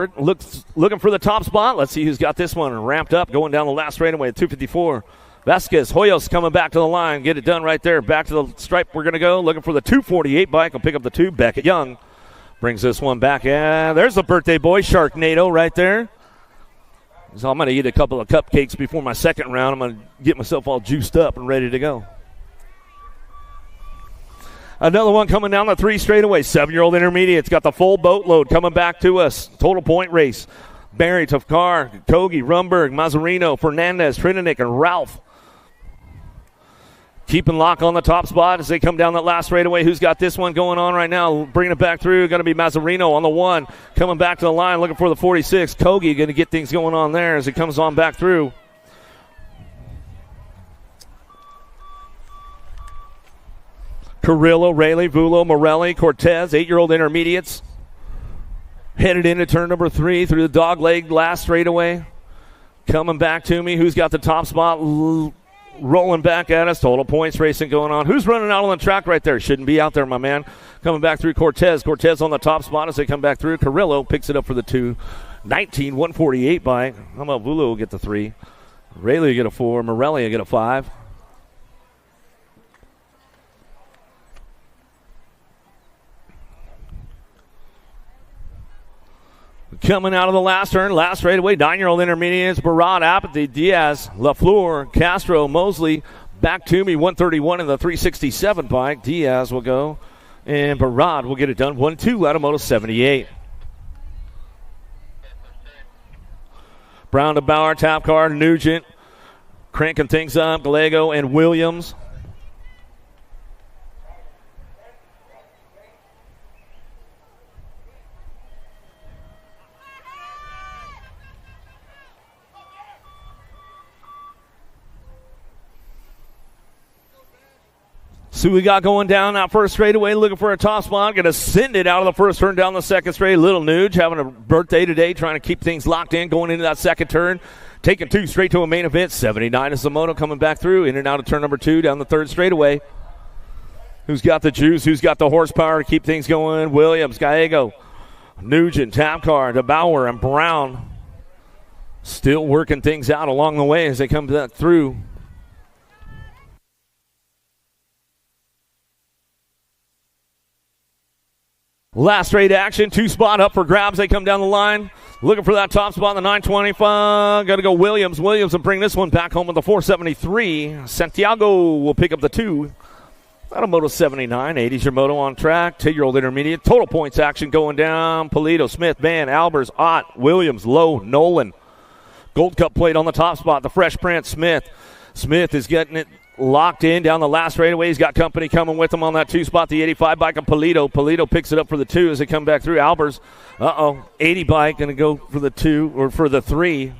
Looking for the top spot. Let's see who's got this one ramped up, going down the last straightaway at 254. Vasquez, Hoyos coming back to the line. Get it done right there. Back to the stripe we're going to go. Looking for the 248 bike. Will pick up the 2. Beckett Young brings this one back. Yeah, there's the birthday boy, Sharknado, right there. So I'm going to eat a couple of cupcakes before my second round. I'm going to get myself all juiced up and ready to go. Another one coming down the 3 straightaway. 7-year-old intermediate's got the full boatload coming back to us. Total point race. Barry, Tafkar, Kogi, Rumberg, Mazzarino, Fernandez, Trininic, and Ralph. Keeping lock on the top spot as they come down that last straightaway. Who's got this one going on right now? Bringing it back through. Going to be Mazzarino on the 1. Coming back to the line, looking for the 46. Kogi going to get things going on there as it comes on back through. Carrillo, Rayleigh, Vulo, Morelli, Cortez, 8-year-old intermediates. Headed into turn number 3 through the dog leg last straightaway. Coming back to me. Who's got the top spot? Rolling back at us. Total points racing going on. Who's running out on the track right there? Shouldn't be out there, my man. Coming back through Cortez. Cortez on the top spot as they come back through. Carrillo picks it up for the 2. 19, 148 bike. How about Vulo will get the 3. Rayleigh will get a 4. Morelli will get a 5. Coming out of the last turn, last straightaway, 9-year-old intermediates, Barad, Apathy, Diaz, LaFleur, Castro, Mosley, back to me, 131 in the 367 bike. Diaz will go, and Barad will get it done, 1-2 out of Moto 78. Brown to Bauer, Tapcar, Nugent, cranking things up, Gallego and Williams. So we got going down that first straightaway, looking for a top spot. Going to send it out of the first turn down the second straight. Little Nuge having a birthday today, trying to keep things locked in going into that second turn. Taking 2 straight to a main event. 79 is the moto coming back through. In and out of turn number 2 down the third straightaway. Who's got the juice? Who's got the horsepower to keep things going? Williams, Gallego, Nugent, Tapcar, DeBauer, and Brown. Still working things out along the way as they come through. Last straight action, 2 spot up for grabs. They come down the line. Looking for that top spot in the 925. Got to go Williams. Williams will bring this one back home with the 473. Santiago will pick up the 2. Out of Moto 79. 80's your moto on track. 2-year-old intermediate. Total points action going down. Polito, Smith, Van, Albers, Ott, Williams, Lowe, Nolan. Gold Cup plate on the top spot. The Fresh Prince, Smith. Smith is getting it locked in down the last straightaway. He's got company coming with him on that 2 spot, the 85 bike of Polito. Polito picks it up for the 2 as they come back through. Albers, 80 bike going to go for the 2 or for the 3.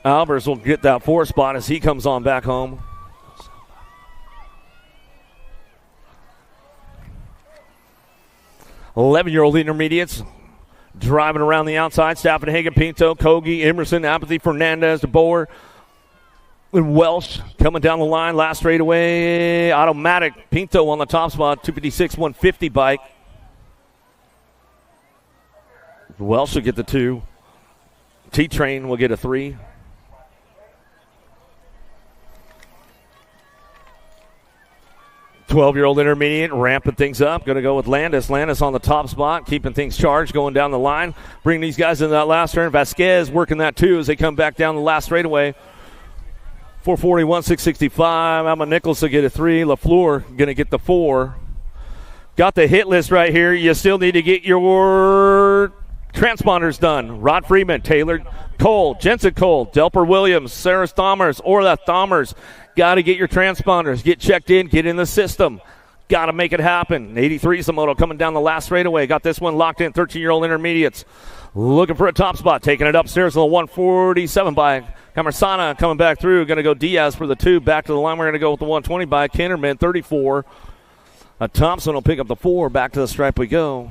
Albers will get that 4 spot as he comes on back home. Eleven-year-old intermediates driving around the outside. Staffanhagen, Pinto, Kogi, Emerson, Apathy, Fernandez, DeBoer, and Welsh coming down the line. Last straightaway, automatic. Pinto on the top spot, 256, 150 bike. Welsh will get the 2. T-Train will get a 3. Twelve-year-old intermediate, ramping things up. Going to go with Landis. Landis on the top spot, keeping things charged, going down the line. Bring these guys into that last turn. Vasquez working that too as they come back down the last straightaway. 441, 665. Alma Nichols will get a 3. LaFleur going to get the 4. Got the hit list right here. You still need to get your transponders done. Rod Freeman, Taylor Cole, Jensen Cole, Delper Williams, Sarah Thomers, Orla Thomers. Got to get your transponders. Get checked in. Get in the system. Got to make it happen. 83 is the moto coming down the last straightaway. Got this one locked in. 13-year-old intermediates. Looking for a top spot. Taking it upstairs on the 147 by Camarsana coming back through. Going to go Diaz for the 2. Back to the line. We're going to go with the 120 by Kinnerman, 34. Thompson will pick up the 4. Back to the stripe we go.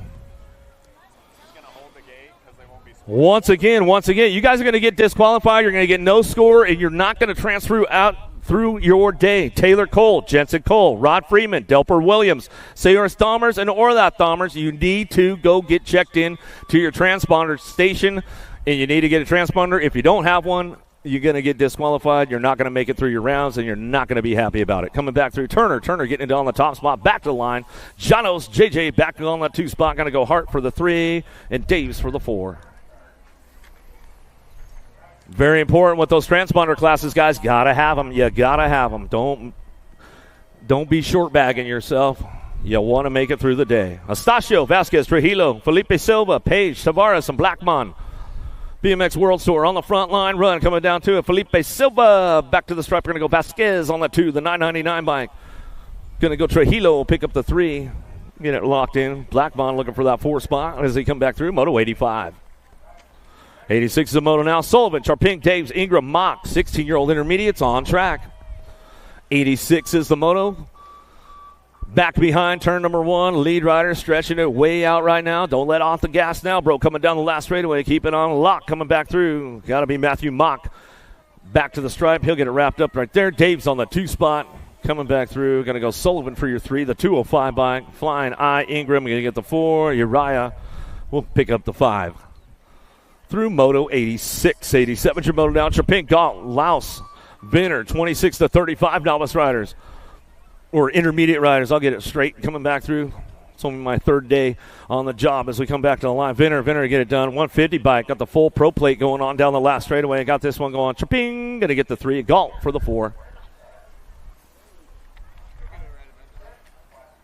Once again, you guys are going to get disqualified. You're going to get no score, and you're not going to transfer out through your day. Taylor Cole, Jensen Cole, Rod Freeman, Delper Williams, Sayors Dahmers, and Orlath Dahmers. You need to go get checked in to your transponder station, and you need to get a transponder. If you don't have one, you're going to get disqualified. You're not going to make it through your rounds, and you're not going to be happy about it. Coming back through Turner. Turner getting it on the top spot. Back to the line. Janos, JJ back on that 2 spot. Going to go Hart for the 3, and Daves for the 4. Very important with those transponder classes, guys. Got to have them. You got to have them. Don't be short bagging yourself. You want to make it through the day. Astacio, Vasquez, Trujillo, Felipe Silva, Page, Tavares, and Blackmon. BMX World Tour on the front line run coming down to it. Felipe Silva back to the stripe. We're going to go Vasquez on the 2, the 999 bike. Going to go Trujillo, pick up the 3, get it locked in. Blackmon looking for that 4 spot as they come back through. Moto 85. 86 is the moto now. Sullivan, Charpink, Daves, Ingram, Mock, 16-year-old intermediates on track. 86 is the moto. Back behind turn number 1. Lead rider stretching it way out right now. Don't let off the gas now, bro. Coming down the last straightaway. Keep it on lock. Coming back through. Got to be Matthew Mock. Back to the stripe. He'll get it wrapped up right there. Dave's on the 2 spot. Coming back through. Going to go Sullivan for your 3. The 205 bike. Flying I. Ingram. Going to get the 4. Uriah will pick up the 5. Through Moto 86. 87 your moto down. Charpink, Galt, Laus, Vinner, 26 to 35 novice riders. Or intermediate riders. I'll get it straight coming back through. It's only my 3rd day on the job as we come back to the line. Vinner to get it done. 150 bike. Got the full pro plate going on down the last straightaway. Got this one going. Charping. Going to get the 3. Galt for the 4.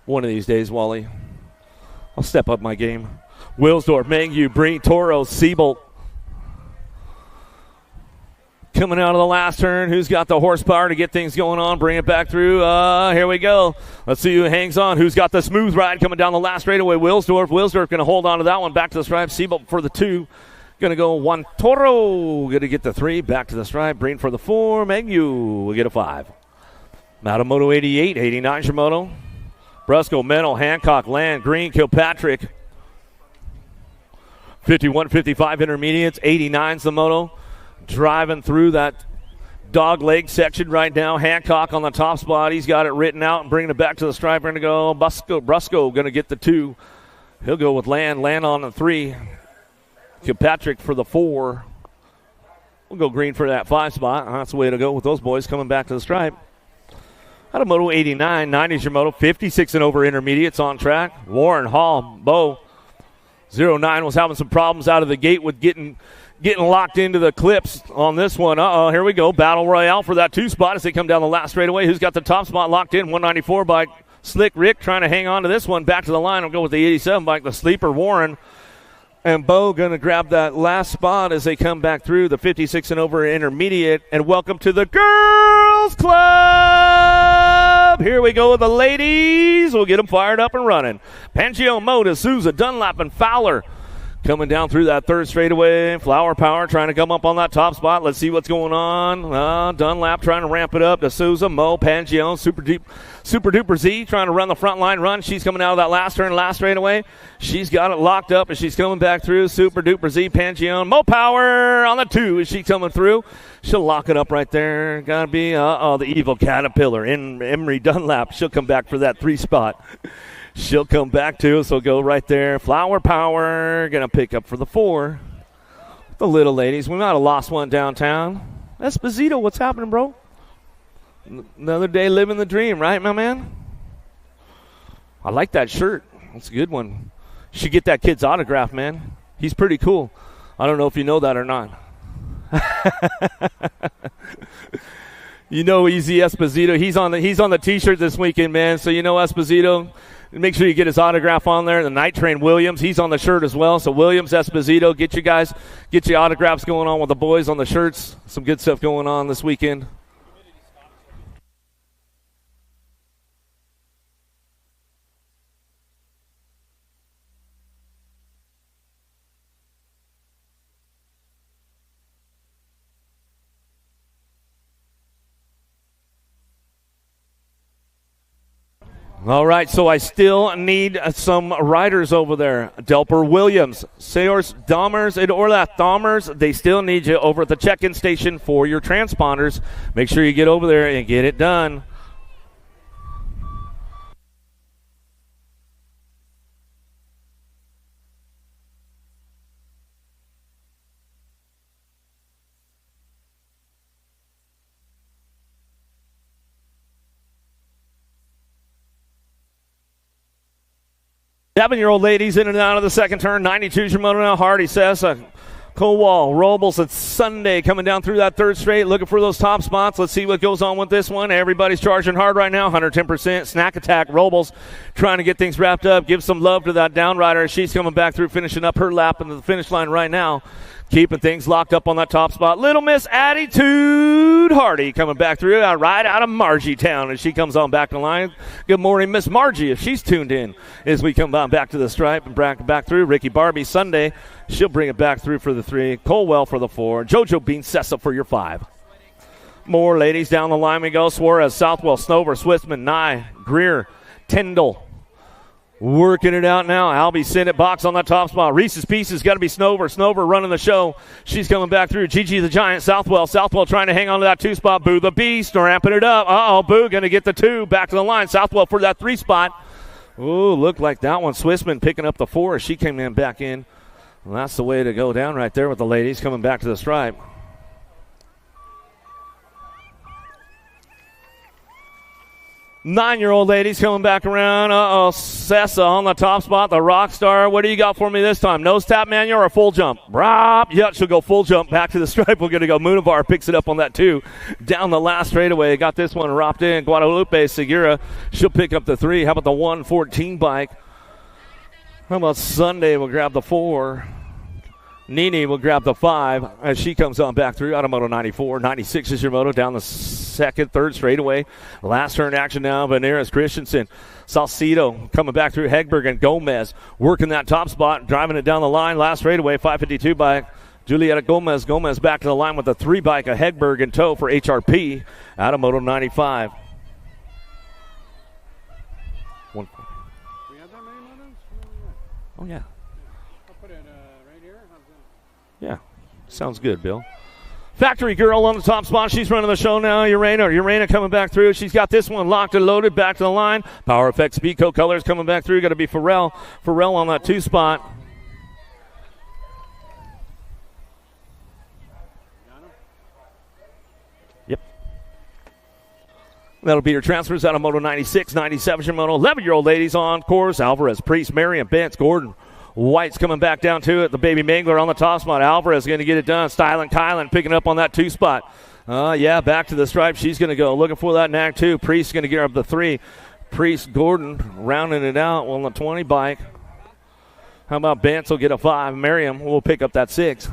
One of these days, Wally, I'll step up my game. Wilsdorf, Mangu, Breen, Toro, Siebold. Coming out of the last turn. Who's got the horsepower to get things going on? Bring it back through. Here we go. Let's see who hangs on. Who's got the smooth ride coming down the last straightaway? Wilsdorf. Wilsdorf going to hold on to that one. Back to the stripe. Siebold for the 2. Going to go Juan Toro. Going to get the 3. Back to the stripe. Breen for the 4. Mangu will get a 5. Moto 88. 89 Shimoto. Brusco, Mennel, Hancock, Land, Green, Kilpatrick. 51, 55 intermediates. 89's the moto. Driving through that dog leg section right now. Hancock on the top spot. He's got it written out and bringing it back to the stripe. We're going to go Brusco going to get the 2. He'll go with Land on the 3. Kilpatrick for the 4. We'll go Green for that 5 spot. That's the way to go with those boys coming back to the stripe. Out of Moto 89, 90's your moto. 56 and over intermediates on track. Warren, Hall, Bo. 09 was having some problems out of the gate with getting locked into the clips on this one. Here we go. Battle Royale for that 2 spot as they come down the last straightaway. Who's got the top spot locked in? 194 by Slick Rick trying to hang on to this one. Back to the line. I'll go with the 87 bike, the sleeper Warren. And Bo going to grab that last spot as they come back through the 56 and over intermediate. And welcome to the Girls Club. Here we go with the ladies. We'll get them fired up and running. Pangio, Mo, D'Souza, Dunlap, and Fowler. Coming down through that 3rd straightaway. Flower Power trying to come up on that top spot. Let's see what's going on. Dunlap trying to ramp it up. D'Souza, Mo, Pangione, Super Duper Z trying to run the front line run. She's coming out of that last turn, last straightaway. She's got it locked up as she's coming back through. Super Duper Z, Pangione, Mo Power on the 2 as she coming through. She'll lock it up right there. Gotta be the evil caterpillar in Emery Dunlap. She'll come back for that 3 spot. She'll come back too, so go right there. Flower Power going to pick up for the 4. The little ladies. We might have lost one downtown. Esposito, what's happening, bro? Another day living the dream, right, my man? I like that shirt. That's a good one. You should get that kid's autograph, man. He's pretty cool. I don't know if you know that or not. You know Easy Esposito. He's on the T-shirt this weekend, man. So you know Esposito. Make sure you get his autograph on there. The Night Train Williams, he's on the shirt as well. So Williams, Esposito, get your autographs going on with the boys on the shirts. Some good stuff going on this weekend. All right, so I still need some riders over there. Delper Williams, Seors Dahmers, and Orlath Dahmers, they still need you over at the check-in station for your transponders. Make sure you get over there and get it done. Seven-year-old ladies in and out of the second turn. 92's your motor now. Hardy says Kowal, Robles, and Sunday coming down through that third straight, looking for those top spots. Let's see what goes on with this one. Everybody's charging hard right now, 110%. Snack attack, Robles trying to get things wrapped up. Give some love to that down rider. She's coming back through, finishing up her lap into the finish line right now. Keeping things locked up on that top spot. Little Miss Attitude Hardy coming back through, right out of Margie Town as she comes on back to the line. Good morning, Miss Margie, if she's tuned in as we come on back to the stripe and back through. Ricky Barbie Sunday, she'll bring it back through for the 3. Colwell for the 4. JoJo Bean Sessa for your 5. More ladies down the line we go. Suarez, Southwell, Snover, Swissman, Nye, Greer, Tyndall. Working it out now. Albie sent it box on that top spot. Reese's Pieces got to be Snover. Snover running the show. She's coming back through. Gigi the Giant. Southwell. Southwell trying to hang on to that 2 spot. Boo the Beast ramping it up. Boo going to get the 2. Back to the line. Southwell for that 3 spot. Ooh, looked like that one. Swissman picking up the 4 as she came in back in. Well, that's the way to go down right there with the ladies coming back to the stripe. 9-year-old ladies coming back around. Sessa on the top spot, the rock star. What do you got for me this time? Nose tap manual or a full jump? Yep, she'll go full jump back to the stripe. We're going to go. Munavar picks it up on that 2. Down the last straightaway. Got this one wrapped in. Guadalupe Segura, she'll pick up the 3. How about the 114 bike? How about Sunday? We'll grab the 4. Nini will grab the 5 as she comes on back through. Automoto 94. 96 is your moto down the second, third straightaway. Last turn action now. Veneras, Christensen, Salcido coming back through. Hegberg and Gomez working that top spot, driving it down the line. Last straightaway, 552 bike. Julieta Gomez. Gomez back to the line with the 3 bike of Hegberg in tow for HRP. Automoto 95. We have that many motos? Oh, yeah. I'll put it right here. How's that? Yeah, sounds good, Bill. Factory Girl on the top spot. She's running the show now. Urena coming back through. She's got this one locked and loaded. Back to the line. Power Effects Speedco Colors coming back through. Got to be Pharrell. Pharrell on that 2 spot. Yep. That'll be your transfers out of Moto 96, 97 your Moto. 11-year-old ladies on course. Alvarez, Priest, Marion, Bentz, Gordon. White's coming back down to it. The Baby Mangler on the top spot. Alvarez going to get it done. Styling Kylan picking up on that 2 spot. Back to the stripe. She's going to go. Looking for that nag 2. Priest going to get up the 3. Priest, Gordon rounding it out on the 20 bike. How about Bantz will get a 5. Merriam will pick up that 6.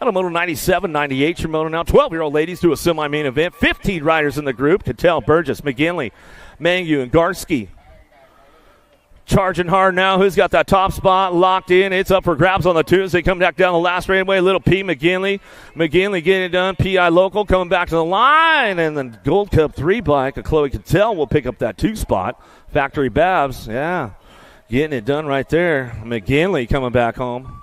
Automoto 97, 98 your moto now. 12-year-old ladies do a semi-main event. 15 riders in the group. Cattell, Burgess, McGinley, Mangu, and Garski. Charging hard now. Who's got that top spot locked in? It's up for grabs on the 2 as they come back down the last straightaway. Little P. McGinley. McGinley getting it done. PI Local coming back to the line. And the Gold Cup 3 bike of Chloe Cattell will pick up that 2 spot. Factory Babs, yeah, getting it done right there. McGinley coming back home.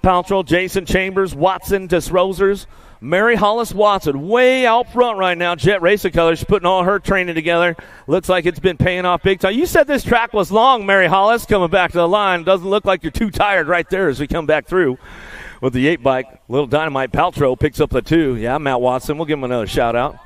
Paltrow, Jason Chambers, Watson, Disrosers. Mary Hollis Watson way out front right now. Jet Racing Colors. She's putting all her training together. Looks like it's been paying off big time. You said this track was long, Mary Hollis, coming back to the line. Doesn't look like you're too tired right there as we come back through with the 8 bike. Little Dynamite Paltrow picks up the 2. Yeah, Matt Watson. We'll give him another shout out.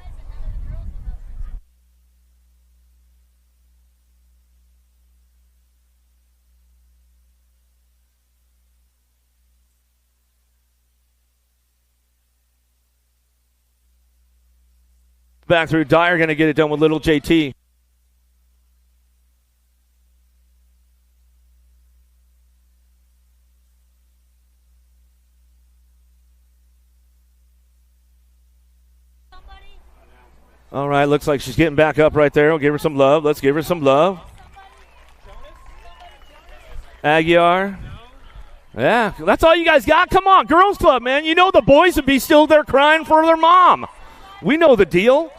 Back through. Dyer going to get it done with little JT. All right, looks like she's getting back up right there. We'll give her some love. Let's give her some love. Aguiar. Yeah, that's all you guys got? Come on, girls club, man. You know the boys would be still there crying for their mom. We know the deal.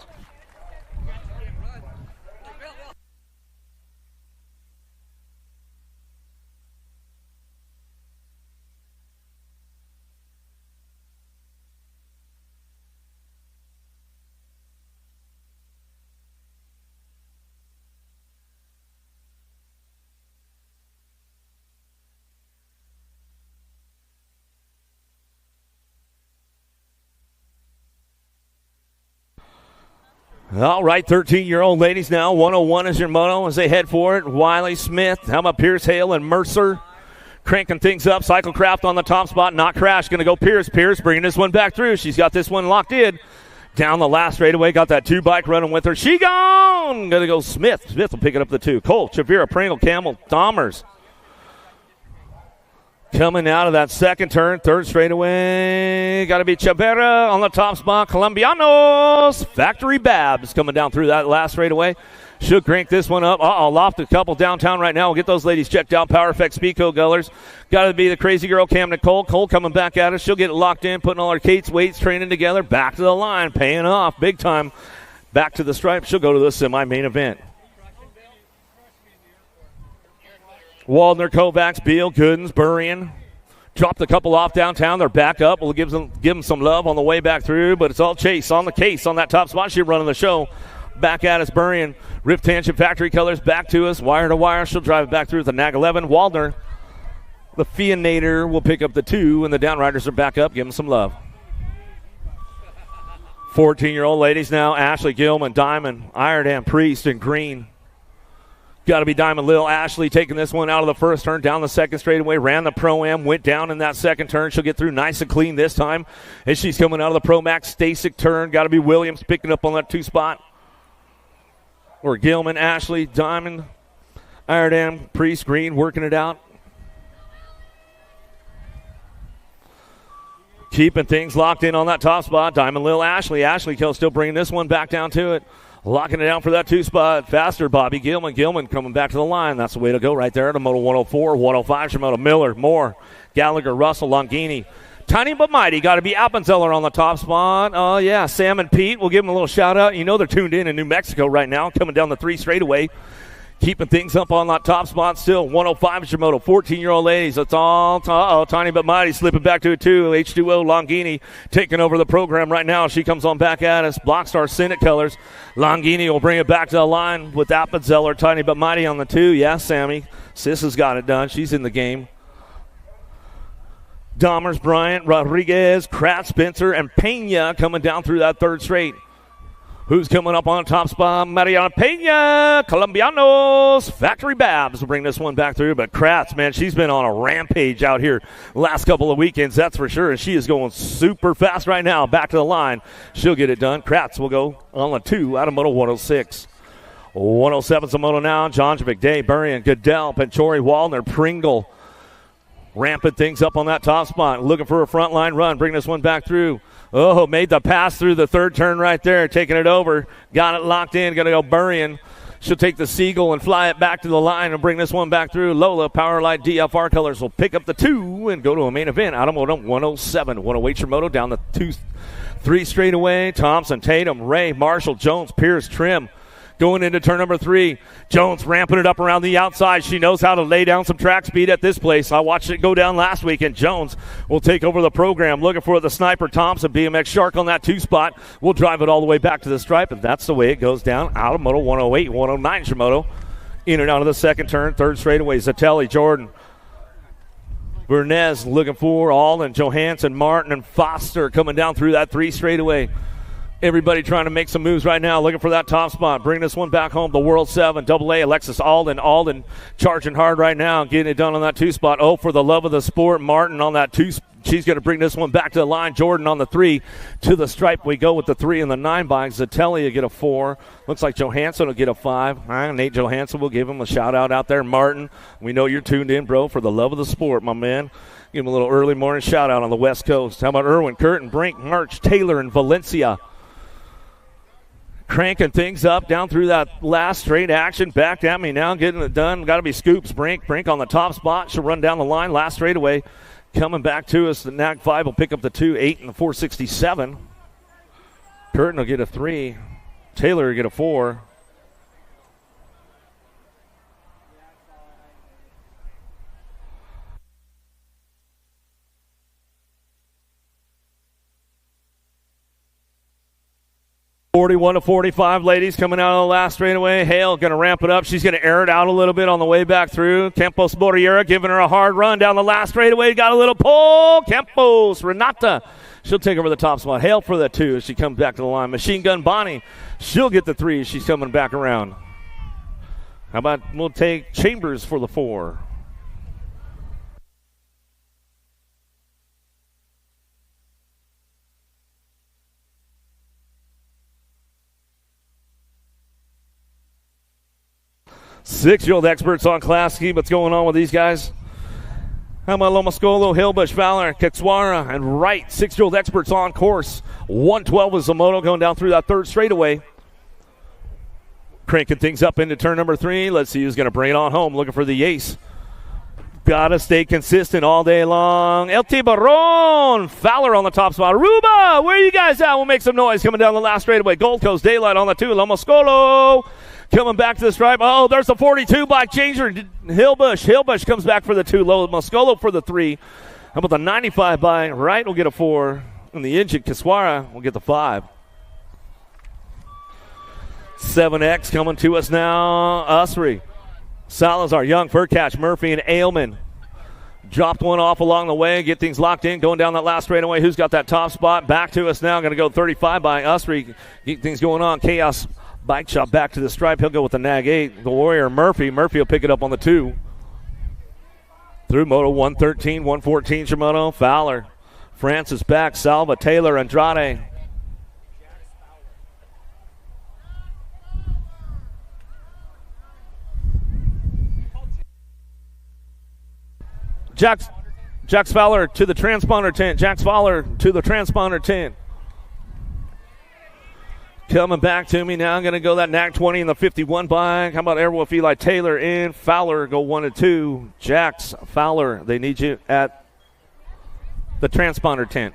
All right, 13-year-old ladies now. 101 is your moto as they head for it. Wiley, Smith, how about Pierce, Hale, and Mercer? Cranking things up. Cyclecraft on the top spot. Not Crash. Going to go Pierce. Pierce bringing this one back through. She's got this one locked in. Down the last straightaway. Got that 2-bike running with her. She gone. Going to go Smith. Smith will pick it up the 2. Cole, Chavira, Pringle, Camel, Dahmers. Coming out of that second turn. Third straightaway. Got to be Chavira on the top spot. Colombianos. Factory Babs coming down through that last straightaway. Should crank this one up. Loft a couple downtown right now. We'll get those ladies checked out. Power Effect Speedco Gullers. Got to be the crazy girl, Cam Nicole. Cole coming back at us. She'll get it locked in, putting all her Kate's weights, training together. Back to the line, paying off big time. Back to the stripe. She'll go to the semi-main event. Waldner, Kovacs, Beal, Goodens, Burrian. Dropped a couple off downtown. They're back up. We'll give them some love on the way back through, but it's all Chase on the case on that top spot. She's running the show. Back at us, Burrian. Rip Tangent Factory Colors back to us. Wire to wire. She'll drive it back through with the Nag 11. Waldner, the Fianator, will pick up the 2, and the Downriders are back up. Give them some love. 14-year-old ladies now. Ashley Gilman, Diamond, Iredam, Priest, and Green. Got to be Diamond Lil. Ashley taking this one out of the first turn, down the second straightaway, ran the Pro-Am, went down in that second turn. She'll get through nice and clean this time as she's coming out of the Pro-Max Stasic turn. Got to be Williams picking up on that 2 spot. Or Gilman, Ashley, Diamond, Iredam, Priest, Green working it out. Keeping things locked in on that top spot. Diamond Lil, Ashley. Ashley still bringing this one back down to it. Locking it down for that 2 spot. Faster, Bobby Gilman. Gilman coming back to the line. That's the way to go right there. To Moto 104, 105, Shimoda Miller, Moore, Gallagher, Russell, Longini. Tiny but mighty. Got to be Appenzeller on the top spot. Oh, yeah. Sam and Pete. We'll give them a little shout out. You know they're tuned in New Mexico right now, coming down the 3 straightaway. Keeping things up on that top spot still. 105 is your moto. 14-year-old ladies. That's all. Tiny but mighty. Slipping back to it, too. H2O Longini taking over the program right now. She comes on back at us. Blockstar Senate Colors. Longini will bring it back to the line with Appenzeller. Tiny but mighty on the 2. Yeah, Sammy. Sis has got it done. She's in the game. Dahmers, Bryant, Rodriguez, Kratz, Spencer, and Pena coming down through that third straight. Who's coming up on the top spot? Mariana Pena, Colombianos, Factory Babs will bring this one back through. But Kratz, man, she's been on a rampage out here last couple of weekends, that's for sure. And she is going super fast right now. Back to the line. She'll get it done. Kratz will go on the 2 out of Moto 106. 107's a moto now. John McDay, Burrian, Goodell, Penchori, Waldner, Pringle. Ramping things up on that top spot. Looking for a front line run. Bring this one back through. Oh, made the pass through the third turn right there. Taking it over. Got it locked in. Going to go Burrian. She'll take the Seagull and fly it back to the line and bring this one back through. Lola, Powerlight DFR Colors will pick up the 2 and go to a main event. Out of Moto 107. 108 your moto down the 2-3 straightaway. Thompson, Tatum, Ray, Marshall, Jones, Pierce, Trim. Going into turn number 3. Jones ramping it up around the outside. She knows how to lay down some track speed at this place. I watched it go down last week, and Jones will take over the program. Looking for the sniper Thompson, BMX Shark on that 2 spot. We'll drive it all the way back to the stripe, and that's the way it goes down out of Moto 108, 109 Shimoto. In and out of the second turn, third straightaway. Zatelli, Jordan, Bernez looking for Alden, Johansson, Martin, and Foster coming down through that 3 straightaway. Everybody trying to make some moves right now, looking for that top spot. Bring this one back home, the World 7, AA, Alexis Alden. Alden charging hard right now, getting it done on that 2 spot. Oh, for the love of the sport, Martin on that 2. She's going to bring this one back to the line. Jordan on the 3. To the stripe we go with the 3 and the 9 bikes. Zatelli will get a 4. Looks like Johansson will get a 5. Nate Johansson will give him a shout-out out there. Martin, we know you're tuned in, bro, for the love of the sport, my man. Give him a little early morning shout-out on the West Coast. How about Irwin, Curtin, Brink, March, Taylor, and Valencia? Cranking things up down through that last straight action. Back at me now, getting it done. Got to be Scoops. Brink on the top spot. She'll run down the line. Last straightaway coming back to us. The NAG 5 will pick up the 2, 8, and the 467. Curtin will get a 3. Taylor will get a 4. 41-45, ladies, coming out of the last straightaway. Hale going to ramp it up. She's going to air it out a little bit on the way back through. Campos Borriera giving her a hard run down the last straightaway. Got a little pull. Campos, Renata. She'll take over the top spot. Hale for the 2 as she comes back to the line. Machine Gun Bonnie, she'll get the 3 as she's coming back around. How about we'll take Chambers for the 4. Six-year-old experts on Class Ski. What's going on with these guys? How about Lomascolo, Hillbush, Fowler, Kexwara, and Wright? 6-year-old experts on course. 112 is Zamoto going down through that third straightaway. Cranking things up into turn number 3. Let's see who's going to bring it on home. Looking for the ace. Got to stay consistent all day long. El Tiburon. Fowler on the top spot. Aruba, where are you guys at? We'll make some noise coming down the last straightaway. Gold Coast Daylight on the 2. Lomascolo. Coming back to the stripe. Oh, there's the 42 bike changer. Hillbush. Hillbush comes back for the 2. Muscolo for the 3. How about the 95 by Wright will get a 4. And the engine, Kiswara, will get the 5. 7X coming to us now. Usry. Salazar, Young, Furcatch, Murphy, and Ailman. Dropped one off along the way. Get things locked in. Going down that last straightaway. Who's got that top spot? Back to us now. Going to go 35 by Usry. Get things going on. Chaos Bike Shop back to the stripe. He'll go with the Nag 8. The Warrior Murphy. Murphy will pick it up on the 2. Through Moto 113, 114 Shimano. Fowler. Francis back. Salva, Taylor, Andrade. Jax Fowler to the transponder tent. Jax Fowler to the transponder tent. Coming back to me now. I'm going to go that NAC 20 in the 51 bike. How about Airwolf Eli Taylor and Fowler go 1 and 2. Jax Fowler, they need you at the transponder tent.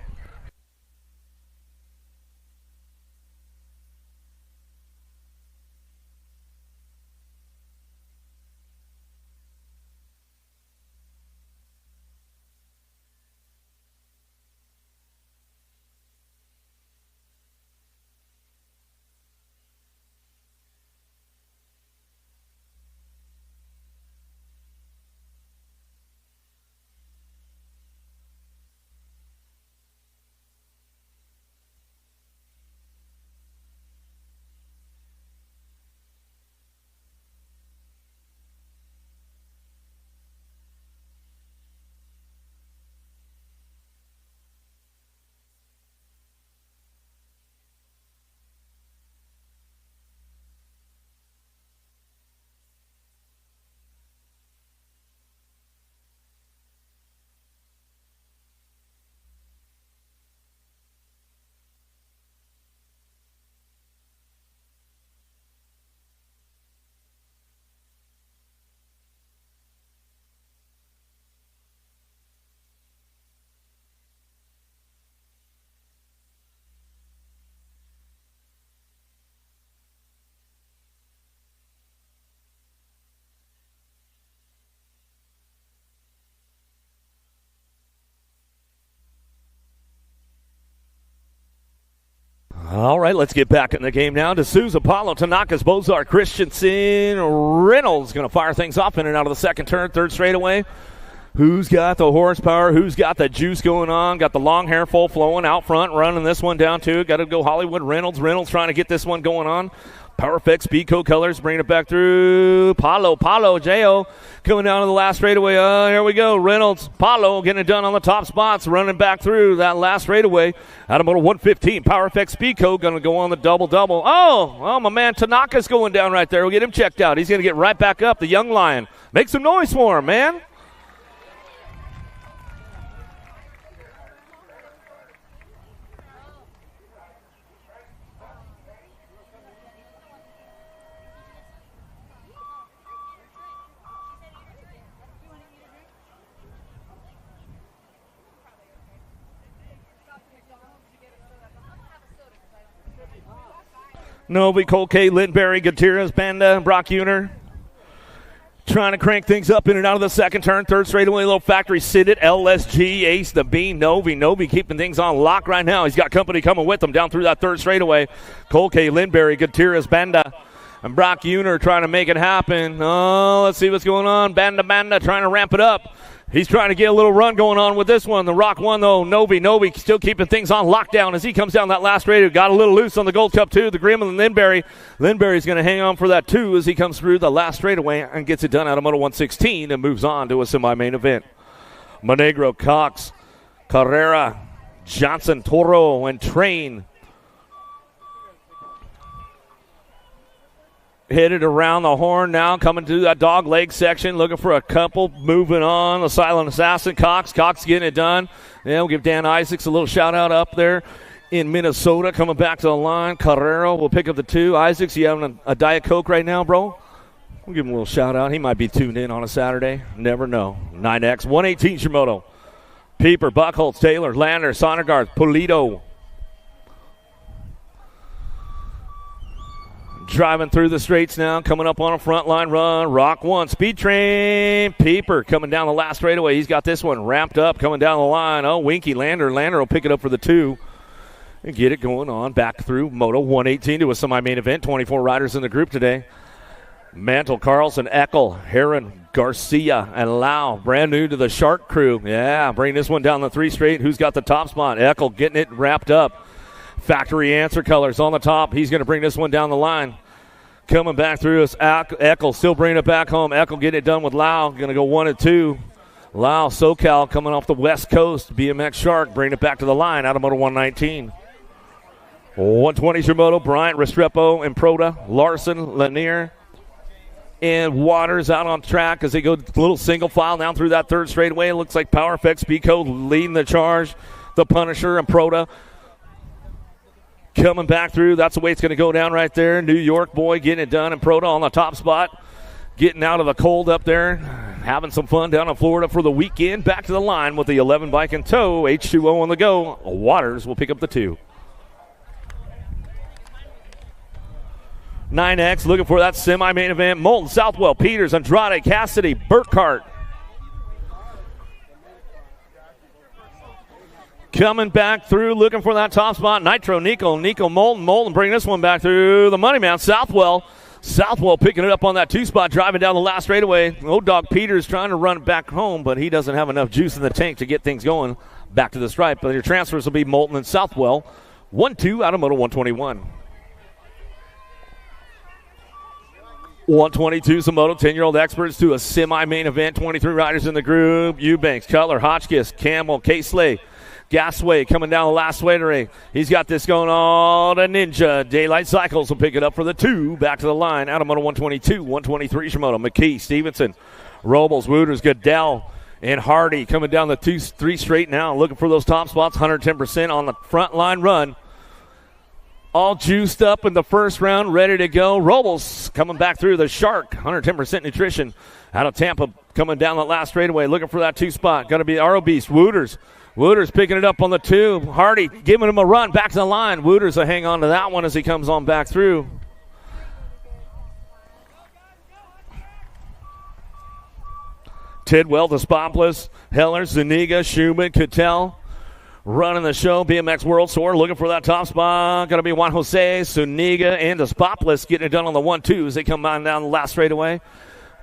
All right, let's get back in the game now. D'Souza, Apollo, Tanaka's, Bozar, Christensen, Reynolds going to fire things off in and out of the second turn, third straightaway. Who's got the horsepower? Who's got the juice going on? Got the long hair full flowing out front, running this one down too. Got to go Hollywood Reynolds. Reynolds trying to get this one going on. Perfect Speedco colors, bringing it back through. Paulo, J.O. coming down to the last straightaway. Here we go. Reynolds, Paulo getting it done on the top spots, running back through that last straightaway. Out of motor 115, Power FX Speedco going to go on the double-double. Oh, my man Tanaka's going down right there. We'll get him checked out. He's going to get right back up, the young lion. Make some noise for him, man. Novi, Colkay, Lindberry, Gutierrez, Banda, Brock Uner. Trying to crank things up in and out of the second turn. Third straightaway, little factory sit it. LSG, Ace, the B, Novi keeping things on lock right now. He's got company coming with him down through that third straightaway. Colkay, Lindberry, Gutierrez, Banda, and Brock Uner trying to make it happen. Oh, let's see what's going on. Banda trying to ramp it up. He's trying to get a little run going on with this one. The Rock one, though, Novi still keeping things on lockdown as he comes down that last straight. Got a little loose on the Gold Cup, too. The Grimm and Lindberry. Lindberry's going to hang on for that, too, as he comes through the last straightaway and gets it done out of Moto 116 and moves on to a semi-main event. Monegro, Cox, Carrera, Johnson, Toro, and Train headed around the horn now, coming to that dog leg section, looking for a couple, moving on. The Silent Assassin, Cox getting it done. Yeah, we'll give Dan Isaacs a little shout-out up there in Minnesota, coming back to the line. Carrero will pick up the 2. Isaacs, you having a Diet Coke right now, bro? We'll give him a little shout-out. He might be tuned in on a Saturday. Never know. 9X, 118 Shimoto. Pieper, Buckholz, Taylor, Lander, Sondergaard, Polito. Driving through the straights now, coming up on a front line run. Rock 1, Speed Train. Pieper coming down the last straightaway. He's got this one ramped up, coming down the line. Oh, Winky, Lander will pick it up for the 2 and get it going on back through Moto 118 to a semi-main event. 24 riders in the group today. Mantle, Carlson, Eckel, Heron, Garcia, and Lau. Brand new to the Shark crew. Yeah, bring this one down the 3 straight. Who's got the top spot? Eckel getting it wrapped up. Factory Answer Colors on the top. He's going to bring this one down the line. Coming back through us, Eckel still bringing it back home. Eckel getting it done with Lau. Going to go 1 and 2. Lau, SoCal coming off the West Coast. BMX Shark bringing it back to the line out of Moto 119. 120 Shimoto, Bryant, Restrepo, and Proda. Larson, Lanier, and Waters out on track as they go a little single file down through that 3rd straightaway. It looks like Power Effects, Speedco leading the charge. The Punisher and Proda coming back through. That's the way it's going to go down right there. New York boy getting it done, and Proda on the top spot. Getting out of the cold up there. Having some fun down in Florida for the weekend. Back to the line with the 11 bike in tow. H2O on the go. Waters will pick up the 2. 9X looking for that semi-main event. Moulton, Southwell, Peters, Andrade, Cassidy, Burkhart. Coming back through, looking for that top spot. Nitro, Nico, Moulton bringing this one back through the money man, Southwell picking it up on that 2 spot, driving down the last straightaway. Old Dog Peters trying to run it back home, but he doesn't have enough juice in the tank to get things going back to the stripe. But your transfers will be Moulton and Southwell. 1-2 out of Moto 121. 122 Moto 10-year-old experts to a semi-main event. 23 riders in the group. Eubanks, Cutler, Hotchkiss, Campbell, Caseley, Gasway coming down the last straightaway. He's got this going on. A Ninja. Daylight Cycles will pick it up for the 2. Back to the line. Out of Moto 122. 123 Shimoto. McKee, Stevenson, Robles, Wooters, Goodell, and Hardy coming down the 2-3 straight now. Looking for those top spots. 110% on the front line run. All juiced up in the first round. Ready to go. Robles coming back through the Shark. 110% nutrition. Out of Tampa coming down the last straightaway. Looking for that 2 spot. Got to be Arrow Beast. Wooters picking it up on the 2. Hardy giving him a run back to the line. Wooters will hang on to that one as he comes on back through. Tidwell, Despopoulos, Heller, Zuniga, Schumann, Cattell. Running the show, BMX World Tour, looking for that top spot. Going to be Juan Jose, Zuniga, and Despopoulos getting it done on the 1-2 as they come on down the last straightaway.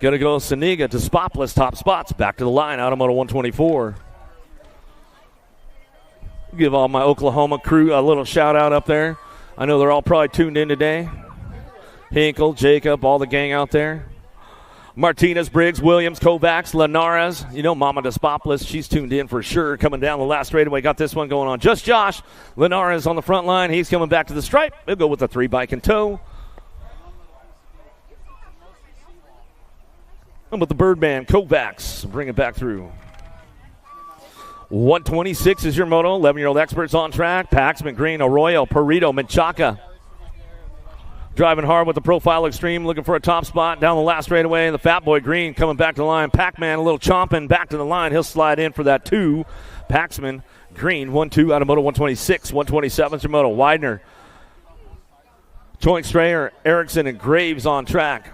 Going to go Zuniga, Despopoulos, top spots. Back to the line, out of Moto 124. Give all my Oklahoma crew a little shout out up there. I know they're all probably tuned in today. Hinkle, Jacob, all the gang out there. Martinez, Briggs, Williams, Kovacs, Linares. You know Mama Despopoulos, she's tuned in for sure. Coming down the last straightaway, got this one going on. Just Josh, Linares on the front line. He's coming back to the stripe. He'll go with the 3 bike in tow. And with the Birdman, Kovacs, bring it back through. 126 is your moto. 11-year-old experts on track. Paxman, Green, Arroyo, Perito, Menchaca. Driving hard with the Profile Extreme, looking for a top spot down the last straightaway. The Fat Boy Green coming back to the line. Pac-Man a little chomping back to the line. He'll slide in for that 2. Paxman, Green, 1-2 out of Moto 126. 127 is your moto. Widener, Joint Strayer, Erickson, and Graves on track.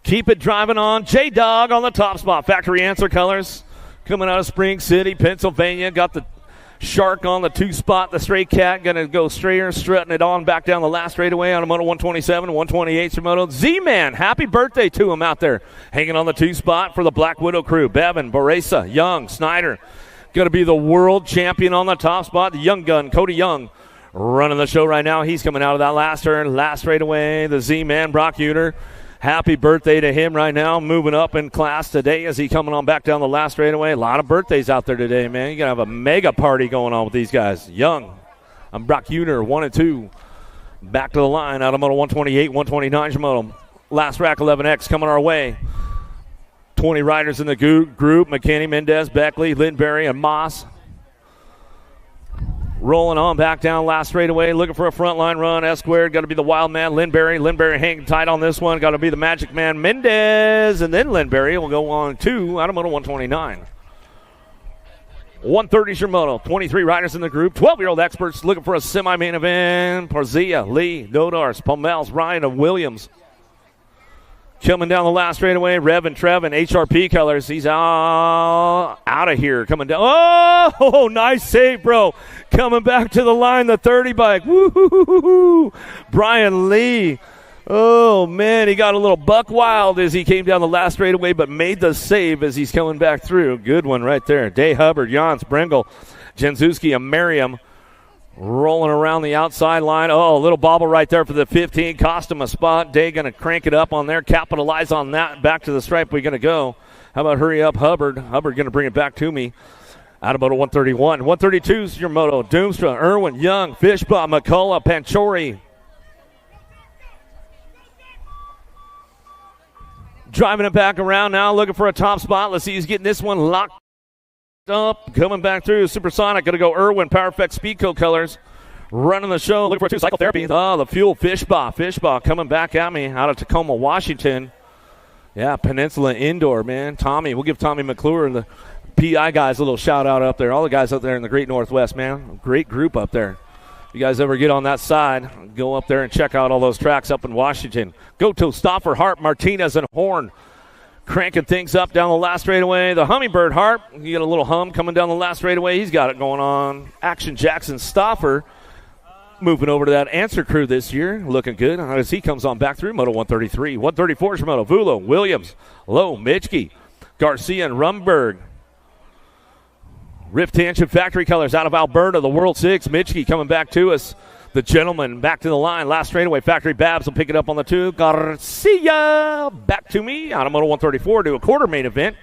Keep it driving on. J-Dog on the top spot. Factory Answer Colors coming out of Spring City, Pennsylvania. Got the Shark on the 2 spot. The Stray Cat going to go straighter, strutting it on back down the last straightaway on a moto 127, 128 Shimoto. Z-Man, happy birthday to him out there. Hanging on the 2 spot for the Black Widow crew. Bevan, Baresa, Young, Snyder. Going to be the world champion on the top spot. The young gun, Cody Young, running the show right now. He's coming out of that last turn, last straightaway. The Z-Man, Brock Uter. Happy birthday to him right now, moving up in class today as he coming on back down the last straightaway. A lot of birthdays out there today, man. You're going to have a mega party going on with these guys. Young, I'm Brock Uter, 1 and 2. Back to the line out of Moto 128, 129 Shimoto. Last rack 11X coming our way. 20 riders in the group. McKinney, Mendez, Beckley, Lindberry, and Moss. Rolling on back down last straightaway, looking for a front line run. S squared, got to be the wild man, Lindberry. Lindberry hanging tight on this one. Got to be the magic man, Mendez. And then Lindberry will go on 2 out of Moto 129. 130 Shimoto, 23 riders in the group. 12-year-old experts looking for a semi-main event. Parzia, Lee, Nodars, Pomels, Ryan of Williams. Coming down the last straightaway, Rev and Trev in HRP colors. He's out of here. Coming down. Oh, nice save, bro. Coming back to the line, the 30 bike. Woo-hoo-hoo-hoo-hoo. Brian Lee. Oh, man, he got a little buck wild as he came down the last straightaway, but made the save as he's coming back through. Good one right there. Day Hubbard, Jans, Brengel, Jenzuski, and Merriam. Rolling around the outside line. Oh, a little bobble right there for the 15. Cost him a spot. Day going to crank it up on there. Capitalize on that. Back to the stripe we're going to go. How about hurry up, Hubbard? Hubbard going to bring it back to me. Out of Moto 131. 132 is your Moto. Doomstra, Irwin, Young, Fishbaugh, McCullough, Panchori. Driving it back around now. Looking for a top spot. Let's see who's getting this one locked up, coming back through. Supersonic, going to go Irwin, Power Effect Speedco colors. Running the show, looking for 2 cycle therapy. Oh, the fuel, Fishbaugh coming back at me out of Tacoma, Washington. Yeah, Peninsula Indoor, man. Tommy, we'll give Tommy McClure and the PI guys a little shout out up there. All the guys up there in the Great Northwest, man. Great group up there. If you guys ever get on that side, go up there and check out all those tracks up in Washington. Go to Stauffer, Hart, Martinez, and Horn. Cranking things up down the last straightaway. The Hummingbird Harp, you get a little hum coming down the last straightaway. He's got it going on. Action Jackson Stauffer moving over to that answer crew this year. Looking good as he comes on back through Moto 133. 134 is Moto. Vulo, Williams, Lowe, Mitchke, Garcia, and Rumberg. Rift Tangent Factory Colors out of Alberta. The World 6. Mitchke coming back to us. The gentleman back to the line. Last straightaway. Factory Babs will pick it up on the 2. Garcia back to me out of Moto 134 to a quarter main event.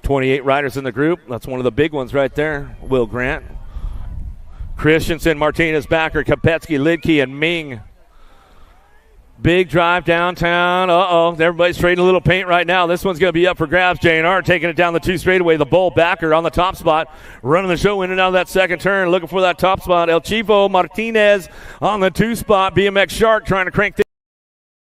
28 riders in the group. That's one of the big ones right there. Will Grant. Christensen, Martinez, Backer, Kopetsky, Lidke, and Ming. Big drive downtown. Everybody's trading a little paint right now. This one's going to be up for grabs. J&R taking it down the 2 straightaway. The Bull Backer on the top spot. Running the show in and out of that second turn. Looking for that top spot. El Chivo Martinez on the 2 spot. BMX Shark trying to crank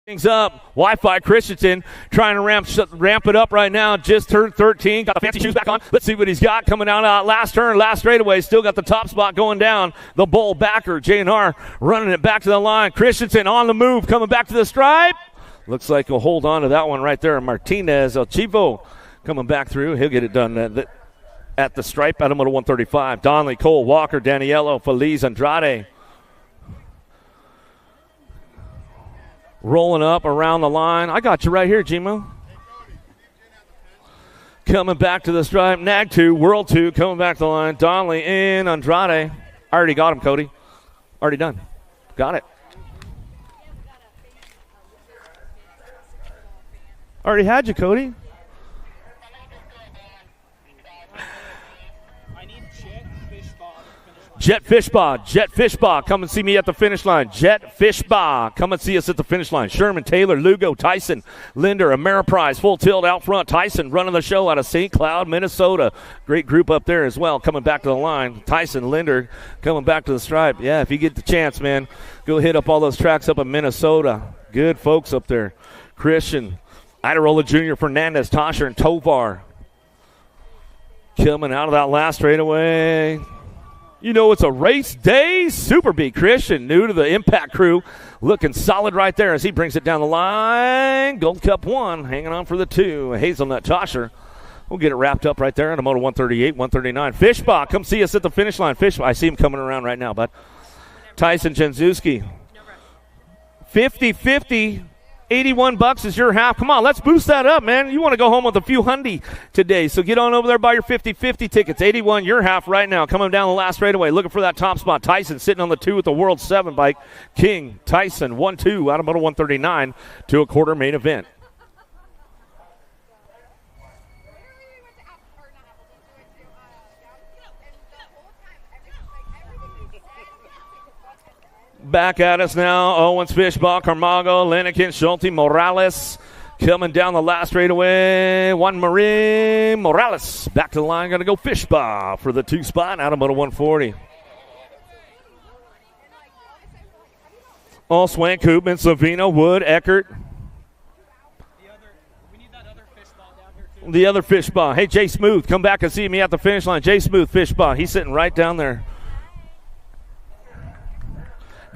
things up. Wi-Fi Christensen trying to ramp it up right now. Just turned 13. Got the fancy shoes back on. Let's see what he's got coming out last turn, last straightaway. Still got the top spot going down. The Bull Backer. J&R running it back to the line. Christensen on the move, coming back to the stripe. Looks like he'll hold on to that one right there. Martinez, El Chivo coming back through. He'll get it done at the stripe out of Moto 135. Donnelly, Cole, Walker, Daniello, Feliz, Andrade. Rolling up around the line. I got you right here, Gmo. Coming back to the stripe. Nag 2, World 2, coming back to the line. Donnelly in, Andrade. I already got him, Cody. Already done. Got it. Already had you, Cody. Jet Fishbaugh, come and see me at the finish line. Jet Fishbaugh, come and see us at the finish line. Sherman, Taylor, Lugo, Tyson, Linder, Ameriprise, full tilt out front. Tyson running the show out of St. Cloud, Minnesota. Great group up there as well, coming back to the line. Tyson, Linder, coming back to the stripe. Yeah, if you get the chance, man, go hit up all those tracks up in Minnesota. Good folks up there. Christian, Idarola Jr., Fernandez, Tosher, and Tovar. Coming out of that last straightaway. You know it's a race day. Super B Christian, new to the Impact crew, looking solid right there as he brings it down the line. Gold Cup 1, hanging on for the 2. Hazelnut Tosher We'll get it wrapped up right there on a moto 138, 139. Fishbach, come see us at the finish line. Fishbach, I see him coming around right now, bud. Tyson Jenzuski. 50-50. $81 is your half. Come on, let's boost that up, man. You want to go home with a few hundy today. So get on over there, buy your 50-50 tickets. 81 your half right now. Coming down the last straightaway, looking for that top spot. Tyson sitting on the 2 with the World 7 bike. King, Tyson, 1-2 out of moto 139 to a quarter main event. Back at us now, Owens, Fishbach, Carmago, Lenikin, Schulte, Morales. Coming down the last straightaway, Juan Marie Morales. Back to the line, going to go Fishbach for the 2 spot out of moto 140. All Swank, Koopman, Savino, Wood, Eckert. The other Fishbach. Hey, Jay Smooth, come back and see me at the finish line. Jay Smooth, Fishbach. He's sitting right down there.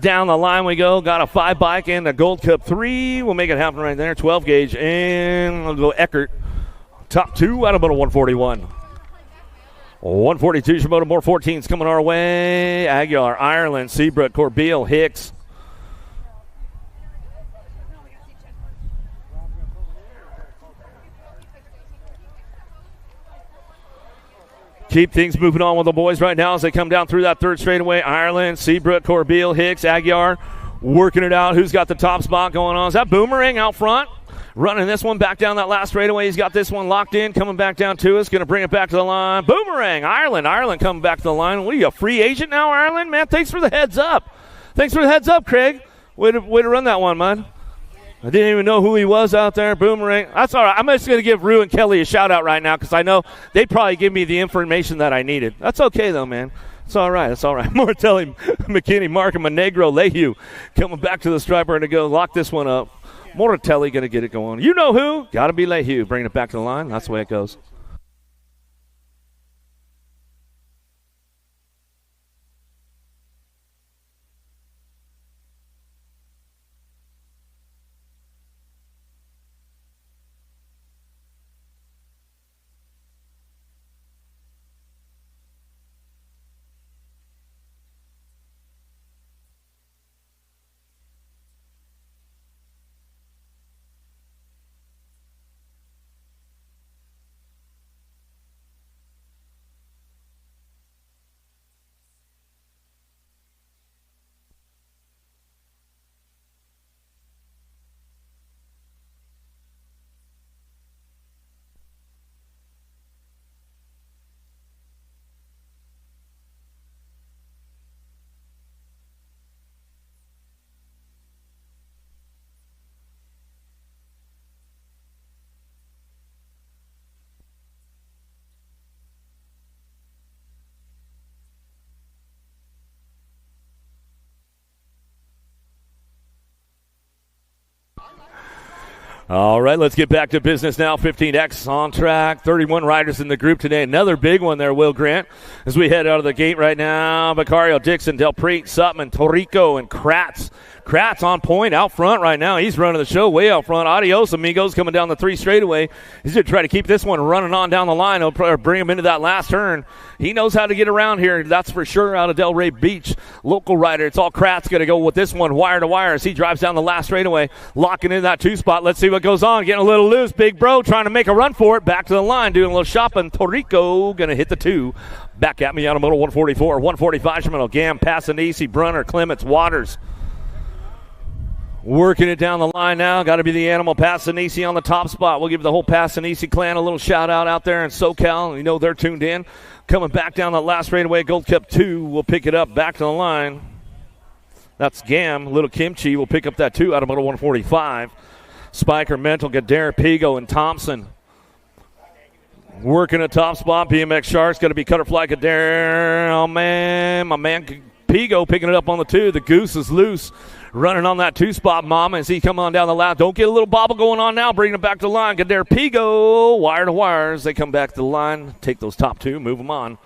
Down the line we go. Got a 5 bike and a Gold Cup 3. We'll make it happen right there. 12 gauge. And we'll go Eckert. Top 2 out of moto 141. 142 Shimoda, more 14s coming our way. Aguilar, Ireland, Seabrook, Corbeil, Hicks. Keep things moving on with the boys right now as they come down through that 3rd straightaway. Ireland, Seabrook, Corbeil, Hicks, Aguiar working it out. Who's got the top spot going on? Is that Boomerang out front? Running this one back down that last straightaway. He's got this one locked in, coming back down to us. Going to bring it back to the line. Boomerang, Ireland coming back to the line. What are you, a free agent now, Ireland? Man, thanks for the heads up. Thanks for the heads up, Craig. Way to run that one, man. I didn't even know who he was out there. Boomerang. That's all right. I'm just going to give Rue and Kelly a shout-out right now because I know they'd probably give me the information that I needed. That's okay, though, man. It's all right. It's all right. Mortelli, McKinney, Markham, Monegro, Lehue coming back to the striper to go lock this one up. Mortelli going to get it going. You know who? Got to be Lehue. Bringing it back to the line. That's the way it goes. All right, let's get back to business now. 15X on track. 31 riders in the group today. Another big one there, Will Grant. As we head out of the gate right now, Vicario, Dixon, Del Prete, Sutman, Torrico, and Kratz. Kratz on point out front right now. He's running the show way out front. Adios, amigos, coming down the 3 straightaway. He's going to try to keep this one running on down the line. He'll bring him into that last turn. He knows how to get around here. That's for sure out of Delray Beach. Local rider. It's all Kratz going to go with this one wire to wire as he drives down the last straightaway, locking in that 2 spot. Let's see what goes on. Getting a little loose. Big Bro trying to make a run for it. Back to the line, doing a little shopping. Torrico going to hit the 2. Back at me out of moto 144. 145 Shimano. Gam, Passanisi, Brunner, Clements, Waters. Working it down the line now. Got to be the animal Passanisi on the top spot. We'll give the whole Passanisi clan a little shout out there in SoCal. You know they're tuned in. Coming back down that last straightaway. Gold Cup 2. We'll pick it up back to the line. That's Gam. Little Kimchi will pick up that 2 out of moto 145. Spiker, Mental, Gadare, Pigo, and Thompson. Working a top spot. BMX Sharks got to be Cutterfly, Gadare. Oh, man. My man Pigo picking it up on the 2. The Goose is loose. Running on that 2 spot, Mama, as he come on down the lap. Don't get a little bobble going on now. Bringing it back to the line. Gadare, Pigo. Wire to wire as they come back to the line. Take those top 2. Move them on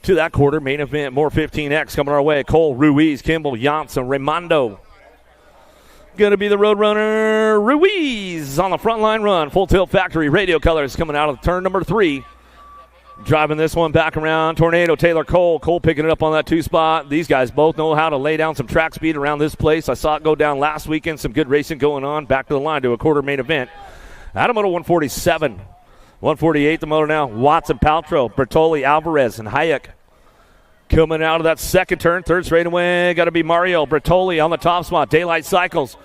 to that quarter main event. More 15X coming our way. Cole, Ruiz, Kimball, Janssen, Raimondo. Going to be the Roadrunner Ruiz on the front line run. Full tilt factory radio colors coming out of turn number 3. Driving this one back around. Tornado Taylor Cole. Cole picking it up on that 2 spot. These guys both know how to lay down some track speed around this place. I saw it go down last weekend. Some good racing going on. Back to the line to a quarter main event. Out moto 147. 148 the moto now. Watson, Paltrow, Bertoli, Alvarez, and Hayek. Coming out of that second turn, third straightaway, got to be Mario Bertoli on the top spot. Daylight Cycles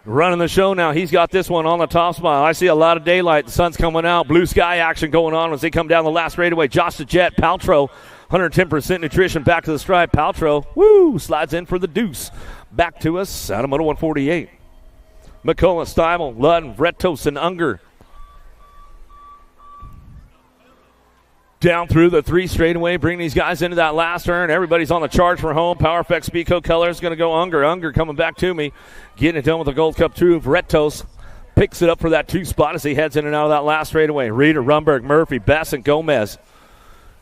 running the show now. He's got this one on the top spot. I see a lot of daylight. The sun's coming out. Blue sky action going on as they come down the last straightaway. Josh the Jet, Paltrow, 110% nutrition back to the stripe. Paltrow, slides in for the deuce. Back to us out of moto 148. McCullough, Steimel, Ludden, Vretos, and Unger. Down through the 3 straightaway, bring these guys into that last turn. Everybody's on the charge for home. Power Effect Speedco colors going to go Unger. Unger coming back to me. Getting it done with the Gold Cup 2. Vretos picks it up for that 2 spot as he heads in and out of that last straightaway. Reeder, Rumberg, Murphy, Bess, and Gomez.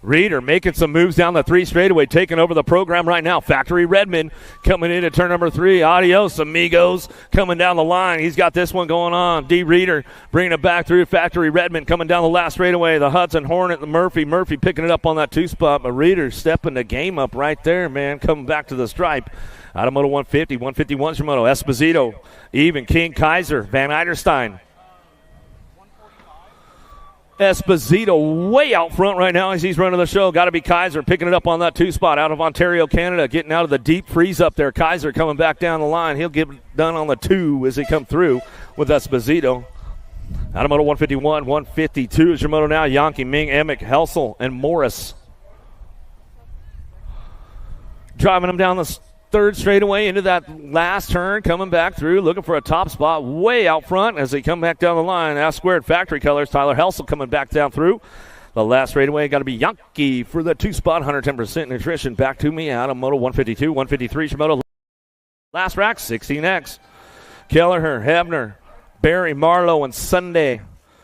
Reeder making some moves down the 3 straightaway, taking over the program right now. Factory Redmond coming in at turn number 3. Adios, amigos, coming down the line. He's got this one going on. D. Reeder bringing it back through. Factory Redmond coming down the last straightaway. The Hudson, Hornet, the Murphy picking it up on that 2 spot. But Reeder stepping the game up right there, man, coming back to the stripe. Out of moto 150, 151's your moto. Esposito, even King, Kaiser, Van Eiderstein. Esposito way out front right now as he's running the show. Got to be Kaiser picking it up on that 2 spot out of Ontario, Canada, getting out of the deep freeze up there. Kaiser coming back down the line. He'll get it done on the 2 as they come through with Esposito. Out of moto 151, 152 is your moto now. Yankee, Ming, Emick, Helsel, and Morris. Driving them down the 3rd straightaway into that last turn, coming back through, looking for a top spot way out front as they come back down the line. S-squared factory colors. Tyler Helsel coming back down through. The last straightaway got to be Yankee for the 2 spot, 110% nutrition. Back to me out of moto 152, 153 Shimoto. Last rack, 16X. Kelleher, Hebner, Barry, Marlowe, and Sunday.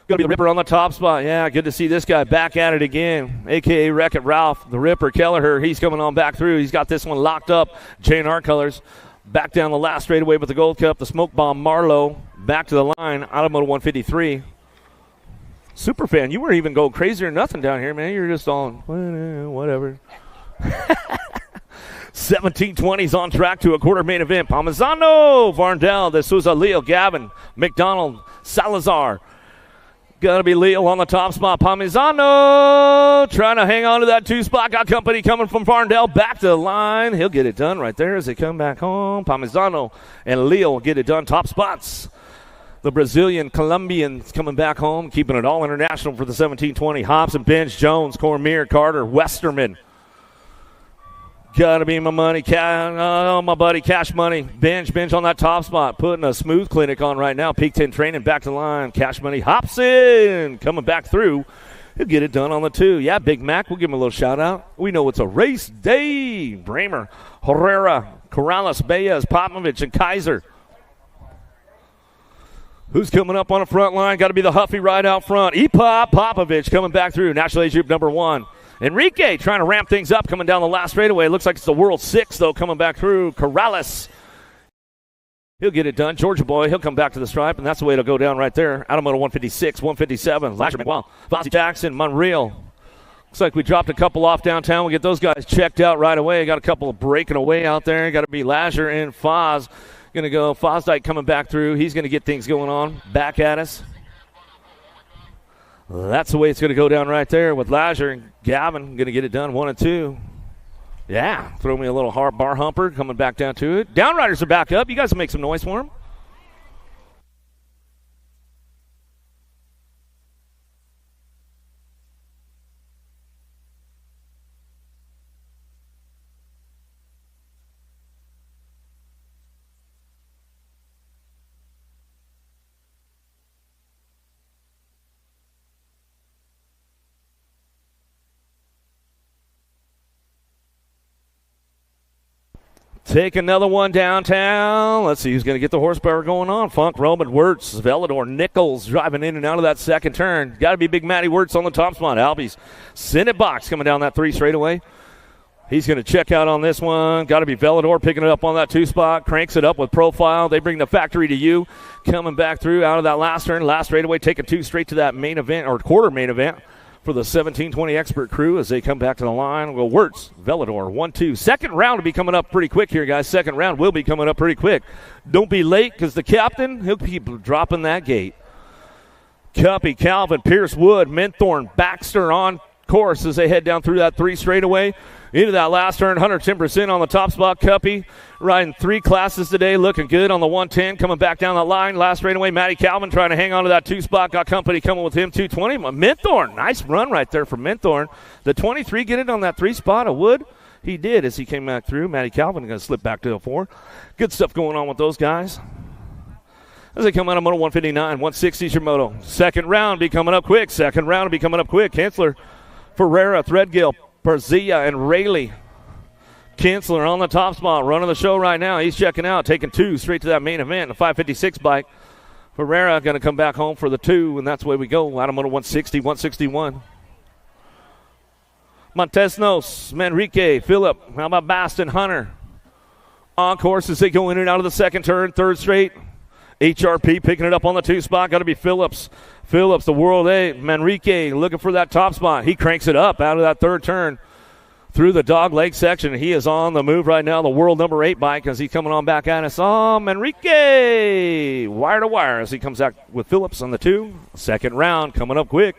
Going to be the Ripper on the top spot. Yeah, good to see this guy back at it again, a.k.a. Wreck-It Ralph, the Ripper. Kelleher, he's coming on back through. He's got this one locked up. J&R colors. Back down the last straightaway with the Gold Cup. The Smoke Bomb Marlowe back to the line. Out of moto 153. Superfan, you weren't even going crazy or nothing down here, man. You're just on whatever. 1720's on track to a quarter main event. Palmisano, Varndell, De Souza, Leo, Gavin, McDonald, Salazar. Got to be Leo on the top spot. Palmisano trying to hang on to that 2 spot. Got company coming from Varndell. Back to the line. He'll get it done right there as they come back home. Palmisano and Leo will get it done. Top spots. The Brazilian Colombians coming back home, keeping it all international for the 1720. Hobson, Bench, Jones, Cormier, Carter, Westerman. Got to be my money, my buddy, Cash Money. Bench on that top spot. Putting a smooth clinic on right now. Peak 10 training back to the line. Cash Money hops in. Coming back through. He'll get it done on the 2. Yeah, Big Mac, we'll give him a little shout out. We know it's a race day. Bramer, Herrera, Corrales, Baez, Popovich, and Kaiser. Who's coming up on the front line? Got to be the Huffy right out front. Epop, Popovich coming back through. National Age Group number 1. Enrique trying to ramp things up, coming down the last straightaway. Looks like it's the World 6, though, coming back through. Corrales. He'll get it done. Georgia boy, he'll come back to the stripe, and that's the way it'll go down right there. Out of moto 156, 157. Lasherman, wow. Fonzie Jackson, Monreal. Looks like we dropped a couple off downtown. We'll get those guys checked out right away. Got a couple breaking away out there. Got to be Lasher and Foz. Going to go. Fosdyke coming back through. He's going to get things going on. Back at us. That's the way it's going to go down right there with Lasher and Gavin. Going to get it done 1 and 2. Yeah, throw me a little hard bar humper coming back down to it. Downriders are back up. You guys will make some noise for them. Take another one downtown. Let's see who's going to get the horsepower going on. Funk, Roman, Wirtz, Velador, Nichols driving in and out of that second turn. Got to be Big Matty Wirtz on the top spot. Albies, send it box coming down that 3 straightaway. He's going to check out on this one. Got to be Velador picking it up on that 2 spot. Cranks it up with profile. They bring the factory to you. Coming back through out of that last turn. Last straightaway, taking 2 straight to that main event or quarter main event for the 1720 Expert crew as they come back to the line. Well, Wirtz, Velador, 1-2. Second round will be coming up pretty quick here, guys. Second round will be coming up pretty quick. Don't be late because the captain, he'll keep dropping that gate. Cuppy, Calvin, Pierce, Wood, Menthorn, Baxter on course as they head down through that 3 straightaway. Into that last turn, 110% on the top spot. Cuppy riding 3 classes today, looking good on the 110. Coming back down that line, last straightaway. Matty Calvin trying to hang on to that 2 spot. Got company coming with him, 220. Menthorn, nice run right there for Menthorn. The 23 get it on that 3 spot of Wood. He did as he came back through. Matty Calvin going to slip back to the 4. Good stuff going on with those guys. As they come out of Moto 159, 160 is your moto. Second round be coming up quick. Kinsler, Ferreira, Threadgill, Perzia, and Rayleigh. Kinsler on the top spot, running the show right now. He's checking out, taking 2 straight to that main event, a 556 bike. Ferreira going to come back home for the 2, and that's the way we go. Out of Moto 160, 161. Montesnos, Manrique, Phillip, how about Baston, Hunter? On course as they go in and out of the second turn, 3rd straight. HRP picking it up on the 2 spot. Got to be Phillips. Phillips, the World A. Manrique looking for that top spot. He cranks it up out of that 3rd turn through the dog leg section. He is on the move right now, the world number 8 bike as he's coming on back at us. Oh, Manrique! Wire to wire as he comes out with Phillips on the 2. Second round coming up quick.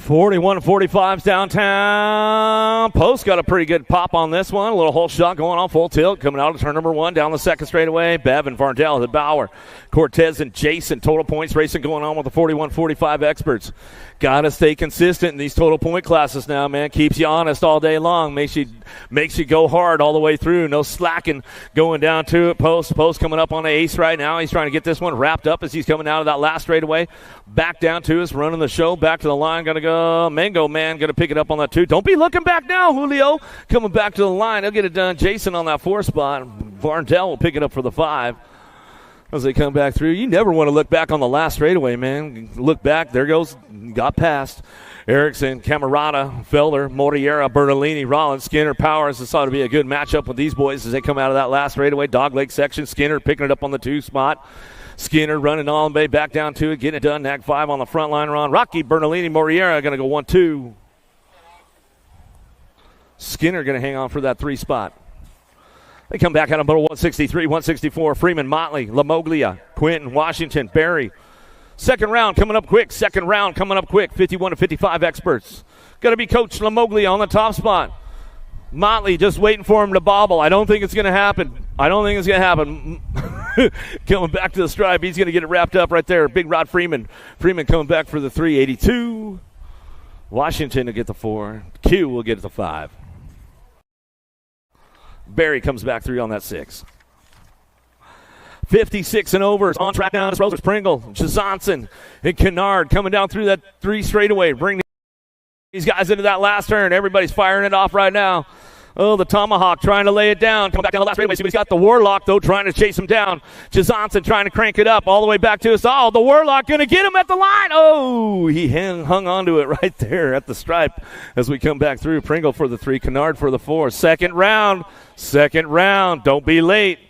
.41-45's downtown. Post got a pretty good pop on this one. A little hole shot going on full tilt. Coming out of turn number 1 down the second straightaway. Bev and Varndell, the Bauer, Cortez and Jason. Total points racing going on with the 41-45 experts. Got to stay consistent in these total point classes now, man. Keeps you honest all day long. Makes you go hard all the way through. No slacking going down to it. Post coming up on the ace right now. He's trying to get this one wrapped up as he's coming out of that last straightaway. Back down to us, running the show. Back to the line. Going to go. Mango Man going to pick it up on that 2. Don't be looking back now, Julio. Coming back to the line. He'll get it done. Jason on that 4 spot. Varndell will pick it up for the 5. As they come back through, you never want to look back on the last straightaway, man. Look back, there goes, got past. Erickson, Camarada, Felder, Moriera, Bertolini, Rollins, Skinner, Powers. This ought to be a good matchup with these boys as they come out of that last straightaway. Dogleg section, Skinner picking it up on the 2 spot. Skinner running on bay, back down to it, getting it done. Nag 5 on the front line run. Rocky, Bertolini, Moriera going to go 1-2. Skinner going to hang on for that 3 spot. They come back out of Moto 163, 164. Freeman, Motley, LaMoglia, Quinton, Washington, Barry. Second round coming up quick. 51-55 experts. Got to be Coach LaMoglia on the top spot. Motley just waiting for him to bobble. I don't think it's going to happen. Coming back to the stripe. He's going to get it wrapped up right there. Big Rod Freeman. Freeman coming back for the 382. Washington will get the 4. Q will get the 5. Barry comes back 3 on that 6. 56 and over. On track down is Rosers, Pringle, Johnson, and Kennard coming down through that 3 straightaway. Bring these guys into that last turn. Everybody's firing it off right now. Oh, the Tomahawk trying to lay it down. Come back down the last straightaway. See, he's got the Warlock, though, trying to chase him down. Johnson trying to crank it up all the way back to us. Oh, the Warlock going to get him at the line. Oh, he hung onto it right there at the stripe as we come back through. Pringle for the 3, Kennard for the 4. Second round. Don't be late.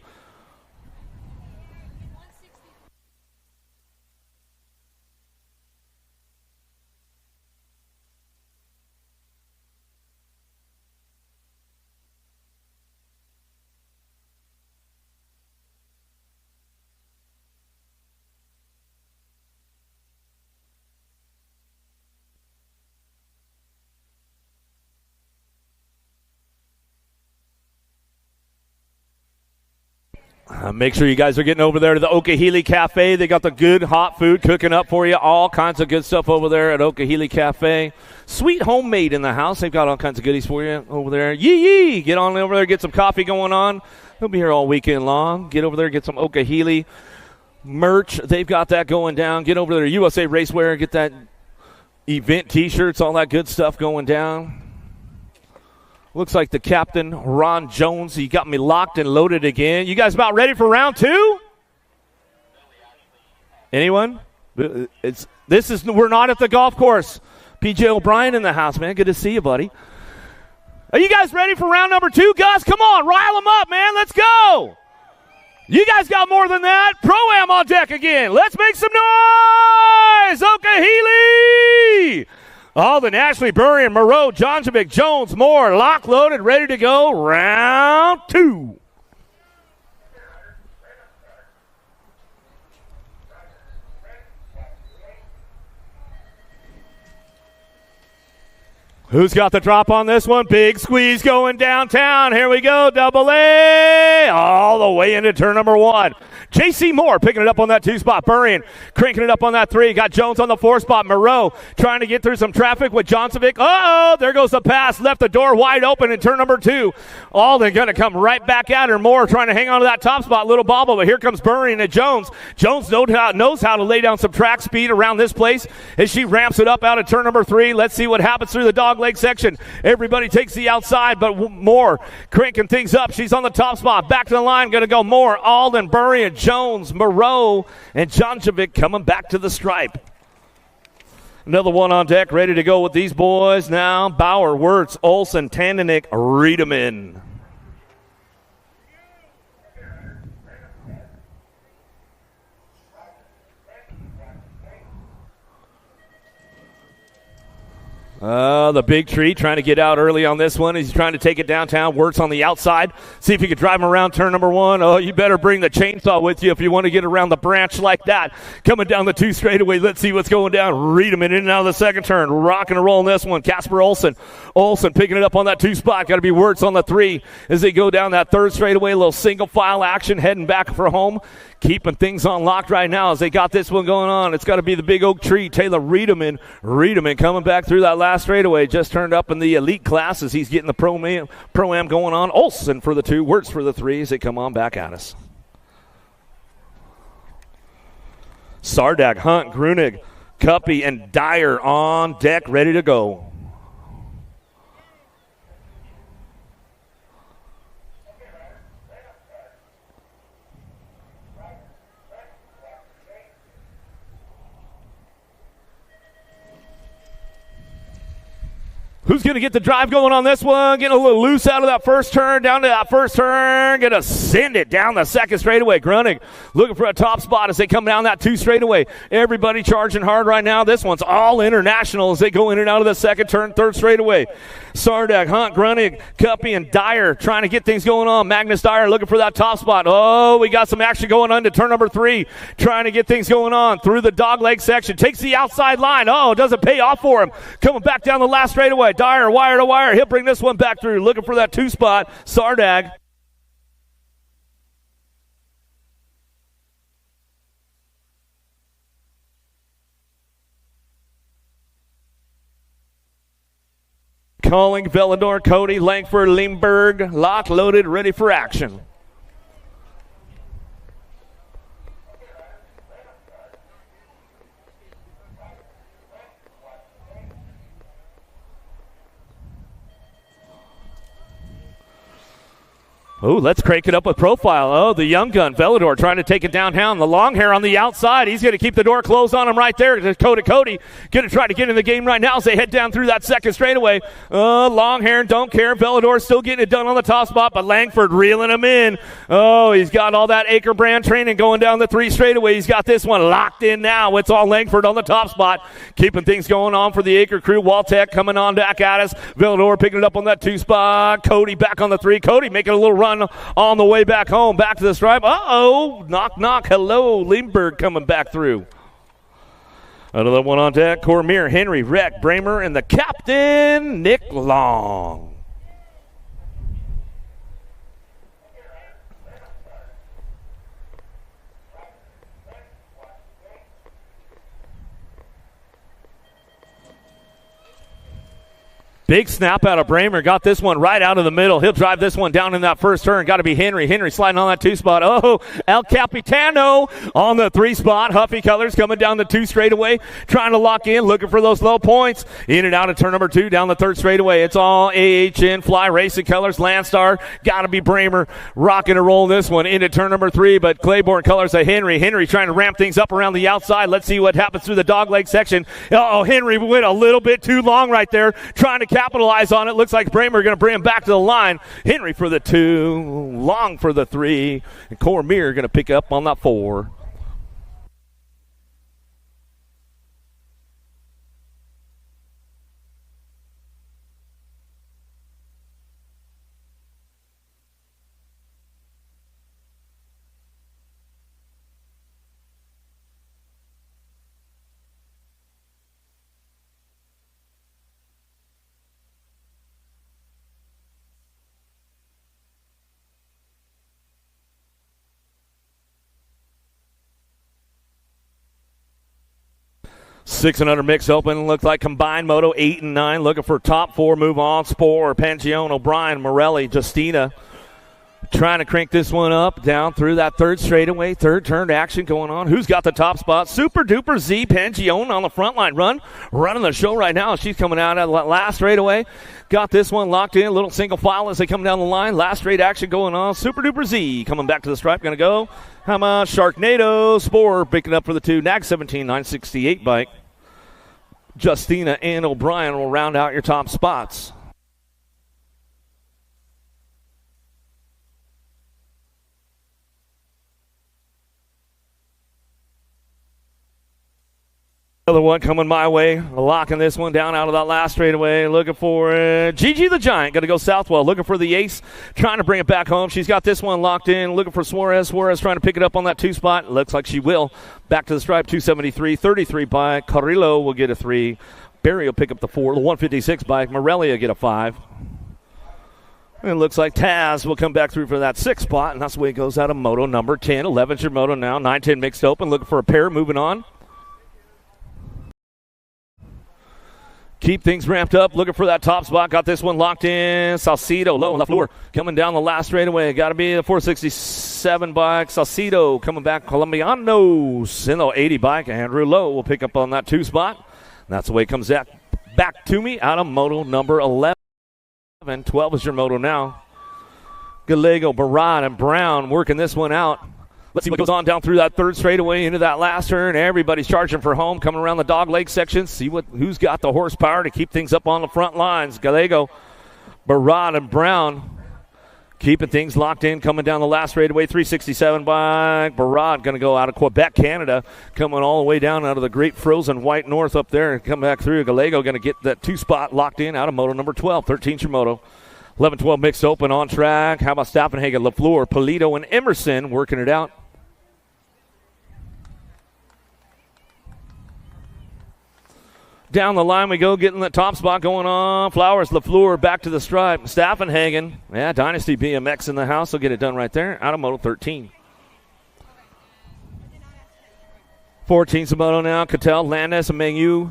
Make sure you guys are getting over there to the Okahili Cafe. They got the good hot food cooking up for you. All kinds of good stuff over there at Okahili Cafe. Sweet homemade in the house. They've got all kinds of goodies for you over there. Yee! Get on over there, get some coffee going on. They'll be here all weekend long. Get over there, get some Okahili merch. They've got that going down. Get over there to USA Racewear. Get that event T-shirts, all that good stuff going down. Looks like the captain, Ron Jones, he got me locked and loaded again. You guys about ready for round two? Anyone? We're not at the golf course. PJ O'Brien in the house, man. Good to see you, buddy. Are you guys ready for round number two? Gus, come on, rile them up, man. Let's go. You guys got more than that. Pro-Am on deck again. Let's make some noise. Okahili. Alden, Ashley, Burrian, Moreau, Jonjovic, Jones, Moore, lock, loaded, ready to go. Round two. Who's got the drop on this one? Big squeeze going downtown. Here we go. Double A. All the way into turn number one. J.C. Moore picking it up on that 2 spot. Burrian cranking it up on that 3. Got Jones on the 4 spot. Moreau trying to get through some traffic with Jonsovic. Uh-oh, there goes the pass. Left the door wide open in turn number 2. Alden going to come right back at her. Moore trying to hang on to that top spot. Little bobble, but here comes Burrian and Jones. Jones knows how to lay down some track speed around this place as she ramps it up out of turn number 3. Let's see what happens through the dog leg section. Everybody takes the outside, but Moore cranking things up. She's on the top spot. Back to the line. Going to go Moore, Alden, Burrian, Jones, Moreau, and Jonjovic coming back to the stripe. Another one on deck, ready to go with these boys now. Bauer, Wirtz, Olsen, Tandenik, Riedemann. The big tree trying to get out early on this one. He's trying to take it downtown. Wirtz on the outside. See if he could drive him around turn number 1. Oh, you better bring the chainsaw with you if you want to get around the branch like that. Coming down the 2 straightaway. Let's see what's going down. Riedemann in and out of the second turn. Rocking and rolling this one. Casper Olsen. Olsen picking it up on that 2 spot. Got to be Wirtz on the 3 as they go down that 3rd straightaway. A little single file action heading back for home. Keeping things on lock right now as they got this one going on. It's got to be the big oak tree. Taylor Riedemann. Riedemann coming back through that last straightaway. Just turned up in the elite class as he's getting the Pro-Am going on. Olsen for the 2. Wirtz for the 3 as they come on back at us. Sardak, Hunt, Grunig, Cuppy, and Dyer on deck ready to go. Who's going to get the drive going on this one? Getting a little loose out of that first turn, down to that first turn. Going to send it down the second straightaway. Grunig looking for a top spot as they come down that 2 straightaway. Everybody charging hard right now. This one's all international as they go in and out of the second turn, 3rd straightaway. Sardak, Hunt, Grunig, Cuppy, and Dyer trying to get things going on. Magnus Dyer looking for that top spot. Oh, we got some action going on to turn number 3. Trying to get things going on through the dog leg section. Takes the outside line. Oh, it doesn't pay off for him. Coming back down the last straightaway. Dyer, wire to wire. He'll bring this one back through. Looking for that 2 spot. Sardag. Calling Vellador, Cody, Langford, Lindbergh, lock, loaded, ready for action. Oh, let's crank it up with profile. Oh, the young gun, Vellador, trying to take it downtown. The long hair on the outside. He's going to keep the door closed on him right there. Cody going to try to get in the game right now as they head down through that second straightaway. Long hair, don't care. Vellador still getting it done on the top spot, but Langford reeling him in. Oh, he's got all that Acre brand training going down the 3 straightaway. He's got this one locked in now. It's all Langford on the top spot. Keeping things going on for the Acre crew. Waltech coming on back at us. Vellador picking it up on that 2 spot. Cody back on the 3. Cody making a little run on the way back home, back to the stripe. Uh-oh, knock, knock, hello, Lindbergh coming back through. Another one on deck, Cormier, Henry, Reck, Bramer, and the captain, Nick Long. Big snap out of Bramer. Got this one right out of the middle. He'll drive this one down in that first turn. Got to be Henry. Henry sliding on that 2 spot. Oh, El Capitano on the 3 spot. Huffy Colors coming down the 2 straightaway. Trying to lock in. Looking for those low points. In and out of turn number 2 down the 3rd straightaway. It's all AHN Fly Racing Colors. Landstar. Got to be Bramer. Rocking and rolling this one into turn number 3. But Claiborne Colors a Henry. Henry trying to ramp things up around the outside. Let's see what happens through the dogleg section. Oh, Henry went a little bit too long right there. Trying to capitalize on it. Looks like Bramer going to bring him back to the line. Henry for the 2, Long for the 3, and Cormier going to pick up on that 4. Six and under mix open. Looks like combined moto 8 and 9. Looking for top 4. Move on. Spore, Pangione, O'Brien, Morelli, Justina. Trying to crank this one up, down through that 3rd straightaway. 3rd turn action going on. Who's got the top spot? Super Duper Z Pangione on the front line run. Running the show right now. She's coming out at the last straightaway. Got this one locked in. Little single file as they come down the line. Last straight action going on. Super Duper Z coming back to the stripe. Going to go. How about Sharknado? Spore picking up for the 2. Nag 17, 968 bike. Justina and O'Brien will round out your top spots. Another one coming my way. Locking this one down out of that last straightaway. Looking for Gigi the Giant. Going to go Southwell. Looking for the ace. Trying to bring it back home. She's got this one locked in. Looking for Suarez. Suarez trying to pick it up on that 2 spot. Looks like she will. Back to the stripe. 273. 33 by Carrillo will get a 3. Barry will pick up the 4. The 156 by Morelli will get a 5. And it looks like Taz will come back through for that 6 spot. And that's the way it goes out of moto number 10. 11's your moto now. 9-10 mixed open. Looking for a pair. Moving on. Keep things ramped up. Looking for that top spot. Got this one locked in. Salcido low on the floor. Coming down the last straightaway. Got to be the 467 bike. Salcido coming back. Colombianos in the 80 bike. Andrew Lowe will pick up on that 2 spot. And that's the way it comes back to me out of moto number 11. 12 is your moto now. Gallego, Barad, and Brown working this one out. Let's see what goes on down through that 3rd straightaway into that last turn. Everybody's charging for home, coming around the dog leg section. See who's got the horsepower to keep things up on the front lines. Gallego, Barad, and Brown keeping things locked in, coming down the last straightaway. 367 by Barad, going to go out of Quebec, Canada, coming all the way down out of the great frozen white north up there and come back through. Gallego going to get that 2 spot locked in out of moto number 12. 13's your moto. 11-12 mixed open on track. How about Stappenhagen, LaFleur, Polito, and Emerson working it out. Down the line we go, getting the top spot going on. Flowers, LaFleur, back to the stripe. Stappenhagen, Dynasty BMX in the house. Will get it done right there out of moto 13. 14's the moto now. Cattell, Landis, and Menu.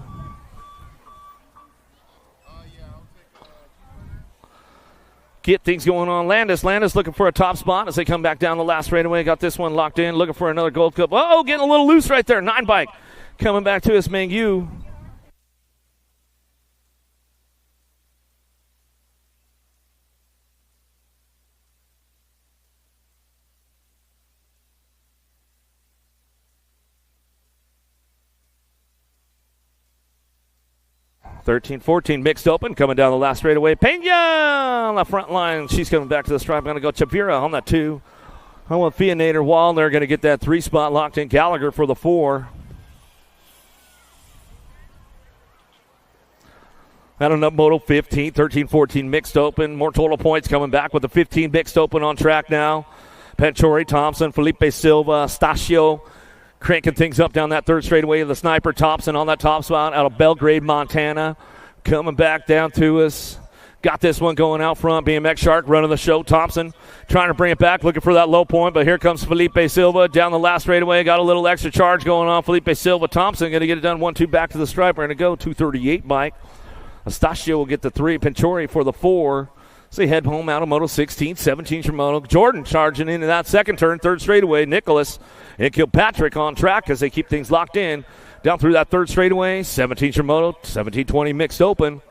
Get things going on. Landis looking for a top spot as they come back down the last straightaway. Got this one locked in. Looking for another Gold Cup. Oh, getting a little loose right there. 9 bike coming back to us, Menu. Thirteen, 14 mixed open, coming down the last straightaway. Pena on the front line. She's coming back to the stripe. Going to go Chavira on that 2. I want Fianator Wall. They're going to get that 3 spot locked in. Gallagher for the 4. Out of moto 15, 13, 14 mixed open. More total points coming back with the 15 mixed open on track now. Panchori, Thompson, Felipe Silva, Stasio. Cranking things up down that 3rd straightaway. The Sniper Thompson on that top spot out of Belgrade, Montana. Coming back down to us. Got this one going out front. BMX Shark running the show. Thompson trying to bring it back, looking for that low point. But here comes Felipe Silva down the last straightaway. Got a little extra charge going on. Felipe Silva, Thompson going to get it done. 1-2 back to the stripe. We're going to go 238 bike. Estacio will get the 3. Pinchori for the 4. So they head home out of Moto 16, 17 for Moto. Jordan charging into that second turn, third straightaway. Nicholas and Kilpatrick on track as they keep things locked in. Down through that third straightaway, 17 for Moto, 17-20 mixed open.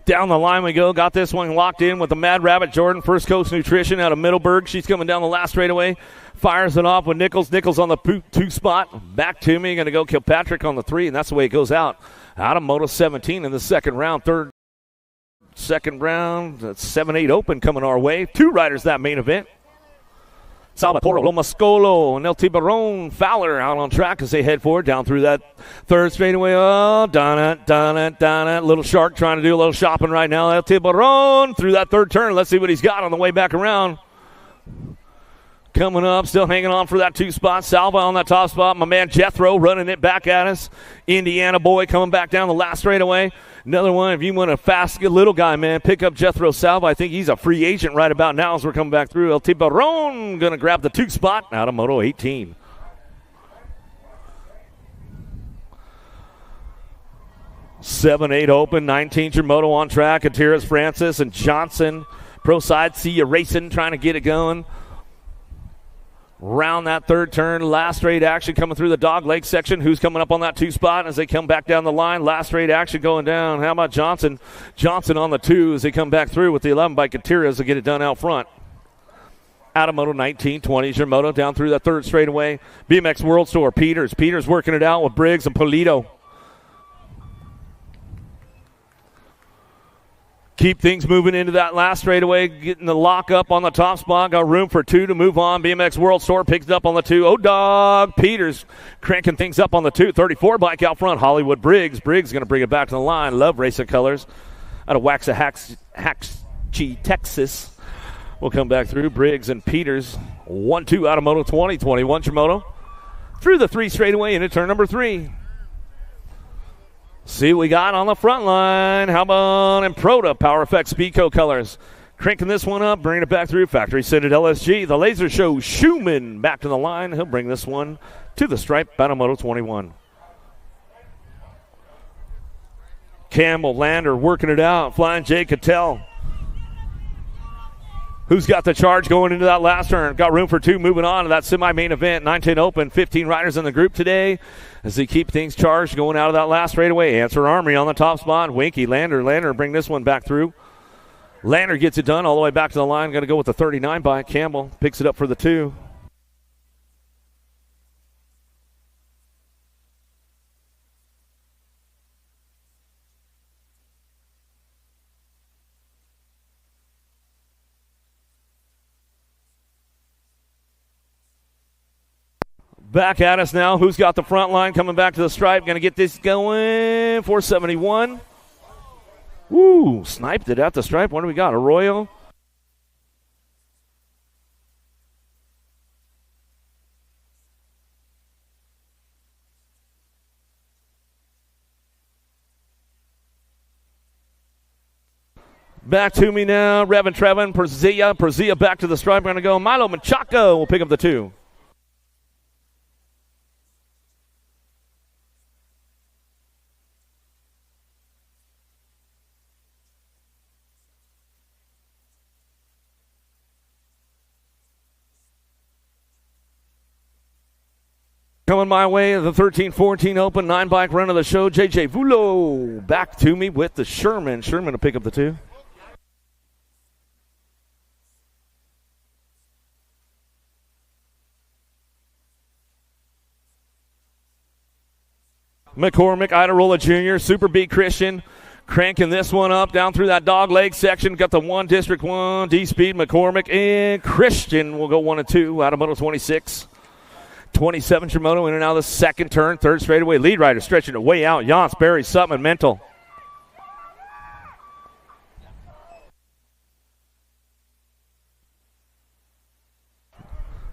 Down the line we go. Got this one locked in with the Mad Rabbit Jordan, First Coast Nutrition out of Middleburg. She's coming down the last straightaway. Fires it off with Nichols. Nichols on the 2 spot. Back to me. Going to go Kilpatrick on the 3, and that's the way it goes out. Out of Moto 17 in the second round. Second round. 7-8 open coming our way. 2 riders that main event. Salvatore Lomascolo and El Tiburon Fowler out on track as they head forward down through that third straightaway. Oh, done it. Little Shark trying to do a little shopping right now. El Tiburon through that third turn. Let's see what he's got on the way back around. Coming up, still hanging on for that 2 spot. Salva on that top spot. My man Jethro running it back at us. Indiana boy coming back down the last straightaway. Another one, if you want a fast little guy, man, pick up Jethro Salva. I think he's a free agent right about now as we're coming back through. El Tiburon going to grab the 2 spot out of Moto 18. Seven, 8 open, 19 Moto on track. Gutierrez, Francis, and Johnson. Pro side, see you racing, trying to get it going. Round that third turn, last straight action coming through the dog leg section. Who's coming up on that 2 spot as they come back down the line? Last straight action going down. How about Johnson? Johnson on the 2 as they come back through with the 11 by Gutierrez to get it done out front. Out of Moto 19, 20 is your Moto down through that third straightaway. BMX World Tour, Peters. Peters working it out with Briggs and Polito. Keep things moving into that last straightaway, getting the lock up on the top spot. Got room for 2 to move on. BMX World Tour picks it up on the 2. Oh, dog. Peters cranking things up on the 2. 34 bike out front. Hollywood Briggs. Briggs going to bring it back to the line. Love racing colors. Out of Waxahachie, Texas. We'll come back through. Briggs and Peters. 1-2 out of Moto 20. 21 Moto. Through the 3 straightaway into turn number 3. See what we got on the front line. How about Improda Power Effects Speedco colors? Cranking this one up, bringing it back through. Factory Scented LSG. The Laser Show Schumann back to the line. He'll bring this one to the stripe. Moto 21. Campbell, Lander working it out. Flying Jay Cattell. Who's got the charge going into that last turn? Got room for 2 moving on to that semi-main event. 9-10 open. 15 riders in the group today as they keep things charged going out of that last straightaway. Answer Armory on the top spot. Winky, Lander bring this one back through. Lander gets it done all the way back to the line. Going to go with the 39 by Campbell. Picks it up for the 2. Back at us now. Who's got the front line coming back to the stripe? Going to get this going. 471. Woo, sniped it at the stripe. What do we got? Arroyo. Back to me now. Trevin, Perzia back to the stripe. Going to go. Milo Machaco will pick up the 2. Coming my way, the 13-14 open, 9-bike run of the show. JJ Vulo back to me with the Sherman. Sherman to pick up the 2. McCormick, Idarola Jr., Super B Christian, cranking this one up down through that dog leg section. Got the 1 District 1, D-Speed, McCormick, and Christian will go 1 and 2 out of Moto 26. 27 Shimono in and out of the second turn, third straightaway. Lead rider stretching it way out. Jans, Barry, Sutman, Mental.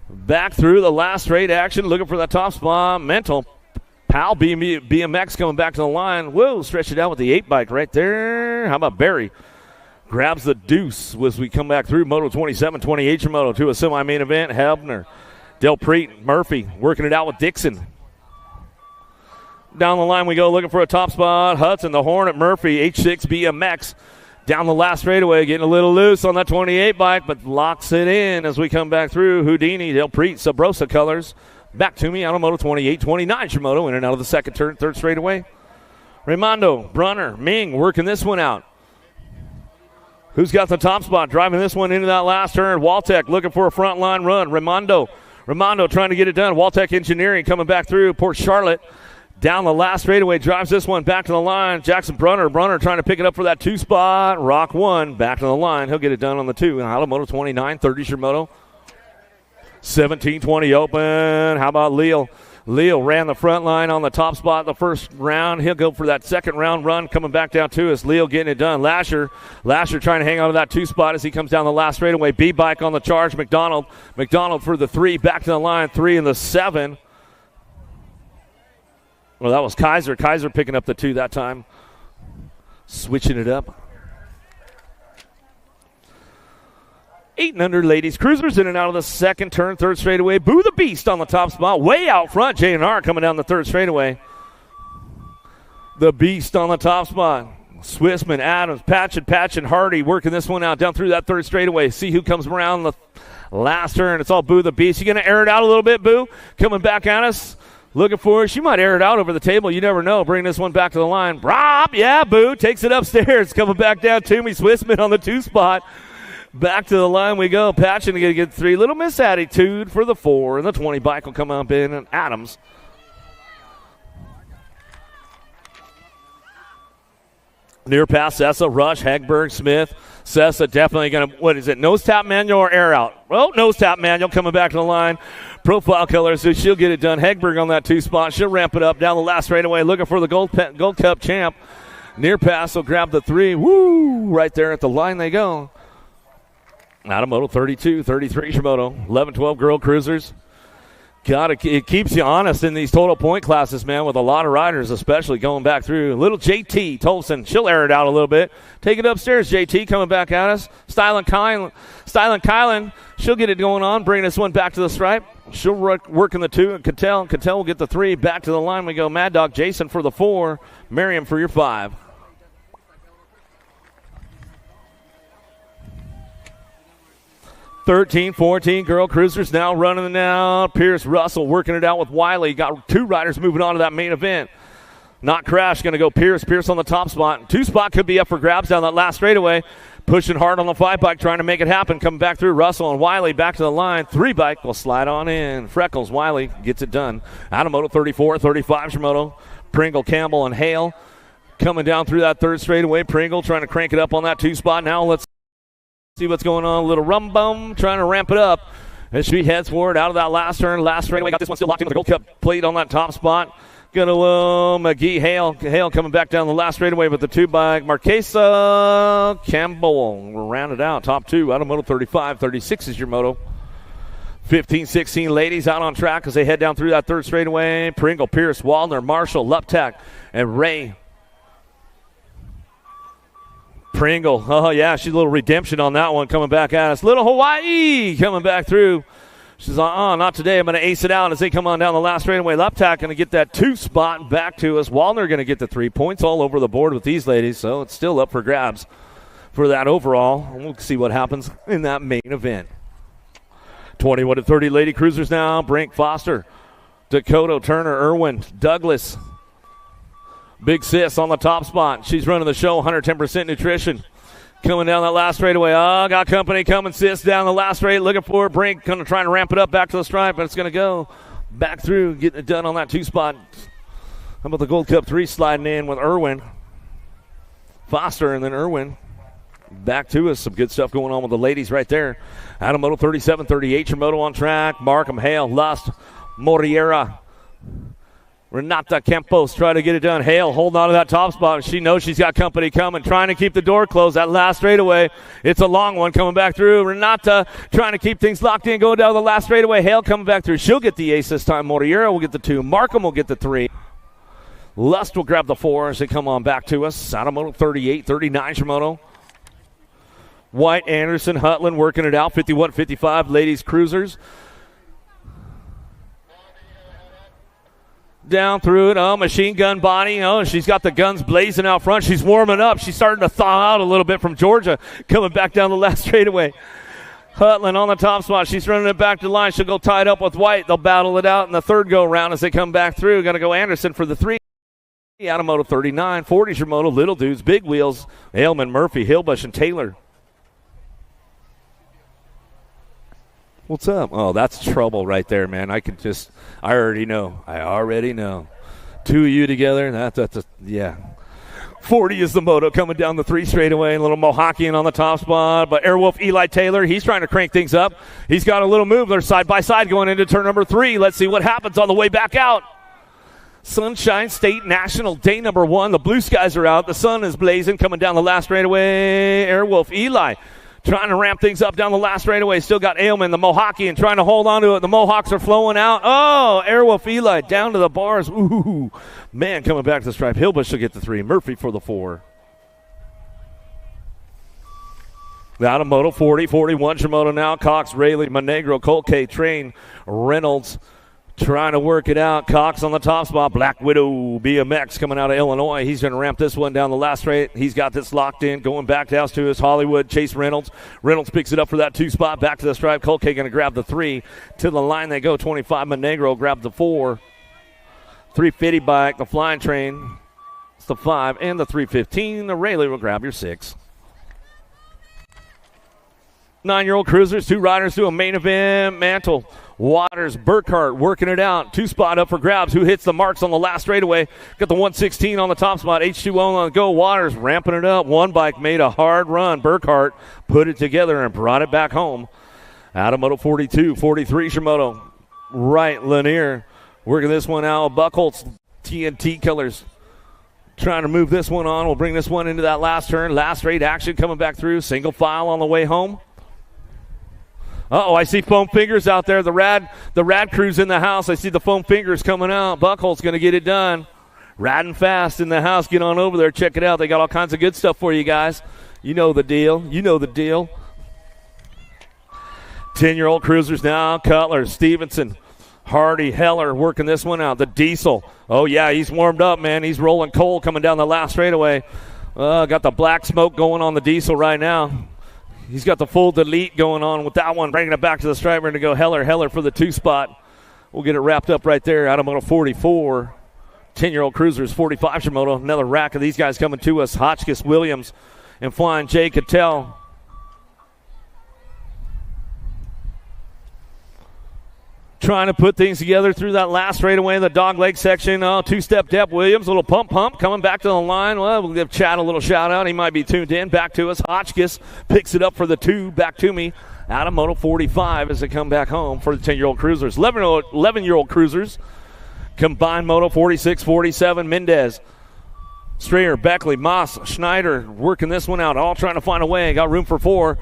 Back through the last straight action, looking for that top spot. Mental. Powell, BMX coming back to the line. Whoa, stretch it out with the 8-bike right there. How about Barry? Grabs the deuce as we come back through Moto 27, 28 Shimono to a semi-main event. Hebner. Delpreet, Murphy working it out with Dixon. Down the line we go, looking for a top spot. Hudson, the Hornet, Murphy, H6 BMX. Down the last straightaway, getting a little loose on that 28 bike, but locks it in as we come back through. Houdini, Del Preet, Sabrosa colors. Back to me, Automoto 28, 29, Shimoto, in and out of the second turn, third straightaway. Raimondo, Brunner, Ming working this one out. Who's got the top spot? Driving this one into that last turn. Waltech looking for a front line run. Raimondo trying to get it done. Waltech Engineering coming back through. Port Charlotte down the last straightaway. Drives this one back to the line. Jackson Brunner trying to pick it up for that 2 spot. Rock 1 back to the line. He'll get it done on the 2. Automoto 29, 30 Shimoto. 17-20 open. How about Leal? Leal ran the front line on the top spot the first round. He'll go for that second round run coming back down to us. Leal getting it done. Lasher trying to hang on to that 2 spot as he comes down the last straightaway. B-Bike on the charge. McDonald for the 3 back to the line. 3 and the 7. Well, that was Kaiser. Kaiser picking up the 2 that time. Switching it up. 8 and under ladies cruisers in and out of the second turn, third straightaway. Boo the Beast on the top spot. Way out front, J&R coming down the third straightaway. The Beast on the top spot. Swissman, Adams, Patchen, Hardy working this one out down through that third straightaway. See who comes around the last turn. It's all Boo the Beast. You going to air it out a little bit, Boo? Coming back at us. Looking for it. She might air it out over the table. You never know. Bring this one back to the line. Rob, yeah, Boo takes it upstairs. Coming back down to me. Swissman on the 2 spot. Back to the line we go. Patchen going to get 3. Little miss attitude for the 4. And the 20 bike will come up in. And Adams. Near pass, Sessa, Rush, Hegberg, Smith. Sessa definitely going to, what is it, nose tap manual or air out? Well, nose tap manual coming back to the line. Profile color, so she'll get it done. Hegberg on that 2 spot. She'll ramp it up down the last straightaway, looking for the Gold Cup champ. Near pass will grab the 3. Woo! Right there at the line they go. Automoto 32, 33 Shimoto, 11-12 girl cruisers. It keeps you honest in these total point classes, man, with a lot of riders, especially going back through. Little JT Tolson, she'll air it out a little bit. Take it upstairs, JT coming back at us. Stylen Kylan, she'll get it going on, bringing this one back to the stripe. She'll work in the 2, and Cattell will get the 3. Back to the line we go. Mad Dog Jason for the 4, Miriam for your 5. (13-14) girl cruisers now running it out. Pierce Russell working it out with Wiley. Got 2 riders moving on to that main event. Not Crash, going to go Pierce. Pierce on the top spot. 2 spot could be up for grabs down that last straightaway. Pushing hard on the 5 bike, trying to make it happen. Coming back through Russell and Wiley back to the line. 3 bike will slide on in. Freckles, Wiley gets it done. Automoto 34, 35 Shimoto. Pringle, Campbell, and Hale coming down through that third straightaway. Pringle trying to crank it up on that 2 spot. Now let's see what's going on. A little rum bum trying to ramp it up as she heads forward out of that last turn. Last straightaway. Got this one still locked into the Gold Cup plate on that top spot. Gonna McGee Hale coming back down the last straightaway with the 2 bike. Marquesa Campbell will round it out. Top 2. Automoto 35, 36 is your moto. 15-16 ladies out on track as they head down through that third straightaway. Pringle, Pierce, Waldner, Marshall, Luptak, and Ray. Pringle, oh yeah, she's a little redemption on that one coming back at us. Little Hawaii coming back through. She's not today. I'm going to ace it out as they come on down the last straightaway. Luptak going to get that 2 spot back to us. Waldner going to get the 3 points all over the board with these ladies, so it's still up for grabs for that overall. We'll see what happens in that main event. 21-30 lady cruisers now. Brink, Foster, Dakota, Turner, Irwin, Douglas. Big Sis on the top spot. She's running the show, 110% nutrition. Coming down that last straightaway. Oh, got company coming. Sis down the last straight. Looking for it. Brink going to try and ramp it up back to the stripe, but it's going to go back through, getting it done on that 2 spot. How about the Gold Cup 3 sliding in with Irwin? Foster and then Irwin. Back to us. Some good stuff going on with the ladies right there. Automoto 37, 38. Your moto on track. Markham, Hale, Lust, Moriera. Renata Campos trying to get it done. Hale holding on to that top spot. She knows she's got company coming, trying to keep the door closed. That last straightaway, it's a long one coming back through. Renata trying to keep things locked in, going down the last straightaway. Hale coming back through. She'll get the ace this time. Moriera will get the 2. Markham will get the 3. Lust will grab the 4 as they come on back to us. Automoto 38, 39 Shimoto. White, Anderson, Hutland working it out. 51-55 ladies cruisers. Down through it. Oh, machine gun body. Oh, she's got the guns blazing out front. She's warming up. She's starting to thaw out a little bit from Georgia. Coming back down the last straightaway. Hutland on the top spot. She's running it back to the line. She'll go tied up with White. They'll battle it out in the third go-around as they come back through. Got to go Anderson for the 3. Out of moto 39. 40's your moto. Little dudes, big wheels. Ailman, Murphy, Hillbush, and Taylor. What's up? Oh, that's trouble right there, man. I already know. Two of you together, yeah. 40 is the moto coming down the 3 straightaway. A little Mohawkian on the top spot. But Airwolf Eli Taylor, he's trying to crank things up. He's got a little move. They're side by side going into turn number 3. Let's see what happens on the way back out. Sunshine State National, day number 1. The blue skies are out. The sun is blazing coming down the last straightaway. Airwolf Eli trying to ramp things up down the last straightaway. Still got Ailman, the Mohawkian, trying to hold on to it. The Mohawks are flowing out. Oh, Airwolf Eli down to the bars. Ooh, man, coming back to the stripe. Hillbush will get the 3. Murphy for the 4. Out of moto 40, 41's your moto now. Cox, Rayleigh, Monegro, Colque, Train, Reynolds. Trying to work it out. Cox on the top spot. Black Widow BMX coming out of Illinois. He's going to ramp this one down the last straight. He's got this locked in. Going back down to his Hollywood. Chase Reynolds. Reynolds picks it up for that 2 spot. Back to the stripe. Colque going to grab the 3. To the line they go. 25 Monegro grabs the 4. 350 bike. The Flying Train. It's the 5 and the 315. The Rayleigh will grab your 6. 9-year-old cruisers. 2 riders to a main event. Mantle. Waters, Burkhart working it out. 2 spot up for grabs. Who hits the marks on the last straightaway? Got the 116 on the top spot. H2O on the go. Waters ramping it up. One bike made a hard run. Burkhart put it together and brought it back home. Out of moto 42. 43 Shimoto. Right, Lanier working this one out. Buckholz, TNT colors. Trying to move this one on. We'll bring this one into that last turn. Last straight action coming back through. Single file on the way home. Uh-oh, I see foam fingers out there. The rad crew's in the house. I see the foam fingers coming out. Buckholz going to get it done. Riding fast in the house. Get on over there. Check it out. They got all kinds of good stuff for you guys. You know the deal. 10-year-old cruisers now. Cutler, Stevenson, Hardy, Heller working this one out. The Diesel. Oh, yeah, he's warmed up, man. He's rolling cold coming down the last straightaway. Got the black smoke going on the Diesel right now. He's got the full delete going on with that one. Bringing it back to the stripe. We're going to go Heller for the 2 spot. We'll get it wrapped up right there. Out of moto 44. 10-year-old cruisers, 45 Shimoto. Another rack of these guys coming to us. Hotchkiss, Williams, and Flying J. Cattell. Trying to put things together through that last straightaway in the dog leg section. 2-step depth. Williams, a little pump coming back to the line. Well, we'll give Chad a little shout out. He might be tuned in. Back to us. Hotchkiss picks it up for the 2. Back to me. Out of moto 45 as they come back home for the 10-year-old cruisers. 11-year-old cruisers. Combined moto 46, 47. Mendez, Strayer, Beckley, Moss, Schneider working this one out. All trying to find a way. Got room for 4.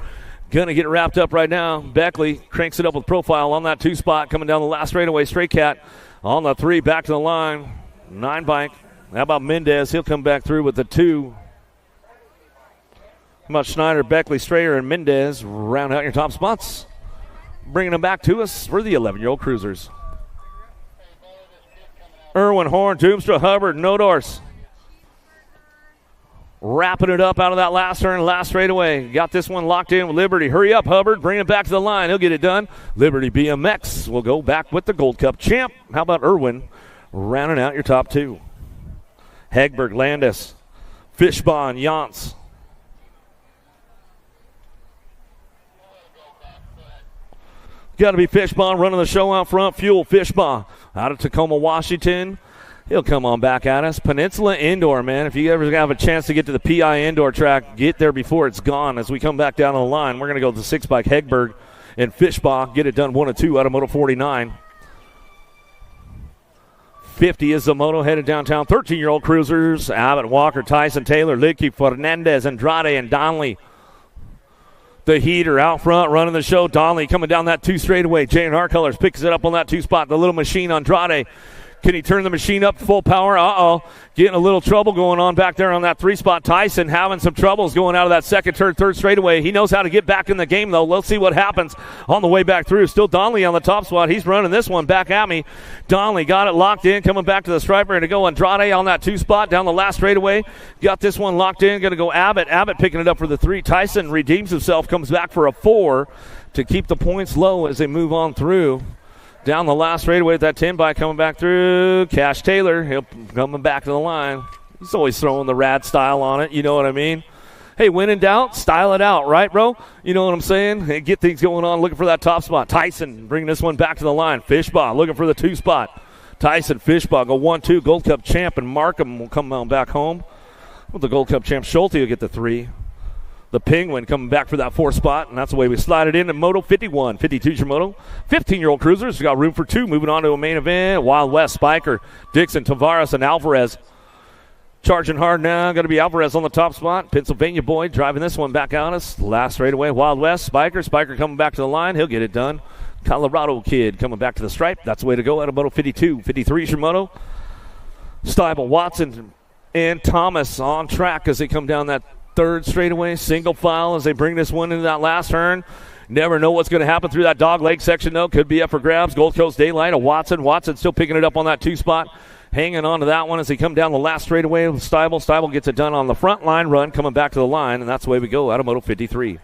Going to get it wrapped up right now. Beckley cranks it up with profile on that 2 spot. Coming down the last straightaway. Straight Cat on the 3. Back to the line. 9 bike. How about Mendez? He'll come back through with the 2. How about Schneider, Beckley, Strayer, and Mendez? Round out your top spots. Bringing them back to us for the 11-year-old cruisers. Irwin, Horn, Doomstra, Hubbard, Nodors. Wrapping it up out of that last turn, last straightaway. Got this one locked in with Liberty. Hurry up, Hubbard. Bring it back to the line. He'll get it done. Liberty BMX will go back with the Gold Cup champ. How about Irwin rounding out your top 2? Hegberg, Landis, Fishbon, Yance. Got to be Fishbon running the show out front. Fuel, Fishbon out of Tacoma, Washington. He'll come on back at us. Peninsula Indoor, man. If you ever have a chance to get to the PI Indoor track, get there before it's gone. As we come back down the line, we're going to go to the 6-bike Hegberg and Fishbach. Get it done 1 and 2 out of moto 49. 50 is the moto headed downtown. 13-year-old cruisers. Abbott, Walker, Tyson, Taylor, Lidke, Fernandez, Andrade, and Donnelly. The heater out front running the show. Donnelly coming down that 2 straightaway. J&R Colors picks it up on that 2 spot. The little machine Andrade Can he turn the machine up full power? Getting a little trouble going on back there on that 3-spot. Tyson having some troubles going out of that second turn, third straightaway. He knows how to get back in the game, though. Let's see what happens on the way back through. Still Donnelly on the top spot. He's running this one back at me. Donnelly got it locked in, coming back to the striper. And to go Andrade on that 2-spot down the last straightaway. Got this one locked in. Going to go Abbott. Abbott picking it up for the 3. Tyson redeems himself, comes back for a 4 to keep the points low as they move on through. Down the last straightaway with that 10 by coming back through. Cash Taylor, he'll coming back to the line. He's always throwing the rad style on it, you know what I mean? Hey, when in doubt, style it out, right, bro? You know what I'm saying? Hey, get things going on, looking for that top spot. Tyson bringing this one back to the line. Fishbaugh looking for the 2-spot. Tyson, Fishbaugh go 1-2. Gold Cup champ and Markham will come on back home. With the Gold Cup champ, Schulte will get the 3. The Penguin coming back for that 4 spot, and that's the way we slide it in. And Moto 51, 52's your Moto. 15-year-old cruisers, we got room for 2. Moving on to a main event. Wild West, Spiker, Dixon, Tavares, and Alvarez. Charging hard now, going to be Alvarez on the top spot. Pennsylvania boy driving this one back on us. Last straightaway, Wild West, Spiker coming back to the line. He'll get it done. Colorado kid coming back to the stripe. That's the way to go out of Moto 52. 53's your Moto. Steibel, Watson, and Thomas on track as they come down that third straightaway, single file as they bring this one into that last turn. Never know what's going to happen through that dog leg section, though. Could be up for grabs. Gold Coast Daylight, a Watson. Watson still picking it up on that 2-spot. Hanging on to that one as they come down the last straightaway with Steibel. Steibel gets it done on the front line run, coming back to the line, and that's the way we go out of Moto 53.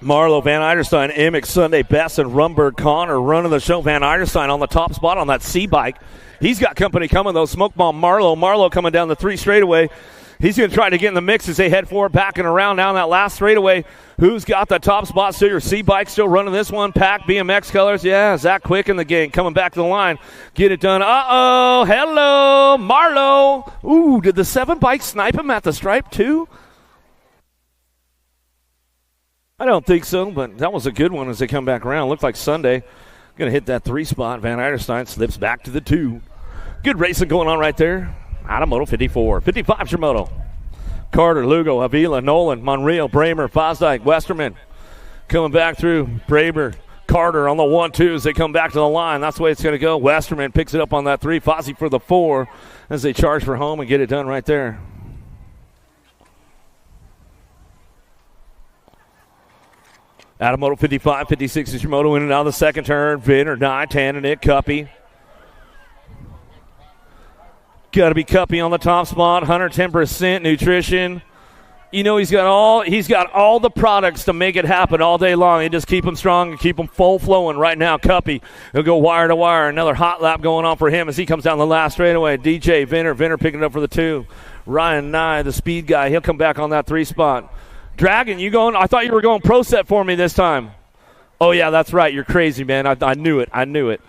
Marlowe, Van Eiderstein, Emick, Sunday, Bess, and Rumberg, Connor running the show. Van Eiderstein on the top spot on that C-bike. He's got company coming, though. Smoke bomb Marlowe. Marlowe coming down the 3 straightaway. He's going to try to get in the mix as they head forward, backing around down that last straightaway. Who's got the top spot? Still your C-bike still running this one. Pack BMX colors. Yeah, Zach Quick in the game coming back to the line. Get it done. Uh-oh. Hello, Marlowe. Ooh, did the 7 bike snipe him at the stripe, too? I don't think so, but that was a good one as they come back around. Looked like Sunday going to hit that 3 spot. Van Eiderstein slips back to the 2. Good racing going on right there. Out of Moto 54. 55's your Moto. Carter, Lugo, Avila, Nolan, Monreal, Bramer, Fosdyke, Westerman. Coming back through. Bramer, Carter on the 1-2 as they come back to the line. That's the way it's going to go. Westerman picks it up on that 3. Fozzie for the 4 as they charge for home and get it done right there. Out of Moto 55, 56 is your Moto in and out of the second turn. Vinner, Nye, Tannick, Cuppy. Got to be Cuppy on the top spot. 110% nutrition. You know he's got all the products to make it happen all day long. You just keep him strong and keep him full flowing right now. Cuppy, he'll go wire to wire. Another hot lap going on for him as he comes down the last straightaway. DJ, Vinner picking it up for the 2. Ryan Nye, the speed guy, he'll come back on that 3 spot. Dragon, you going? I thought you were going pro set for me this time. Oh, yeah, that's right. You're crazy, man. I knew it.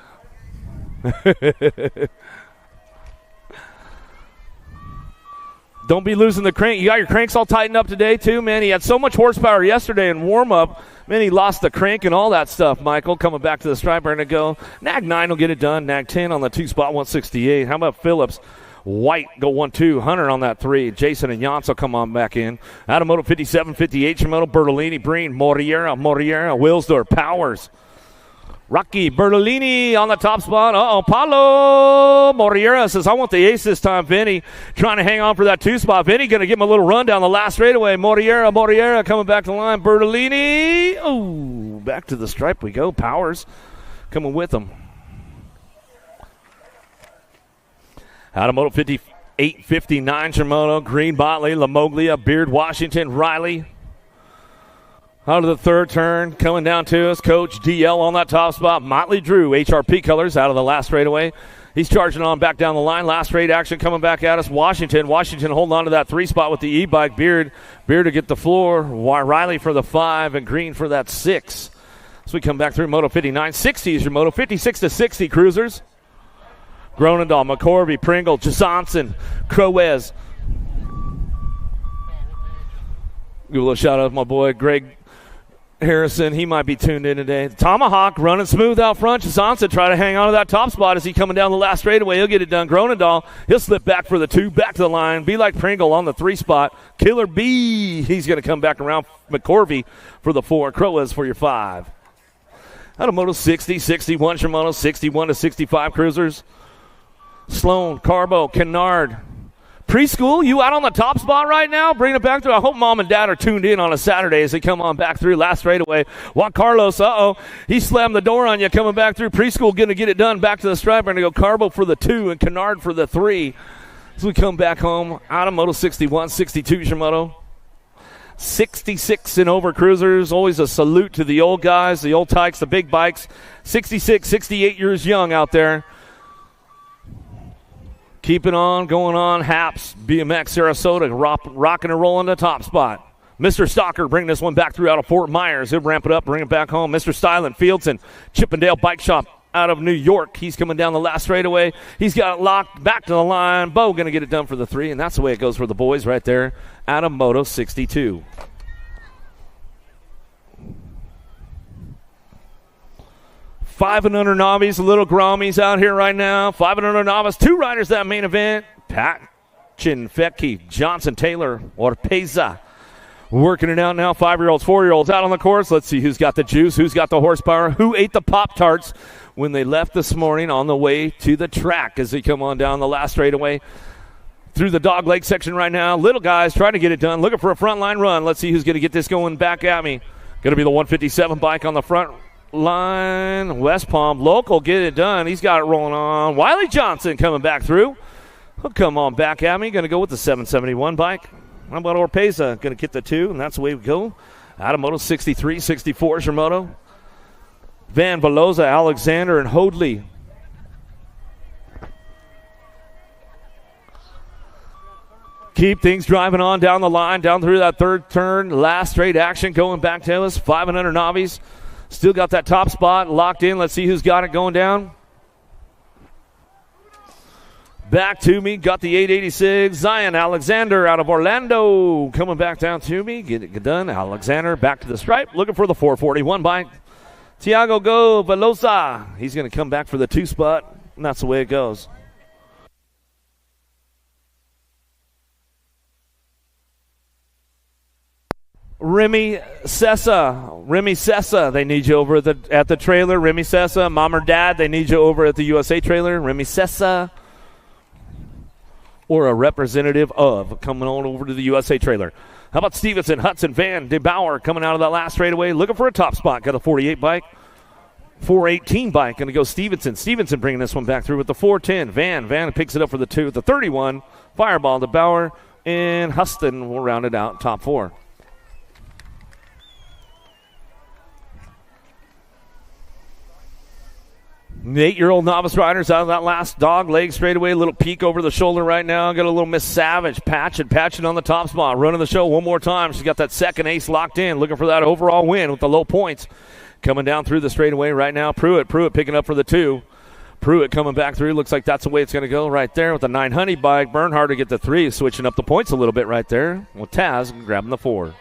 Don't be losing the crank. You got your cranks all tightened up today, too, man. He had so much horsepower yesterday in warm-up. Man, he lost the crank and all that stuff, Michael. Coming back to the striper and to go. Nag 9 will get it done. Nag 10 on the 2 spot, 168. How about Phillips? White go 1-2. Hunter on that 3. Jason and Yance will come on back in. Out of Moto 57, 58, Shimoto, Bertolini, Breen, Moriera, Wilsdorf, Powers. Rocky Bertolini on the top spot. Paulo Moriera says, I want the ace this time, Vinny. Trying to hang on for that 2 spot. Vinny going to give him a little run down the last straightaway. Moriera coming back to the line. Bertolini. Oh, back to the stripe we go. Powers coming with him. Out of Moto 58, 59, Shimoto, Green, Botley, Lamoglia, Beard, Washington, Riley. Out of the third turn, coming down to us, Coach DL on that top spot. Motley Drew, HRP colors, out of the last straightaway. He's charging on back down the line. Last straight action coming back at us. Washington holding on to that 3 spot with the e-bike. Beard to get the floor. Riley for the 5 and Green for that 6. So we come back through Moto 59. 60 is your Moto. 56 to 60 cruisers. Gronendal, McCorvey, Pringle, Johnson, Crowez. Give a little shout out to my boy Greg Harrison, he might be tuned in today. Tomahawk running smooth out front. Chazanza try to hang on to that top spot as he coming down the last straightaway. He'll get it done. Gronendahl, he'll slip back for the 2, back to the line. Be like Pringle on the 3 spot. Killer B, he's going to come back around. McCorvey for the 4. Croas for your 5. Out of Moto 60, 61 Shimano, 61 to 65 cruisers. Sloan, Carbo, Kennard. Preschool, you out on the top spot right now? Bring it back through. I hope mom and dad are tuned in on a Saturday as they come on back through. Last straightaway. Juan Carlos, he slammed the door on you coming back through. Preschool going to get it done. Back to the stripe. We're going to go Carbo for the 2 and Kennard for the 3. As we come back home out of Moto 61, 62 Shimano. 66 and over cruisers. Always a salute to the old guys, the old tykes, the big bikes. 66, 68 years young out there. Keep it on, going on. Haps, BMX, Sarasota, rocking and rolling the top spot. Mr. Stalker bring this one back through out of Fort Myers. He'll ramp it up, bring it back home. Mr. Stylen, Fieldson, Chippendale Bike Shop out of New York. He's coming down the last straightaway. He's got it locked back to the line. Bo going to get it done for the 3, and that's the way it goes for the boys right there out of Moto 62. Five and under novice, little Grommies out here right now. 5 and under novice, 2 riders that main event. Pat, Chinfecki, Johnson, Taylor, Orpeza. Working it out now. 5-year-olds, 4-year-olds out on the course. Let's see who's got the juice, who's got the horsepower, who ate the Pop-Tarts when they left this morning on the way to the track as they come on down the last straightaway. Through the dog leg section right now. Little guys trying to get it done, looking for a front line run. Let's see who's going to get this going back at me. Going to be the 157 bike on the front line. West Palm local, get it done. He's got it rolling on. Wiley Johnson coming back through. He'll come on back at me. Going to go with the 771 bike. How about Orpeza? Going to get the 2, and that's the way we go. Out of Moto 63, 64 Shimoto. Van Veloza, Alexander, and Hoadley. Keep things driving on down the line, down through that 3rd turn. Last straight action going back to us. 5 and under novice. Still got that top spot locked in. Let's see who's got it going down. Back to me. Got the 886. Zion Alexander out of Orlando. Coming back down to me. Get it done. Alexander back to the stripe. Looking for the 441 bike. Tiago Go Velosa. He's going to come back for the 2 spot. And that's the way it goes. Remy Sessa, they need you over at the trailer. Remy Sessa, mom or dad, they need you over at the USA trailer. Remy Sessa, or a representative of, coming on over to the USA trailer. How about Stevenson, Hudson, Van, DeBauer coming out of that last straightaway, looking for a top spot. Got a 48 bike, 418 bike, going to go Stevenson. Stevenson bringing this one back through with the 410. Van picks it up for the 2, the 31. Fireball, DeBauer, and Huston will round it out, top 4. The 8-year-old novice riders out of that last dog leg straightaway. A little peek over the shoulder right now. Got a little Miss Savage patching on the top spot. Running the show one more time. She's got that second ace locked in. Looking for that overall win with the low points. Coming down through the straightaway right now. Pruitt picking up for the 2. Pruitt coming back through. Looks like that's the way it's going to go right there with the 900 bike. Bernhard to get the 3. Switching up the points a little bit right there. With Taz grabbing the 4.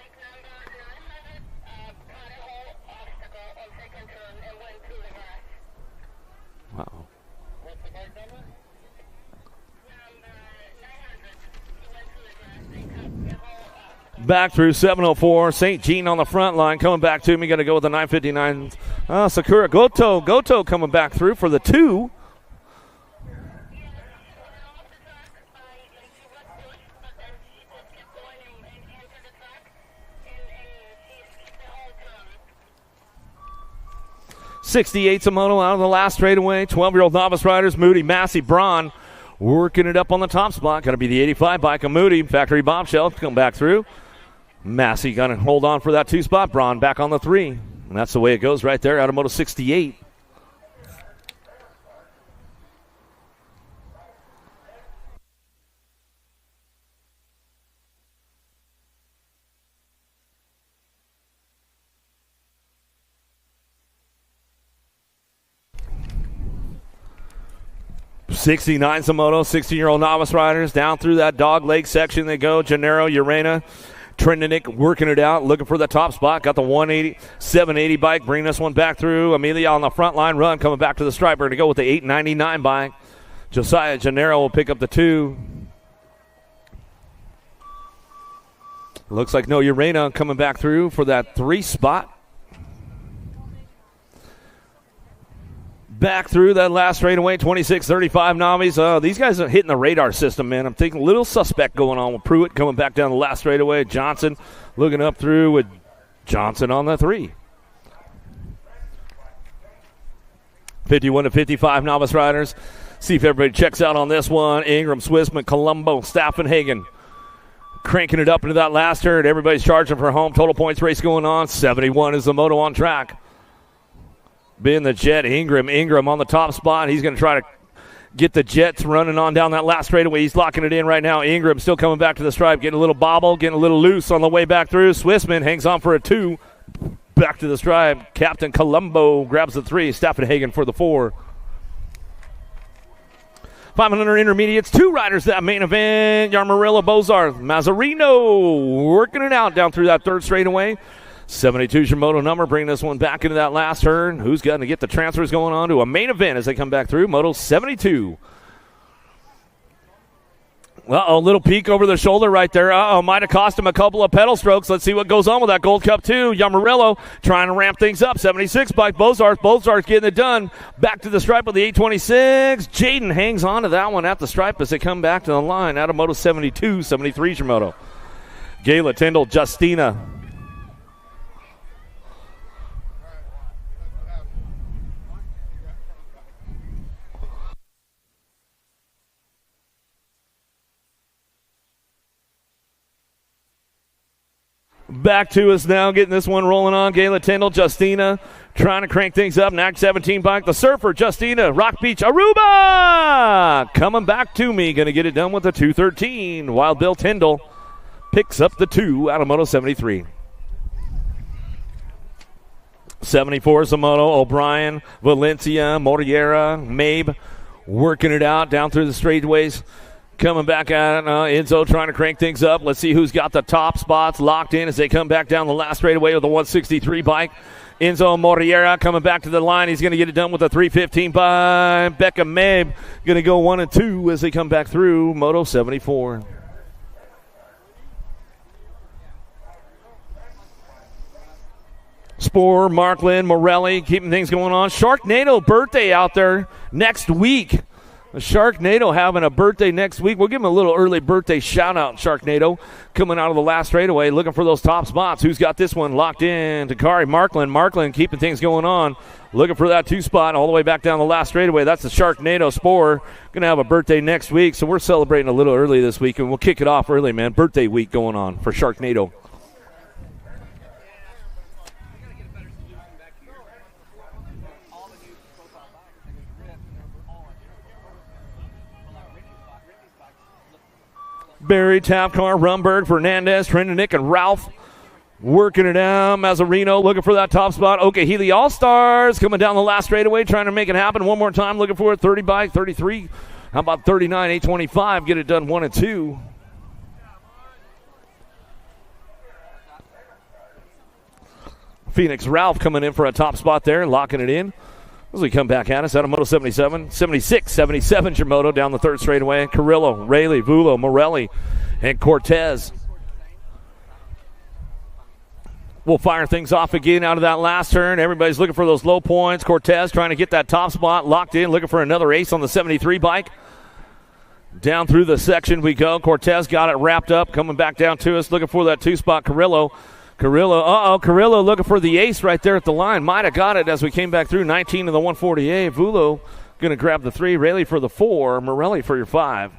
Wow. Back through 704. St. Jean on the front line coming back to me. Going to go with the 959. Sakura Goto coming back through for the 2. '68 Samono out of the last straightaway. 12-year-old novice riders, Moody, Massey, Braun, working it up on the top spot. Going to be the 85 bike of Moody. Factory Bombshell come back through. Massey going to hold on for that 2 spot. Braun back on the 3. And that's the way it goes right there out of Moto 68. '69 Samoto, 16-year-old novice riders. Down through that dog leg section they go. Gennaro, Urena, Trendenik working it out, looking for the top spot. Got the 180, 780 bike, bringing this one back through. Amelia on the front line run, coming back to the stripe. We're going to go with the 899 bike. Josiah Gennaro will pick up the 2. Looks like No Urena coming back through for that 3 spot. Back through that last straightaway, 26-35 Navis. These guys are hitting the radar system, man. I'm thinking a little suspect going on with Pruitt coming back down the last straightaway. Johnson looking up through with Johnson on the 3. 51-55 Novice Riders. See if everybody checks out on this one. Ingram, Swissman, Colombo, Staffenhagen. Cranking it up into that last turn. Everybody's charging for home. Total points race going on. 71 is the moto on track. Being the Jet, Ingram on the top spot. He's going to try to get the Jets running on down that last straightaway. He's locking it in right now. Ingram still coming back to the stripe, getting a little bobble, getting a little loose on the way back through. Swissman hangs on for a 2. Back to the stripe. Captain Colombo grabs the 3. Staffenhagen for the 4. 500 intermediates, 2 riders that main event. Yarmarilla, Bozarth, Mazzarino working it out down through that 3rd straightaway. 72 is your moto number, bringing this one back into that last turn. Who's going to get the transfers going on to a main event as they come back through? Moto 72. Uh-oh, little peek over the shoulder right there. Uh-oh, might have cost him a couple of pedal strokes. Let's see what goes on with that Gold Cup 2. Yamarillo trying to ramp things up. 76 by Bozarth. Bozarth getting it done. Back to the stripe with the 826. Jaden hangs on to that one at the stripe as they come back to the line. Out of Moto 72, 73 is your moto. Gayla, Tyndall, Justina. Back to us now, getting this one rolling on. Gayla Tyndall, Justina, trying to crank things up. NAC 17 bike, the Surfer, Justina, Rock Beach, Aruba! Coming back to me, going to get it done with the 213, while Bill Tyndall picks up the 2 out of Moto 73. 74 is the Moto. O'Brien, Valencia, Moriera, Mabe working it out down through the straightaways. Coming back at it, Enzo trying to crank things up. Let's see who's got the top spots locked in as they come back down the last straightaway with the 163 bike. Enzo Moriera coming back to the line. He's going to get it done with a 315 by Becca Mabe. Going to go 1 and 2 as they come back through Moto 74. Spoor, Markland, Morelli keeping things going on. Sharknado birthday out there next week. Sharknado having a birthday next week. We'll give him a little early birthday shout-out, Sharknado, coming out of the last straightaway, looking for those top spots. Who's got this one locked in? Takari Markland. Markland keeping things going on, looking for that 2 spot all the way back down the last straightaway. That's the Sharknado Spore. Going to have a birthday next week, so we're celebrating a little early this week, and we'll kick it off early, man. Birthday week going on for Sharknado. Barry, Tapcar, Rumberg, Fernandez, Trendenik, and Ralph working it out. Mazzarino looking for that top spot. Okay, Healy All-Stars coming down the last straightaway, trying to make it happen one more time. Looking for it, 30 by 33. How about 39, 825? Get it done 1 and 2. Phoenix Ralph coming in for a top spot there, locking it in. As we come back at us out of Moto 77, 76, 77 Moto down the 3rd straightaway. Carrillo, Rayleigh, Vulo, Morelli, and Cortez. We'll fire things off again out of that last turn. Everybody's looking for those low points. Cortez trying to get that top spot locked in, looking for another ace on the 73 bike. Down through the section we go. Cortez got it wrapped up, coming back down to us, looking for that 2 spot. Carrillo looking for the ace right there at the line. Might have got it as we came back through. 19 to the 148. Vulo going to grab the 3. Rayleigh for the 4. Morelli for your 5.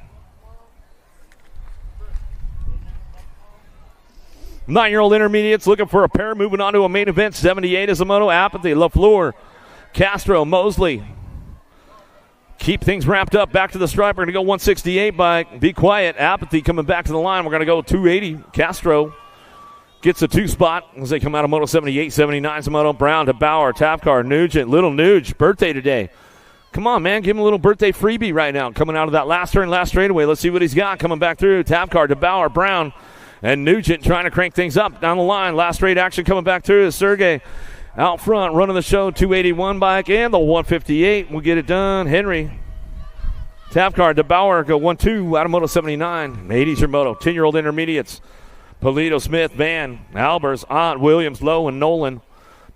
9-year-old intermediates looking for a pair. Moving on to a main event. 78 is the Moto. Apathy, LaFleur, Castro, Mosley. Keep things wrapped up. Back to the stripe. We're going to go 168 by Be Quiet. Apathy coming back to the line. We're going to go 280. Castro gets a 2 spot as they come out of Moto 78, 79 is Moto. Brown to Bauer, Tapcar, Nugent, Little Nuge, birthday today. Come on, man, give him a little birthday freebie right now. Coming out of that last turn, last straightaway. Let's see what he's got coming back through. Tapcar to Bauer, Brown And Nugent trying to crank things up down the line. Last straight action coming back through is Sergey out front, running the show. 281 bike and the 158 will get it done. Henry. Tap card to Bauer, go 1-2 out of Moto 79. 80's your Moto. 10-year-old intermediates. Polito, Smith, Van, Albers, Ott, Williams, Lowe, and Nolan.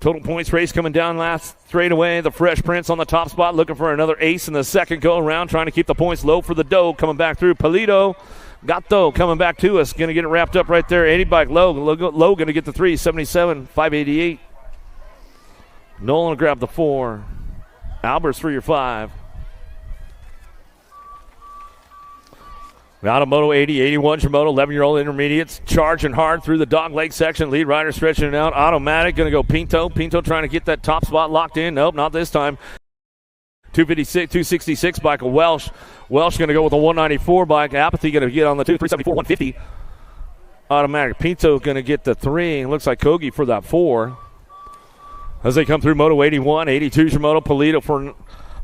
Total points race coming down last straightaway. The Fresh Prince on the top spot, looking for another ace in the second go around, trying to keep the points low for the dough. Coming back through, Polito, Gatto coming back to us, going to get it wrapped up right there. 80 bike, Lowe going to get the 3, 77, 588. Nolan will grab the 4. Albers for your 5. Out of Moto 80, 81's your Moto, 11-year-old intermediates, charging hard through the dog leg section. Lead rider stretching it out. Automatic, going to go Pinto. Pinto trying to get that top spot locked in. Nope, not this time. 266 bike of Welsh. Welsh going to go with a 194 bike. Apathy going to get on the 2, 374, 150. Automatic. Pinto going to get the 3. Looks like Kogi for that 4. As they come through Moto 81, 82's your Moto, Polito for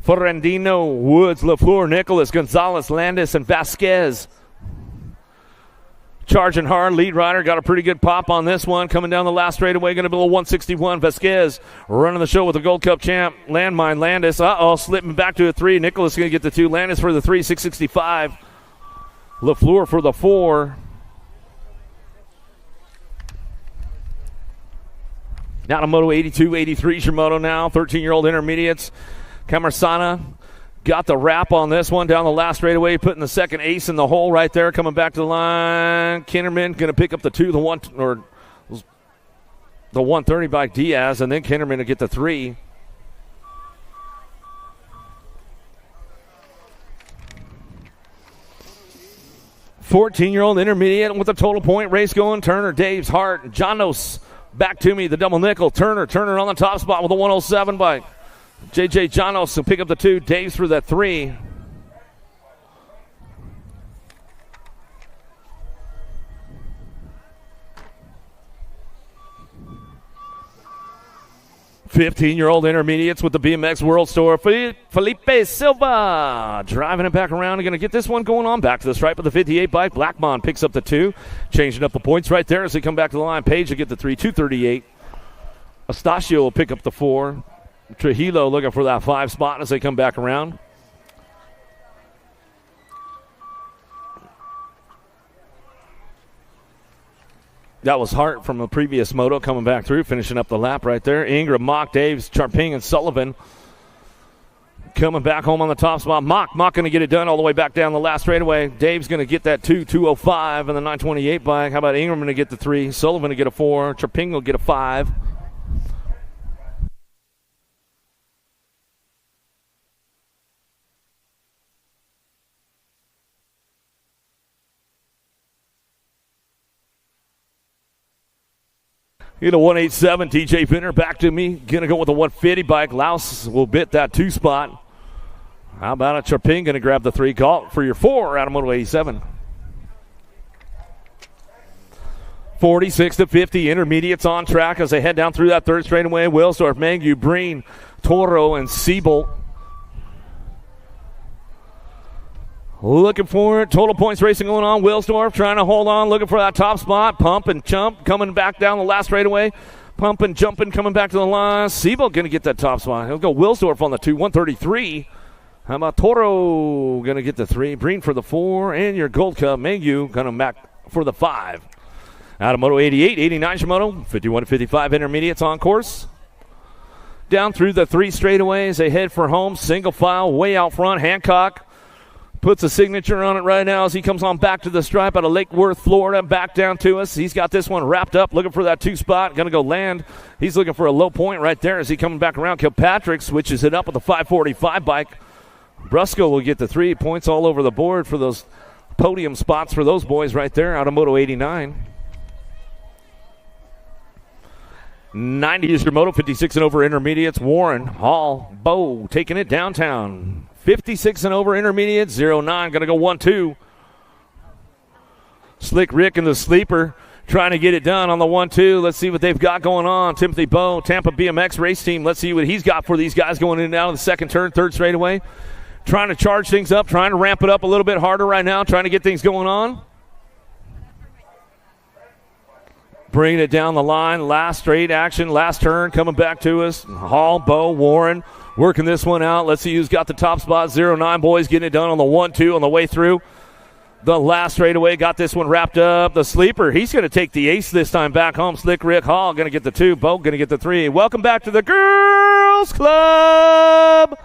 Ferrandino, Woods, LaFleur, Nicholas, Gonzalez, Landis, and Vasquez. Charging hard, lead rider got a pretty good pop on this one. Coming down the last straightaway, going to be a 161. Vasquez running the show with the Gold Cup champ. Landmine, Landis. Slipping back to a 3. Nicholas going to get the 2. Landis for the 3, 665. LaFleur for the 4. Now to Moto 82, 83's your Moto now. 13-year-old intermediates. Camarsana got the wrap on this one down the last straightaway, putting the second ace in the hole right there. Coming back to the line, Kinnerman going to pick up the 2, the 130 by Diaz, and then Kinnerman to get the 3. $14-year-old intermediate with a total point race going. Turner, Daves, Hart, Janos back to me, the double nickel. Turner on the top spot with a 107 bike. J.J. Janos will pick up the 2. Daves for that 3. $15-year-old intermediates with the BMX World Store. Felipe Silva driving it back around and going to get this one going on. Back to the stripe of the 58 bike. Blackmon picks up the 2. Changing up the points right there as they come back to the line. Page will get the 3, 238. Astacio will pick up the 4. Trujillo looking for that 5 spot as they come back around. That was Hart from a previous moto coming back through, finishing up the lap right there. Ingram, Mock, Daves, Charping, and Sullivan coming back home on the top spot. Mock going to get it done all the way back down the last straightaway. Dave's going to get that 2, 205 and the 928 bike. How about Ingram going to get the 3, Sullivan to get a 4, Charping will get a 5. Get a 187, TJ Finner back to me. Going to go with a 150 bike. Laus will bit that 2 spot. How about a Charping going to grab the 3 call for your 4 out of Moto 87. 46 to 50, intermediates on track as they head down through that 3rd straightaway. Wilsdorf, Mangu, Breen, Toro, and Siebel. Looking for it. Total points racing going on. Wilsdorf trying to hold on, looking for that top spot. Pump and jump coming back down the last straightaway. Pump and jumping coming back to the line. Siebel going to get that top spot. He'll go Wilsdorf on the 2, 133. How about Toro going to get the 3. Breen for the 4. And your Gold Cup. Mangu going to back for the 5. Out of Moto 88, 89 Shimono. 51 to 55 intermediates on course. Down through the 3 straightaways. They head for home. Single file way out front. Hancock puts a signature on it right now as he comes on back to the stripe out of Lake Worth, Florida, back down to us. He's got this one wrapped up, looking for that 2 spot. Going to go land. He's looking for a low point right there as he coming back around. Kilpatrick switches it up with a 545 bike. Brusco will get the 3 points all over the board for those podium spots for those boys right there out of Moto 89. 90 is your Moto, 56 and over intermediates. Warren, Hall, Bow taking it downtown. 56 and over intermediates, 09, going to go 1-2. Slick Rick and the Sleeper trying to get it done on the 1-2. Let's see what they've got going on. Timothy Bow, Tampa BMX race team. Let's see what he's got for these guys going in and out of the second turn, 3rd straightaway. Trying to charge things up, trying to ramp it up a little bit harder right now, trying to get things going on. Bringing it down the line. Last straight action, last turn coming back to us. Hall, Bo, Warren working this one out. Let's see who's got the top spot. 09 boys getting it done on the 1-2 on the way through. The last straightaway got this one wrapped up. The sleeper, he's going to take the ace this time back home. Slick Rick Hall going to get the 2. Bo going to get the 3. Welcome back to the Girls Club.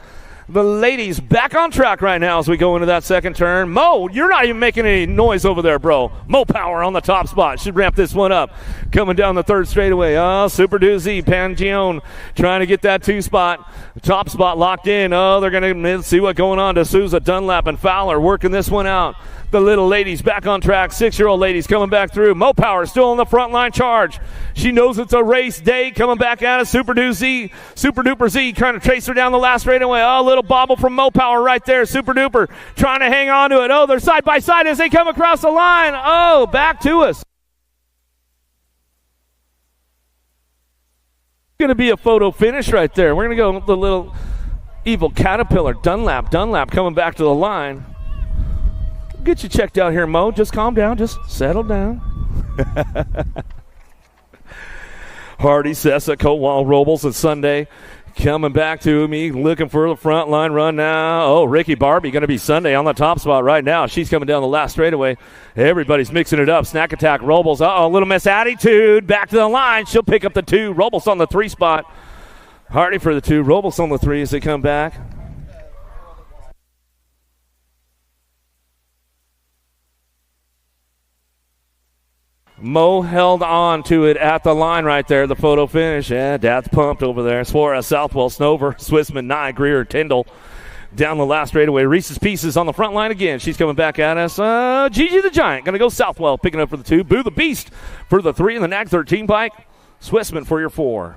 The ladies back on track right now as we go into that second turn. Mo, you're not even making any noise over there, bro. Mo Power on the top spot. Should ramp this one up. Coming down the third straightaway. Oh, Super Doozy. Pangione trying to get that 2 spot. Top spot locked in. Oh, they're going to see what's going on. D'Souza, Dunlap, and Fowler working this one out. The little ladies back on track. 6-year-old ladies coming back through. Mo Power still on the front line charge. She knows it's a race day. Coming back at us. Super Duper Z trying to chase her down the last straightaway. Oh, little bobble from Mo Power right there. Super Duper trying to hang on to it. Oh, they're side by side as they come across the line. Oh, back to us. Going to be a photo finish right there. We're going to go with the little evil caterpillar. Dunlap coming back to the line. Get you checked out here, Mo. Just calm down. Just settle down. Hardy, Sessa, Kowal, Robles, and Sunday coming back to me, looking for the front line run now. Oh, Ricky Barbie going to be Sunday on the top spot right now. She's coming down the last straightaway. Everybody's mixing it up. Snack Attack, Robles. Uh-oh, little miss attitude. Back to the line. She'll pick up the 2. Robles on the 3 spot. Hardy for the 2. Robles on the 3 as they come back. Mo held on to it at the line right there, the photo finish. Yeah, Dad's pumped over there. Suarez, Southwell, Snover, Swissman, Nye, Greer, Tyndall. Down the last straightaway. Reese's Pieces on the front line again. She's coming back at us. Gigi the Giant going to go Southwell, picking up for the 2. Boo the Beast for the 3 in the NAG 13 bike. Swissman for your 4.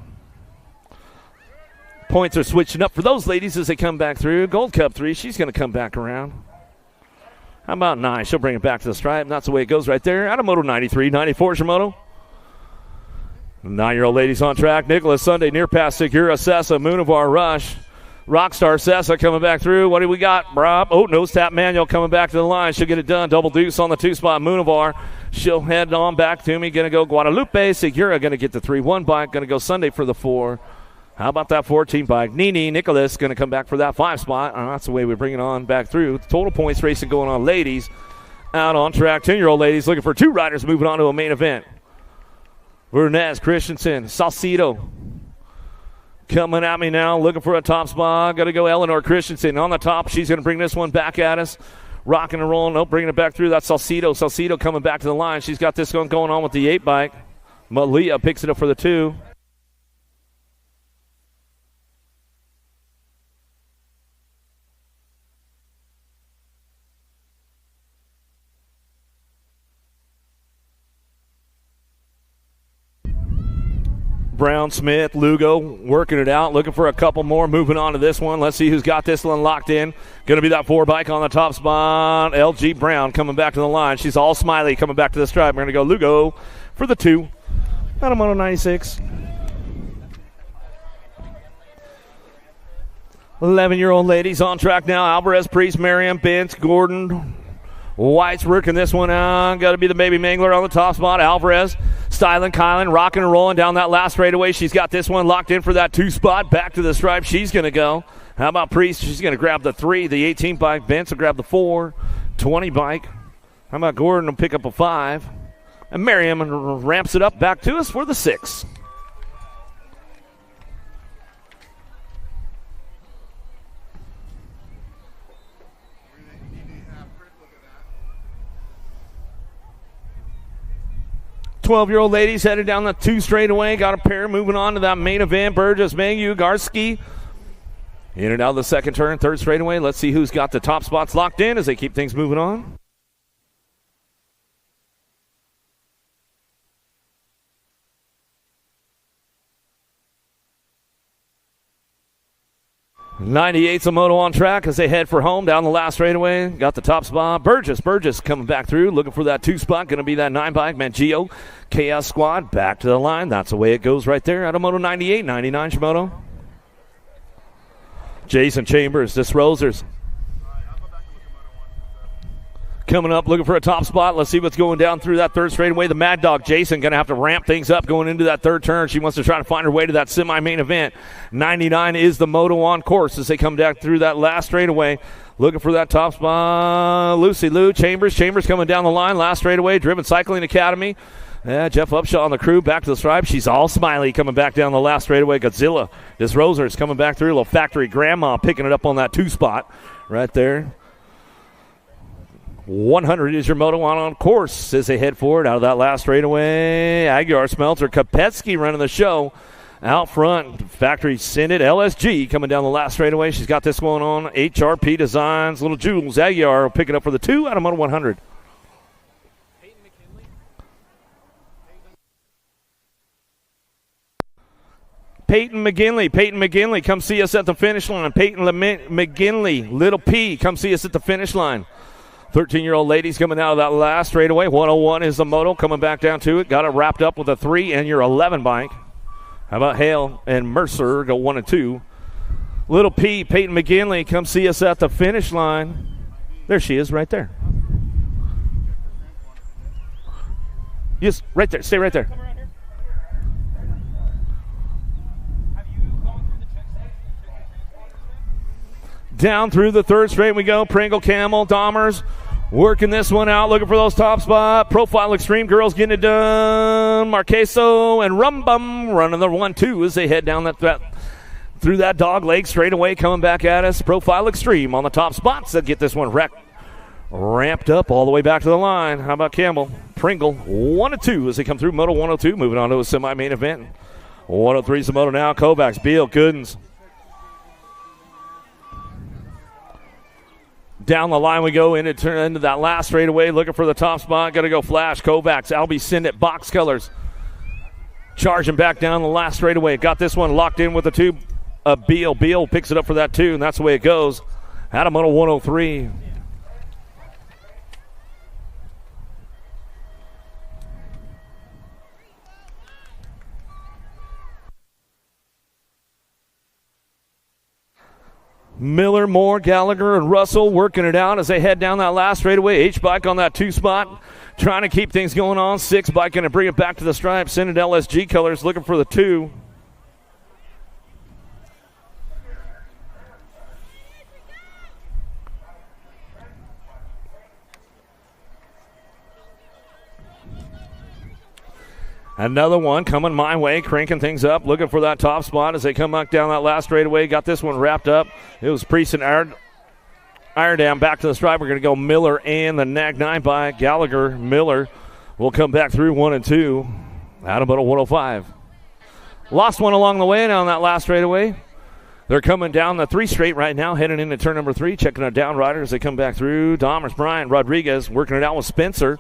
Points are switching up for those ladies as they come back through. Gold Cup 3, she's going to come back around. How about 9? She'll bring it back to the stripe. That's the way it goes right there. Out of Moto 93, 94 is your Moto. 9-year-old ladies on track. Nicholas Sunday, near pass, Segura, Sessa, Moonivar, Rush. Rockstar Sessa coming back through. What do we got, Rob? Oh, nose tap manual coming back to the line. She'll get it done. Double deuce on the 2 spot. Moonivar. She'll head on back to me. Going to go Guadalupe. Segura going to get the 3-1 bike. Going to go Sunday for the 4. How about that 14 bike? Nini Nicholas going to come back for that 5 spot. That's the way we bring it on back through. Total points racing going on. Ladies out on track. 10-year-old ladies looking for 2 riders moving on to a main event. Vernez, Christensen, Salcido coming at me now, looking for a top spot. Got to go Eleanor Christensen on the top. She's going to bring this one back at us. Rocking and rolling. Nope, bringing it back through. That's Salcido. Salcido coming back to the line. She's got this one going on with the 8 bike. Malia picks it up for the 2. Brown, Smith, Lugo working it out, looking for a couple more, moving on to this one. Let's see who's got this one locked in. Going to be that 4 bike on the top spot. LG Brown coming back to the line. She's all smiley coming back to the stripe. We're going to go Lugo for the 2. Out of Moto 96. 11-year-old ladies on track now. Alvarez, Priest, Merriam, Bentz, Gordon. White's working this one out. Got to be the baby mangler on the top spot. Alvarez, styling, Kylan, rocking and rolling down that last straightaway. She's got this one locked in for that 2 spot. Back to the stripe. She's going to go. How about Priest? She's going to grab the 3, the 18 bike. Vince will grab the 4, 20 bike. How about Gordon will pick up a 5. And Merriam ramps it up back to us for the 6. Twelve-year-old ladies headed down the 2 straightaway. Got a pair moving on to that main event. Burgess, Mangu, Garski. In and out of the second turn, 3rd straightaway. Let's see who's got the top spots locked in as they keep things moving on. '98's a Moto on track as they head for home down the last straightaway. Got the top spot. Burgess coming back through, looking for that 2 spot. Going to be that 9 bike. Mangio, Chaos Squad back to the line. That's the way it goes right there out of Moto 98, 99 Shimoto. Jason Chambers, this Rosers. Coming up, looking for a top spot. Let's see what's going down through that third straightaway. The Mad Dog, Jason, going to have to ramp things up going into that third turn. She wants to try to find her way to that semi-main event. 99 is the moto on course as they come down through that last straightaway. Looking for that top spot. Lucy Lou, Chambers coming down the line. Last straightaway, Driven Cycling Academy. Yeah, Jeff Upshaw on the crew, back to the stripe. She's all smiley coming back down the last straightaway. Godzilla, this Roser is coming back through. A little factory grandma picking it up on that 2 spot right there. 100 is your moto on course as they head forward out of that last straightaway. Aguiar, Smelter, Kopetsky running the show out front. Factory Synod, LSG coming down the last straightaway. She's got this one on. HRP Designs, Little Jules. Aguiar will pick it up for the 2 out of moto 100. Peyton McGinley, come see us at the finish line. Peyton McGinley, Little P, come see us at the finish line. 13-year-old ladies coming out of that last straightaway. 101 is the moto coming back down to it. Got it wrapped up with a 3 and your 11 bike. How about Hale and Mercer go 1 and 2. Little P, Peyton McGinley, come see us at the finish line. There she is right there. Yes, right there. Stay right there. Down through the third straight we go. Pringle, Camel, Dahmers working this one out, looking for those top spot. Profile Extreme girls getting it done. Marqueso and Rumbum running the 1-2 as they head down that through that dog leg straight away, coming back at us. Profile Extreme on the top spots that get this one ramped up all the way back to the line. How about Campbell? Pringle 1-2 as they come through Moto 102, moving on to a semi-main event. 103 is the Moto now. Kovacs, Beal, Goodens. Down the line we go into that last straightaway, looking for the top spot. Got to go Flash, Kovacs, Albie Syndet, box colors. Charging back down the last straightaway. Got this one locked in with the 2 of Beal. Beal picks it up for that 2, and that's the way it goes. Out of Moto 103. Miller, Moore, Gallagher, and Russell working it out as they head down that last straightaway. H-Bike on that 2 spot, trying to keep things going on. 6-Bike going to bring it back to the stripe. Synod LSG colors looking for the 2. Another one coming my way, cranking things up, looking for that top spot as they come back down that last straightaway. Got this one wrapped up. It was Priest and Iredam back to the stripe. We're going to go Miller and the Nag 9 by Gallagher. Miller will come back through 1 and 2. Out of Moto 105. Lost one along the way down that last straightaway. They're coming down the 3 straight right now, heading into turn number 3, checking out down riders. They come back through. Dahmers, Brian, Rodriguez working it out with Spencer,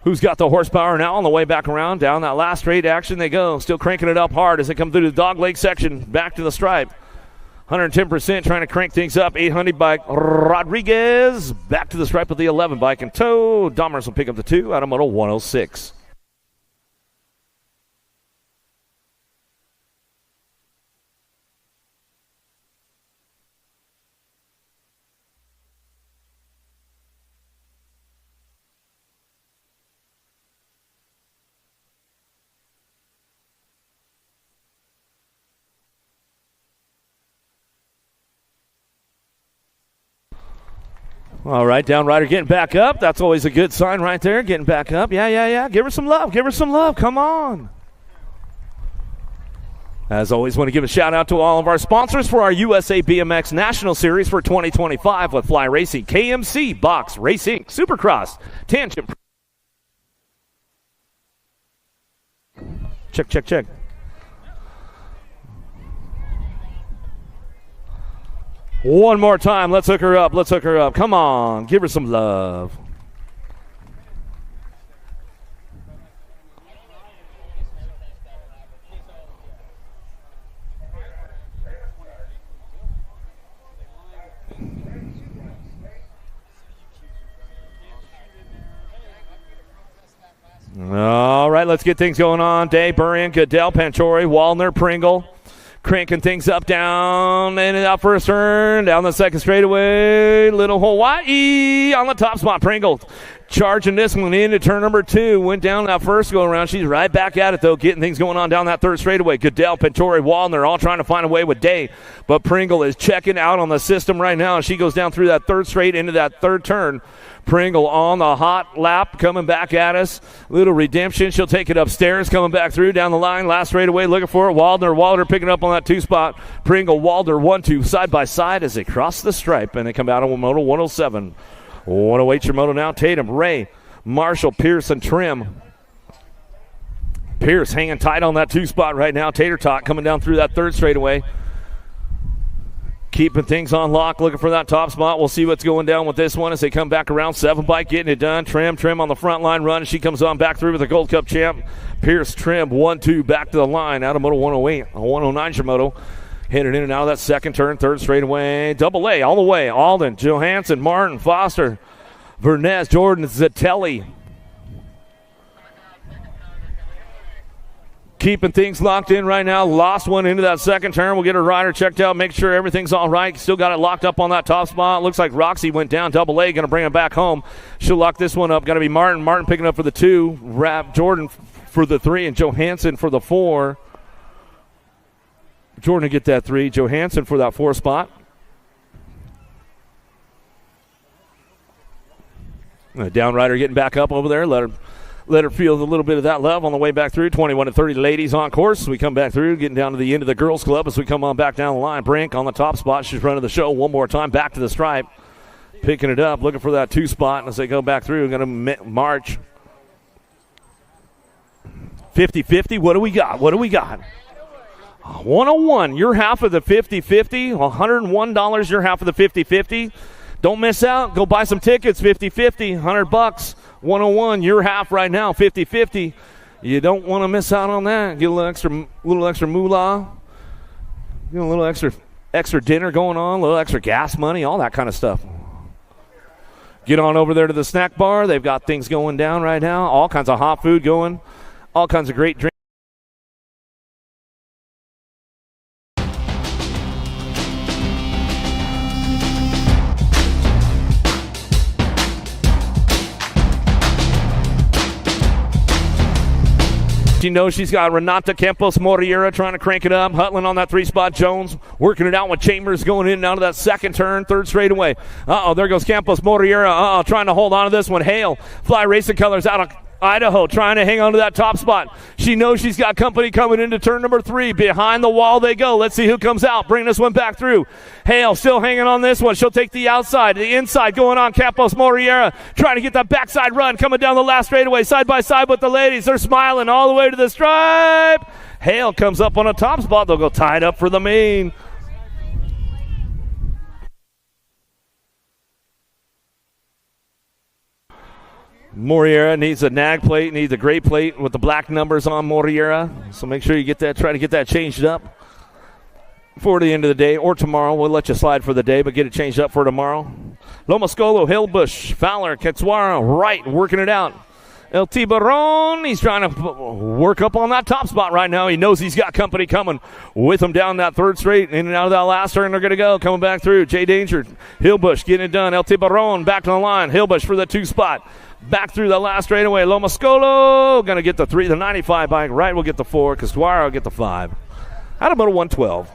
who's got the horsepower now on the way back around. Down that last straight action they go. Still cranking it up hard as they come through the dog leg section. Back to the stripe. 110% trying to crank things up. 800 bike Rodriguez. Back to the stripe with the 11 bike in tow. Dahmers will pick up the 2 out of Moto 106. All right, down rider getting back up. That's always a good sign right there, getting back up. Yeah. Give her some love. Give her some love. Come on. As always, want to give a shout-out to all of our sponsors for our USA BMX National Series for 2025 with Fly Racing, KMC, Box, Racing, Supercross, Tangent. Check. One more time. Let's hook her up. Come on. Give her some love. All right, let's get things going on. Day, Burian, Goodell, Panchori, Wallner, Pringle. Cranking things up, down, and out first turn, down the second straightaway. Little Hawaii on the top spot. Pringle charging this one into turn number 2. Went down that first go around. She's right back at it, though, getting things going on down that third straightaway. Goodell, Pentori, Waldner all trying to find a way with Day. But Pringle is checking out on the system right now. She goes down through that third straight into that third turn. Pringle on the hot lap, coming back at us. Little redemption. She'll take it upstairs, coming back through down the line. Last straightaway, looking for it. Waldner picking up on that 2 spot. Pringle, Waldner, 1-2 side by side as they cross the stripe, and they come out on Moto 107. 108 your moto now. Tatum, Ray, Marshall, Pierce, and Trim. Pierce hanging tight on that 2 spot right now. Tater Tot coming down through that third straightaway. Keeping things on lock, looking for that top spot. We'll see what's going down with this one as they come back around. 7 bike getting it done. Trim on the front line run. She comes on back through with the Gold Cup champ. Pierce, Trim, 1-2 back to the line. Out of Moto 108, 109 your moto. Headed in and out of that second turn, third straightaway. Double A all the way. Alden, Johansson, Martin, Foster, Vernez, Jordan, Zatelli. Keeping things locked in right now. Lost one into that second turn. We'll get her rider checked out, make sure everything's all right. Still got it locked up on that top spot. Looks like Roxy went down. Double A, going to bring it back home. She'll lock this one up. Got to be Martin. Martin picking up for the 2. Jordan for the 3, and Johansson for the 4. Jordan to get that 3. Johansson for that 4 spot. Down rider getting back up over there. Let her feel a little bit of that love on the way back through. 21 to 30 ladies on course. We come back through, getting down to the end of the girls' club as we come on back down the line. Brink on the top spot. She's running the show one more time. Back to the stripe. Picking it up, looking for that 2 spot as they go back through. Going to march. 50-50. What do we got? 101, your half of the 50-50. $101, your half of the 50-50. Don't miss out. Go buy some tickets. 50-50, $100. 101, your half right now. 50-50. You don't want to miss out on that. Get a little extra moolah. Get a little extra dinner going on. A little extra gas money. All that kind of stuff. Get on over there to the snack bar. They've got things going down right now. All kinds of hot food going. All kinds of great drinks. You know she's got Renata Campos Moriera trying to crank it up. Hutland on that 3 spot. Jones working it out with Chambers going in and out of that second turn, third straightaway. There goes Campos Moriera. Trying to hold on to this one. Hale, Fly Racing Colors out of Idaho, trying to hang on to that top spot. She knows she's got company coming into turn number 3. Behind the wall they go. Let's see who comes out. Bring this one back through. Hale still hanging on this one. She'll take the outside. The inside going on. Campos Moriera trying to get that backside run. Coming down the last straightaway. Side by side with the ladies. They're smiling all the way to the stripe. Hale comes up on a top spot. They'll go tied up for the main. Moriera needs a nag plate, needs a gray plate with the black numbers on Moriera. So make sure you get that, try to get that changed up for the end of the day or tomorrow. We'll let you slide for the day, but get it changed up for tomorrow. Lomascolo, Hillbush, Fowler, Ketsuara, right, working it out. El Tiburon, he's trying to work up on that top spot right now. He knows he's got company coming with him down that third straight. In and out of that last turn, they're going to go. Coming back through. Jay Danger, Hillbush getting it done. El Tiburon back to the line. Hillbush for the 2 spot. Back through the last straightaway. Lomascolo going to get the 3, the 95 bike. Right will get the 4. Castuara will get the 5. Out of Moto 112.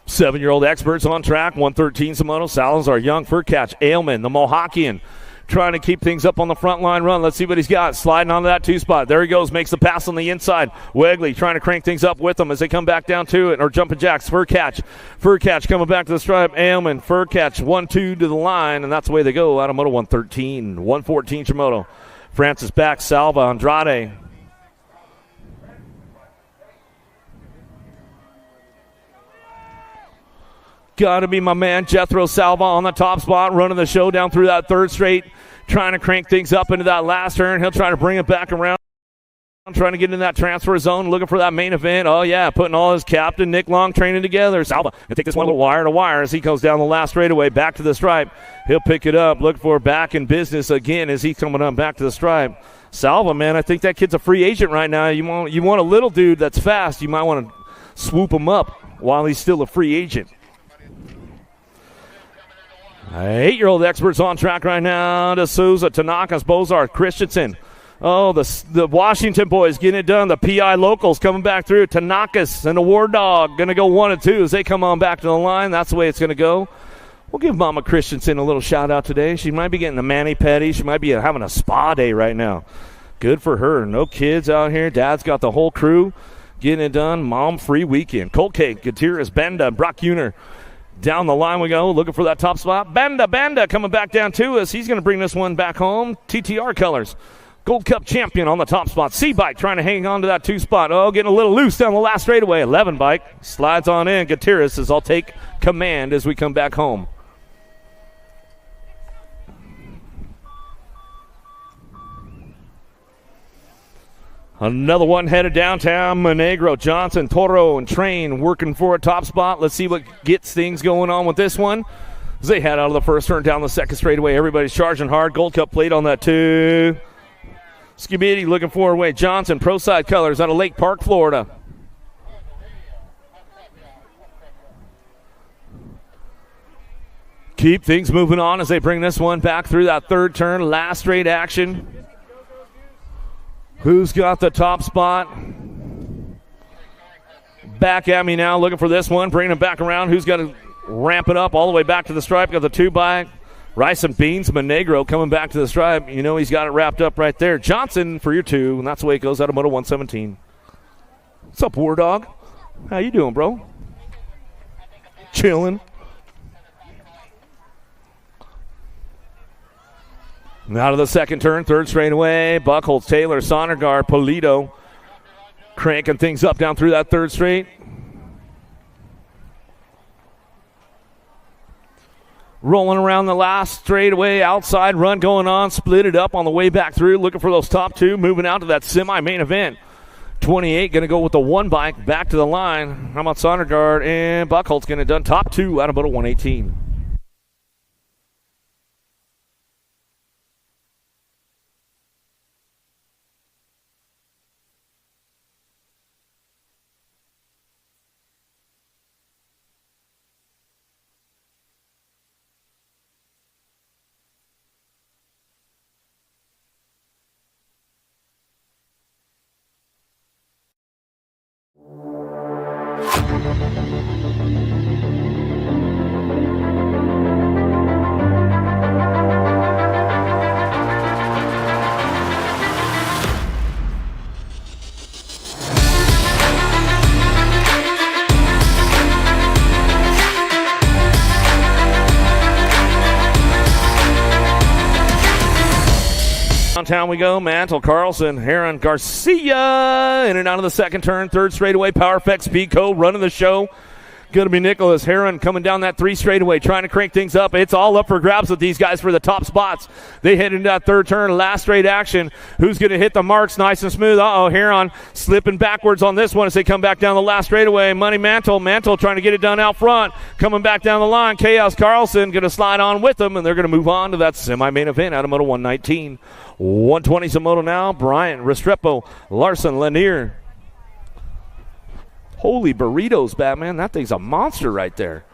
Seven-year-old experts on track. 113 Samono. Salazar, Young, Furcatch, Ailman, the Mohawkian, trying to keep things up on the front line run. Let's see what he's got. Sliding onto that 2 spot. There he goes. Makes the pass on the inside. Wegley trying to crank things up with them as they come back down to it. Or jumping jacks. Furcatch coming back to the stripe. Ailman, Furcatch, 1-2 to the line, and that's the way they go out of Moto 113. 114 Shimoto. Francis back. Salva, Andrade. Got to be my man, Jethro Salva on the top spot, running the show down through that third straight, trying to crank things up into that last turn. He'll try to bring it back around, trying to get in that transfer zone, looking for that main event. Oh, yeah, putting all his captain, Nick Long, training together. Salva will take this one wire to wire as he goes down the last straightaway, back to the stripe. He'll pick it up, look for back in business again as he's coming on back to the stripe. Salva, man, I think that kid's a free agent right now. You want a little dude that's fast. You might want to swoop him up while he's still a free agent. 8-year-old experts on track right now. D'Souza, Tanakas, Bozarth, Christensen. Oh, the Washington boys getting it done. The PI locals coming back through. Tanakas and the War Dog going to go 1 and 2 as they come on back to the line. That's the way it's going to go. We'll give Mama Christensen a little shout-out today. She might be getting a mani-pedi. She might be having a spa day right now. Good for her. No kids out here. Dad's got the whole crew getting it done. Mom-free weekend. Colt Cake, Gutierrez, Benda, Brock Uner. Down the line we go, looking for that top spot. Benda coming back down to us. He's going to bring this one back home. TTR colors. Gold Cup champion on the top spot. C-Bike trying to hang on to that 2 spot. Oh, getting a little loose down the last straightaway. 11 bike slides on in. Gutierrez says, I'll take command as we come back home. Another one headed downtown. Monegro, Johnson, Toro, and Train working for a top spot. Let's see what gets things going on with this one. As they head out of the first turn down the second straightaway. Everybody's charging hard. Gold Cup plate on that 2. Skibidi looking for a way. Johnson, Pro Side Colors out of Lake Park, Florida. Keep things moving on as they bring this one back through that third turn. Last straight action. Who's got the top spot? Back at me now, looking for this one. Bringing him back around. Who's got to ramp it up all the way back to the stripe? Got the 2 bike. Rice and Beans, Monegro coming back to the stripe. You know he's got it wrapped up right there. Johnson for your 2, and that's the way it goes out of Moto 117. What's up, War Dog? How you doing, bro? Chilling. Out of the second turn, third straightaway. Buckholz, Taylor, Sondergaard, Polito. Cranking things up down through that third straight. Rolling around the last straightaway. Outside run going on. Split it up on the way back through. Looking for those top 2. Moving out to that semi-main event. 28 going to go with the 1 bike back to the line. How about Sondergaard and Buckholz getting it done? Top 2 out of Moto 118. Downtown we go. Mantle, Carlson, Heron, Garcia. In and out of the second turn. Third straightaway. Power Effect, Speed Code running the show. Going to be Nicholas Heron coming down that 3 straightaway, trying to crank things up. It's all up for grabs with these guys for the top spots. They head into that third turn. Last straight action. Who's going to hit the marks nice and smooth? Heron slipping backwards on this one as they come back down the last straightaway. Money Mantle trying to get it done out front. Coming back down the line. Chaos Carlson going to slide on with them, and they're going to move on to that semi-main event out of Moto 119. 120 some moto now. Bryant, Restrepo, Larson, Lanier. Holy burritos, Batman. That thing's a monster right there.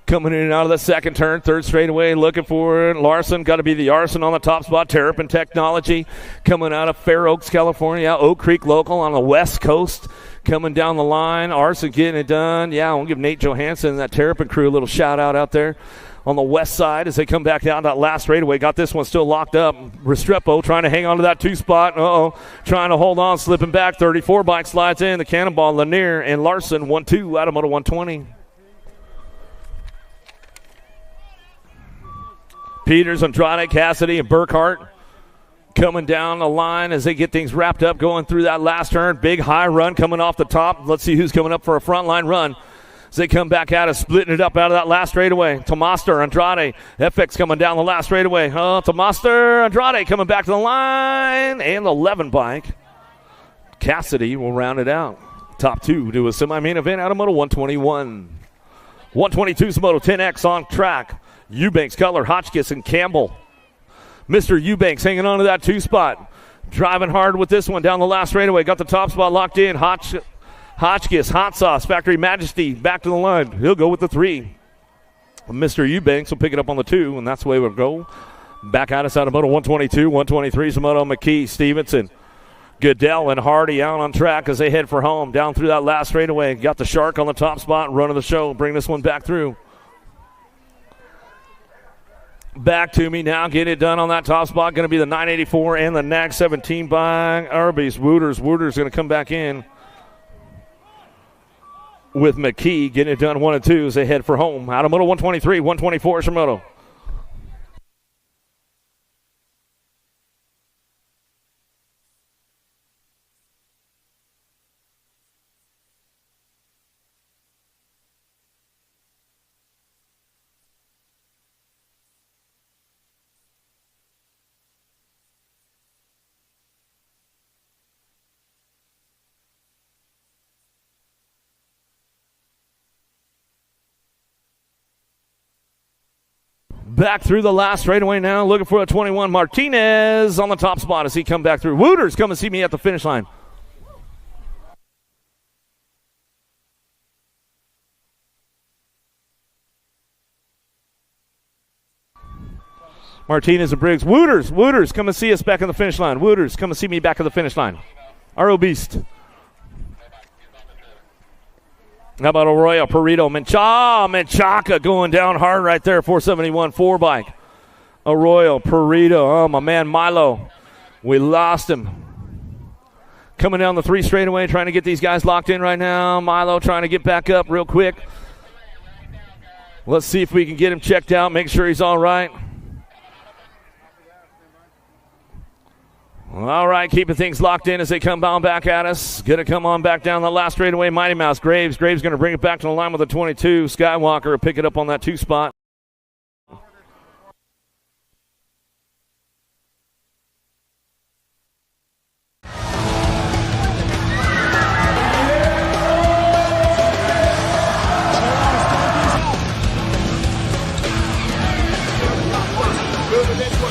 Coming in and out of the second turn, third straightaway, looking for it. Larson, got to be the arson on the top spot. Terrapin Technology coming out of Fair Oaks, California. Oak Creek local on the west coast coming down the line. Arson getting it done. Yeah, I want to give Nate Johansson and that Terrapin crew a little shout out there on the west side as they come back down that last straightaway. Got this one still locked up. Restrepo trying to hang on to that 2 spot. Trying to hold on, slipping back. 34 bike slides in. The Cannonball, Lanier, and Larson 1-2 out of Moto 120. Peters, Andrade, Cassidy, and Burkhart coming down the line as they get things wrapped up, going through that last turn. Big high run coming off the top. Let's see who's coming up for a frontline run. As they come back at us, splitting it up out of that last straightaway. Tomaster, Andrade, FX coming down the last straightaway. Tomaster, Andrade coming back to the line, and the 11 bike. Cassidy will round it out. Top 2 to a semi-main event out of Moto 121. 122's Moto 10X on track. Eubanks, Cutler, Hotchkiss, and Campbell. Mr. Eubanks hanging on to that 2 spot. Driving hard with this one down the last straightaway. Got the top spot locked in. Hotchkiss, Hot Sauce, Factory Majesty back to the line. He'll go with the 3. Mr. Eubanks will pick it up on the 2, and that's the way we'll go. Back at us out of moto 122, 123 is moto McKee, Stevenson, Goodell, and Hardy out on track as they head for home. Down through that last straightaway. Got the Shark on the top spot, running the show. Bring this one back through. Back to me now, getting it done on that top spot. Going to be the 984 and the NAG 17 by Arby's. Wooters going to come back in with McKee. Getting it done 1 and 2 as they head for home. Out of moto 123, 124 is for moto. Back through the last straightaway now, looking for a 21. Martinez on the top spot as he come back through. Wooters, come and see me at the finish line. Martinez and Briggs. Wooters, come and see us back at the finish line. Wooters, come and see me back at the finish line. RO Beast. How about Arroyo, Perito, Menchaca going down hard right there, 471 4 bike. Arroyo, Perito, oh, my man Milo. We lost him. Coming down the 3 straightaway, trying to get these guys locked in right now. Milo trying to get back up real quick. Let's see if we can get him checked out, make sure he's all right. All right, keeping things locked in as they come down back at us. Going to come on back down the last straightaway. Mighty Mouse, Graves going to bring it back to the line with a 22. Skywalker will pick it up on that 2 spot.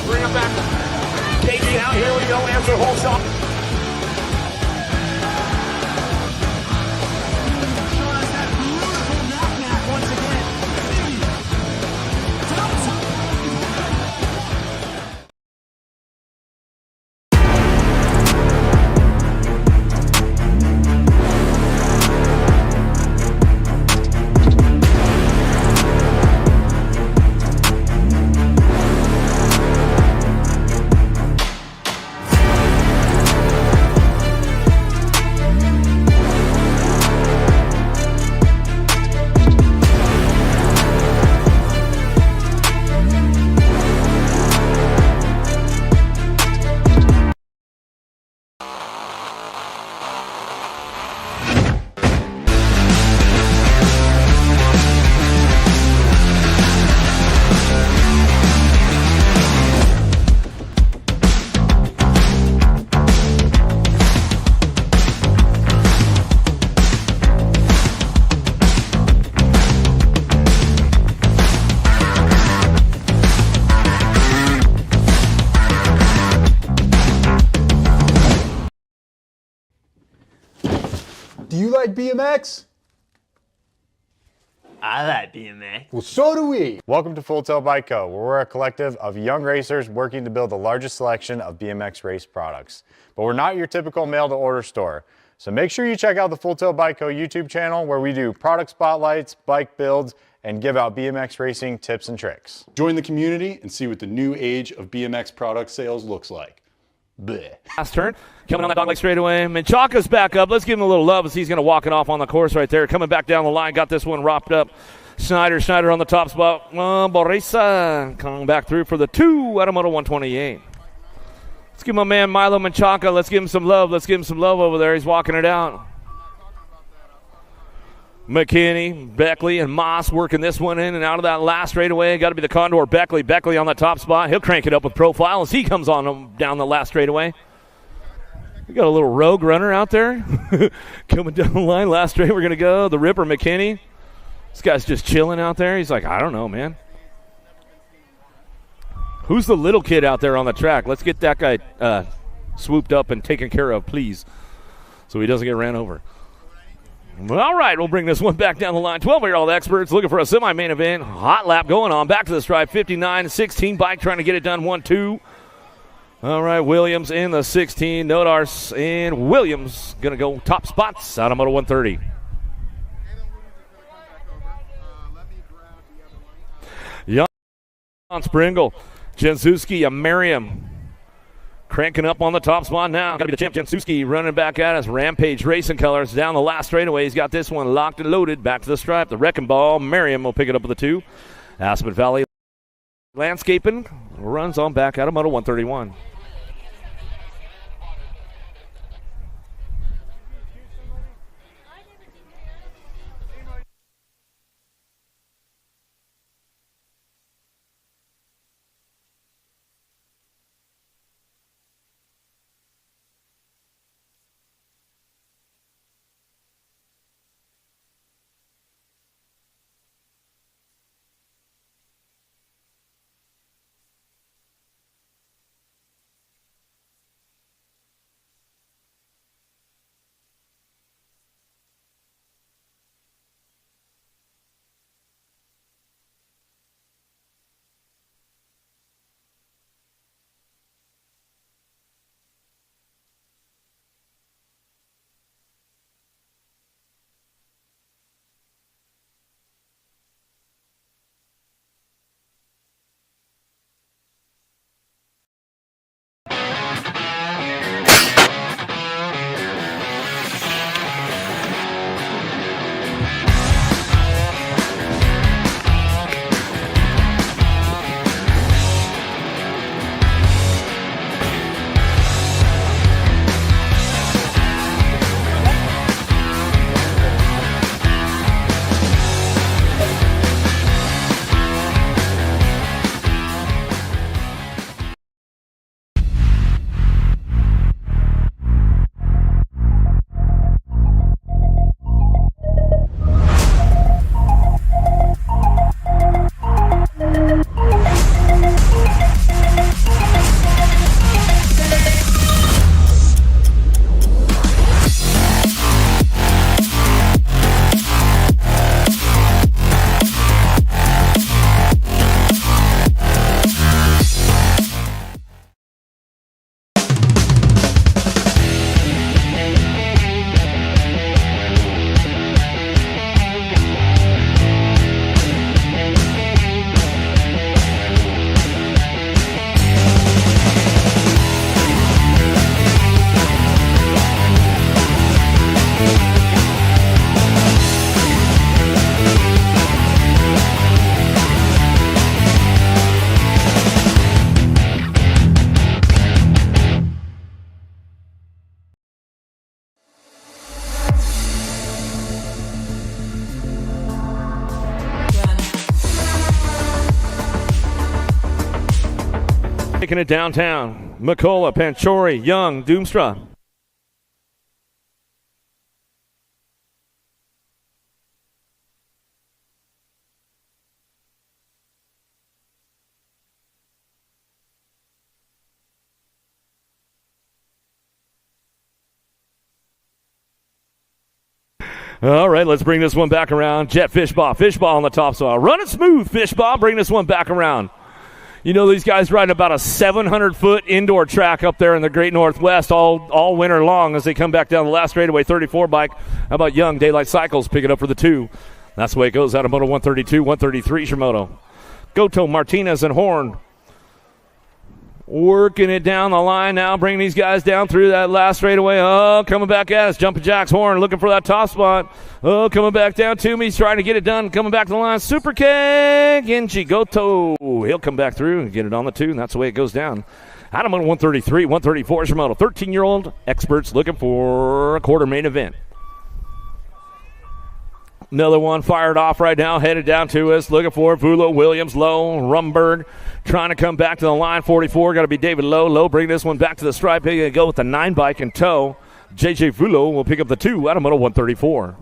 Bring him back. KG out, here we go, answer whole shot. Do you like BMX? I like BMX. Well, so do we. Welcome to Full Tilt Bike Co., where we're a collective of young racers working to build the largest selection of BMX race products. But we're not your typical mail-to-order store. So make sure you check out the Full Tilt Bike Co. YouTube channel, where we do product spotlights, bike builds, and give out BMX racing tips and tricks. Join the community and see what the new age of BMX product sales looks like. Bleh. Last turn, coming on that dog leg straightaway. Menchaca's back up. Let's give him a little love as he's going to walk it off on the course right there. Coming back down the line, got this one wrapped up. Schneider on the top spot. Borisa coming back through for the 2 out of moto 128. Let's give my man Milo Menchaca. Let's give him some love. Let's give him some love over there. He's walking it out. McKinney, Beckley, and Moss working this one in and out of that last straightaway. Got to be the Condor Beckley. Beckley on the top spot. He'll crank it up with profile as he comes on him down the last straightaway. We got a little rogue runner out there coming down the line. Last straight we're going to go. The Ripper McKinney. This guy's just chilling out there. He's like, I don't know, man. Who's the little kid out there on the track? Let's get that guy swooped up and taken care of, please, so he doesn't get ran over. All right, we'll bring this one back down the line. 12-year-old experts looking for a semi-main event. Hot lap going on. Back to the stripe. 59-16 bike trying to get it done. 1-2. All right, Williams in the 16. Nodars and Williams going to go top spots out of Moto 130. Young Springle. Jensuski, Merriam. Cranking up on the top spot now. Got to be the champ. Jensuski running back at us. Rampage Racing Colors down the last straightaway. He's got this one locked and loaded. Back to the stripe. The Wrecking Ball. Merriam will pick it up with the 2. Aspen Valley Landscaping runs on back out of Moto 131. Taking it downtown. McCullough, Panchori, Young, Doomstra. All right, let's bring this one back around. Jet Fishbaugh. Fishbaugh on the top spot. Running smooth, Fishbaugh. Bring this one back around. You know, these guys riding about a 700-foot indoor track up there in the Great Northwest all winter long as they come back down the last straightaway. 34 bike. How about Young? Daylight Cycles pick it up for the 2. That's the way it goes out of Moto 132. 133 Shimoto. Goto, Martinez, and Horn. Working it down the line now, bringing these guys down through that last straightaway. Oh, coming back at us. Jumping Jack's Horn looking for that top spot. Oh, coming back down to me. He's trying to get it done. Coming back to the line. Super K. Genji Goto. He'll come back through and get it on the 2, and that's the way it goes down. Adam on 133, 134 Shimoto. 13-year-old experts looking for a quarter main event. Another one fired off right now, headed down to us. Looking for Vulo, Williams, Lowe, Rumberg. Trying to come back to the line. 44, got to be David Lowe. Lowe bring this one back to the stripe. He's going to go with the 9 bike in tow. JJ Vulo will pick up the 2 out of Moto 134.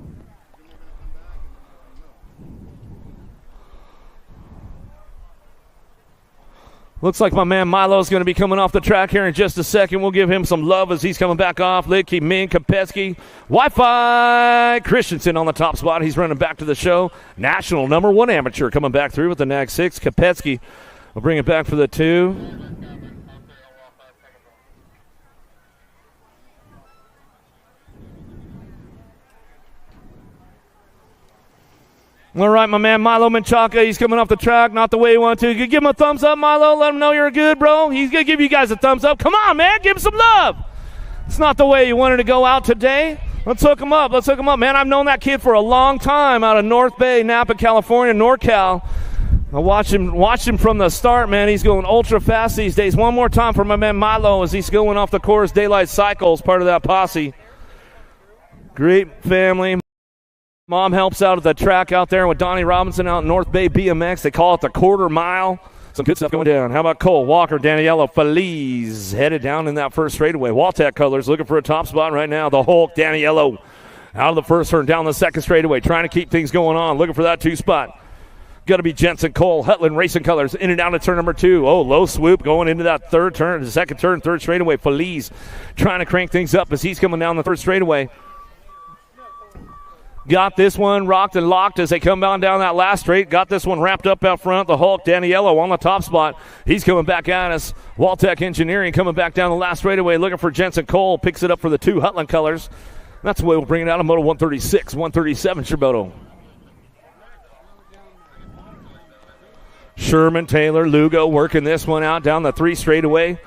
Looks like my man Milo's going to be coming off the track here in just a second. We'll give him some love as he's coming back off. Lidke, Min, Kopetsky, Wi-Fi, Christensen on the top spot. He's running back to the show. National #1 amateur coming back through with the nag 6. Kopetsky will bring it back for the 2. All right, my man Milo Menchaca, he's coming off the track, not the way he wanted to. You give him a thumbs up, Milo. Let him know you're good, bro. He's going to give you guys a thumbs up. Come on, man. Give him some love. It's not the way you wanted to go out today. Let's hook him up. Let's hook him up. Man, I've known that kid for a long time out of North Bay, Napa, California, NorCal. I watched him from the start, man. He's going ultra fast these days. One more time for my man Milo as he's going off the course. Daylight Cycles, part of that posse. Great family. Mom helps out at the track out there with Donnie Robinson out in North Bay BMX. They call it the quarter mile. Some good stuff going down. How about Cole, Walker, Daniela, Feliz headed down in that first straightaway. Waltech colors looking for a top spot right now. The Hulk, Daniello out of the first turn, down the second straightaway, trying to keep things going on, looking for that 2 spot. Got to be Jensen, Cole, Hutland, Racing Colors in and out of turn number 2. Oh, low swoop going into that third turn, the second turn, third straightaway. Feliz trying to crank things up as he's coming down the third straightaway. Got this one rocked and locked as they come down that last straight. Got this one wrapped up out front. The Hulk, Daniello on the top spot. He's coming back at us. Waltech Engineering coming back down the last straightaway, looking for Jensen Cole. Picks it up for the 2 Hutland colors. That's the way we'll bring it out of Moto 136, 137 Shimoto. Sherman, Taylor, Lugo working this one out down the 3 straightaway.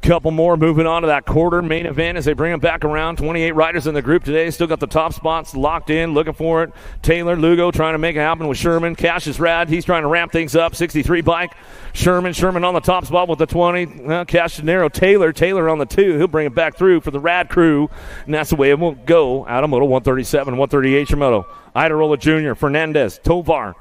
Couple more moving on to that quarter main event as they bring them back around. 28 riders in the group today. Still got the top spots locked in, looking for it. Taylor, Lugo trying to make it happen with Sherman. Cash is rad. He's trying to ramp things up. 63 bike. Sherman on the top spot with the 20. Cash is narrow. Taylor on the 2. He'll bring it back through for the rad crew. And that's the way it will go out of Moto 137, 138 Shimoto. Idarola Jr., Fernandez, Tovar.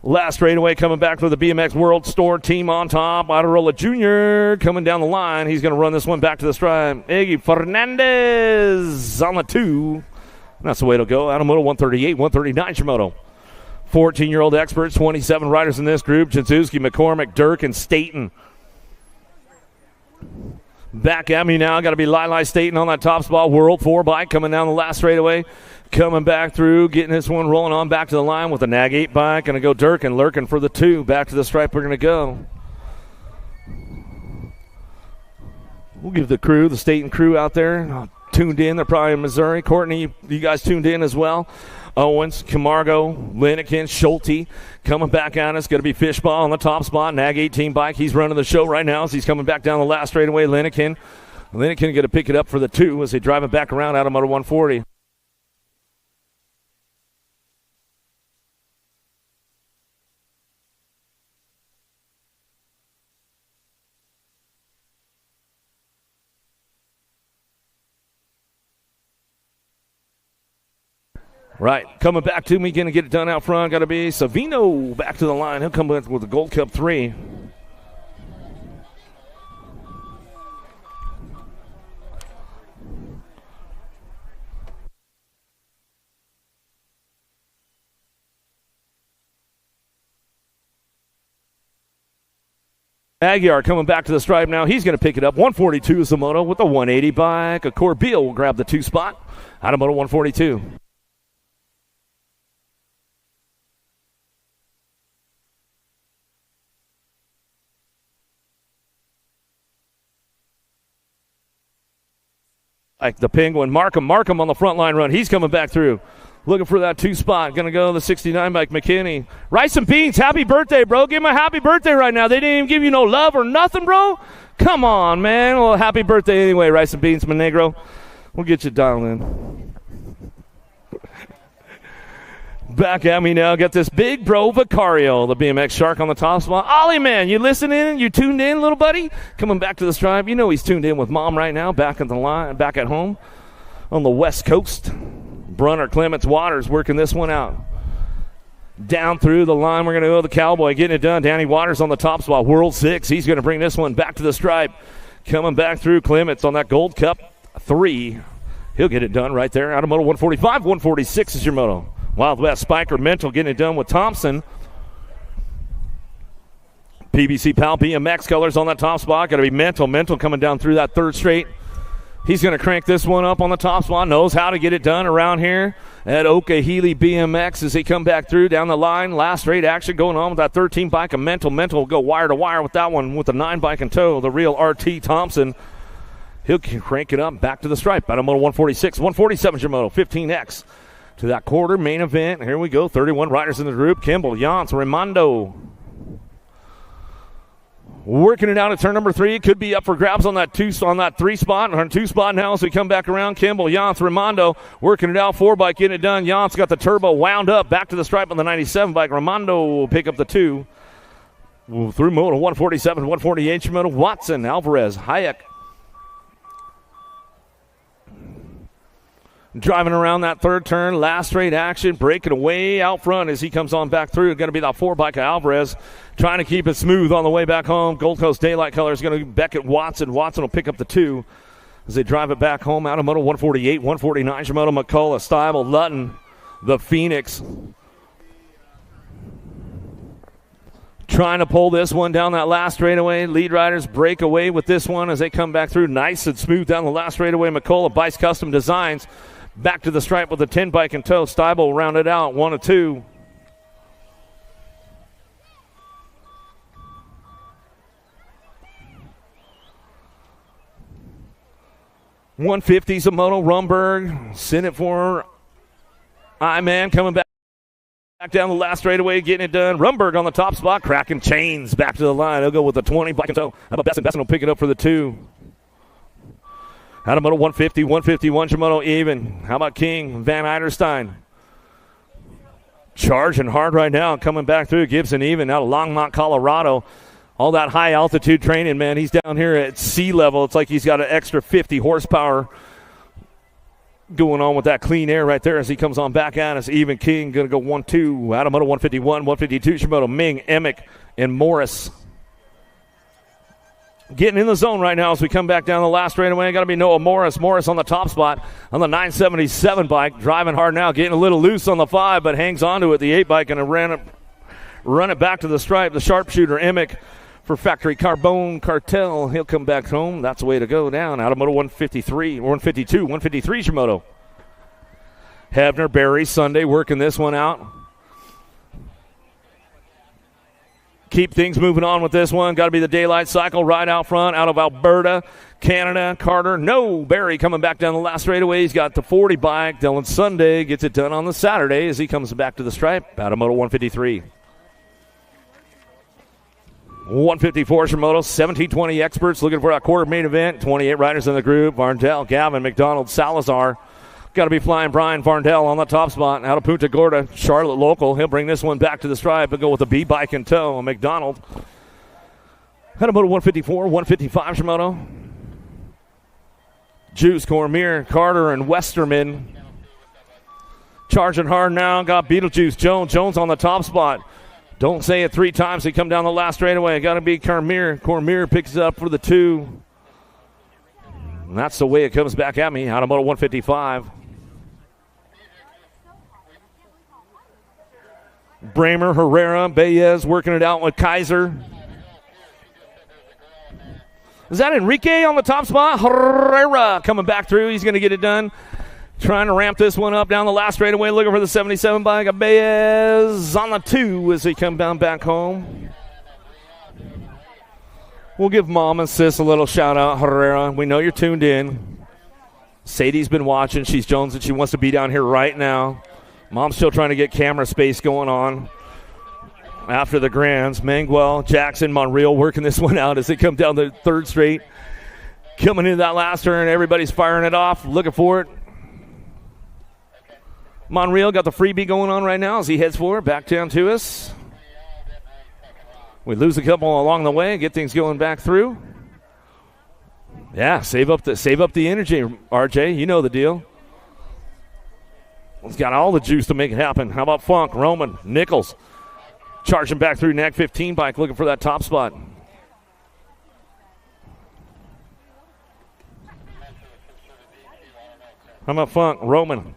Last straightaway coming back for the BMX World Store team on top. Idarola Jr. coming down the line. He's going to run this one back to the stripe. Iggy Fernandez on the 2. That's the way it'll go. Out of Moto 138, 139 Shimoto. 14-year-old experts, 27 riders in this group. Janzuski, McCormick, Dirk, and Staten. Back at me now. Got to be Lili Staten on that top spot. World 4 bike coming down the last straightaway. Coming back through, getting this one rolling on back to the line with the Nag 8 bike. Going to go Durkin, lurking for the 2. Back to the stripe we're going to go. We'll give the crew, the Staten crew out there, tuned in. They're probably in Missouri. Courtney, you guys tuned in as well. Owens, Camargo, Linnekin, Schulte coming back at us. Going to be Fishball on the top spot. Nag 18 bike. He's running the show right now as he's coming back down the last straightaway. Linnekin going to pick it up for the 2 as they drive it back around out of Moto 140. Right, coming back to me, going to get it done out front. Got to be Savino back to the line. He'll come with the Gold Cup 3. Aguiar coming back to the stripe now. He's going to pick it up. 142 is the moto with the 180 bike. A Corbeil will grab the 2 spot out of Moto 142. Like the Penguin, Markham on the front line run. He's coming back through. Looking for that 2 spot. Going to go the 69 bike, McKinney. Rice and Beans, happy birthday, bro. Give him a happy birthday right now. They didn't even give you no love or nothing, bro. Come on, man. Well, happy birthday anyway, Rice and Beans, my negro. We'll get you dialed in. Back at me now. Got this big bro Vicario, the BMX Shark on the top spot. Ollie, man, you listening? You tuned in, little buddy? Coming back to the stripe. You know he's tuned in with mom right now, back at the line, back at home on the West Coast. Brunner, Clements, Waters working this one out. Down through the line, we're going to go to the Cowboy, getting it done. Danny Waters on the top spot, World 6. He's going to bring this one back to the stripe. Coming back through Clements on that Gold Cup 3. He'll get it done right there. Out of Moto 145, 146 is your moto. Wild West Spiker Mental getting it done with Thompson. PBC Pal BMX colors on that top spot. Got to be Mental. Mental coming down through that third straight. He's going to crank this one up on the top spot. Knows how to get it done around here at Okahili BMX as they come back through down the line. Last straight action going on with that 13 bike of Mental. Mental will go wire to wire with that one with the 9 bike in tow. The real RT Thompson. He'll crank it up back to the stripe. Out of Moto 146, 147 Shimoto, 15X. To that quarter main event. Here we go. 31 riders in the group. Kimball, Jans, Raimondo. Working it out at turn number 3. Could be up for grabs on that 3 spot. On 2 spot now as we come back around. Kimball, Jans, Raimondo working it out. 4 bike getting it done. Jans got the turbo wound up. Back to the stripe on the 97 bike. Raimondo will pick up the 2. Through Moto 147, 148 Shimoto. Watson, Alvarez, Hayek. Driving around that third turn, last straight action, breaking away out front as he comes on back through. Going to be that 4 bike of Alvarez, trying to keep it smooth on the way back home. Gold Coast Daylight Colors going to be Beckett Watson. Watson will pick up the 2 as they drive it back home out of Moto 148, 149. Shimoto, McCullough, Stiebel, Lutton, the Phoenix. Trying to pull this one down that last straightaway. Lead riders break away with this one as they come back through. Nice and smooth down the last straightaway. McCullough, Bice Custom Designs. Back to the stripe with the 10 bike in tow. Stiebel rounded out 1 of 2. $150's a Moto Rumberg. Send it for I-Man coming back down the last straightaway, getting it done. Rumberg on the top spot, cracking chains back to the line. He'll go with the 20 bike in tow. How about Besson? Besson will pick it up for the 2. Out of Moto 150, 151 Shimoto even. How about King, Van Eiderstein? Charging hard right now, coming back through. Gibson even out of Longmont, Colorado. All that high altitude training, man. He's down here at sea level. It's like he's got an extra 50 horsepower going on with that clean air right there as he comes on back at us. Even King going to go 1-2. Out of Moto 151, 152 Shimoto. Ming, Emick, and Morris. Getting in the zone right now as we come back down the last straightaway. Got to be Noah Morris. Morris on the top spot on the 977 bike. Driving hard now. Getting a little loose on the 5, but hangs on to it. The 8 bike and run it back to the stripe. The sharpshooter, Emick, for Factory Carbone Cartel. He'll come back home. That's the way to go down. Out of Moto 153, 152, 153 Shimoto. Hebner, Barry, Sunday working this one out. Keep things moving on with this one. Got to be the Daylight Cycle right out front out of Alberta, Canada. Carter, no. Barry coming back down the last straightaway. He's got the 40 bike. Dylan Sunday gets it done on the Saturday as he comes back to the stripe. Out of Moto 153. 154 Shimoto, 1720 experts looking for that quarter main event. 28 riders in the group. Varndell, Gavin, McDonald, Salazar. Got to be flying Brian Varndell on the top spot. Out of Punta Gorda, Charlotte local. He'll bring this one back to the stripe and go with the B bike in tow. McDonald. Out of Moto 154, 155 Shimoto. Juice, Cormier, Carter, and Westerman. Charging hard now. Got Beetlejuice, Jones. Jones on the top spot. Don't say it 3 times. They come down the last straightaway. Got to be Cormier. Cormier picks it up for the 2. And that's the way it comes back at me. Out of Moto 155. Bramer, Herrera, Baez working it out with Kaiser. Is that Enrique on the top spot? Herrera coming back through. He's going to get it done. Trying to ramp this one up down the last straightaway. Looking for the 77 bike. Baez on the 2 as they come down back home. We'll give Mom and Sis a little shout out. Herrera, we know you're tuned in. Sadie's been watching. She's Jones and she wants to be down here right now. Mom's still trying to get camera space going on after the Grands. Manguel, Jackson, Monreal working this one out as they come down the third straight. Coming into that last turn, everybody's firing it off, looking for it. Monreal got the freebie going on right now as he heads forward, back down to us. We lose a couple along the way, get things going back through. Yeah, save up the energy, RJ. You know the deal. He's got all the juice to make it happen. How about Funk, Roman, Nichols? Charging back through NAC 15 bike, looking for that top spot. How about Funk, Roman?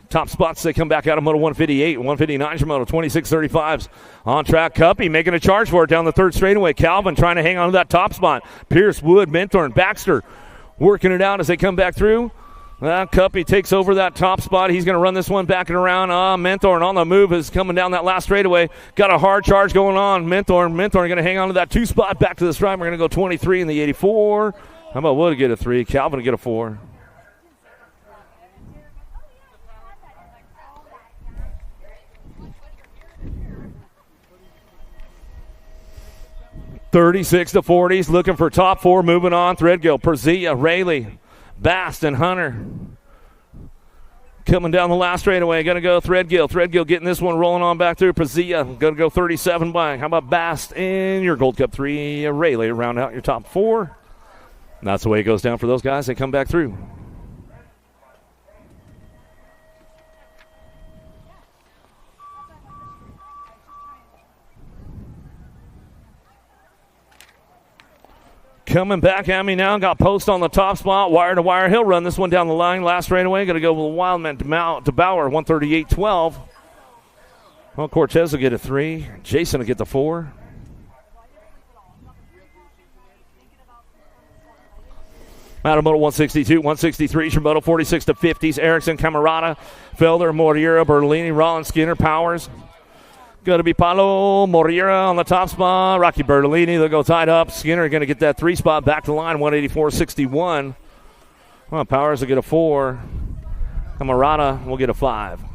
Top spots, they come back out of Moto 158, 159's your Moto, 26.35's on track. Cuppy making a charge for it down the third straightaway. Calvin trying to hang on to that top spot. Pierce, Wood, Mentor, and Baxter working it out as they come back through. Cuppy takes over that top spot. He's going to run this one back and around. Mentor and on the move is coming down that last straightaway. Got a hard charge going on. Mentor going to hang on to that 2 spot back to the stripe. We're going to go 23 in the 84. How about Wood get a 3? Calvin to get a 4. $36 to $40s, looking for top 4, moving on. Threadgill, Perzia, Rayleigh, Bast, and Hunter. Coming down the last straightaway, going to go Threadgill. Threadgill getting this one rolling on back through. Perzia, going to go 37 by. How about Bast in your Gold Cup 3? Rayleigh, round out your top 4. And that's the way it goes down for those guys. They come back through. Coming back at me now. Got Post on the top spot. Wire to wire. He'll run this one down the line. Last straightaway. Going to go with Wildman to Bauer. 138.12. Well, Cortez will get a 3. Jason will get the 4. Out of Moto 162, 163, Shimoto 46 to 50s. Erickson, Camarada, Felder, Moreira, Bertolini, Rollins, Skinner, Powers. Going to be Paulo Moreira on the top spot. Rocky Bertolini, they'll go tied up. Skinner going to get that 3 spot back to the line, 184.61. Well, Powers will get a 4. Camarada will get a 5. Out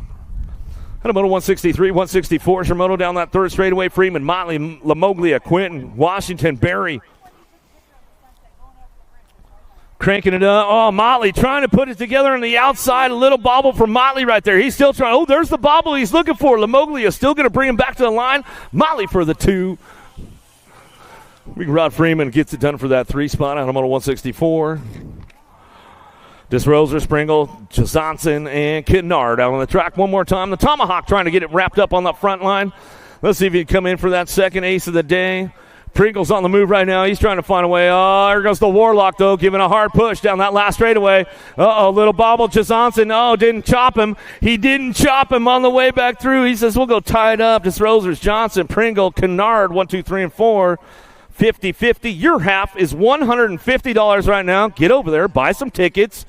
of Moto 163, 164, Shimoto down that third straightaway. Freeman, Motley, Lamoglia, Quinton, Washington, Berry. Cranking it up. Oh, Motley trying to put it together on the outside. A little bobble from Motley right there. He's still trying. Oh, there's the bobble he's looking for. Lamoglia still going to bring him back to the line. Motley for the 2. Rod Freeman gets it done for that 3 spot out of Moto 164. Disroser, Springle, Johnson, and Kennard out on the track one more time. The Tomahawk trying to get it wrapped up on the front line. Let's see if he can come in for that second ace of the day. Pringle's on the move right now. He's trying to find a way. Oh, here goes the Warlock, though, giving a hard push down that last straightaway. Little bobble. Johnson, didn't chop him. He didn't chop him on the way back through. He says, we'll go tied up. Disrosers, Johnson, Pringle, Kennard, 1, 2, 3, and 4. 50-50. Your half is $150 right now. Get over there, buy some tickets,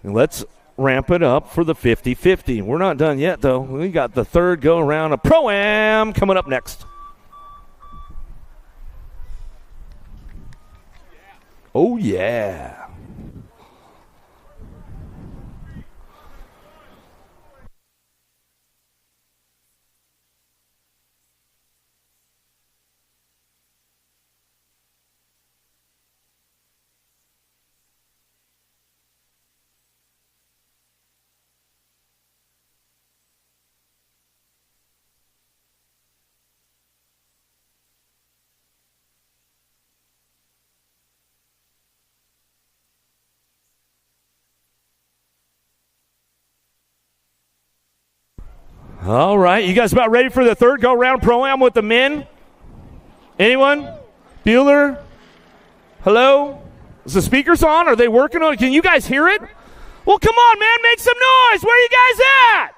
and let's ramp it up for the 50-50. We're not done yet, though. We got the third go-around of Pro-Am coming up next. Oh, yeah. All right, you guys about ready for the third go-round Pro-Am with the men? Anyone? Bueller? Hello? Is the speakers on? Are they working on it? Can you guys hear it? Well, come on, man, make some noise. Where are you guys at?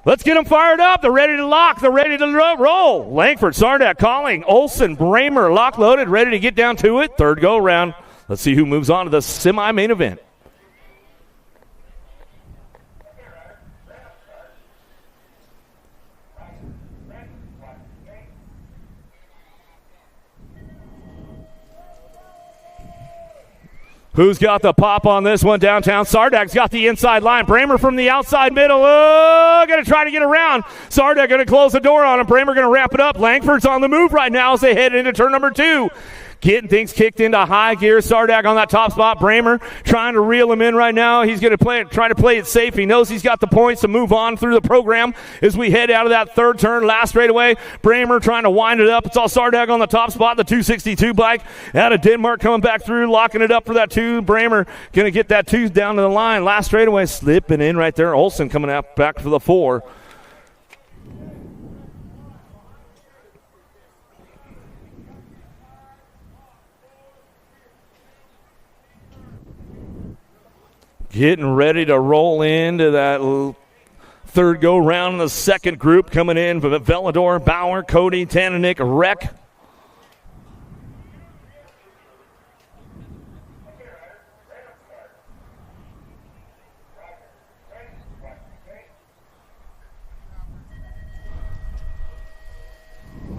Let's get them fired up. They're ready to lock. They're ready to roll. Langford, Sardak calling. Olson, Bramer, lock loaded, ready to get down to it. Third go-round. Let's see who moves on to the semi-main event. Who's got the pop on this one downtown? Sardak's got the inside line. Bramer from the outside middle. Oh, going to try to get around. Sardak going to close the door on him. Bramer going to wrap it up. Langford's on the move right now as they head into turn number 2. Getting things kicked into high gear. Sardak on that top spot. Bramer trying to reel him in right now. He's going to try to play it safe. He knows he's got the points to move on through the program as we head out of that third turn. Last straightaway. Bramer trying to wind it up. It's all Sardak on the top spot. The 262 bike out of Denmark coming back through, locking it up for that 2. Bramer going to get that 2 down to the line. Last straightaway slipping in right there. Olsen coming out back for the 4. getting ready to roll into that third go round in the second group. Coming in for Velador, Bauer, Cody, Tananik, Rec.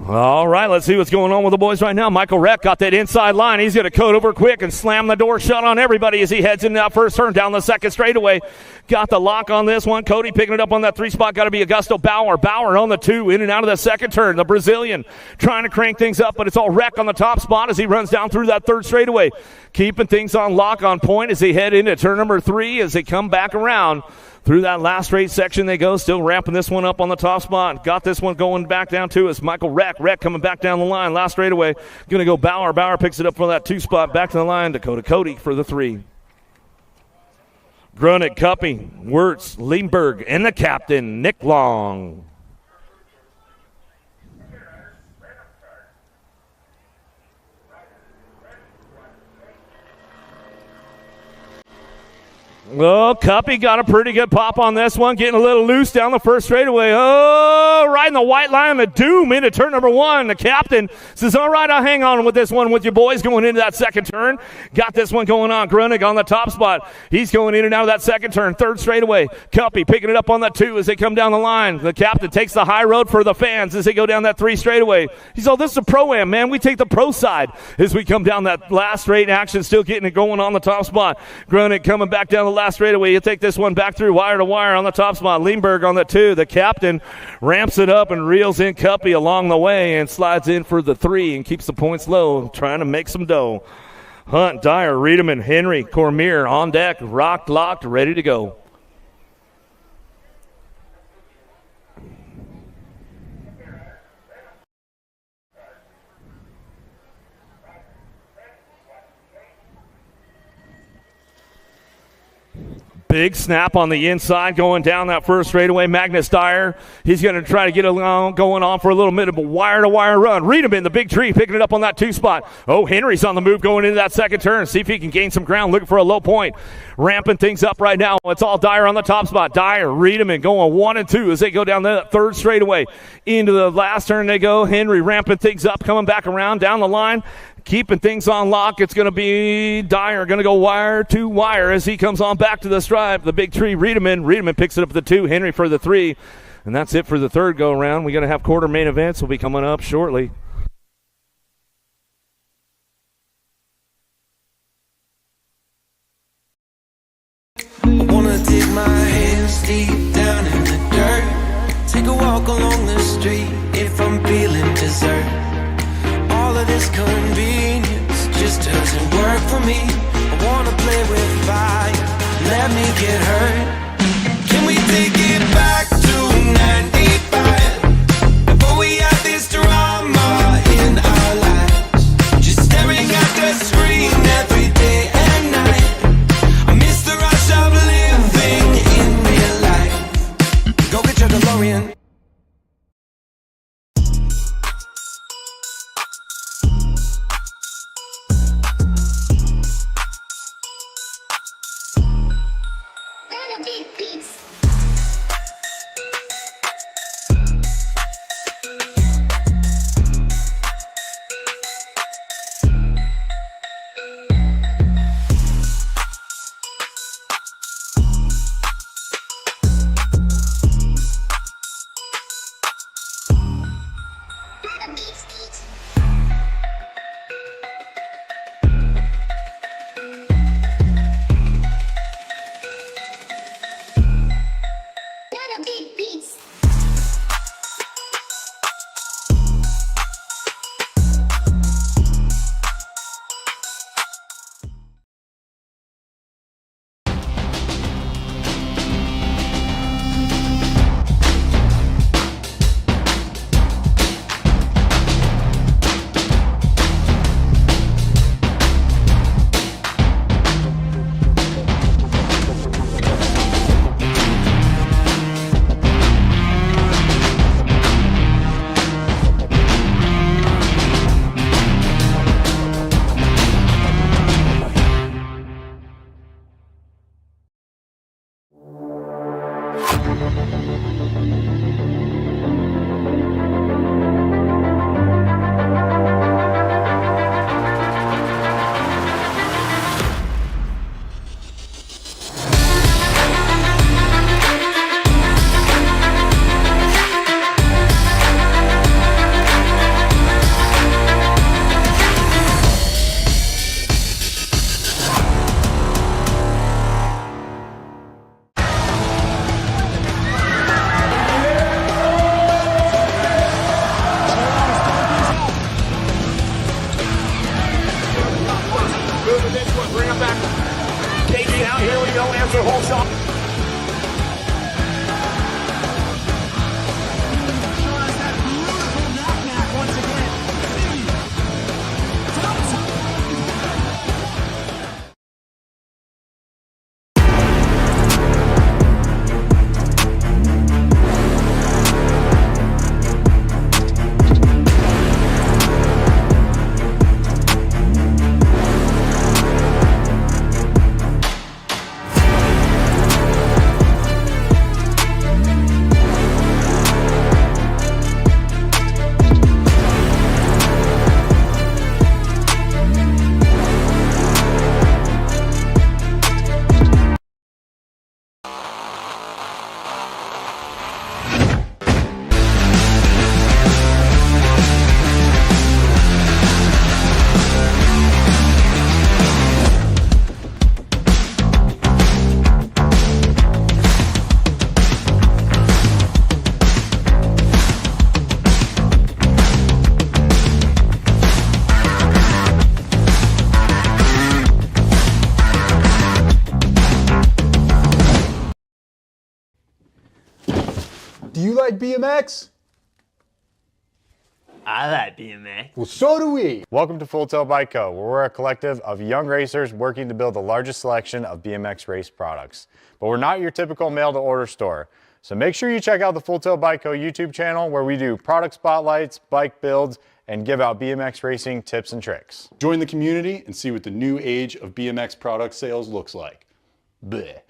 All right, let's see what's going on with the boys right now. Michael Reck got that inside line. He's going to coat over quick and slam the door shut on everybody as he heads into that first turn down the second straightaway. Got the lock on this one. Cody picking it up on that 3 spot. Got to be Augusto Bauer. Bauer on the 2, in and out of the second turn. The Brazilian trying to crank things up, but it's all Reck on the top spot as he runs down through that third straightaway. Keeping things on lock, on point as they head into turn number 3 as they come back around. Through that last straight section they go, still ramping this one up on the top spot. Got this one going back down to us. Michael Reck. Reck coming back down the line. Last straightaway. Going to go Bauer. Bauer picks it up for that 2 spot. Back to the line. Dakota Cody for the 3. Grunick, Cuppy, Wirtz, Lindbergh, and the captain, Nick Long. Oh, Cuppy got a pretty good pop on this one, getting a little loose down the first straightaway. Oh, riding the white line of doom into turn number 1. The captain says, all right, I'll hang on with this one with you boys going into that second turn. Got this one going on. Grunick on the top spot. He's going in and out of that second turn. Third straightaway. Cuppy picking it up on that 2 as they come down the line. The captain takes the high road for the fans as they go down that 3 straightaway. He's all, this is a pro-am, man. We take the pro side as we come down that last straight action, still getting it going on the top spot. Grunick coming back down the last straightaway. You take this one back through wire to wire on the top spot. Lindbergh on the 2. The captain ramps it up and reels in Cuppy along the way and slides in for the 3 and keeps the points low, trying to make some dough. Hunt, Dyer, Riedemann, Henry, Cormier on deck, rocked, locked, ready to go. Big snap on the inside going down that first straightaway. Magnus Dyer, he's going to try to get along, going on for a little bit of a wire-to-wire run. Riedemann, the big tree, picking it up on that 2 spot. Oh, Henry's on the move going into that second turn. See if he can gain some ground, looking for a low point. Ramping things up right now. It's all Dyer on the top spot. Dyer, Riedemann going 1 and 2 as they go down that third straightaway. Into the last turn they go. Henry ramping things up, coming back around down the line. Keeping things on lock. It's going to be Dyer going to go wire to wire as he comes on back to the stripe. The big tree, Riedemann. Riedemann picks it up for the 2. Henry for the 3. And that's it for the third go around. We're going to have quarter main events will be coming up shortly. I wanna dig my hands deep down in the dirt. Take a walk along the street if I'm feeling dessert. All of this convenience just doesn't work for me. I wanna play with fire, let me get hurt. Can we take it back to 95? Before we had this drama in our lives, just staring at the screen every day and night. I miss the rush of living in real life. Go get your DeLorean. Do you like BMX? I like BMX. Well, so do we. Welcome to Full Tilt Bike Co., where we're a collective of young racers working to build the largest selection of BMX race products. But we're not your typical mail-to-order store. So make sure you check out the Full Tilt Bike Co. YouTube channel, where we do product spotlights, bike builds, and give out BMX racing tips and tricks. Join the community and see what the new age of BMX product sales looks like. Bleh.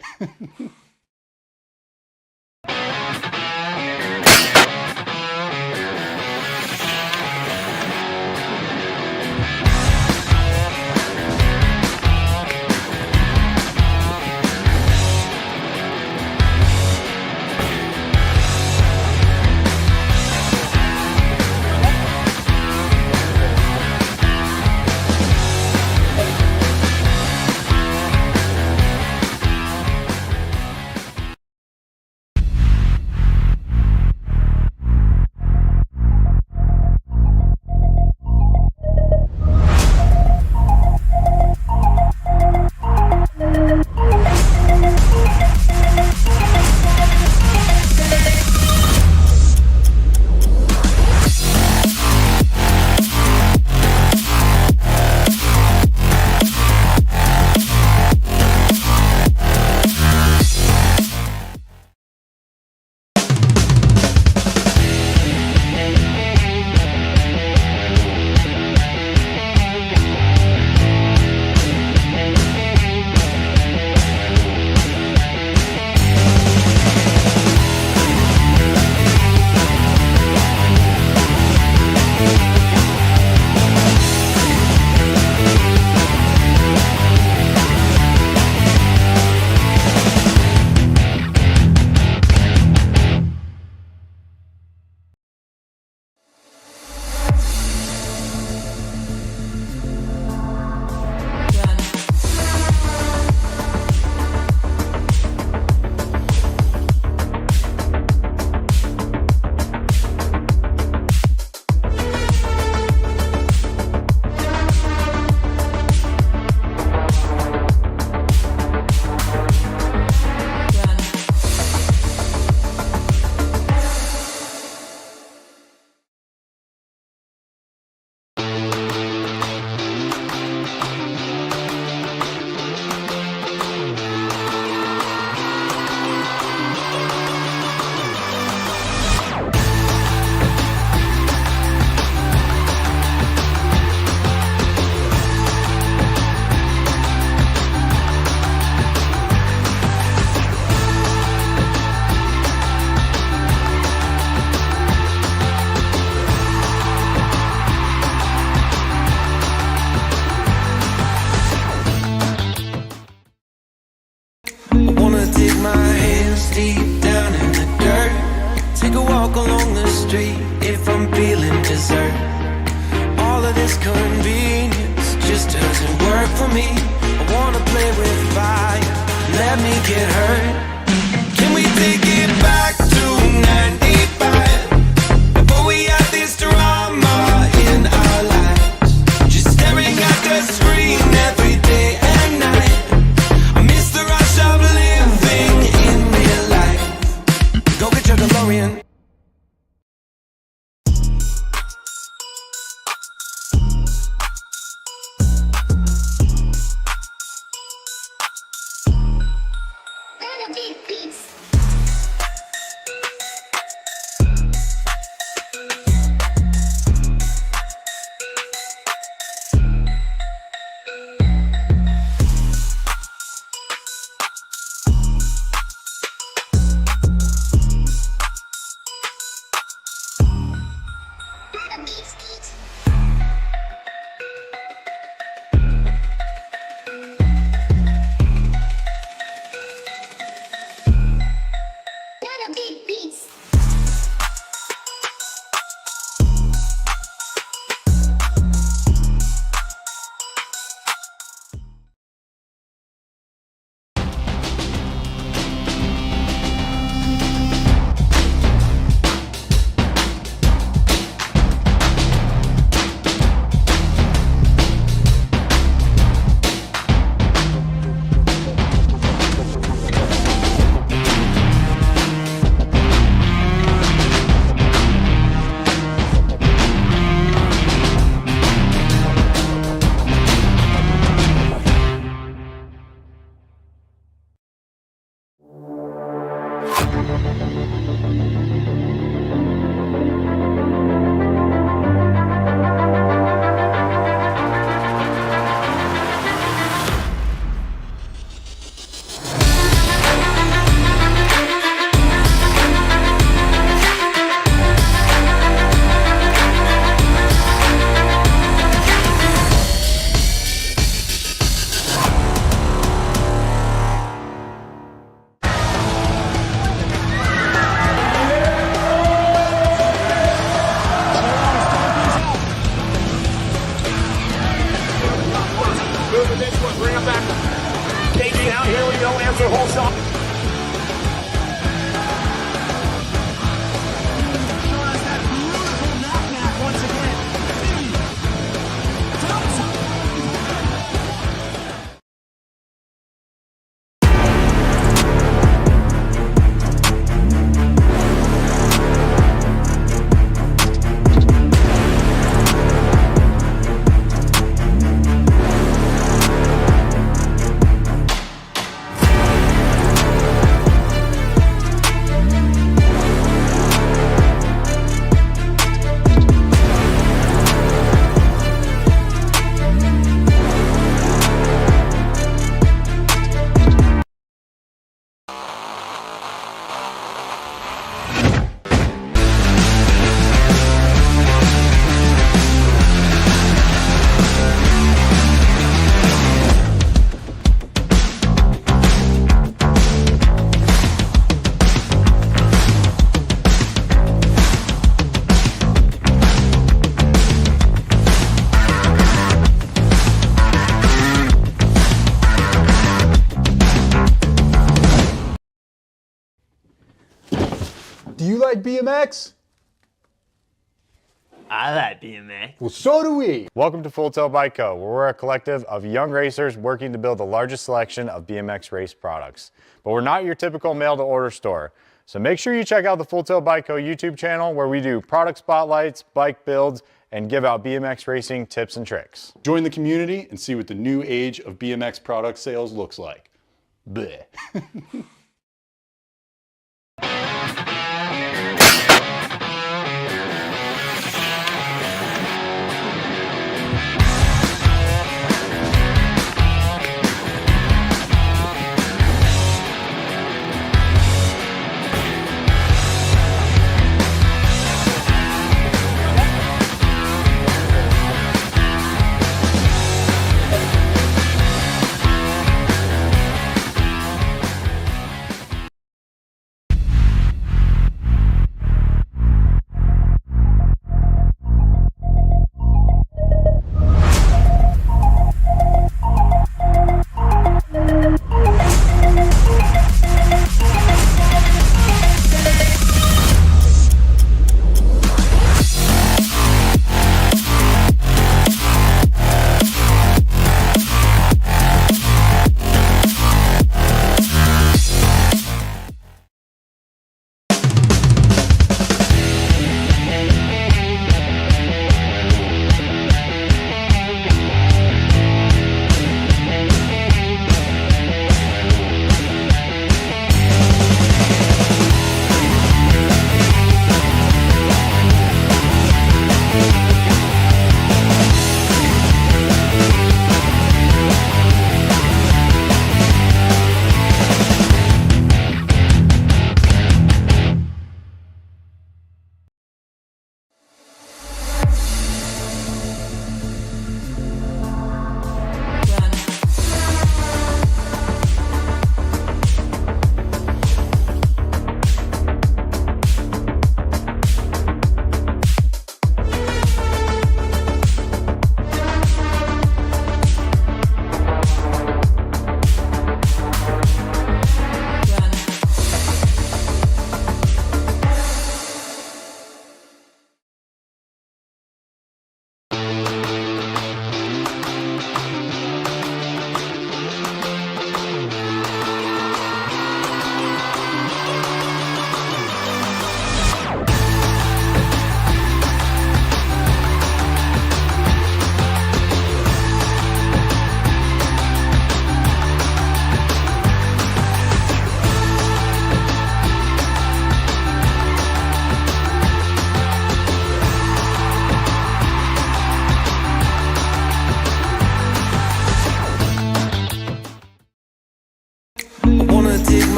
their whole shot. Do you like BMX? I like BMX. Well, so do we. Welcome to Full Tail Bike Co., where we're a collective of young racers working to build the largest selection of BMX race products. But we're not your typical mail-to-order store. So make sure you check out the Full Tail Bike Co. YouTube channel, where we do product spotlights, bike builds, and give out BMX racing tips and tricks. Join the community and see what the new age of BMX product sales looks like. Bleh.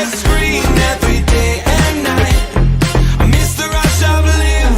Screen every day and night. I miss the rush of living.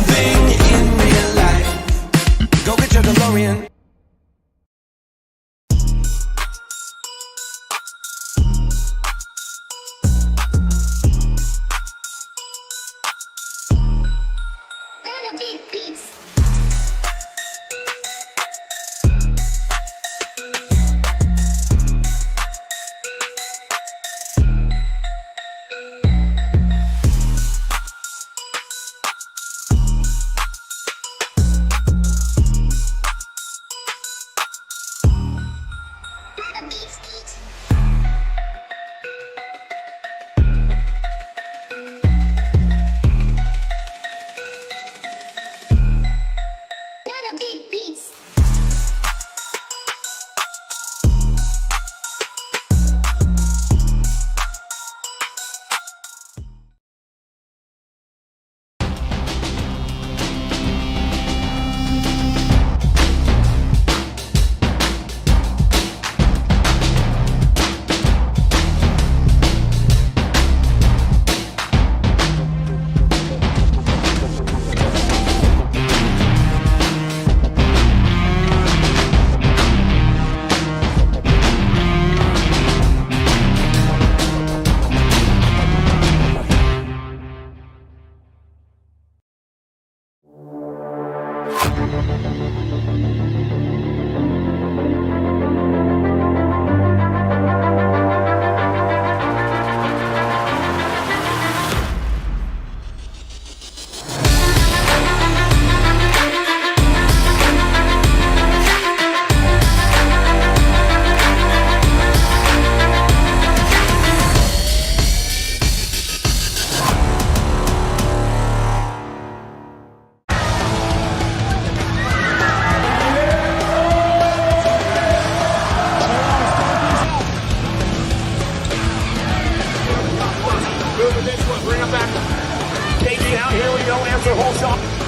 Anser Holshop.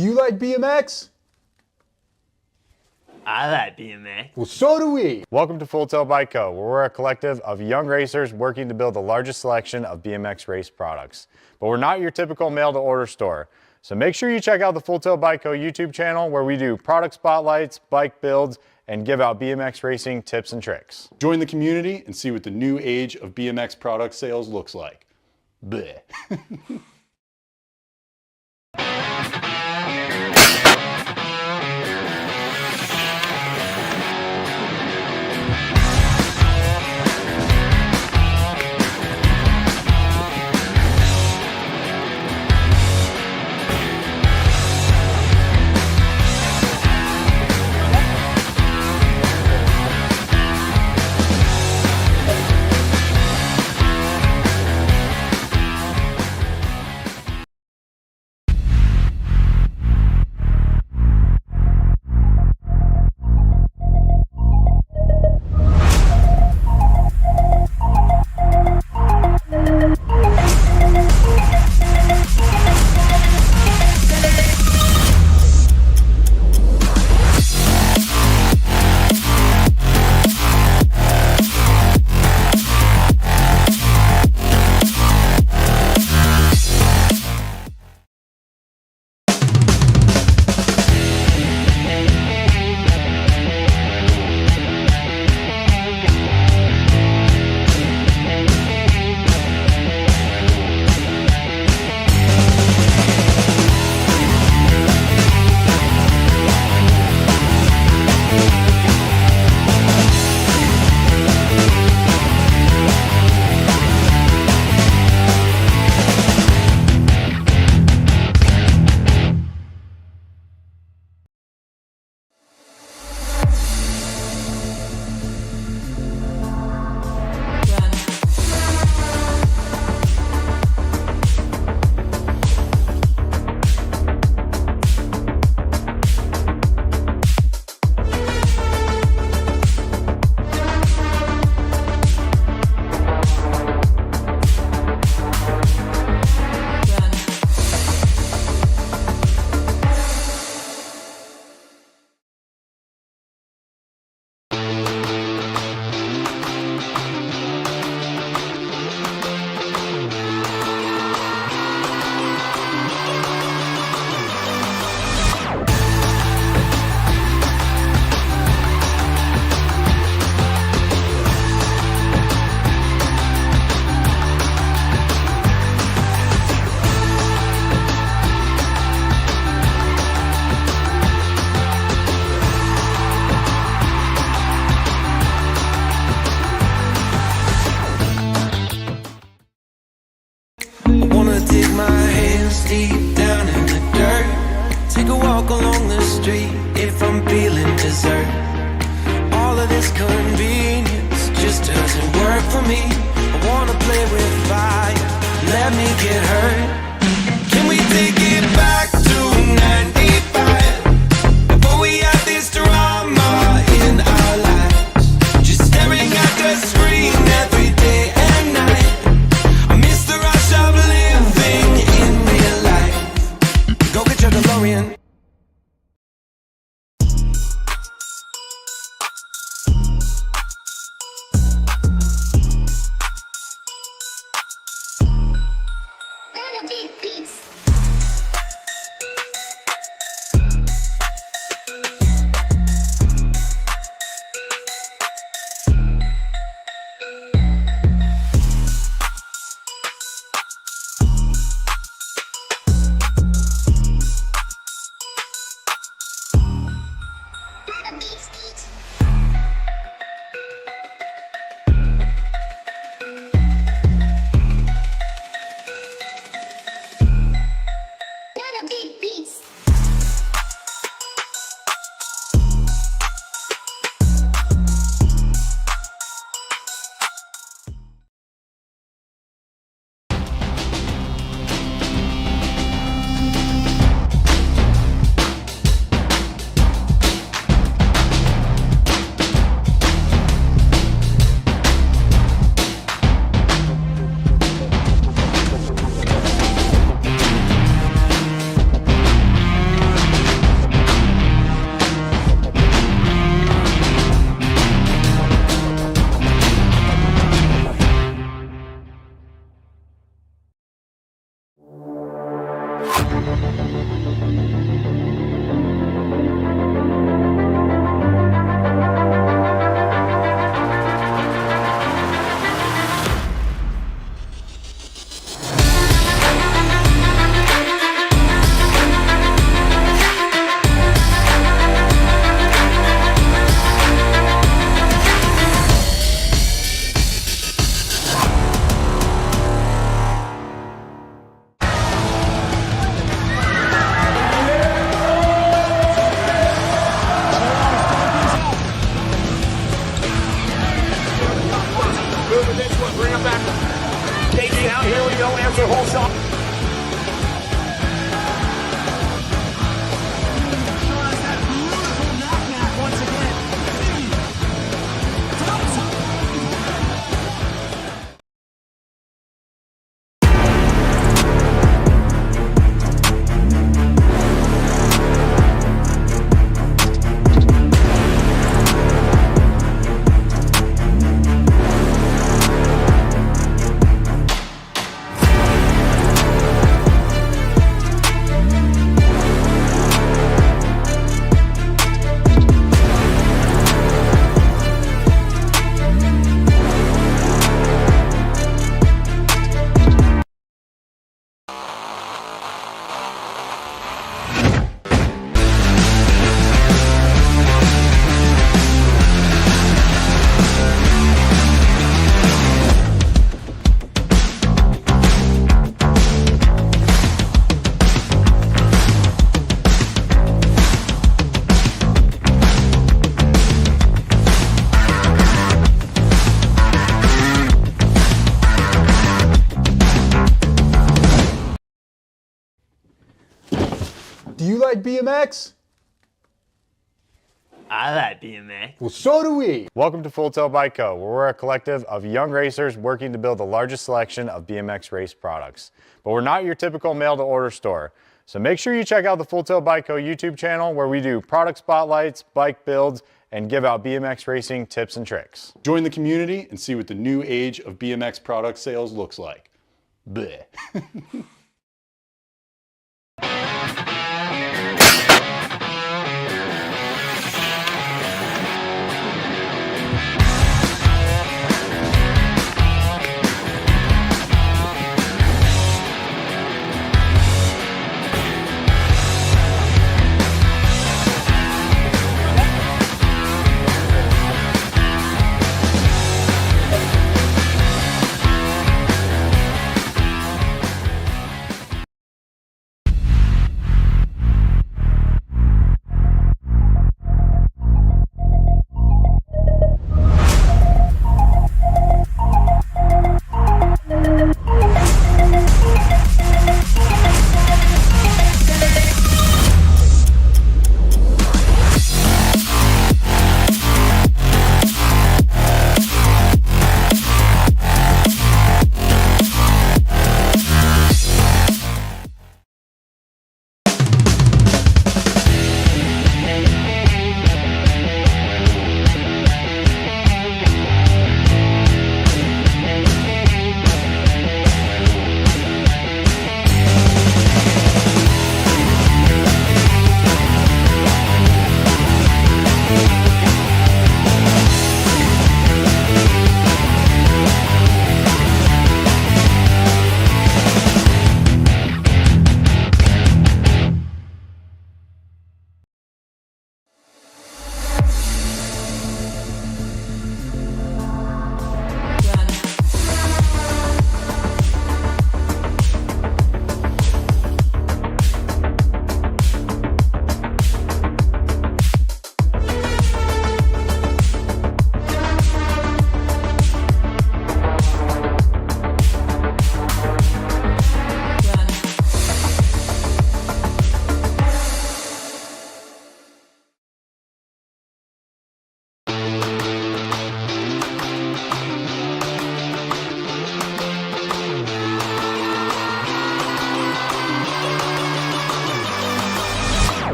Do you like BMX? I like BMX. Well, so do we. Welcome to Full Tilt Bike Co., where we're a collective of young racers working to build the largest selection of BMX race products. But we're not your typical mail-to-order store. So make sure you check out the Full Tilt Bike Co. YouTube channel, where we do product spotlights, bike builds, and give out BMX racing tips and tricks. Join the community and see what the new age of BMX product sales looks like. Bleh. dig my hands deep down in the dirt. Take a walk along the street if I'm feeling dessert. All of this convenience just doesn't work for me. I wanna play with fire, let me get hurt. Can we take it back to 95? Before we had this drama in our lives, just staring at the screen every day and night. I miss the rush of living. answer whole shot. Do you like BMX? I like BMX. Well, so do we. Welcome to Full Tail Bike Co., where we're a collective of young racers working to build the largest selection of BMX race products. But we're not your typical mail-to-order store. So make sure you check out the Full Tail Bike Co. YouTube channel, where we do product spotlights, bike builds, and give out BMX racing tips and tricks. Join the community and see what the new age of BMX product sales looks like. Bleh.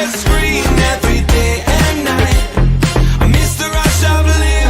Screen every day and night. I miss the rush of living.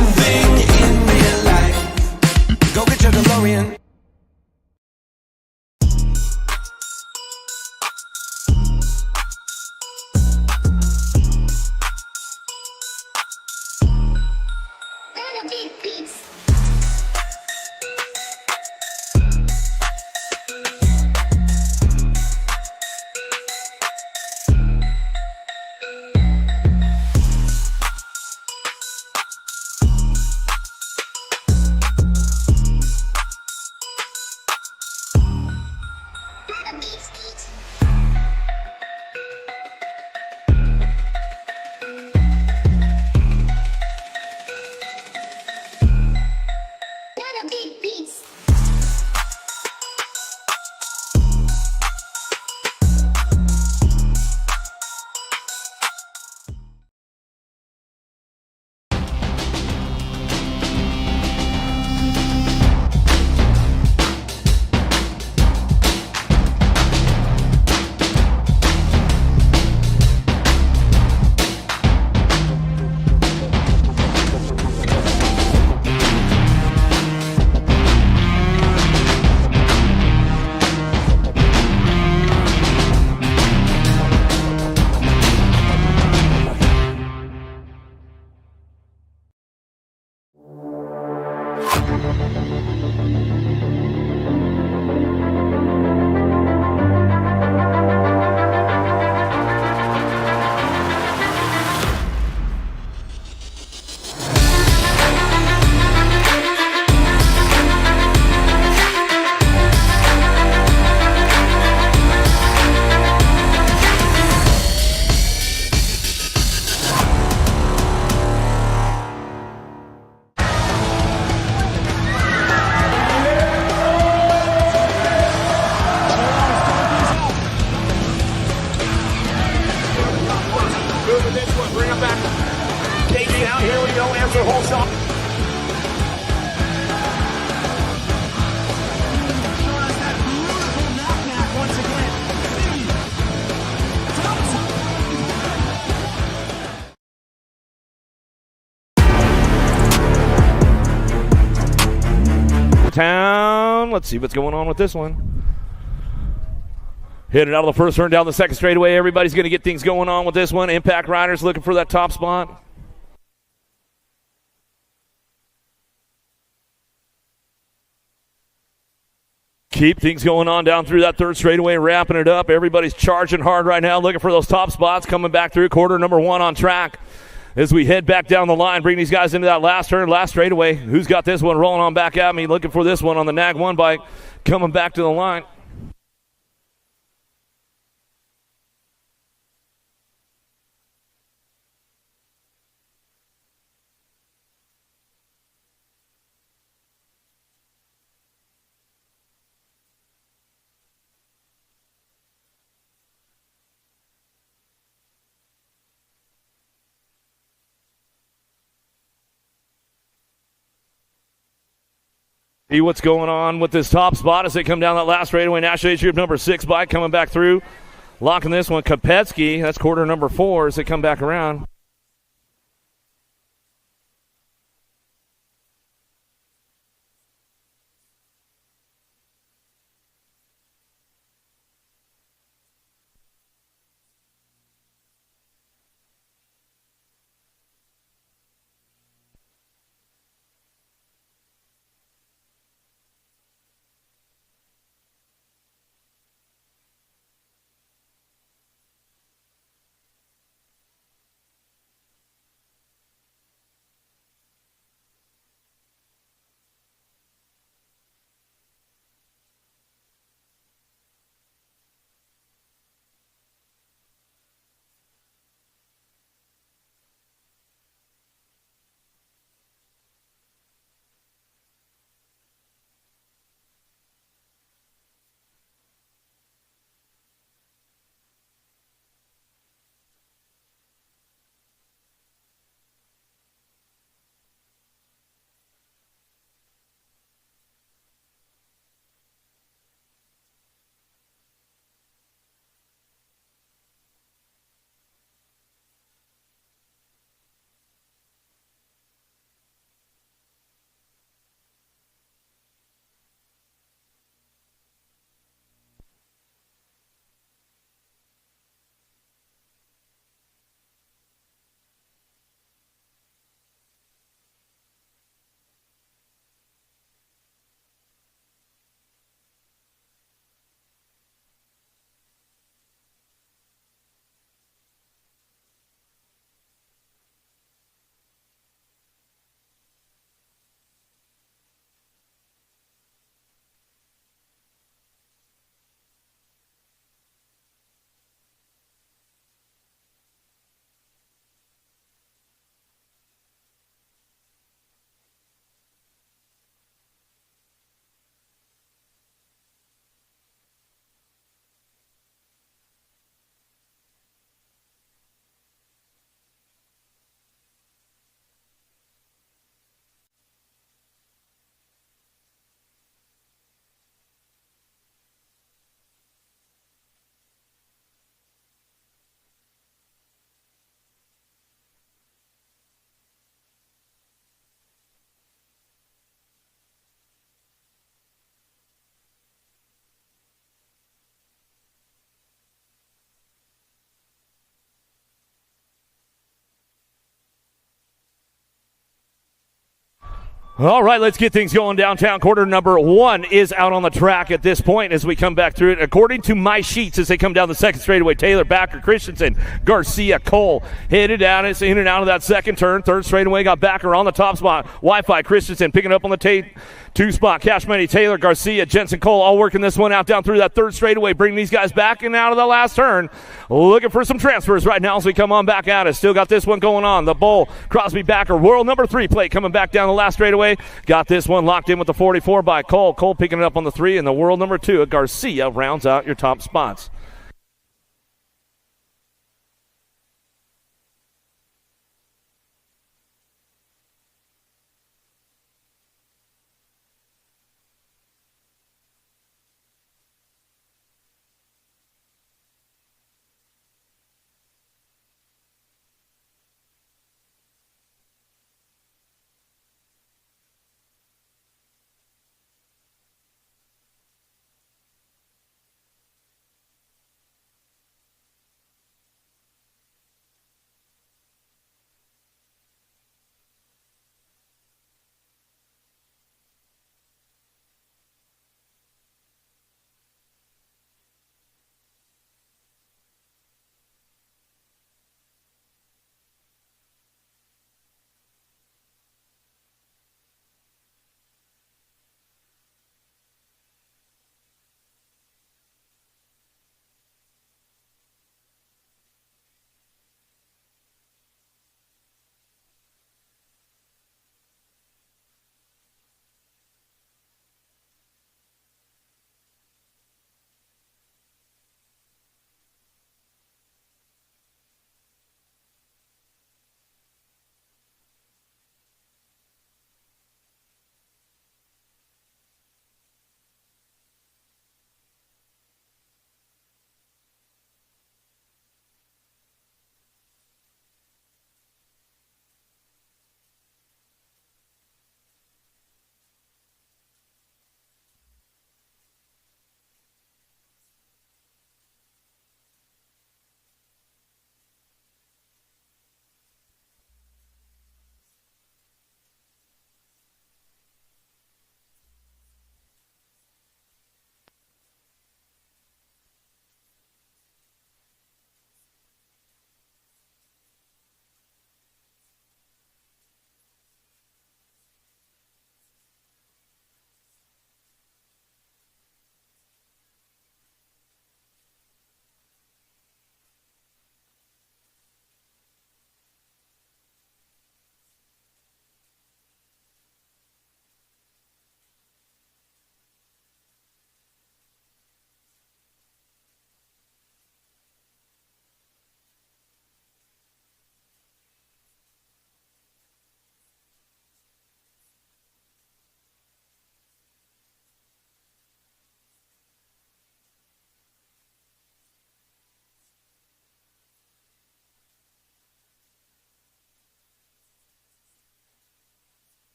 answer hole shot. Town. Let's see what's going on with this one. Hit it out of the first turn down the second straightaway. Everybody's going to get things going on with this one. Impact Riders looking for that top spot. Keep things going on down through that third straightaway, wrapping it up. Everybody's charging hard right now, looking for those top spots, coming back through quarter number one on track. As we head back down the line, bring these guys into that last turn, last straightaway. Who's got this one rolling on back at me? Looking for this one on the Nag 1 bike, coming back to the line. See what's going on with this top spot as they come down that last straightaway. National Age Group number 6 bike coming back through. Locking this one, Kopetsky. That's quarter number 4 as they come back around. All right, let's get things going downtown. Quarter number 1 is out on the track at this point as we come back through it. According to my sheets, as they come down the second straightaway, Taylor, Backer, Christensen, Garcia, Cole headed down. It's in and out of that second turn. Third straightaway got Backer on the top spot. Wi-Fi, Christensen picking up on the 2 spot. Cash Money, Taylor, Garcia, Jensen, Cole all working this one out down through that third straightaway, bringing these guys back and out of the last turn. Looking for some transfers right now as we come on back at it. Still got this one going on. The Bull, Crosby, Backer, world number 3 plate coming back down the last straightaway. Got this one locked in with the 44 by Cole. Cole picking it up on the 3, and the world number 2 at Garcia rounds out your top spots.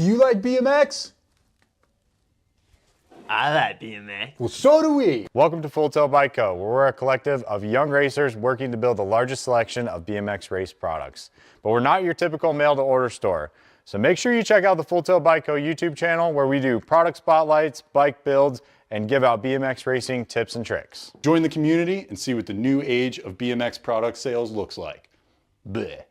Do you like BMX? I like BMX. Well, so do we. Welcome to Full Tilt Bike Co., where we're a collective of young racers working to build the largest selection of BMX race products. But we're not your typical mail-to-order store. So make sure you check out the Full Tilt Bike Co. YouTube channel, where we do product spotlights, bike builds, and give out BMX racing tips and tricks. Join the community and see what the new age of BMX product sales looks like. Bleh.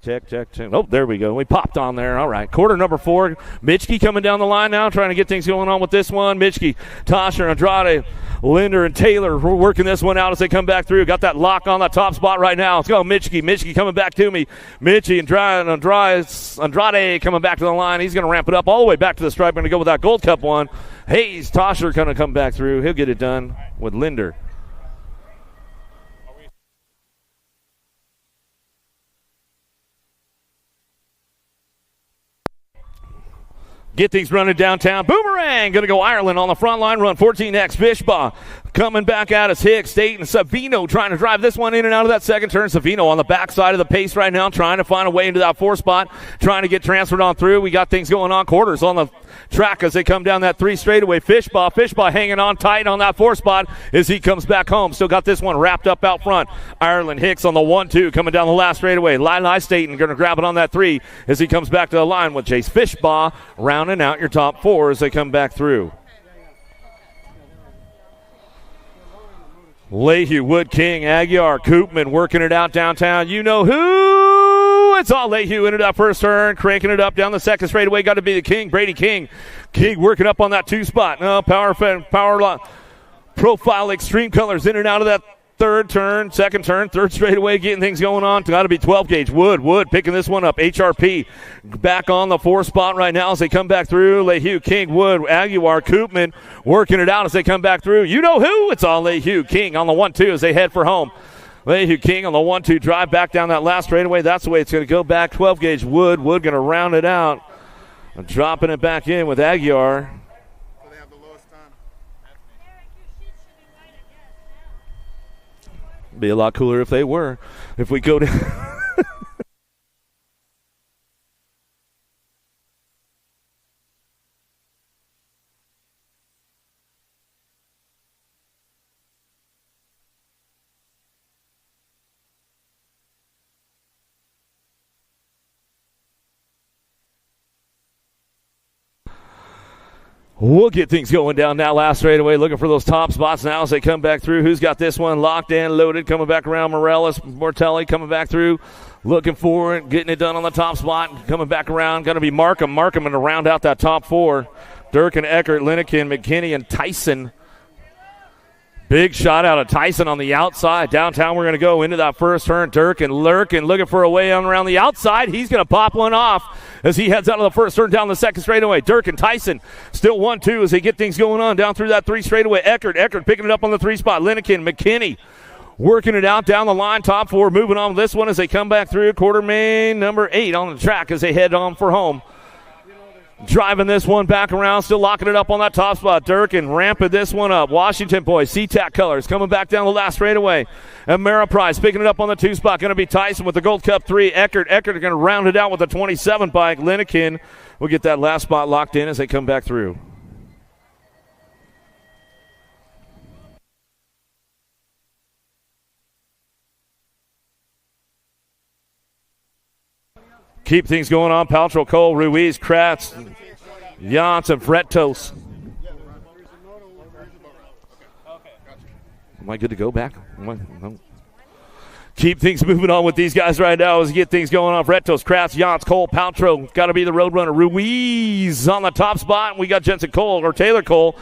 Check. Oh, there we go. We popped on there. All right. Quarter number 4. Mitchke coming down the line now, trying to get things going on with this one. Mitchke, Tosher, Andrade, Linder, and Taylor working this one out as they come back through. Got that lock on the top spot right now. Let's go, Mitchke. Mitchke coming back to me. Mitchie and Andrade coming back to the line. He's going to ramp it up all the way back to the stripe. Going to go with that Gold Cup one. Hayes, Tosher going to come back through. He'll get it done with Linder. Get things running downtown. Boomerang going to go Ireland on the front line. Run 14X. Fishbaugh coming back at us. Hicks, State, and Savino trying to drive this one in and out of that second turn. Savino on the backside of the pace right now, trying to find a way into that 4 spot, trying to get transferred on through. We got things going on. Quarters on the track as they come down that 3 straightaway. Fishbaugh hanging on tight on that 4 spot as he comes back home. Still got this one wrapped up out front. Ireland, Hicks on the 1-2 coming down the last straightaway. Lili Staten going to grab it on that 3 as he comes back to the line with Chase Fishbaugh rounding out your top 4 as they come back through. Lehue, Wood, King, Aguiar, Koopman working it out downtown. You know who? It's all Lehue into that first turn, cranking it up down the second straightaway. Got to be the King, Brady King. King working up on that 2 spot. No, power profile extreme colors in and out of that third turn, second turn, third straightaway, getting things going on. Got to be 12 gauge. Wood picking this one up. HRP back on the 4 spot right now as they come back through. Lehue, King, Wood, Aguiar, Koopman working it out as they come back through. You know who? It's all Lehue, King on the 1-2 as they head for home. Lehue, King on the 1-2 drive back down that last straightaway. That's the way it's going to go back. 12 gauge Wood going to round it out. Dropping it back in with Aguiar. Be a lot cooler if they were. If we go to We'll get things going down that last straightaway, looking for those top spots now as they come back through. Who's got this one locked in, loaded, coming back around? Mortelli coming back through, looking for it, getting it done on the top spot, coming back around. Going to be Markham going to round out that top 4. Durkin, Eckert, Linekin, McKinney, and Tyson. Big shot out of Tyson on the outside. Downtown, we're going to go into that first turn. Durkin, Lurkin looking for a way on around the outside. He's going to pop one off as he heads out of the first turn down the second straightaway. Durkin, Tyson still 1-2 as they get things going on down through that 3 straightaway. Eckert picking it up on the 3 spot. Linekin, McKinney working it out down the line. Top 4 moving on with this one as they come back through. Quarter main number 8 on the track as they head on for home. Driving this one back around, still locking it up on that top spot. Durkin ramping this one up. Washington boys, SeaTac colors, coming back down the last straightaway. Ameriprise picking it up on the 2 spot. Going to be Tyson with the Gold Cup 3. Eckert going to round it out with a 27 bike. Linekin will get that last spot locked in as they come back through. Keep things going on. Paltrow, Cole, Ruiz, Kratz, Jans, and Frettos. Am I good to go back? No. Keep things moving on with these guys right now as we get things going on. Frettos, Kratz, Jans, Cole, Paltrow. Got to be the Roadrunner. Ruiz on the top spot. We got Jensen Cole, or Taylor Cole,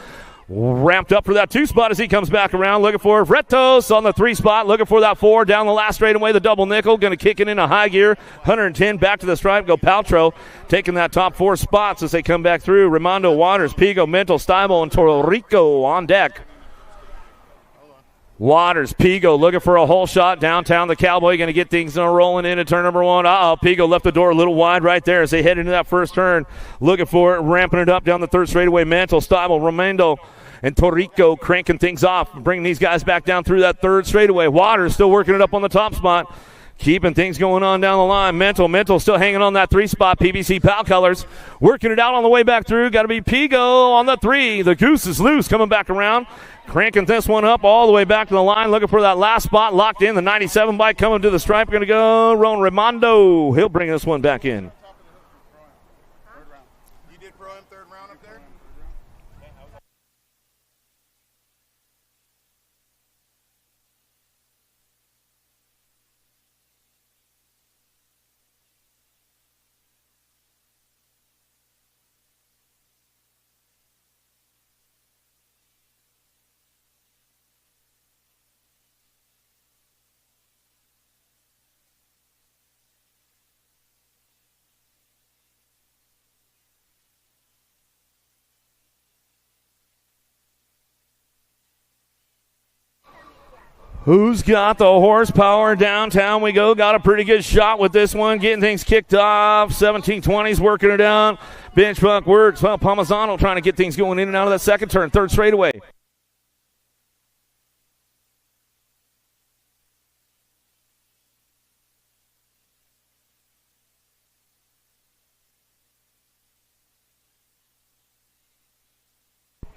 Ramped up for that 2 spot as he comes back around, looking for Vretos on the 3 spot, looking for that 4 down the last straightaway, the double nickel, going to kick it into high gear, 110 back to the stripe, go Paltrow, taking that top 4 spots as they come back through. Raimondo, Waters, Pigo, Mental, Steibel, and Torrico on deck. Waters, Pigo looking for a hole shot downtown. The Cowboy going to get things rolling into turn number 1. Pigo left the door a little wide right there as they head into that first turn. Looking for it, ramping it up down the 3rd straightaway. Mental, Steibel, Raimondo, and Torrico cranking things off, bringing these guys back down through that 3rd straightaway. Waters still working it up on the top spot, keeping things going on down the line. Mental still hanging on that 3 spot. PBC Pal Colors working it out on the way back through. Got to be Pigo on the 3. The Goose is loose, coming back around, cranking this one up all the way back to the line, looking for that last spot, locked in. The 97 bike coming to the stripe, going to go Ron Raimondo. He'll bring this one back in. You did Pro M 3rd round up there? Who's got the horsepower? Downtown we go. Got a pretty good shot with this one, getting things kicked off. 1720s working it out. Bench buck works. Well, Palmisano trying to get things going in and out of that 2nd turn, 3rd straightaway.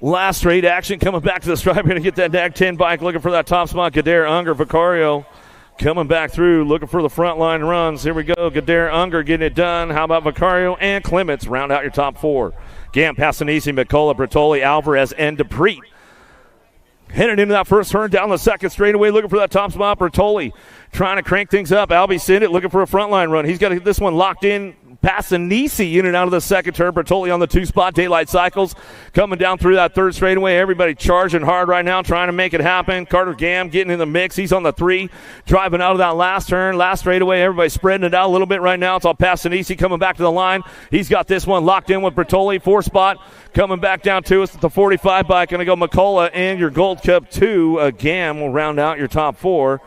Last straight action coming back to the stripe. Going to get that DAG 10 bike, looking for that top spot. Gader, Unger, Vicario coming back through, looking for the front line runs. Here we go. Gader, Unger getting it done. How about Vicario and Clements? Round out your top 4. Gam, Passanisi, McCullough, Bertoli, Alvarez, and Dupree. Headed into that first turn down the 2nd straightaway, looking for that top spot. Bertoli trying to crank things up. Albie Sindit looking for a front line run. He's got to get this one locked in. Passanisi in and out of the 2nd turn. Bertoli on the 2 spot. Daylight Cycles coming down through that 3rd straightaway. Everybody charging hard right now, trying to make it happen. Carter Gam getting in the mix. He's on the 3, driving out of that last turn. Last straightaway, everybody spreading it out a little bit right now. It's all Passanisi coming back to the line. He's got this one locked in with Bertoli. 4 spot coming back down to us at the 45 bike. Going to go McCullough and your Gold Cup 2. Gam will round out your top 4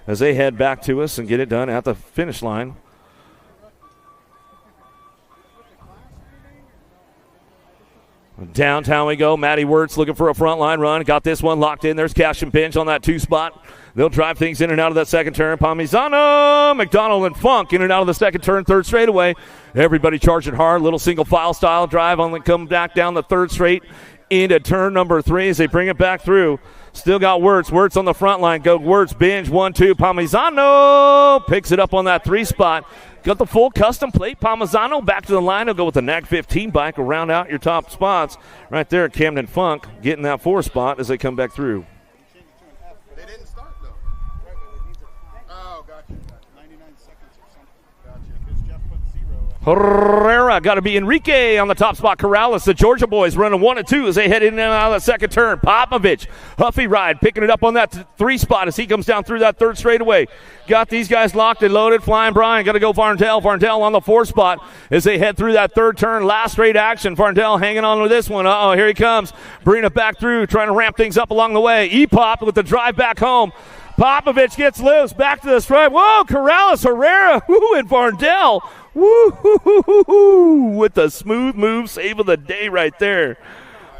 as they head back to us and get it done at the finish line. Downtown we go. Matty Wirtz looking for a front line run. Got this one locked in. There's Cash and Pinch on that 2 spot. They'll drive things in and out of that 2nd turn. Palmisano, McDonald, and Funk in and out of the 2nd turn, 3rd straightaway. Everybody charging hard. Little single file style drive on the come back down the 3rd straight into turn number 3 as they bring it back through. Still got Wirtz. Wirtz on the front line. Go Wirtz. Binge 1-2. Palmisano picks it up on that 3 spot. Got the full custom plate. Palmisano back to the line. He'll go with the NAG 15 bike. Will round out your top spots. Right there, Camden Funk getting that 4 spot as they come back through. They didn't start, though. Oh, gotcha. 99 seconds or something. Gotcha. Because Jeff put 0. Herrera got to be Enrique on the top spot. Corrales, the Georgia boys running 1 and 2 as they head in and out of the 2nd turn. Popovich, Huffy ride, picking it up on that 3 spot as he comes down through that 3rd straightaway. Got these guys locked and loaded. Flying Brian, got to go Varndell. Varndell on the 4 spot as they head through that 3rd turn. Last straight action. Varndell hanging on with this one. Here he comes. Bringing it back through, trying to ramp things up along the way. E-Pop with the drive back home. Popovich gets loose, back to the stripe. Whoa, Corrales, Herrera, and Varndell. Woo, with the smooth move, save of the day right there.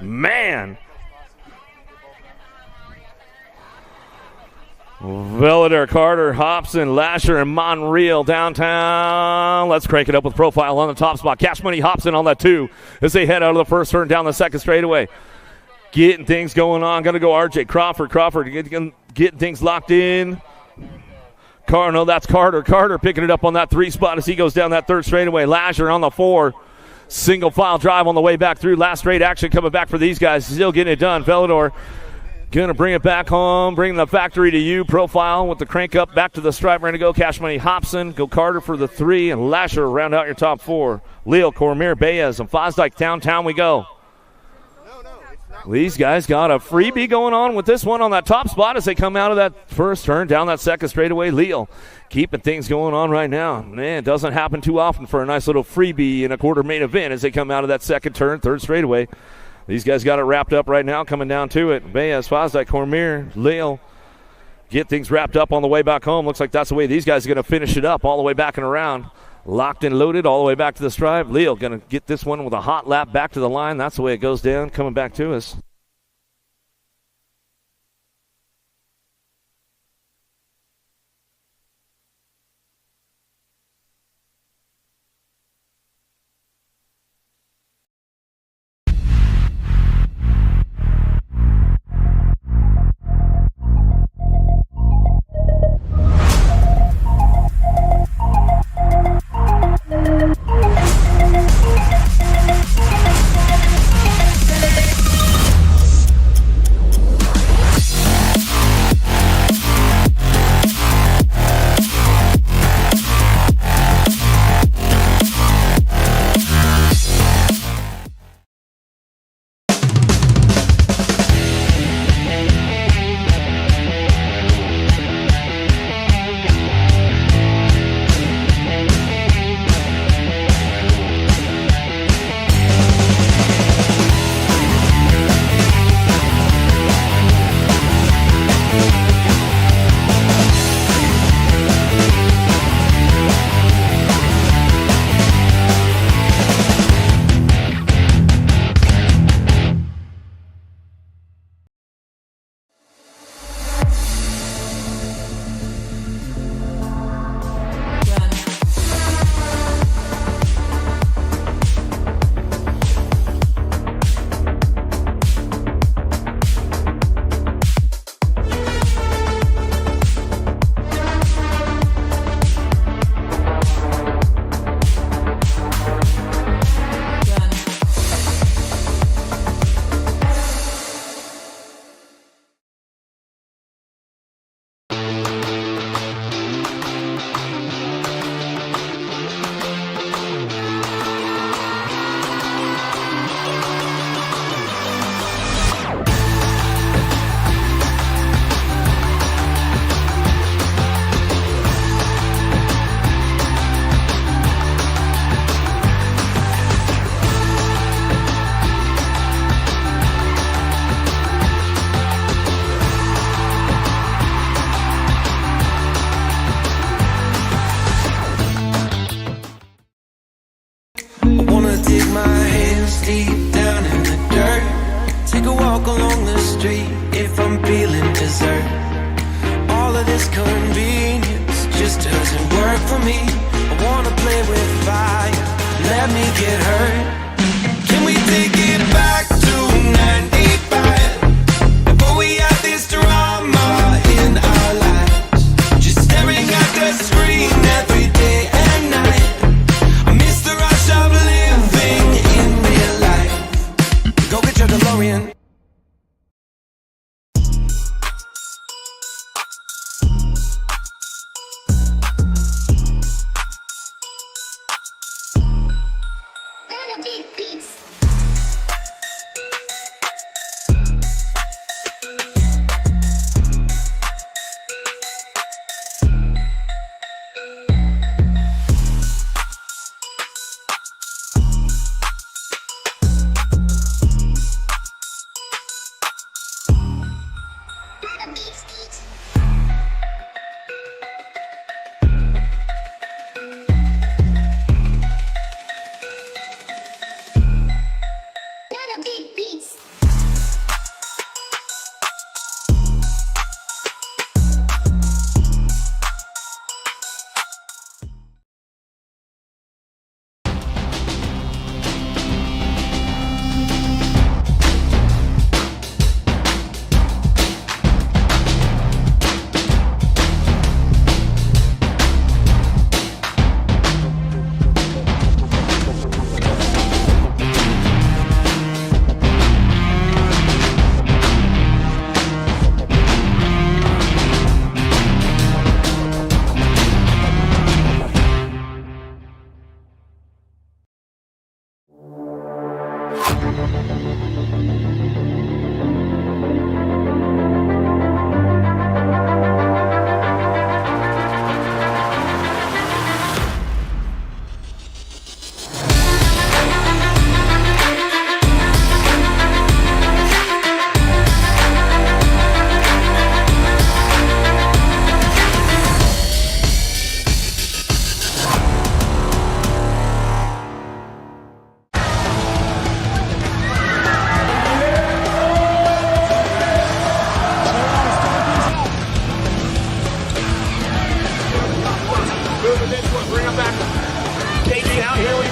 Man. Velador, Carter, Hobson, Lasher, and Monreal downtown. Let's crank it up with Profile on the top spot. Cash Money Hobson on that 2 as they head out of the first turn down the 2nd straightaway. Getting things going on. Going to go RJ Crawford. Crawford getting things locked in. No, that's Carter. Carter picking it up on that 3 spot as he goes down that 3rd straightaway. Lasher on the 4. Single file drive on the way back through. Last straight action coming back for these guys. Still getting it done. Velador going to bring it back home. Bring the factory to you. Profile with the crank up back to the stripe. We're going to go Cash Money Hobson. Go Carter for the 3. And Lasher round out your top 4. Leo, Cormier, Baez, and Fosdyke downtown we go. No, it's not. These guys got a freebie going on with this one on that top spot as they come out of that first turn, down that second straightaway. Leal keeping things going on right now. Man, it doesn't happen too often for a nice little freebie in a quarter main event as they come out of that second turn, third straightaway. These guys got it wrapped up right now, coming down to it. Baez, Fosdyke, Cormier, Leal get things wrapped up on the way back home. Looks like that's the way these guys are going to finish it up all the way back and around. Locked and loaded all the way back to the stripe. Leal going to get this one with a hot lap back to the line. That's the way it goes down, coming back to us.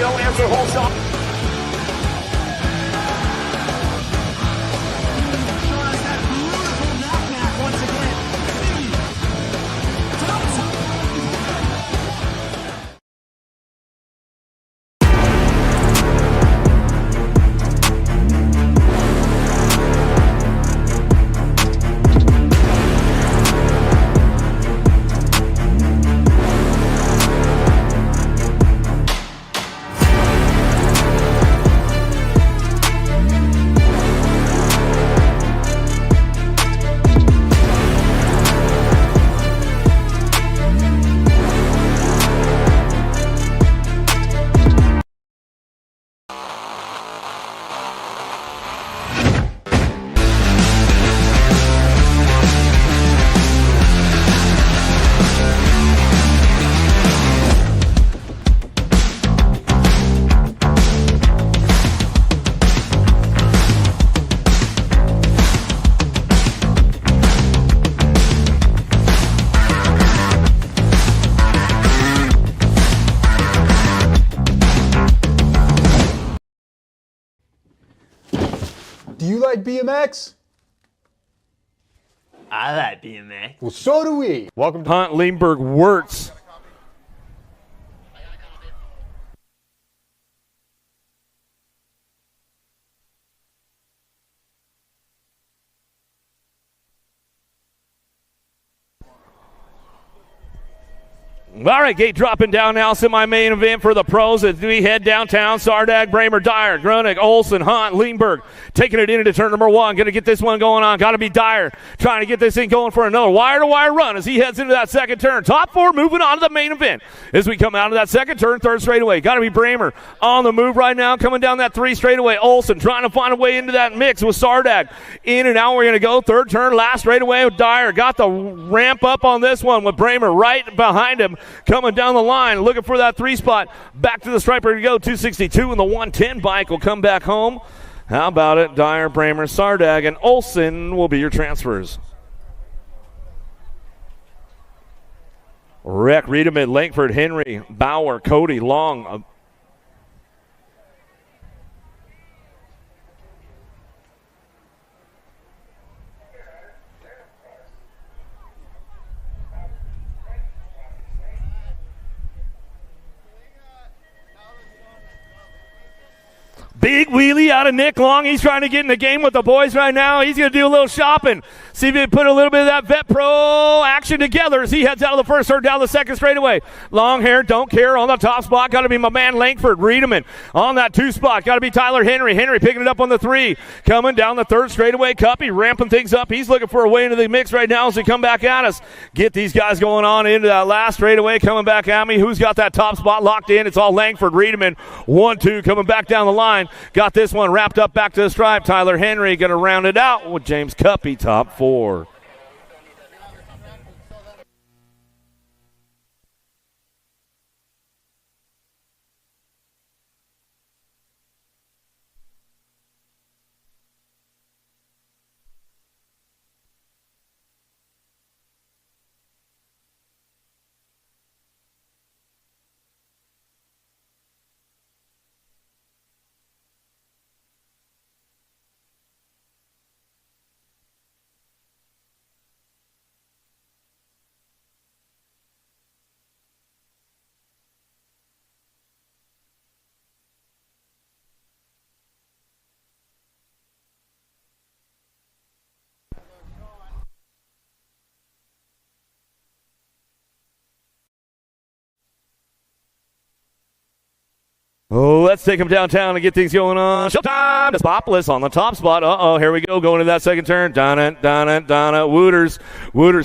no answer, whole shot. Do you like BMX? I like BMX. Well, so do we. Welcome to Hunt, Leemberg, Wirtz. All right, gate dropping down now. Semi-main event for the pros as we head downtown. Sardag, Bramer, Dyer, Grunig, Olson, Hunt, Leemberg taking it into turn number one. Going to get this one going on. Got to be Dyer trying to get this thing going for another wire-to-wire run as he heads into that second turn. Top four moving on to the main event as we come out of that second turn, third straightaway. Got to be Bramer on the move right now, coming down that three straightaway. Olson trying to find a way into that mix with Sardag. In and out, we're going to go. Third turn, last straightaway with Dyer. Got the ramp up on this one with Bramer right behind him. Coming down the line, looking for that three spot. Back to the striper to go. 262 and the 110 bike will come back home. How about it? Dyer, Bramer, Sardag, and Olson will be your transfers. Reck, Reedemid, Langford, Henry, Bauer, Cody, Long. Big wheelie out of Nick Long. He's trying to get in the game with the boys right now. He's going to do a little shopping. See if he can put a little bit of that Vet Pro action together as he heads out of the first turn down the second straightaway. Long hair, don't care on the top spot. Got to be my man Langford. Reedman on that two spot. Got to be Tyler Henry. Henry picking it up on the three. Coming down the third straightaway. Cuppy ramping things up. He's looking for a way into the mix right now as they come back at us. Get these guys going on into that last straightaway. Coming back at me. Who's got that top spot locked in? It's all Langford. Reedman 1-2 coming back down the line. Got this one wrapped up back to the stripe. Tyler Henry going to round it out with James Cuppy, top four. Oh, let's take him downtown and get things going on. Showtime! Despopolis on the top spot. Here we go. Going to that second turn. Donna. Wooters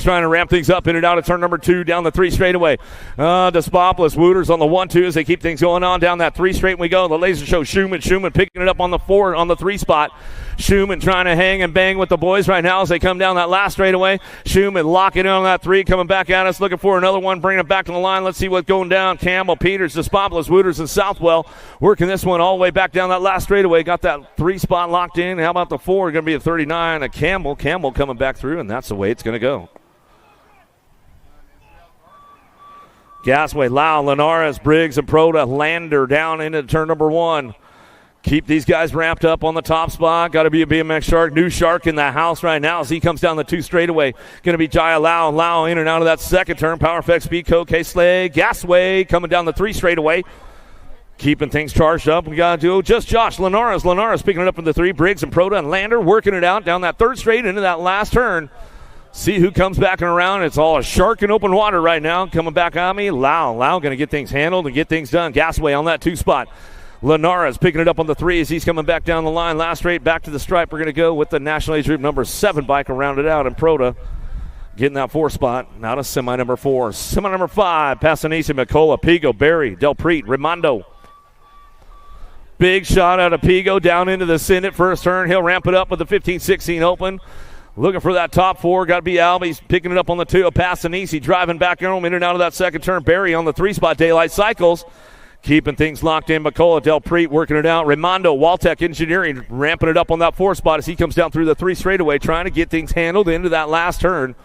trying to ramp things up in and out of turn number two down the three straightaway. Despopolis, Wooters on the 1-2 as they keep things going on down that three straight. We go. The laser show. Schumann picking it up on the four on the three spot. Schumann trying to hang and bang with the boys right now as they come down that last straightaway. Schumann locking in on that three, coming back at us, looking for another one, bringing it back to the line. Let's see what's going down. Campbell, Peters, Despopolis, Wooters, and Southwell working this one all the way back down that last straightaway. Got that three spot locked in. How about the four? Going to be a 39. A Campbell coming back through, and that's the way it's going to go. Gasway, Lau, Linares, Briggs, and Proda. Lander down into turn number 1. Keep these guys ramped up on the top spot. Got to be a BMX Shark. New Shark in the house right now as he comes down the 2 straightaway. Going to be Jaya Lau. Lau in and out of that second turn. Power Effect, Speed Code, K-Slay, Gasway coming down the 3 straightaway. Keeping things charged up. We got to do just Josh Linares. Linares picking it up in the 3. Briggs and Proda and Lander working it out down that 3rd straight into that last turn. See who comes back and around. It's all a shark in open water right now. Coming back on me. Lau going to get things handled and get things done. Gasway on that 2 spot. Linares picking it up on the 3 as he's coming back down the line. Last straight back to the stripe. We're going to go with the National Age Group number 7 bike and round it out. And Proda getting that 4 spot. Now to semi number 4. Semi number 5. Passanisi, McCullough, Pigo, Barry, Del Preet, Raimondo. Big shot out of Pigo down into the Senate. First turn. He'll ramp it up with the 15-16 open. Looking for that top 4. Got to be Albies picking it up on the 2 of Passanisi. Driving back home in and out of that second turn. Barry on the 3 spot. Daylight Cycles. Keeping things locked in. McCullough, Del Preet working it out. Raimondo, Waltech Engineering ramping it up on that 4 spot as he comes down through the 3 straightaway, trying to get things handled into that last turn.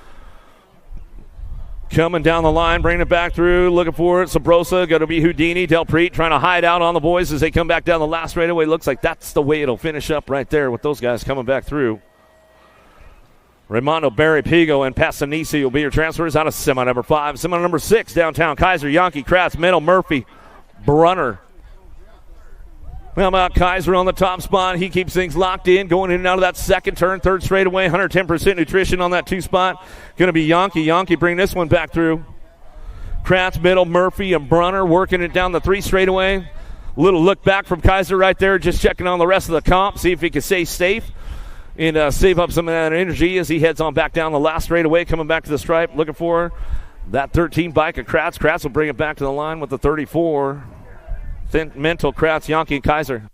Coming down the line, bringing it back through, looking for it. Sabrosa, going to be Houdini. Del Preet trying to hide out on the boys as they come back down the last straightaway. Looks like that's the way it'll finish up right there with those guys coming back through. Raimondo, Barry, Pigo, and Passanisi will be your transfers out of semi number 5. Semi number 6, downtown. Kaiser, Yankee, Kratz, Middle, Murphy, Brunner. How about Kaiser on the top spot? He keeps things locked in, going in and out of that second turn, 3rd straightaway, 110% nutrition on that 2 spot. Going to be Yankee. Yankee bring this one back through. Kratz, Middle, Murphy, and Brunner working it down the 3 straightaway. Little look back from Kaiser right there, just checking on the rest of the comp, see if he can stay safe and save up some of that energy as he heads on back down the last straightaway, coming back to the stripe, looking for that 13 bike of Kratz. Kratz will bring it back to the line with the 34. Mental, Kratz, Yankee, and Kaiser.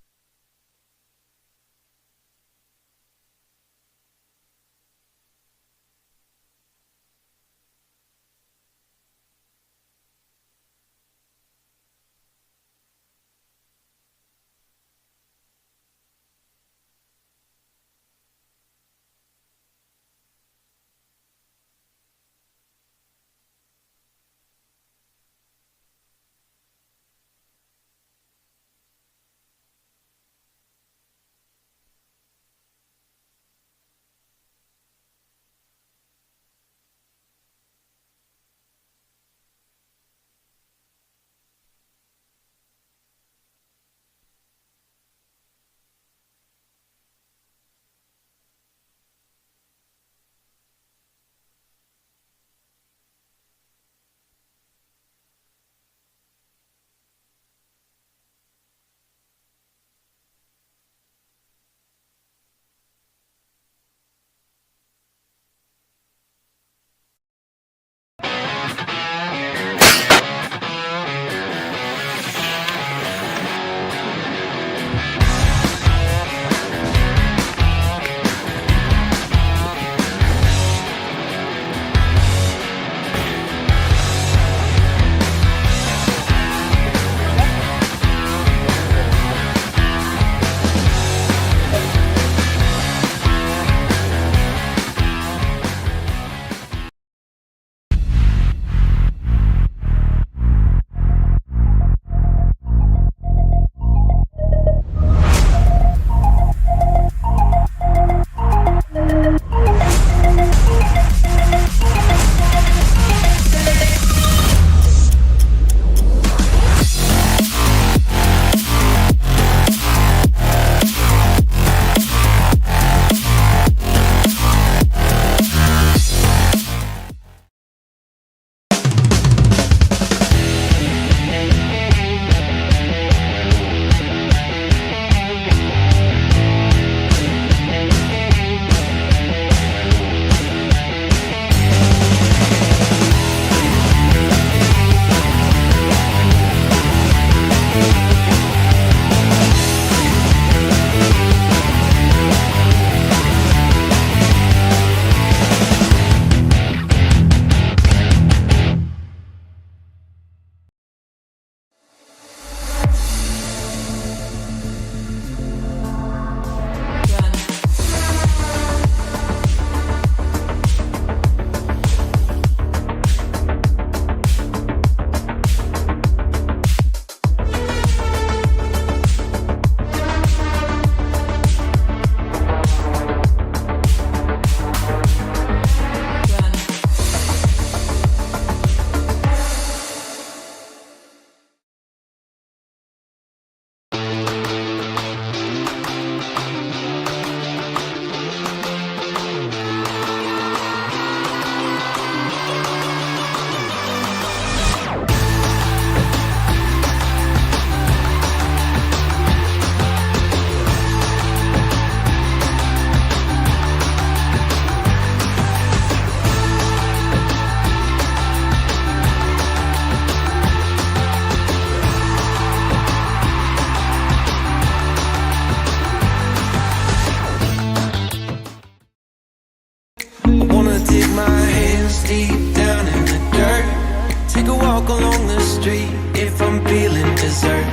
walk along the street if I'm feeling dessert.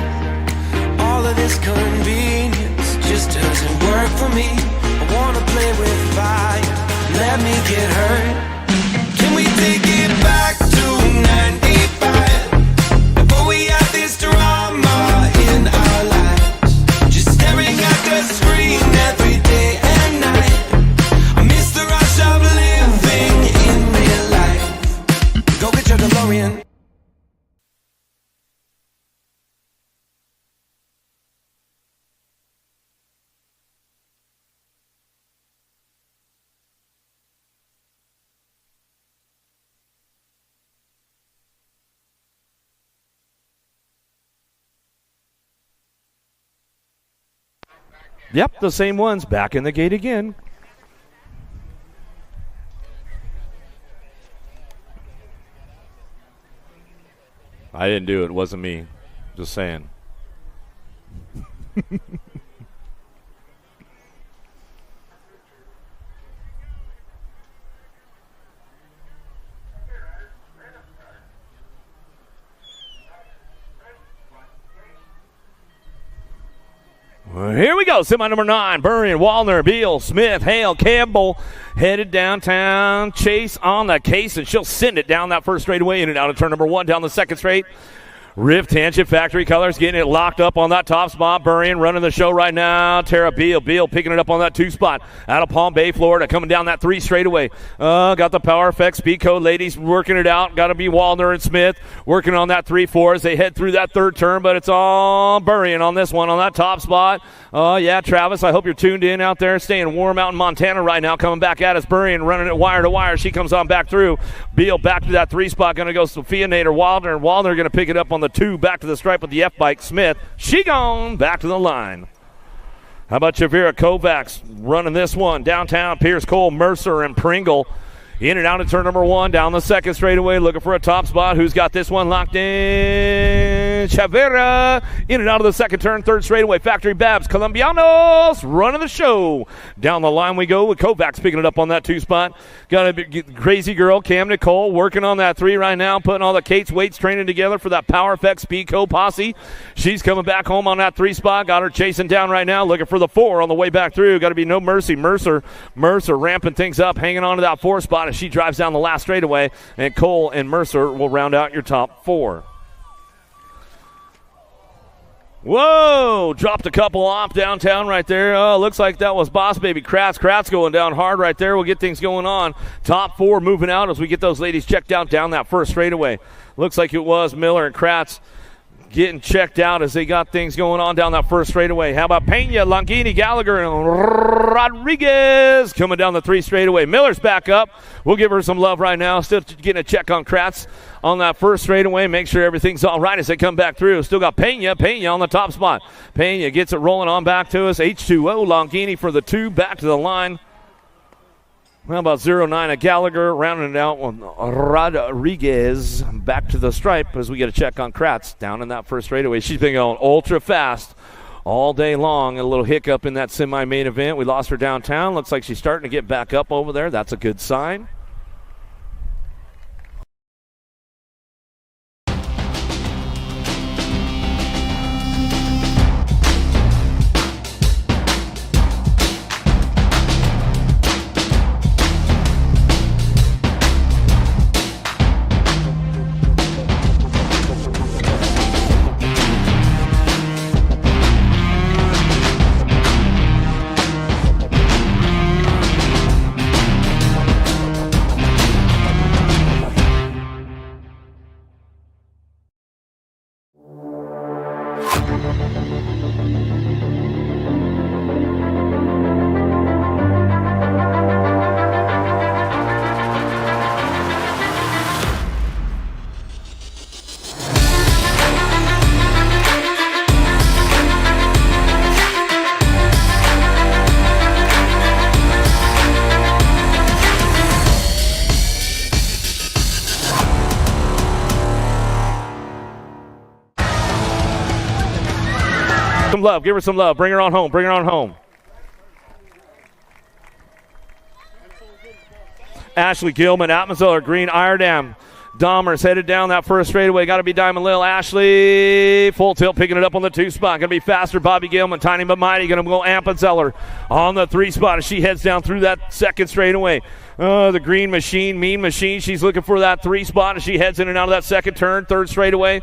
All of this convenience just doesn't work for me. I wanna play with fire, let me get hurt. Can we take it back to 95? Before we had this drama in our lives, just staring at the screen every day and night. I miss the rush of living in real life. Go get your DeLorean. Yep, the same ones back in the gate again. I didn't do it. It wasn't me. Just saying. Well, here we go. Semi number 9. Burrian, Wallner, Beal, Smith, Hale, Campbell headed downtown. Chase on the case, and she'll send it down that first straightaway in and out of turn number 1, down the second straight. Rift Tangent Factory Colors getting it locked up on that top spot. Burrian running the show right now. Tara Beal picking it up on that 2 spot out of Palm Bay, Florida, coming down that 3 straightaway. Got the Power Effect Speed Code ladies working it out. Got to be Wallner and Smith working on that 3-4 as they head through that third turn, but it's all Burrian on this one on that top spot. Yeah, Travis, I hope you're tuned in out there, staying warm out in Montana right now. Coming back at us, Burrian running it wire to wire. She comes on back through. Beal back to that 3 spot. Going to go Sophia Nader, Wallner. Wallner going to pick it up on the 2, back to the stripe with the F-bike. Smith, she gone back to the line. How about Javira Kovacs running this one downtown? Pierce, Cole, Mercer, and Pringle in and out of turn number 1, down the second straightaway, looking for a top spot. Who's got this one locked in? Chavera in and out of the second turn, third straightaway. Factory Babs, Colombianos running the show. Down the line we go with Kovacs picking it up on that 2 spot. Got a crazy girl, Cam Nicole, working on that 3 right now, putting all the Kate's weights training together for that Power Effect Speed Co posse. She's coming back home on that 3 spot. Got her chasing down right now, looking for the 4 on the way back through. Got to be No Mercy. Mercer ramping things up, hanging on to that 4 spot as she drives down the last straightaway, and Cole and Mercer will round out your top 4. Whoa, dropped a couple off downtown right there. Oh, looks like that was Boss Baby Kratz. Kratz going down hard right there. We'll get things going on. Top 4 moving out as we get those ladies checked out down that first straightaway. Looks like it was Miller and Kratz getting checked out as they got things going on down that first straightaway. How about Pena, Longini, Gallagher, and Rodriguez coming down the 3 straightaway. Miller's back up. We'll give her some love right now. Still getting a check on Kratz on that first straightaway. Make sure everything's all right as they come back through. Still got Pena on the top spot. Pena gets it rolling on back to us. H2O, Longini for the 2, back to the line. How about 0-9 Gallagher rounding it out with Rodriguez back to the stripe as we get a check on Kratz down in that first straightaway. She's been going ultra fast all day long. A little hiccup in that semi-main event. We lost her downtown. Looks like she's starting to get back up over there. That's a good sign. Some love. Give her some love. Bring her on home. Bring her on home. Ashley Gilman, Atmazeller, Green, Iredam. Dahmer's headed down that first straightaway. Got to be Diamond Lil. Ashley, full tilt, picking it up on the 2 spot. Going to be faster. Bobby Gilman, tiny but mighty. Going to go Appenzeller on the 3 spot as she heads down through that second straightaway. The green machine, mean machine. She's looking for that 3 spot as she heads in and out of that second turn, third straightaway.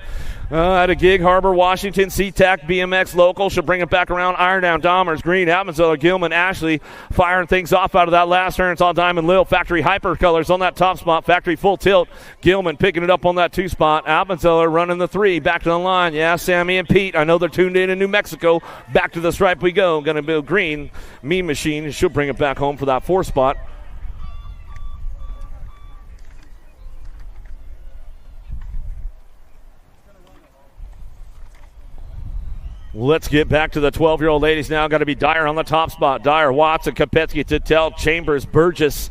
At a Gig Harbor, Washington, SeaTac, BMX local. She'll bring it back around. Iron down, Dahmers, Green, Appenzeller, Gilman, Ashley firing things off out of that last turn. It's all Diamond Lil. Factory Hyper Colors on that top spot. Factory full tilt. Gilman picking it up on that 2 spot. Appenzeller running the 3. Back to the line. Yeah, Sammy and Pete. I know they're tuned in New Mexico. Back to the stripe we go. Going to be Green, Mean Machine. She'll bring it back home for that 4 spot. Let's get back to the 12-year-old ladies now. Got to be Dyer on the top spot. Dyer, Watson, Kopetsky, Tittel, Chambers, Burgess.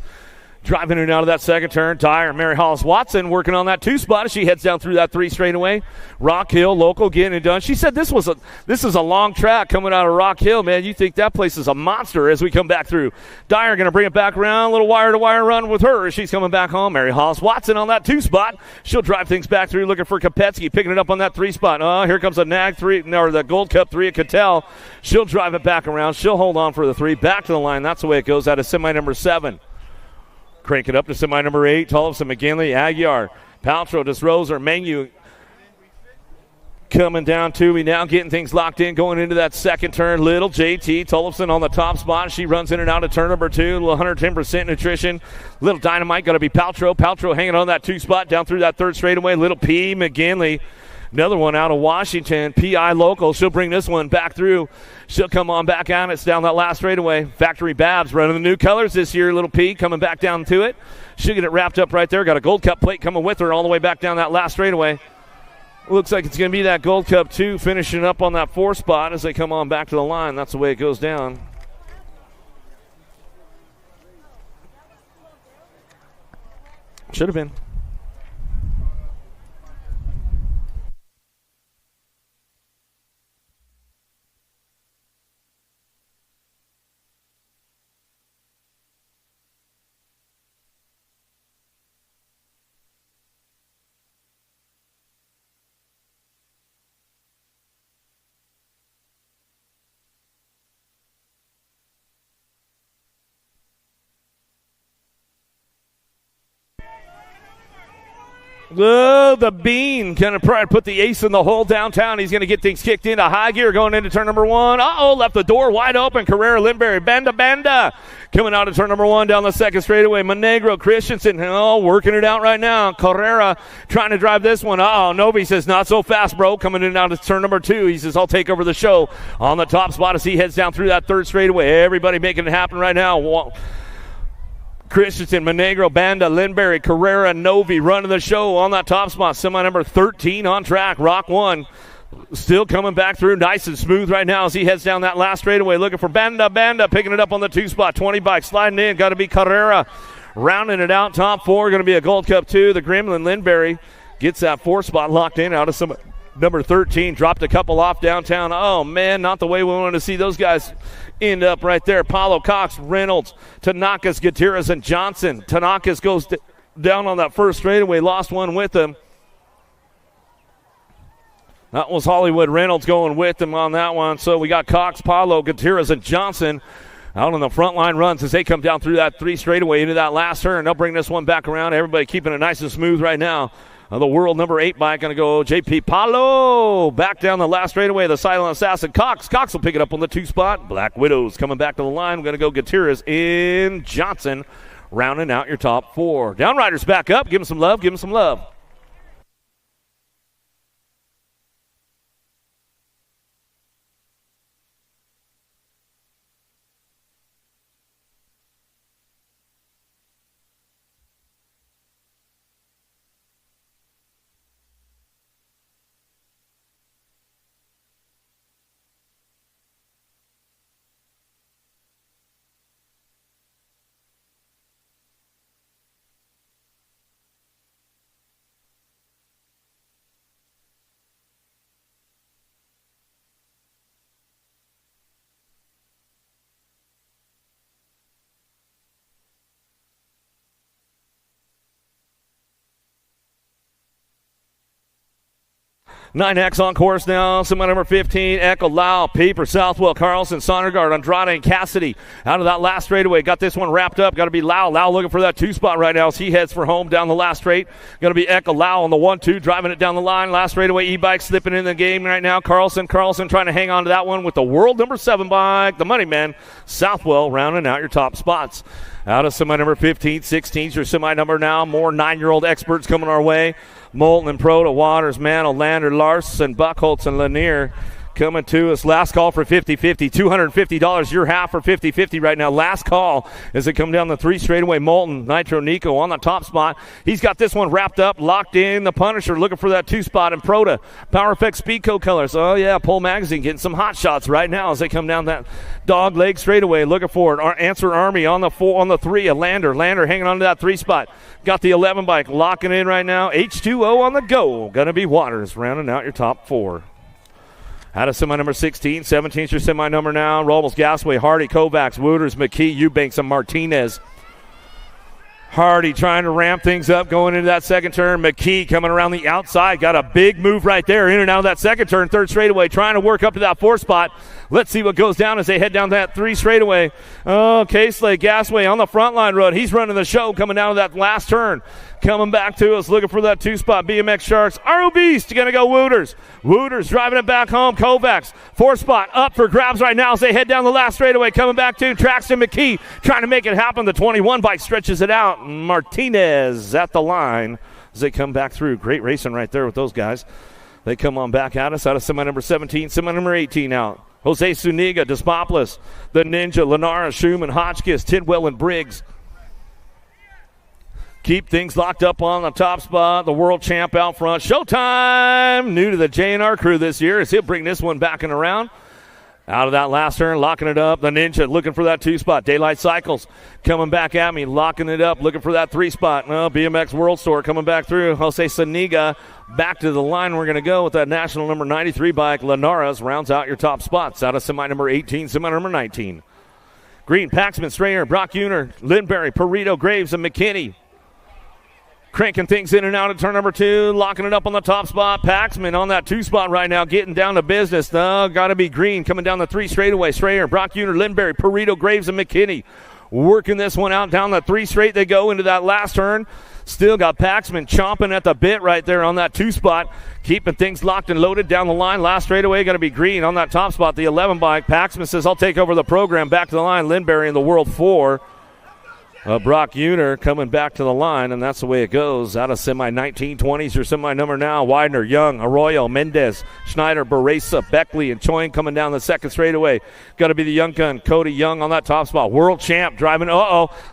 Driving in out of that second turn. Dyer, Mary Hollis, Watson working on that 2 spot as she heads down through that 3 straightaway. Rock Hill, local, getting it done. She said this is a long track coming out of Rock Hill, man. You think that place is a monster as we come back through. Dyer going to bring it back around. A little wire-to-wire run with her as she's coming back home. Mary Hollis, Watson on that 2 spot. She'll drive things back through looking for Kopetsky, picking it up on that 3 spot. Here comes a NAG 3, or the Gold Cup 3 at Cattell. She'll drive it back around. She'll hold on for the 3. Back to the line. That's the way it goes out of semi number 7. Crank it up to semi number 8. Tollefson, McGinley, Aguiar, Paltrow, Desroser, Menu coming down to. We now getting things locked in going into that second turn. Little JT Tollefson on the top spot. She runs in and out of turn number 2. 110% nutrition. Little Dynamite got to be Paltrow. Paltrow hanging on that 2 spot down through that third straightaway. Little P. McGinley. Another one out of Washington, PI local. She'll bring this one back through. She'll come on back on. It's down that last straightaway. Factory Babs running the new colors this year. Little P coming back down to it. She'll get it wrapped up right there. Got a Gold Cup plate coming with her all the way back down that last straightaway. Looks like it's going to be that Gold Cup 2 finishing up on that 4 spot as they come on back to the line. That's the way it goes down. Should have been. Oh, the Bean kind of try to put the ace in the hole downtown. He's going to get things kicked into high gear going into turn number 1. Left the door wide open. Carrera, Lindberry, Banda. Coming out of turn number 1 down the second straightaway. Monegro, Christensen, working it out right now. Carrera trying to drive this one. Novi says, not so fast, bro. Coming in and out of turn number 2. He says, I'll take over the show on the top spot as he heads down through that third straightaway. Everybody making it happen right now. Christensen, Monegro, Banda, Lindberry, Carrera, Novi running the show on that top spot. Semi number 13 on track. Rock 1 still coming back through nice and smooth right now as he heads down that last straightaway looking for Banda picking it up on the 2 spot. 20 bike sliding in. Got to be Carrera rounding it out. Top 4 going to be a Gold Cup 2. The Gremlin Lindberry gets that 4 spot locked in out of some number 13. Dropped a couple off downtown. Oh, man, not the way we wanted to see those guys end up right there. Paulo, Cox, Reynolds, Tanakas, Gutierrez, and Johnson. Tanakas goes down on that first straightaway. Lost one with him. That was Hollywood Reynolds going with him on that one. So we got Cox, Paulo, Gutierrez, and Johnson out on the front line runs as they come down through that 3 straightaway into that last turn. They'll bring this one back around. Everybody keeping it nice and smooth right now. The world number 8 bike going to go JP Paulo. Back down the last straightaway. The silent assassin Cox. Cox will pick it up on the 2 spot. Black Widows coming back to the line. We're going to go Gutierrez in Johnson. Rounding out your top 4. Downriders back up. Give them some love. Give them some love. 9X on course now. Semi number 15, Echo Lau, Peeper, Southwell, Carlson, Sondergaard, Andrade, and Cassidy. Out of that last straightaway. Got this one wrapped up. Got to be Lau. Lau looking for that 2 spot right now as he heads for home down the last straight. Going to be Echo Lau on the 1-2, driving it down the line. Last straightaway, e-bike slipping in the game right now. Carlson trying to hang on to that one with the world number 7 bike. The money man, Southwell, rounding out your top spots. Out of semi number 15, 16's your semi number now. More 9-year-old experts coming our way. Moulton and Proto, Waters, Mantle, Lander, Larson, Buckholtz, and Lanier coming to us. Last call for 50-50, $250. Your half for 50-50 right now. Last call as they come down the 3 straightaway. Moulton, Nitro Nico on the top spot. He's got this one wrapped up, locked in. The Punisher looking for that 2 spot. And Proto, Power Effect Speedco colors. Oh, yeah, Pole Magazine getting some hot shots right now as they come down that dog leg straightaway. Looking for it. Answer Army on the 3. A Lander hanging on to that 3 spot. Got the 11 bike locking in right now. H2O on the go. Gonna be Waters rounding out your top 4. Out of semi number 16, 17's your semi number now. Robles, Gasway, Hardy, Kovacs, Wooters, McKee, Eubanks, and Martinez. Hardy trying to ramp things up going into that second turn. McKee coming around the outside. Got a big move right there in and out of that second turn. 3rd straightaway trying to work up to that 4 spot. Let's see what goes down as they head down that 3 straightaway. Oh, Casely, Gasway on the front line road. He's running the show coming down to that last turn. Coming back to us, looking for that 2 spot. BMX Sharks. RO Beast going to go Wooters. Wooters driving it back home. Kovacs, 4 spot up for grabs right now as they head down the last straightaway. Coming back to Traxton McKee trying to make it happen. The 21 bike stretches it out. Martinez at the line as they come back through. Great racing right there with those guys. They come on back at us out of semi number 17, semi number 18 out. Jose Suniga, Despopoulos, the Ninja, Lenara, Schumann, Hotchkiss, Tidwell, and Briggs. Keep things locked up on the top spot. The world champ out front. Showtime! New to the J&R crew this year as he'll bring this one back and around. Out of that last turn, locking it up. The Ninja looking for that 2 spot. Daylight Cycles coming back at me, locking it up, looking for that 3 spot. BMX World Store coming back through. Jose Saniga back to the line. We're going to go with that national number 93 bike. Linares rounds out your top spots. Out of semi number 18, semi number 19. Green, Paxman, Strayer, Brock Uner, Lindberry, Perito, Graves, and McKinney. Cranking things in and out of turn number 2, locking it up on the top spot. Paxman on that 2 spot right now, getting down to business. Got to be Green coming down the 3 straightaway. Strayer, Brock Uner, Lindberry, Perito, Graves, and McKinney. Working this one out down the 3 straight. They go into that last turn. Still got Paxman chomping at the bit right there on that 2 spot. Keeping things locked and loaded down the line. Last straightaway going to be Green on that top spot. The 11 bike. Paxman says, I'll take over the program. Back to the line. Lindberry in the World 4. Brock Uner coming back to the line, and that's the way it goes. Out of semi 1920s, your semi number now. Widener, Young, Arroyo, Mendez, Schneider, Baresa, Beckley, and Choin coming down the 2nd straightaway. Got to be the young gun, Cody Young on that top spot. World champ driving.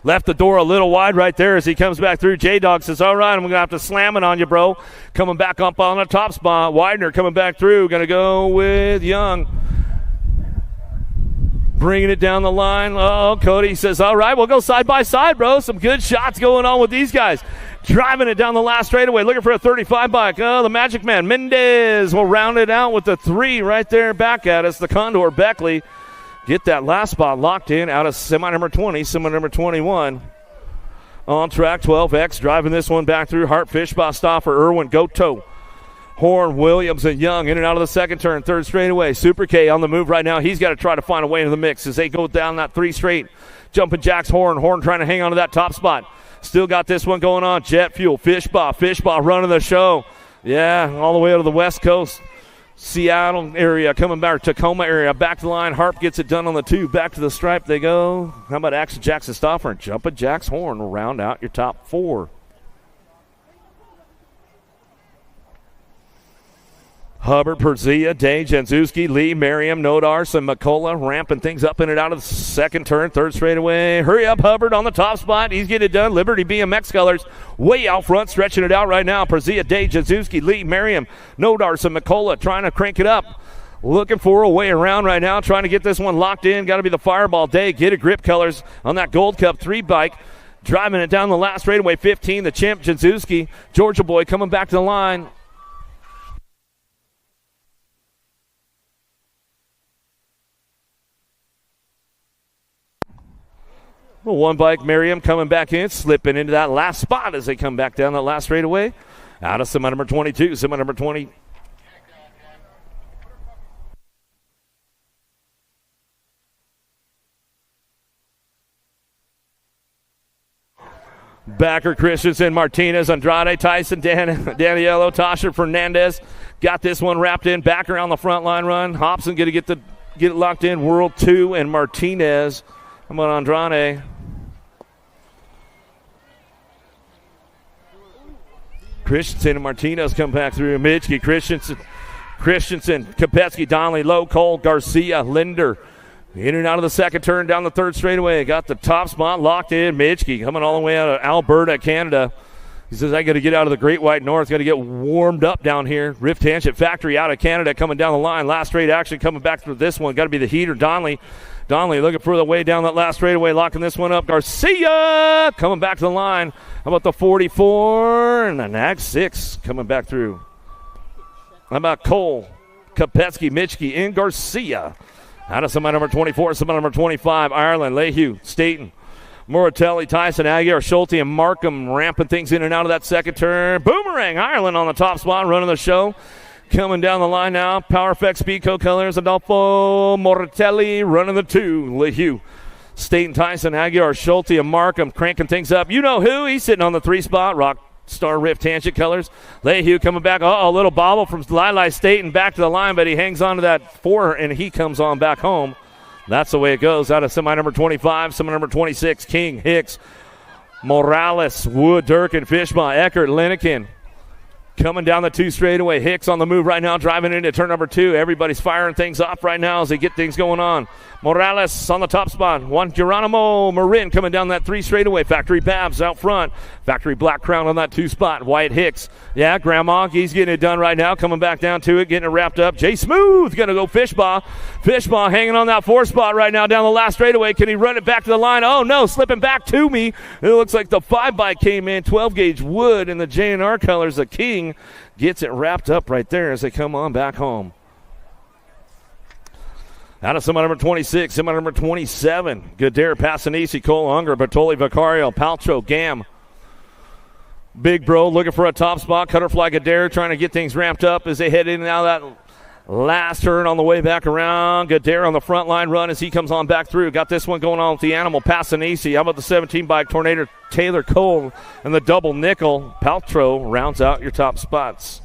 Left the door a little wide right there as he comes back through. J-Dog says, all right, I'm going to have to slam it on you, bro. Coming back up on the top spot. Widener coming back through. Going to go with Young. Bringing it down the line. Cody says, all right, we'll go side by side, bro. Some good shots going on with these guys. Driving it down the last straightaway, looking for a 35 bike. The Magic Man, Mendez, will round it out with the 3 right there back at us. The Condor, Beckley, get that last spot locked in out of semi number 20, semi number 21. On track, 12X, driving this one back through. Hart, Fishbaugh, Stoffer, Irwin, Goto. Horn, Williams, and Young in and out of the 2nd turn, 3rd straightaway. Super K on the move right now. He's got to try to find a way into the mix as they go down that 3 straight. Jumping Jacks, Horn trying to hang on to that top spot. Still got this one going on. Jet Fuel, Fishbaugh running the show. Yeah, all the way out of the West Coast. Seattle area coming back, Tacoma area. Back to the line. Harp gets it done on the 2. Back to the stripe they go. How about Axel Jackson Stoffer and Jumping Jacks, Horn will round out your top 4. Hubbard, Perzia, Day, Janzewski, Lee, Merriam, Nodars, and McCullough ramping things up in and out of the 2nd turn, 3rd straightaway. Hurry up, Hubbard on the top spot. He's getting it done. Liberty BMX colors way out front, stretching it out right now. Perzia, Day, Janzewski, Lee, Merriam, Nodars, and McCullough trying to crank it up. Looking for a way around right now, trying to get this one locked in. Got to be the Fireball. Day, get a grip colors on that Gold Cup 3 bike. Driving it down the last straightaway, 15, the Chimp, Janzewski. Georgia boy coming back to the line. Well, 1 bike, Merriam coming back in, slipping into that last spot as they come back down that last straightaway. Out of semi number 22, semi number 20. Backer, Christensen, Martinez, Andrade, Tyson, Daniello, Tasha, Fernandez. Got this one wrapped in. Backer on the front line run. Hobson going to get it locked in. World 2 and Martinez. How about Andrade? Christensen and Martinez come back through. Mitchke, Christensen, Kopetsky, Donnelly, Low, Cole, Garcia, Linder. In and out of the second turn down the third straightaway. Got the top spot locked in. Mitchke coming all the way out of Alberta, Canada. He says, I got to get out of the Great White North. Got to get warmed up down here. Rift Tangent Factory out of Canada coming down the line. Last straight action coming back through this one. Got to be the heater, Donnelly. Donnelly looking for the way down that last straightaway, locking this one up. Garcia coming back to the line. How about the 44? And the next 6 coming back through. How about Cole, Kopetsky, Mitchke, and Garcia? Out of semi number 24, semi number 25, Ireland, Lehue, Staten, Moratelli, Tyson, Aguirre, Schulte, and Markham ramping things in and out of that second turn. Boomerang, Ireland on the top spot, running the show. Coming down the line now, Power Effect Speedco Colors, Adolfo Moratelli running the 2, Lehue. Staten, Tyson, Aguirre, Schulte, and Markham cranking things up. You know who? He's sitting on the 3 spot, Rock Star Rift Tangent Colors. Lehue coming back. A little bobble from Lili Staten back to the line, but he hangs on to that 4, and he comes on back home. That's the way it goes. Out of semi number 25, semi number 26, King, Hicks, Morales, Wood, Durkin, Fishbaugh, Eckert, Linnekin. Coming down the 2 straightaway. Hicks on the move right now, driving into turn number 2. Everybody's firing things off right now as they get things going on. Morales on the top spot. Juan Geronimo Marin coming down that 3 straightaway. Factory Babs out front. Factory Black Crown on that 2 spot. Wyatt Hicks. Yeah, Grandma, he's getting it done right now. Coming back down to it, getting it wrapped up. Jay Smooth going to go Fishbaugh. Fishbaugh hanging on that 4 spot right now down the last straightaway. Can he run it back to the line? Oh, no, slipping back to me. It looks like the 5 bike came in. 12-gauge Wood in the J&R colors. The King gets it wrapped up right there as they come on back home. Out of semi number 26, semi number 27, Gadare, Passanisi, Cole, Unger, Bertoli, Vicario, Paltrow, Gam. Big Bro looking for a top spot. Cutterfly Gadare trying to get things ramped up as they head in and out of that last turn on the way back around. Gadare on the front line run as he comes on back through. Got this one going on with the Animal, Passanisi. How about the 17 bike Tornado, Taylor Cole, and the double nickel. Paltrow rounds out your top spots.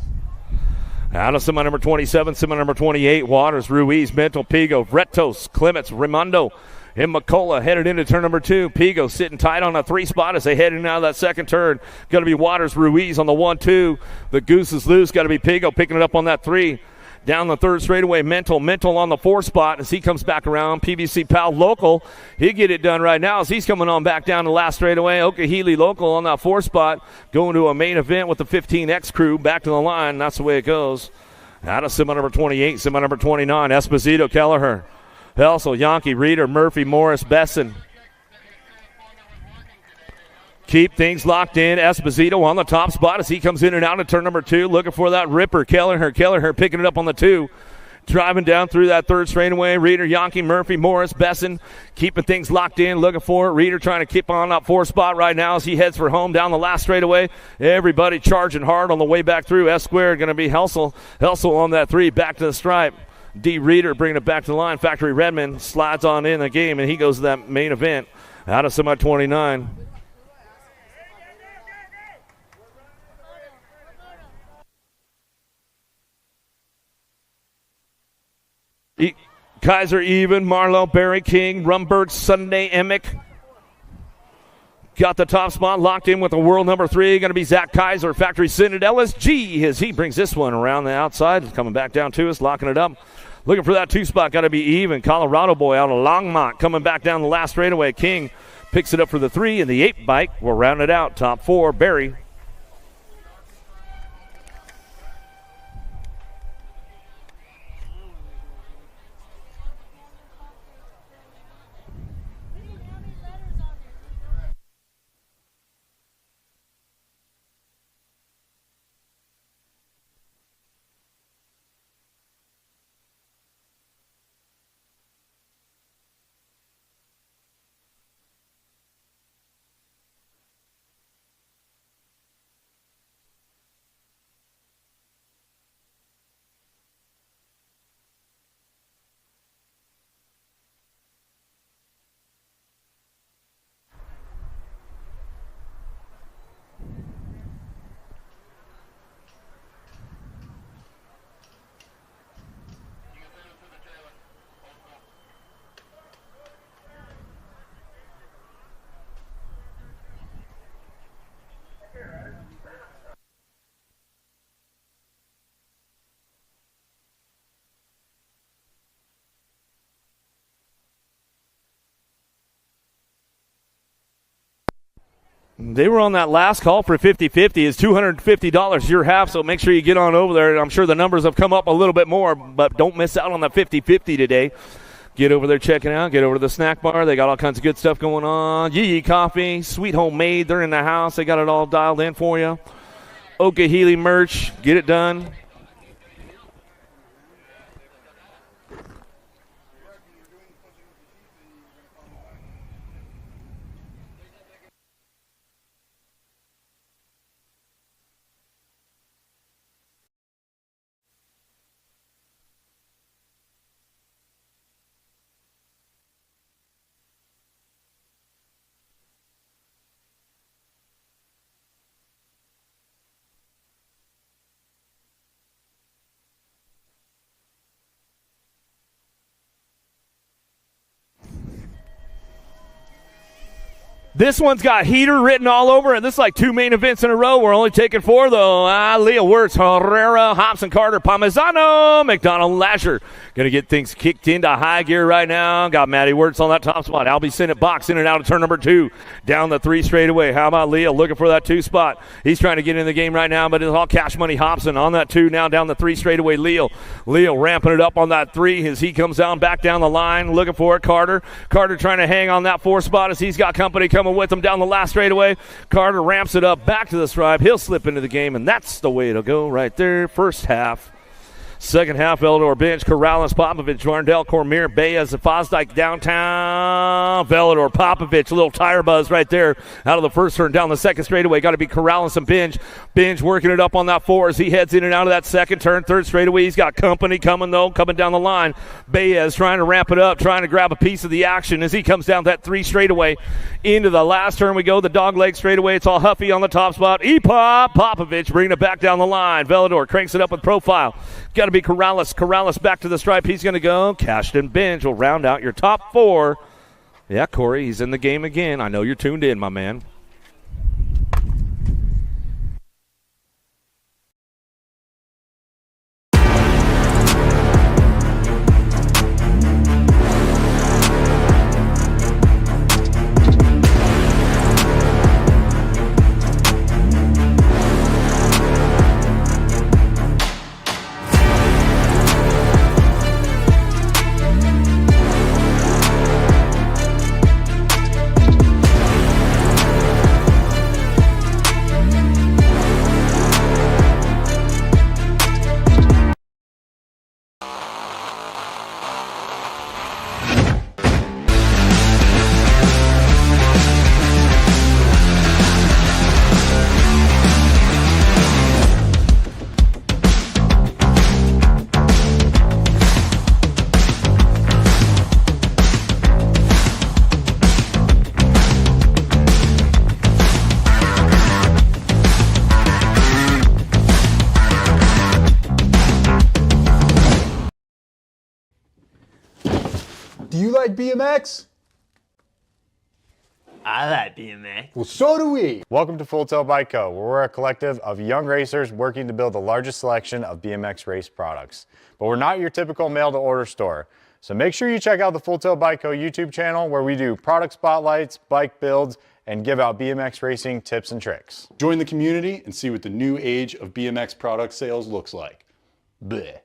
Out of semi number 27, semi number 28, Waters, Ruiz, Mental, Pigo, Retos, Clements, Raimondo, and McCullough headed into turn number 2. Pigo sitting tight on a 3 spot as they head in and out of that second turn. Going to be Waters, Ruiz on the 1-2. The Goose is loose. Got to be Pigo picking it up on that 3. Down the third straightaway, Mental on the 4 spot as he comes back around. PVC Pal Local, he get it done right now as he's coming on back down the last straightaway. Okahili Local on that 4 spot, going to a main event with the 15X crew back to the line. That's the way it goes. Out of semi number 28, semi number 29, Esposito, Kelleher, Helsel, Yankee, Reeder, Murphy, Morris, Besson. Keep things locked in. Esposito on the top spot as he comes in and out of turn number 2, looking for that ripper. Kelleher picking it up on the 2. Driving down through that third straightaway. Reeder, Yankee, Murphy, Morris, Besson keeping things locked in, looking for it. Reeder trying to keep on that 4 spot right now as he heads for home down the last straightaway. Everybody charging hard on the way back through. S squared going to be Helsel on that 3, back to the stripe. D. Reeder bringing it back to the line. Factory Redmond slides on in the game, and he goes to that main event out of semi 29. Kaiser even, Marlowe, Barry King, Rumberg, Sunday, Emick. Got the top spot locked in with the world number 3. Going to be Zach Kaiser, Factory Synod, LSG, as he brings this one around the outside. Coming back down to us, locking it up. Looking for that 2 spot, got to be even. Colorado boy out of Longmont coming back down the last straightaway. King picks it up for the 3, and the 8 bike will round it out. Top 4, Barry. They were on that last call for 50-50. It's $250 your half, so make sure you get on over there. I'm sure the numbers have come up a little bit more, but don't miss out on that 50-50 today. Get over there, check it out. Get over to the snack bar. They got all kinds of good stuff going on. Yee Coffee, Sweet Homemade. They're in the house. They got it all dialed in for you. Okahili merch. Get it done. This one's got heater written all over it. This is like 2 main events in a row. We're only taking 4, though. Leah Wirtz, Herrera, Hobson Carter, Parmesano, McDonald, Lasher. Going to get things kicked into high gear right now. Got Maddie Wirtz on that top spot. Albie Sinnott box in and out of turn number 2. Down the 3 straightaway. How about Leah looking for that 2 spot? He's trying to get in the game right now, but it's all cash money. Hobson on that 2. Now down the 3 straightaway. Leo ramping it up on that 3 as he comes down, back down the line. Looking for it. Carter trying to hang on that 4 spot as he's got company coming with him down the last straightaway. Carter ramps it up back to the stripe. He'll slip into the game, and that's the way to go right there. First half. Second half, Velador bench, Corrales, Popovich, Varndell, Cormier, Baez, Fosdyke downtown. Velador, Popovich, a little tire buzz right there out of the first turn down the second straightaway. Got to be Corrales and Binge. Binge working it up on that 4 as he heads in and out of that second turn. Third straightaway, he's got company coming down the line. Baez trying to ramp it up, trying to grab a piece of the action as he comes down that 3 straightaway. Into the last turn we go, the dog leg straightaway. It's all Huffy on the top spot. E-Pop, Popovich bringing it back down the line. Velador cranks it up with profile. Got to be Corrales. Corrales back to the stripe. He's going to go. Cashton Binge will round out your top 4. Yeah, Corey, he's in the game again. I know you're tuned in, my man. Do you like BMX? I like BMX. Well, so do we. Welcome to Full Tilt Bike Co., where we're a collective of young racers working to build the largest selection of BMX race products. But we're not your typical mail-to-order store. So make sure you check out the Full Tilt Bike Co. YouTube channel, where we do product spotlights, bike builds, and give out BMX racing tips and tricks. Join the community and see what the new age of BMX product sales looks like. Bleh.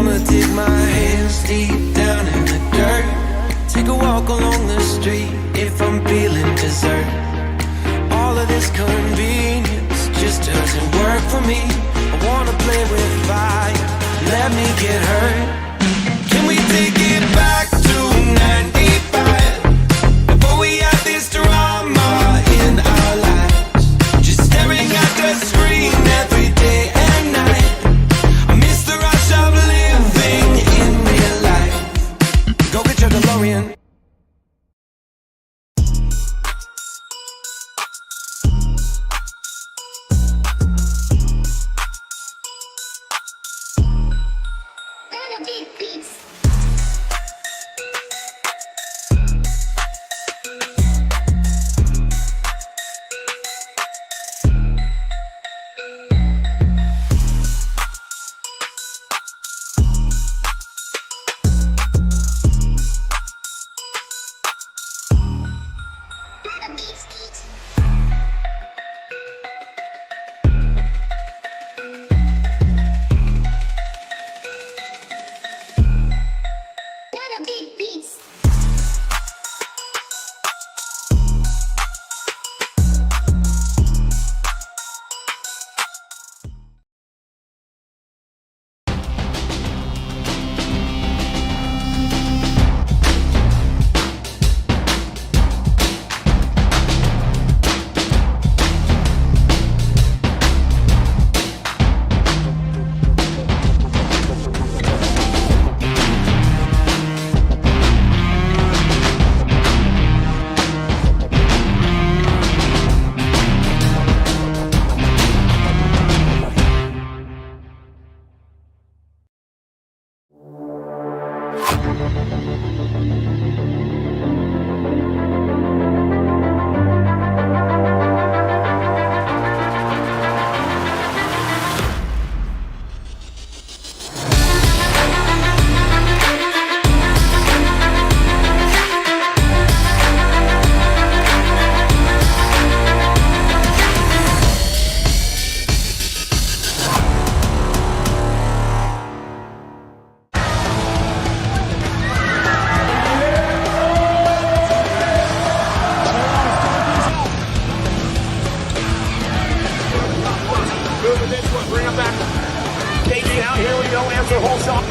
wanna dig my hands deep down in the dirt. Take a walk along the street if I'm feeling dessert. All of this convenience just doesn't work for me. I wanna play with fire, let me get hurt. Can we take it back to 95? Before we had this drama in our lives, just staring at the screen every day and night. I miss the rush of living in real life. Go get your DeLorean. Bring him back. KG out, here we go, answer whole shot.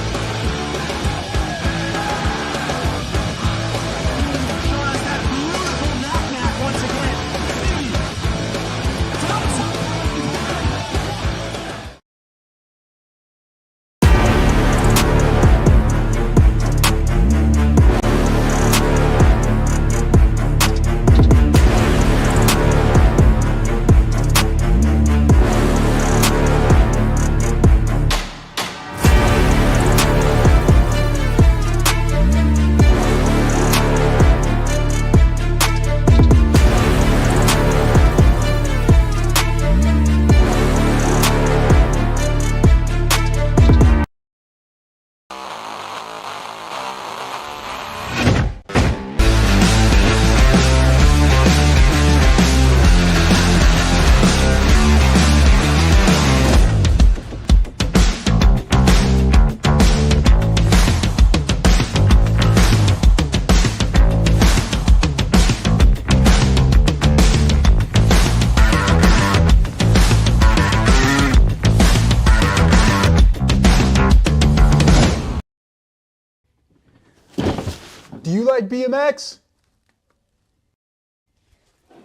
Do you like BMX?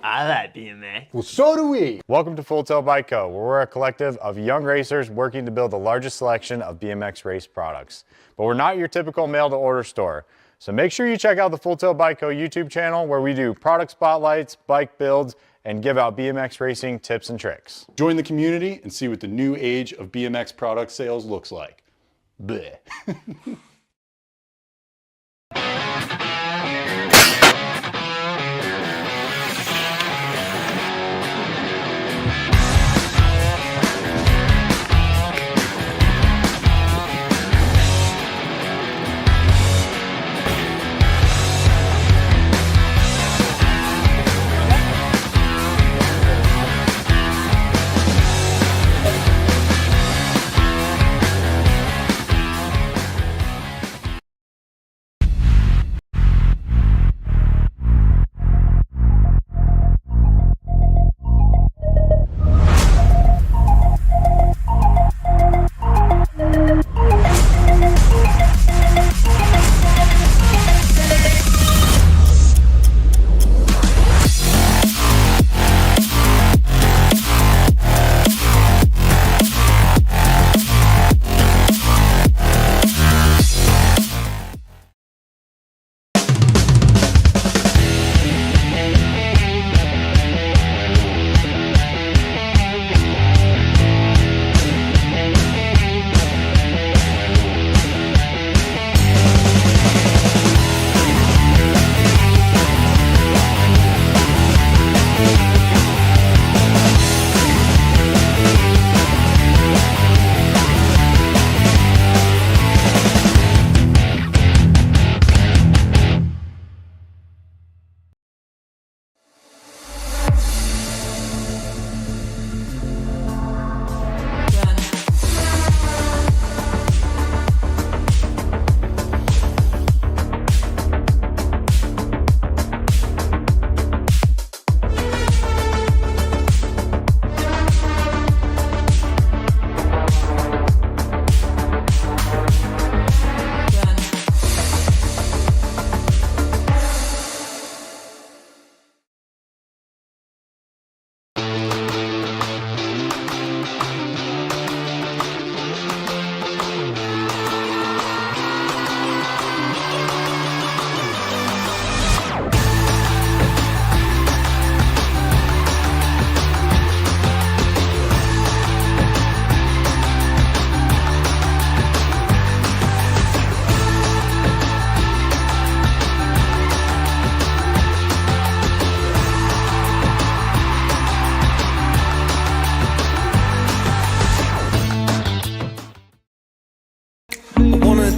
I like BMX. Well, so do we. Welcome to Full Tilt Bike Co., where we're a collective of young racers working to build the largest selection of BMX race products. But we're not your typical mail-to-order store. So make sure you check out the Full Tilt Bike Co. YouTube channel, where we do product spotlights, bike builds, and give out BMX racing tips and tricks. Join the community and see what the new age of BMX product sales looks like. Bleh.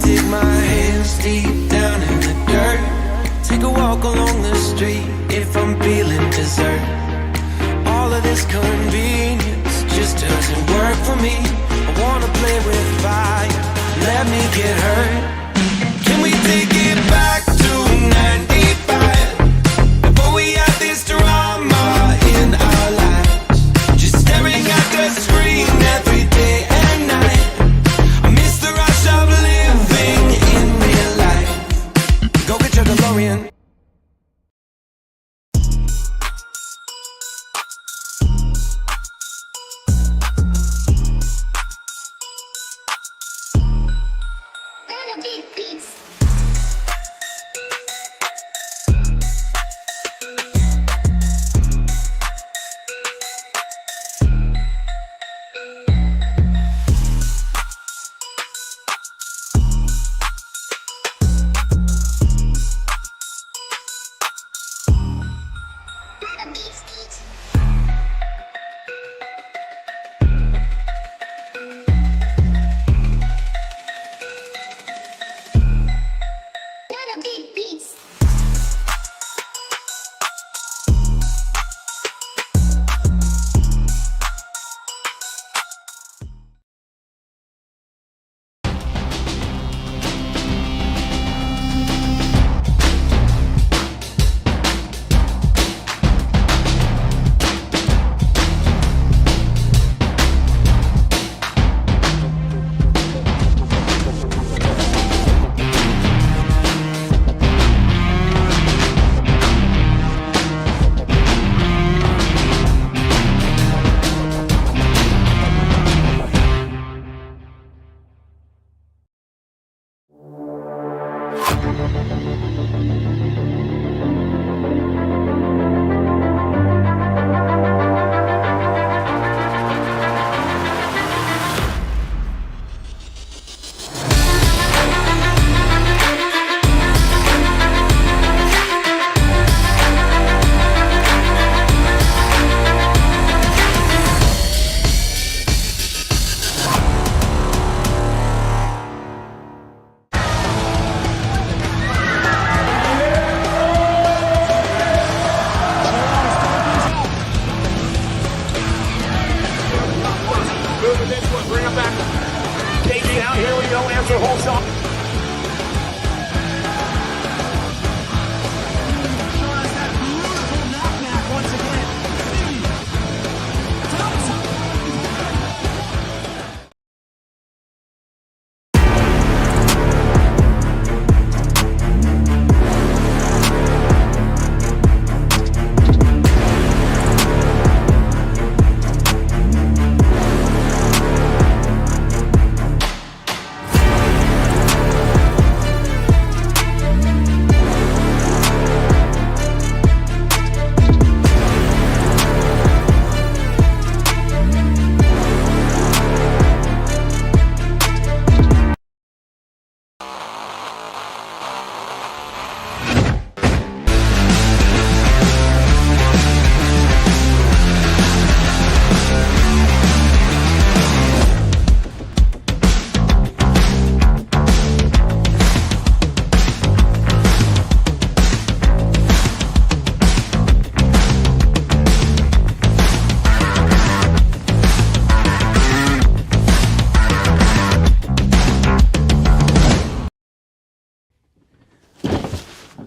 dig my hands deep down in the dirt. Take a walk along the street if I'm feeling dessert. All of this convenience just doesn't work for me. I wanna play with fire, let me get hurt. Can we take it back to 95? Before we had this drama in our lives, just staring at the screen every day and night. I miss the rush of living in real life. Go get your DeLorean.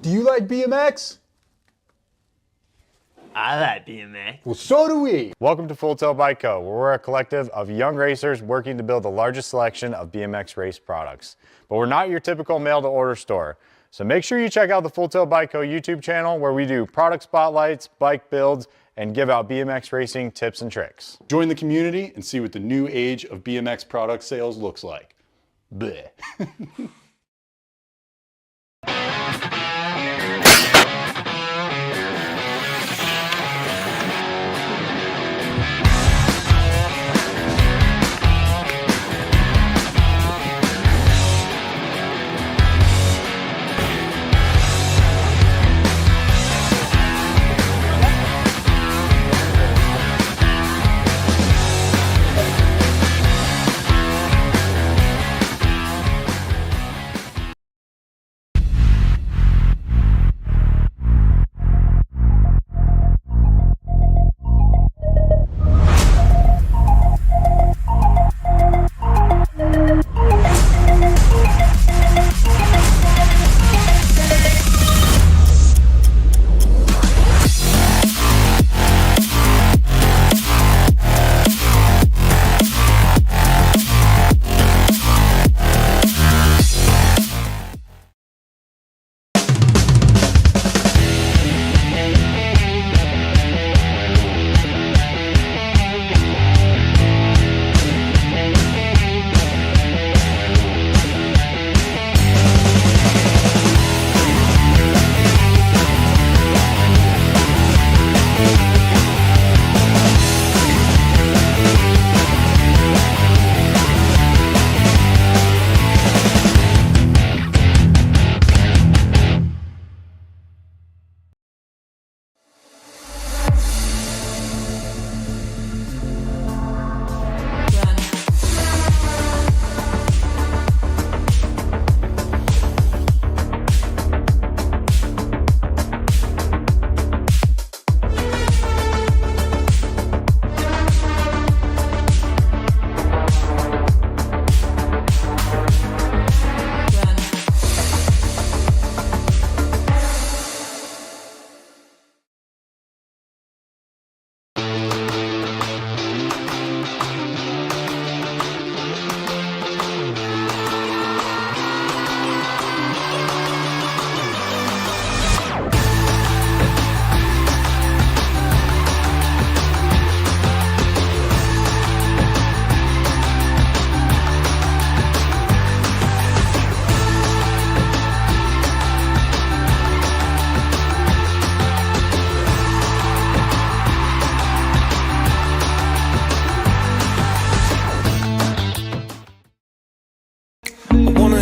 Do you like BMX? I like BMX. Well, so do we. Welcome to Full Tilt Bike Co., where we're a collective of young racers working to build the largest selection of BMX race products. But we're not your typical mail-to-order store. So make sure you check out the Full Tilt Bike Co. YouTube channel, where we do product spotlights, bike builds, and give out BMX racing tips and tricks. Join the community and see what the new age of BMX product sales looks like. Bleh.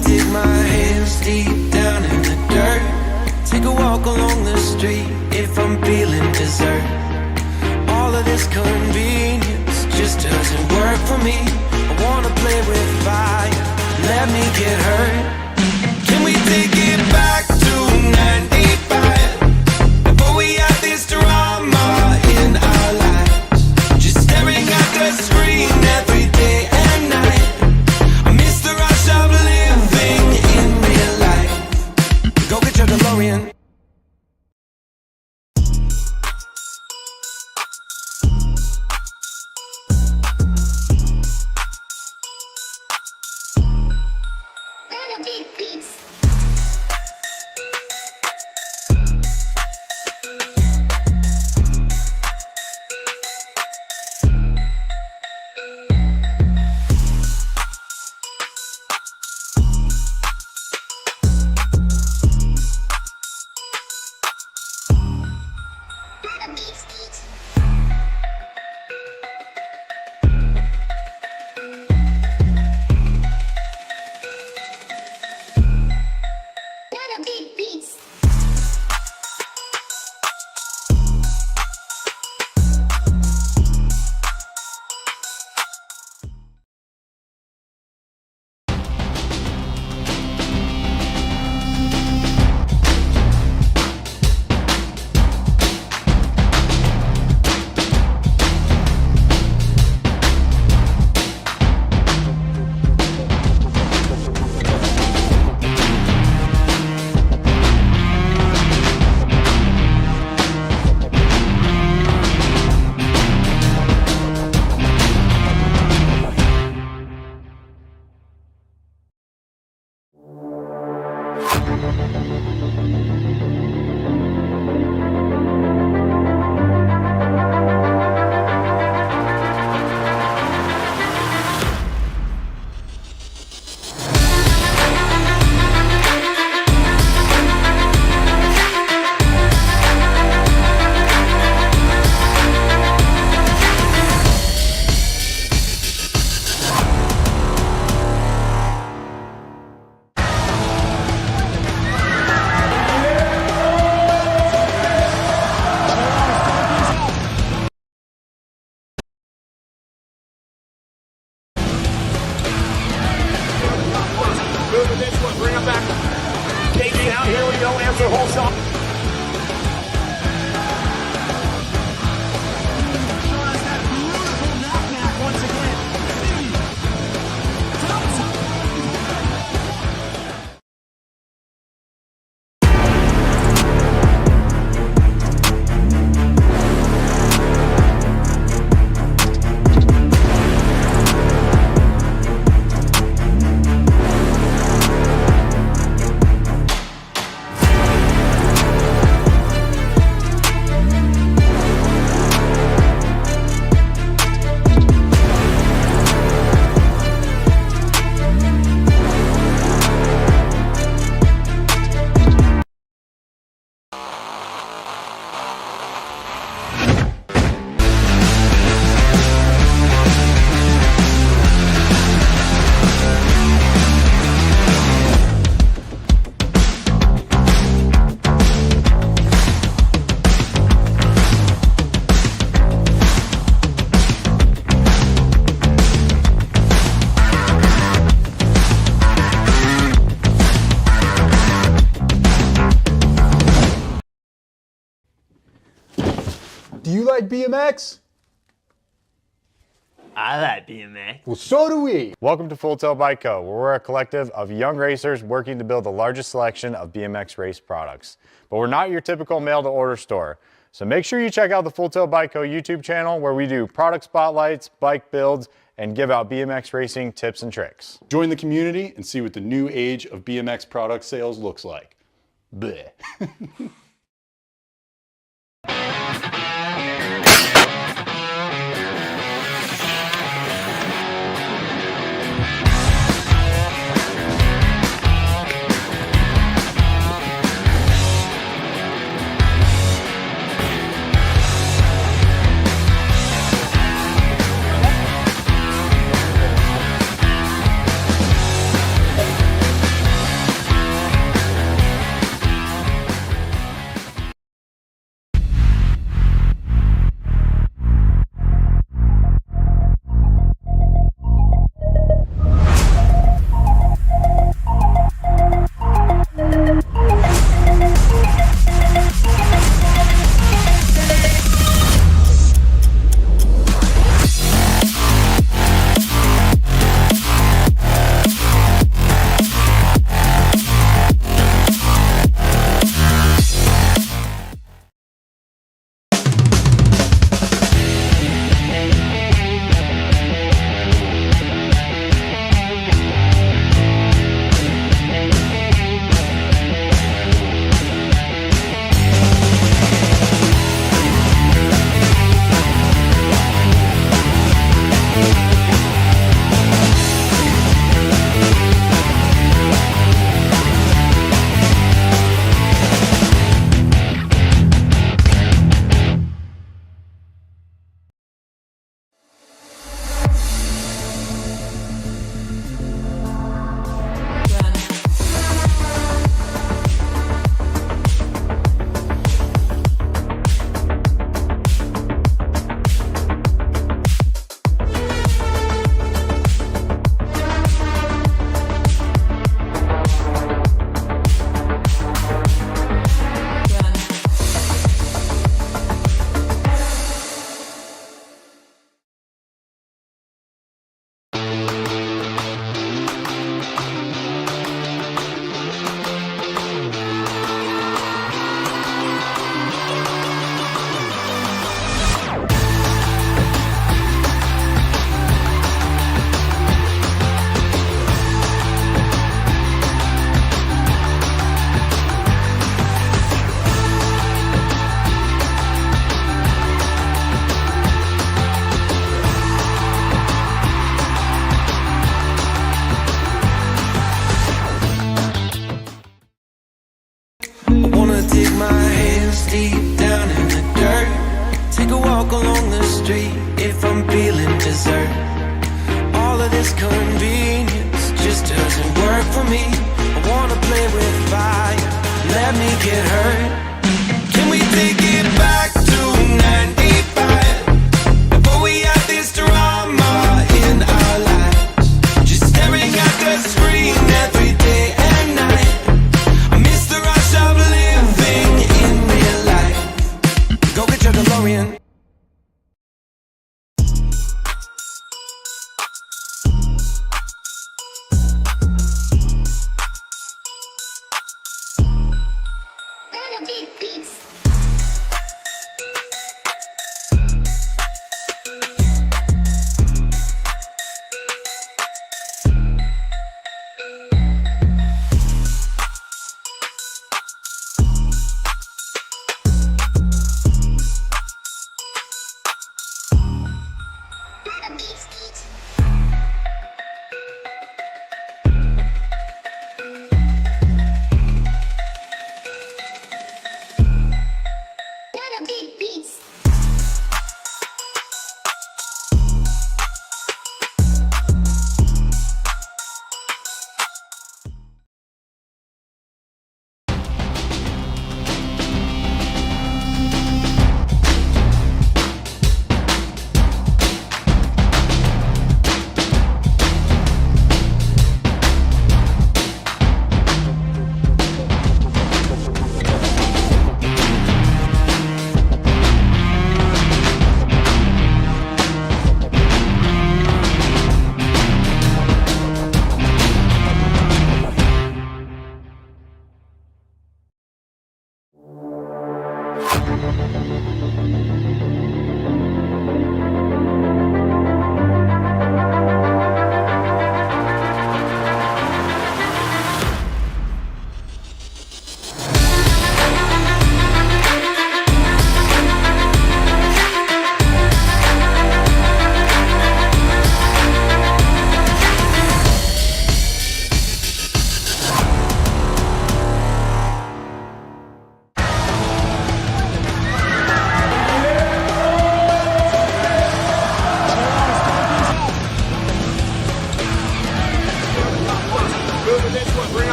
dig my hands deep down in the dirt. Take a walk along the street if I'm feeling dessert. All of this convenience just doesn't work for me. I wanna play with fire, let me get hurt. Can we take it back to 95? Before we had this drama in our lives, just staring at the screen every day and night. I miss the rush of living in real life. Go get your DeLorean. Bring him back. Casey out. Here we go. Answer whole shot. Do you like BMX? I like BMX. Well, so do we. Welcome to Full Tilt Bike Co., where we're a collective of young racers working to build the largest selection of BMX race products. But we're not your typical mail-to-order store. So make sure you check out the Full Tilt Bike Co. YouTube channel, where we do product spotlights, bike builds, and give out BMX racing tips and tricks. Join the community and see what the new age of BMX product sales looks like. Bleh. street if I'm feeling dessert. All of this convenience just doesn't work for me. I wanna play with fire, let me get hurt. Can we take it back to 95? Before we had this drama in our lives, just staring at the screen every day and night. I miss the rush of living in real life. Go get your DeLorean.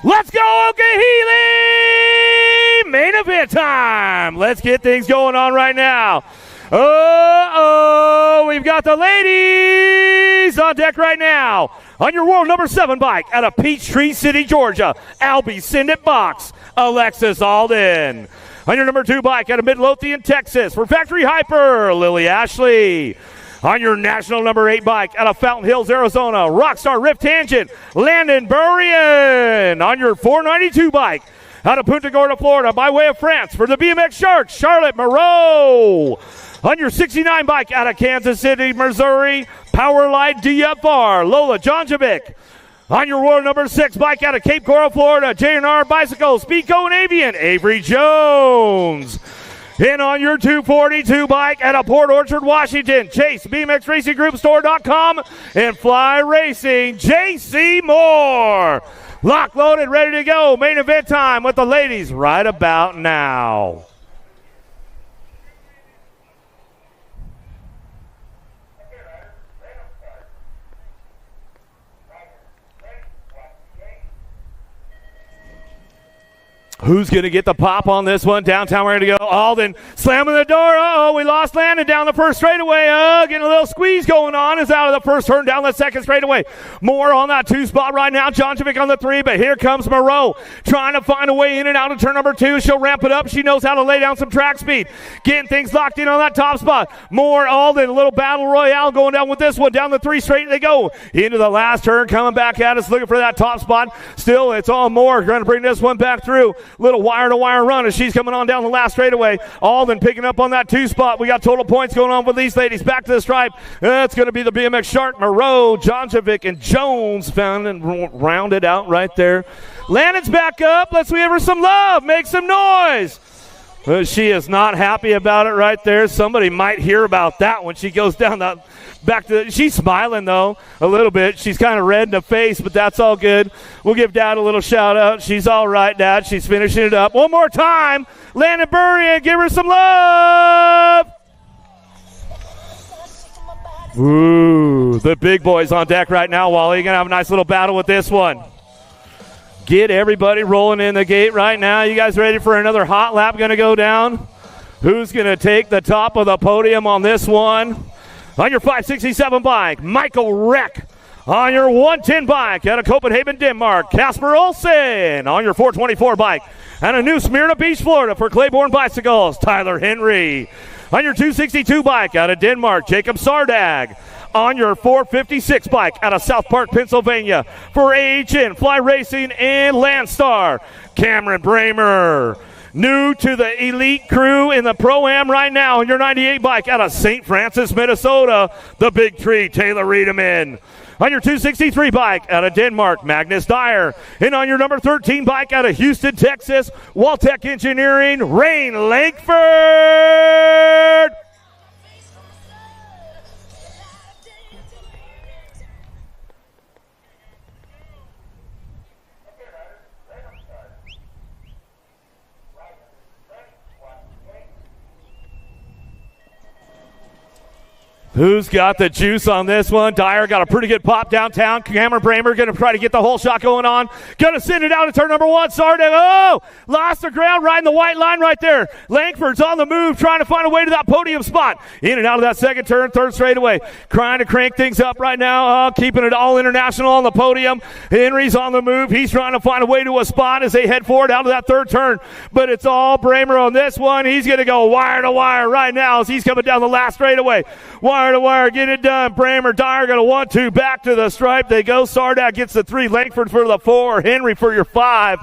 Let's go, Okehee! Main event time. Let's get things going on right now. We've got the ladies on deck right now. On your world number 7 bike out of Peachtree City, Georgia, Albie Sindit Box, Alexis Alden. On your number 2 bike out of Midlothian, Texas, for Factory Hyper, Lily Ashley. On your national number 8 bike out of Fountain Hills, Arizona, Rockstar Rift Tangent, Landon Burrion. On your 492 bike out of Punta Gorda, Florida, by way of France, for the BMX Sharks, Charlotte Moreau. On your 69 bike out of Kansas City, Missouri, Powerlight DFR, Lola Jonjovic. On your world number 6 bike out of Cape Coral, Florida, J&R Bicycles, Speedco and Avian, Avery Jones. And on your 242 bike out of Port Orchard, Washington, Chase, BMXRacingGroupStore.com, and Fly Racing, JC Moore. Lock, loaded, ready to go. Main event time with the ladies right about now. Who's going to get the pop on this one? Downtown, we're going to go. Alden slamming the door. Uh-oh, we lost Landon down the first straightaway. Getting a little squeeze going on. Is out of the first turn down the second straightaway. Moore on that 2 spot right now. Jonjovic on the 3, but here comes Moreau trying to find a way in and out of turn number 2. She'll ramp it up. She knows how to lay down some track speed. Getting things locked in on that top spot. Moore, Alden, a little battle royale going down with this one. Down the 3 straight they go. Into the last turn, coming back at us, looking for that top spot. Still, it's all Moore. Going to bring this one back through. Little wire-to-wire run as she's coming on down the last straightaway. Alden picking up on that 2 spot. We got total points going on with these ladies. Back to the stripe. It's going to be the BMX Shark, Moreau, Jonjovic, and Jones found and rounded out right there. Landon's back up. Let's give her some love. Make some noise. She is not happy about it right there. Somebody might hear about that when she goes down that back to. She's smiling though a little bit. She's kind of red in the face, but that's all good. We'll give Dad a little shout out. She's all right, Dad. She's finishing it up one more time. Landon Burry, give her some love. Ooh, the big boys on deck right now, Wally. You're gonna have a nice little battle with this one. Get everybody rolling in the gate right now. You guys ready for another hot lap going to go down? Who's going to take the top of the podium on this one? On your 567 bike, Michael Reck. On your 110 bike out of Copenhagen, Denmark, Casper Olsen. On your 424 bike out of New Smyrna Beach, Florida for Claiborne Bicycles, Tyler Henry. On your 262 bike out of Denmark, Jacob Sardag. On your 456 bike out of South Park, Pennsylvania for AHN, Fly Racing, and Landstar, Cameron Bramer. New to the elite crew in the Pro-Am right now on your 98 bike out of St. Francis, Minnesota, the Big Tree, Taylor Riedemann. On your 263 bike out of Denmark, Magnus Dyer. And on your number 13 bike out of Houston, Texas, Waltech Engineering, Rain Langford. Who's got the juice on this one? Dyer got a pretty good pop downtown. Cameron Bramer going to try to get the whole shot going on. Going to send it out to turn number 1. Sardak, lost the ground riding the white line right there. Langford's on the move trying to find a way to that podium spot. In and out of that second turn, third straightaway. Trying to crank things up right now. Keeping it all international on the podium. Henry's on the move. He's trying to find a way to a spot as they head forward out of that third turn. But it's all Bramer on this one. He's going to go wire to wire right now as he's coming down the last straightaway. Wire to wire, get it done. Bramer, Dyer going to 1-2, back to the stripe. They go. Sardak gets the 3. Langford for the 4. Henry for your 5.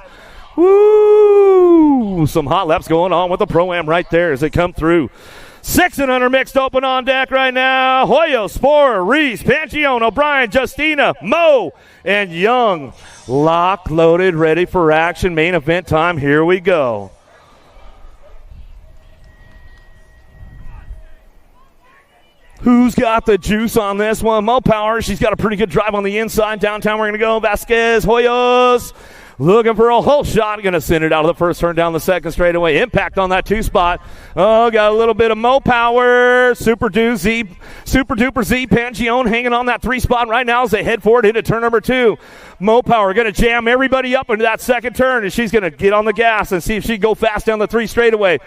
Woo! Some hot laps going on with the Pro-Am right there as they come through. 6 and under mixed open on deck right now. Hoyo, Sporer, Reese, Pangione, O'Brien, Justina, Moe, and Young. Locked, loaded, ready for action. Main event time. Here we go. Who's got the juice on this one? Mo Power. She's got a pretty good drive on the inside. Downtown, we're going to go. Vasquez, Hoyos. Looking for a whole shot. Going to send it out of the first turn down the second straightaway. Impact on that 2 spot. Oh, got a little bit of Mo Power. Super Duper Z Pangione hanging on that 3 spot right now as they head forward into turn number 2. Mo Power going to jam everybody up into that second turn, and she's going to get on the gas and see if she can go fast down the 3 straightaway.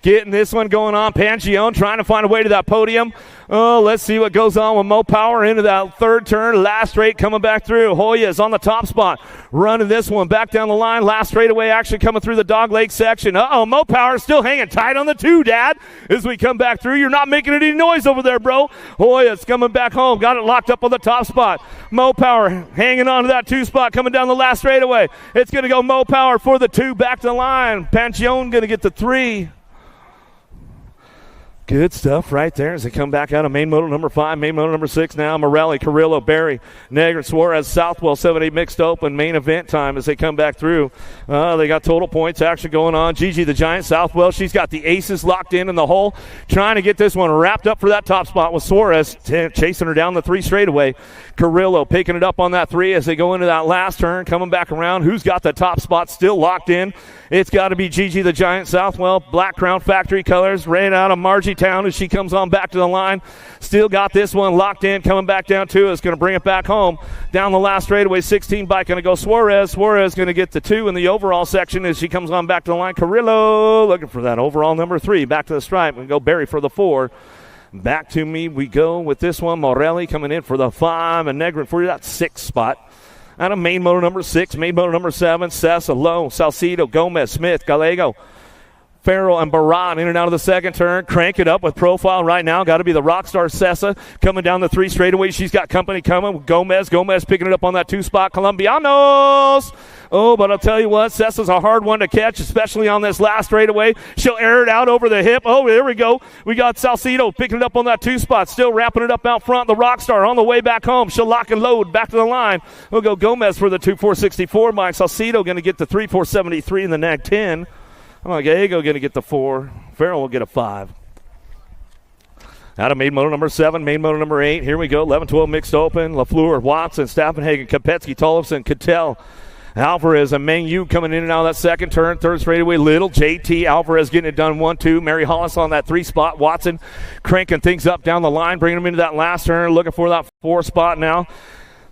Getting this one going on. Pangione trying to find a way to that podium. Oh, let's see what goes on with Mo Power into that third turn. Last straight coming back through. Hoya is on the top spot. Running this one back down the line. Last straightaway action coming through the Dog Lake section. Mo Power still hanging tight on the 2, Dad. As we come back through, you're not making any noise over there, bro. Hoya's coming back home. Got it locked up on the top spot. Mo Power hanging on to that 2 spot coming down the last straightaway. It's going to go Mo Power for the 2 back to the line. Pangione going to get the 3. Good stuff right there as they come back out of main motor number 5, main motor number 6 now. Morelli, Carrillo, Berry, Negrin, Suarez, Southwell, 7-8 mixed open. Main event time as they come back through. They got total points action going on. Gigi the Giant, Southwell, she's got the aces locked in the hole. Trying to get this one wrapped up for that top spot with Suarez chasing her down the 3 straightaway. Carrillo picking it up on that 3 as they go into that last turn. Coming back around. Who's got the top spot still locked in? It's got to be Gigi the Giant, Southwell, Black Crown Factory colors. Ran out of Margie Town as she comes on back to the line. Still got this one locked in, coming back down to us. Going to bring it back home. Down the last straightaway, 16 bike going to go Suarez. Suarez going to get the 2 in the overall section as she comes on back to the line. Carrillo looking for that overall number 3. Back to the stripe and go Barry for the 4. Back to me we go with this one. Morelli coming in for the 5 and Negrin for that 6 spot. Out of main motor number 6, main motor number 7, Sessa, Lowe, Salcido, Gomez, Smith, Gallego, Farrell, and Baran in and out of the second turn. Crank it up with profile right now. Got to be the Rockstar Sessa coming down the 3 straightaway. She's got company coming. Gomez picking it up on that 2 spot. Colombianos. Oh, but I'll tell you what, Sessa's a hard one to catch, especially on this last straightaway. She'll air it out over the hip. Oh, there we go. We got Salcido picking it up on that 2 spot. Still wrapping it up out front. The Rockstar on the way back home. She'll lock and load back to the line. We'll go Gomez for the 2.464. Mike Salcido going to get the 3.473 in the nag 10. Gallego going to get the 4. Farrell will get a 5. Out of main motor number 7, main motor number 8. Here we go. 11-12 mixed open. LaFleur, Watson, Staffenhagen, Kopetsky, Tollefson, Cattell, Alvarez, and Meng coming in and out of that second turn. Third straightaway, Little. JT, Alvarez getting it done 1-2. Mary Hollis on that 3 spot. Watson cranking things up down the line, bringing them into that last turn. Looking for that 4 spot now.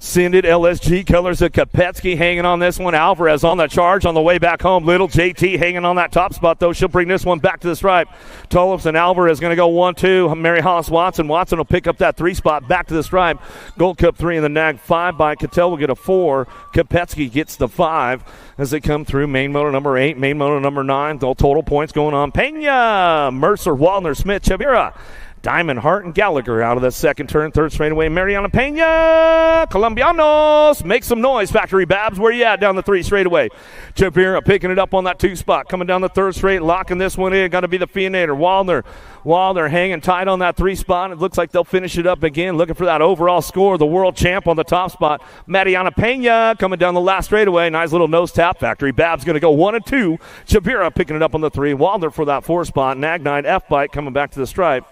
Sended LSG colors of Kopetsky hanging on this one. Alvarez on the charge on the way back home. Little JT hanging on that top spot, though. She'll bring this one back to the stripe. Tollefson, Alvarez going to go 1-2. Mary Hollis, Watson. Watson will pick up that 3 spot back to the stripe. Gold Cup 3 in the nag 5 by Cattell will get a 4. Kopetsky gets the 5 as they come through. Main motor number 8, main motor number 9. The total points going on. Pena, Mercer, Waldner, Smith, Chavira, Diamond, Hart, and Gallagher out of the second turn. Third straightaway, Mariana Pena. Colombianos, make some noise. Factory Babs, where you at down the 3 straightaway? Chavira picking it up on that 2 spot. Coming down the 3rd straight, locking this one in. Got to be the Fianator. Waldner hanging tight on that 3 spot. It looks like they'll finish it up again. Looking for that overall score. The world champ on the top spot. Mariana Pena coming down the last straightaway. Nice little nose tap. Factory Babs going to go 1 and 2. Chavira picking it up on the 3. Waldner for that 4 spot. Nag 9 F-Bike coming back to the stripe.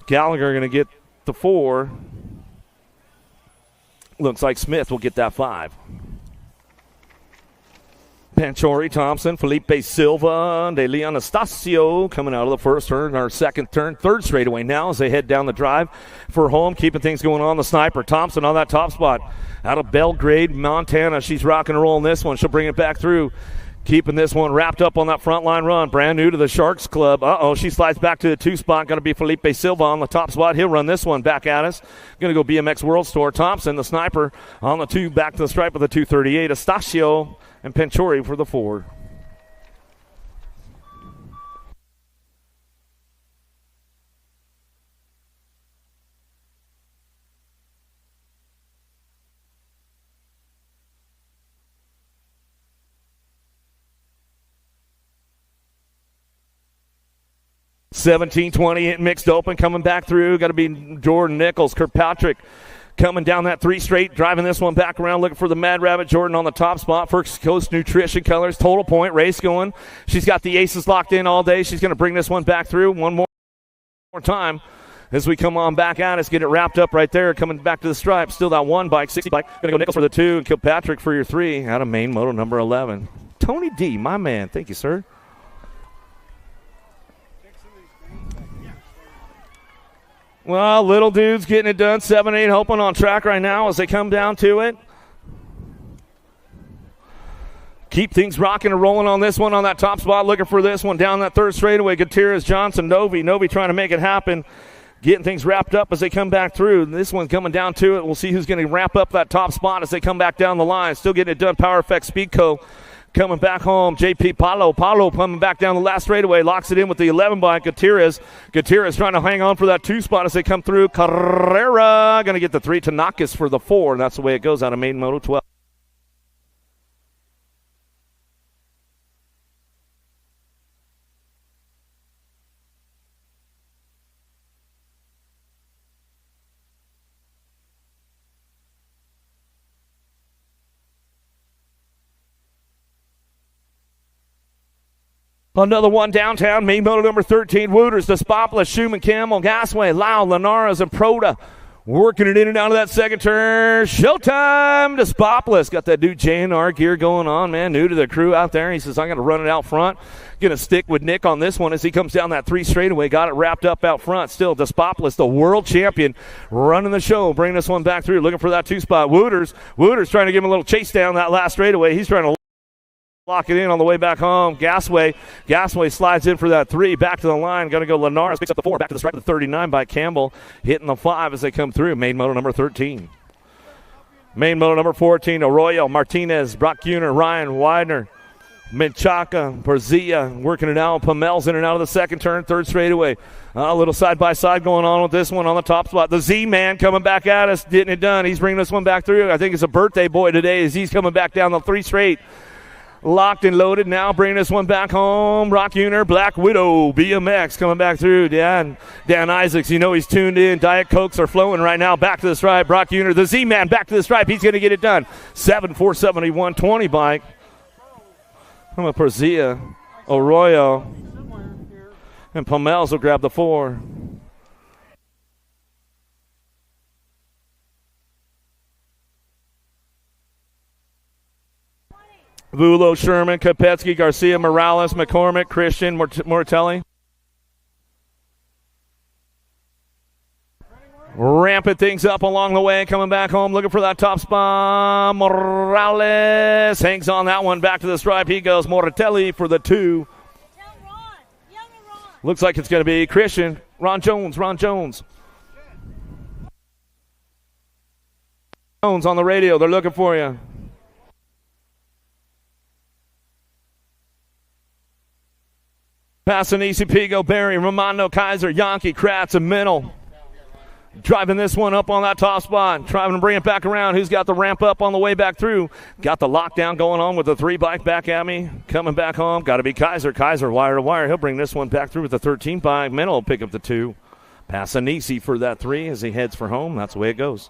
Gallagher going to get the 4. Looks like Smith will get that 5. Panchori, Thompson, Felipe Silva, De Leon Anastacio coming out of the first turn, our second turn, 3rd straightaway now as they head down the drive for home, keeping things going on. The sniper, Thompson on that top spot. Out of Belgrade, Montana, she's rocking and rolling this one. She'll bring it back through. Keeping this one wrapped up on that front line run. Brand new to the Sharks Club. She slides back to the 2 spot. Going to be Felipe Silva on the top spot. He'll run this one back at us. Going to go BMX World Store. Thompson, the sniper, on the 2, back to the stripe with the 238. Estacio and Panchori for the 4. $17.20 mixed open coming back through. Got to be Jordan Nichols. Kirkpatrick coming down that 3 straight, driving this one back around, looking for the Mad Rabbit. Jordan on the top spot. First Coast Nutrition colors. Total point race going. She's got the aces locked in all day. She's going to bring this one back through one more time as we come on back out. Let's get it wrapped up right there. Coming back to the stripe. Still that 1 bike, 60 bike. Going to go Nichols for the 2 and Kilpatrick for your 3 out of main moto number 11. Tony D, my man. Thank you, sir. Well, little dude's getting it done. 7-8 hoping on track right now as they come down to it. Keep things rocking and rolling on this one on that top spot. Looking for this one down that 3rd straightaway. Gutierrez, Johnson, Novi trying to make it happen. Getting things wrapped up as they come back through. This one's coming down to it. We'll see who's going to wrap up that top spot as they come back down the line. Still getting it done. Power Effect Speedco coming back home. JP Paulo coming back down the last straightaway. Locks it in with the 11 by Gutierrez. Gutierrez trying to hang on for that 2 spot as they come through. Carrera going to get the 3. Tanakis for the 4. And that's the way it goes out of main moto 12. Another one downtown, main motor number 13, Wooters, Despopoulos, Schumann, Camel, Gasway, Lau, Linares, and Proda. Working it in and out of that second turn. Showtime to Spotless. Got that new J&R gear going on, man. New to the crew out there. He says, I'm going to run it out front. Going to stick with Nick on this one as he comes down that 3 straightaway. Got it wrapped up out front. Still, Despopolis, the world champion, running the show. Bringing this one back through. Looking for that 2-spot. Wooters trying to give him a little chase down that last straightaway. He's trying to lock it in on the way back home. Gasway slides in for that 3. Back to the line. Going to go Linares. Picks up the 4. Back to the stripe of the 39 by Campbell. Hitting the 5 as they come through. Main moto number 13. Main moto number 14. Arroyo, Martinez, Brock Uner, Ryan Widener, Menchaca, Perzia working it out. Pamel's in and out of the second turn. 3rd straightaway. A little side-by-side going on with this one on the top spot. The Z-Man coming back at us. Getting it done. He's bringing this one back through. I think it's a birthday boy today as he's coming back down the 3 straight. Locked and loaded now, bringing this one back home. Rock Uner, Black Widow, BMX coming back through. Dan Isaacs, you know he's tuned in. Diet Cokes are flowing right now. Back to the stripe. Brock Uner, the Z-Man, back to the stripe. He's going to get it done. 7.471.20 bike. From a Perzia, Arroyo, and Pomels will grab the 4. Vulo, Sherman, Kopetsky, Garcia, Morales, McCormick, Christian, Mortelli. Ramping things up along the way, coming back home, looking for that top spot. Morales hangs on that one, back to the stripe. He goes. Mortelli for the 2. Looks like it's going to be Christian. Ron Jones. Jones on the radio. They're looking for you. Passanisi, Pigo, Barry, Romano, Kaiser, Yankee, Kratz, and Minnell. Driving this one up on that top spot. Trying to bring it back around. Who's got the ramp up on the way back through? Got the lockdown going on with the 3 bike back at me. Coming back home. Got to be Kaiser. Kaiser wire to wire. He'll bring this one back through with the 13 bike. Minnell will pick up the 2. Passanisi for that 3 as he heads for home. That's the way it goes.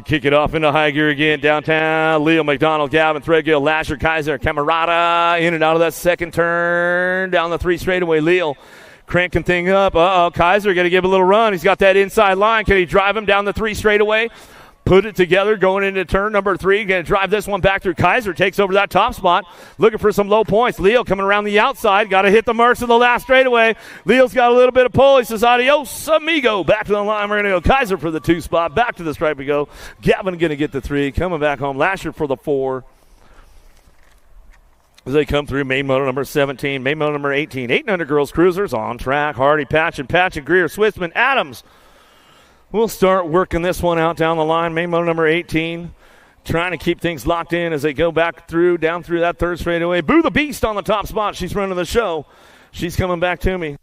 Kick it off into high gear again downtown. Leo McDonald, Gavin Threadgill, Lasher, Kaiser, Camarada in and out of that second turn down the 3 straightaway. Leo cranking thing up. Kaiser got to give a little run. He's got that inside line. Can he drive him down the 3 straightaway? Put it together going into turn number 3. Going to drive this one back through. Kaiser takes over that top spot. Looking for some low points. Leo coming around the outside. Got to hit the marks of the last straightaway. Leo's got a little bit of pull. He says, adios, amigo. Back to the line. We're going to go Kaiser for the 2 spot. Back to the stripe we go. Gavin going to get the 3. Coming back home. Lasher for the 4. As they come through, main moto number 17. Main moto number 18. 800 girls cruisers on track. Hardy, Patch, and Greer. Swissman, Adams. We'll start working this one out down the line. Main moto number 18, trying to keep things locked in as they go back through, down through that 3rd straightaway. Boo the Beast on the top spot. She's running the show. She's coming back to me.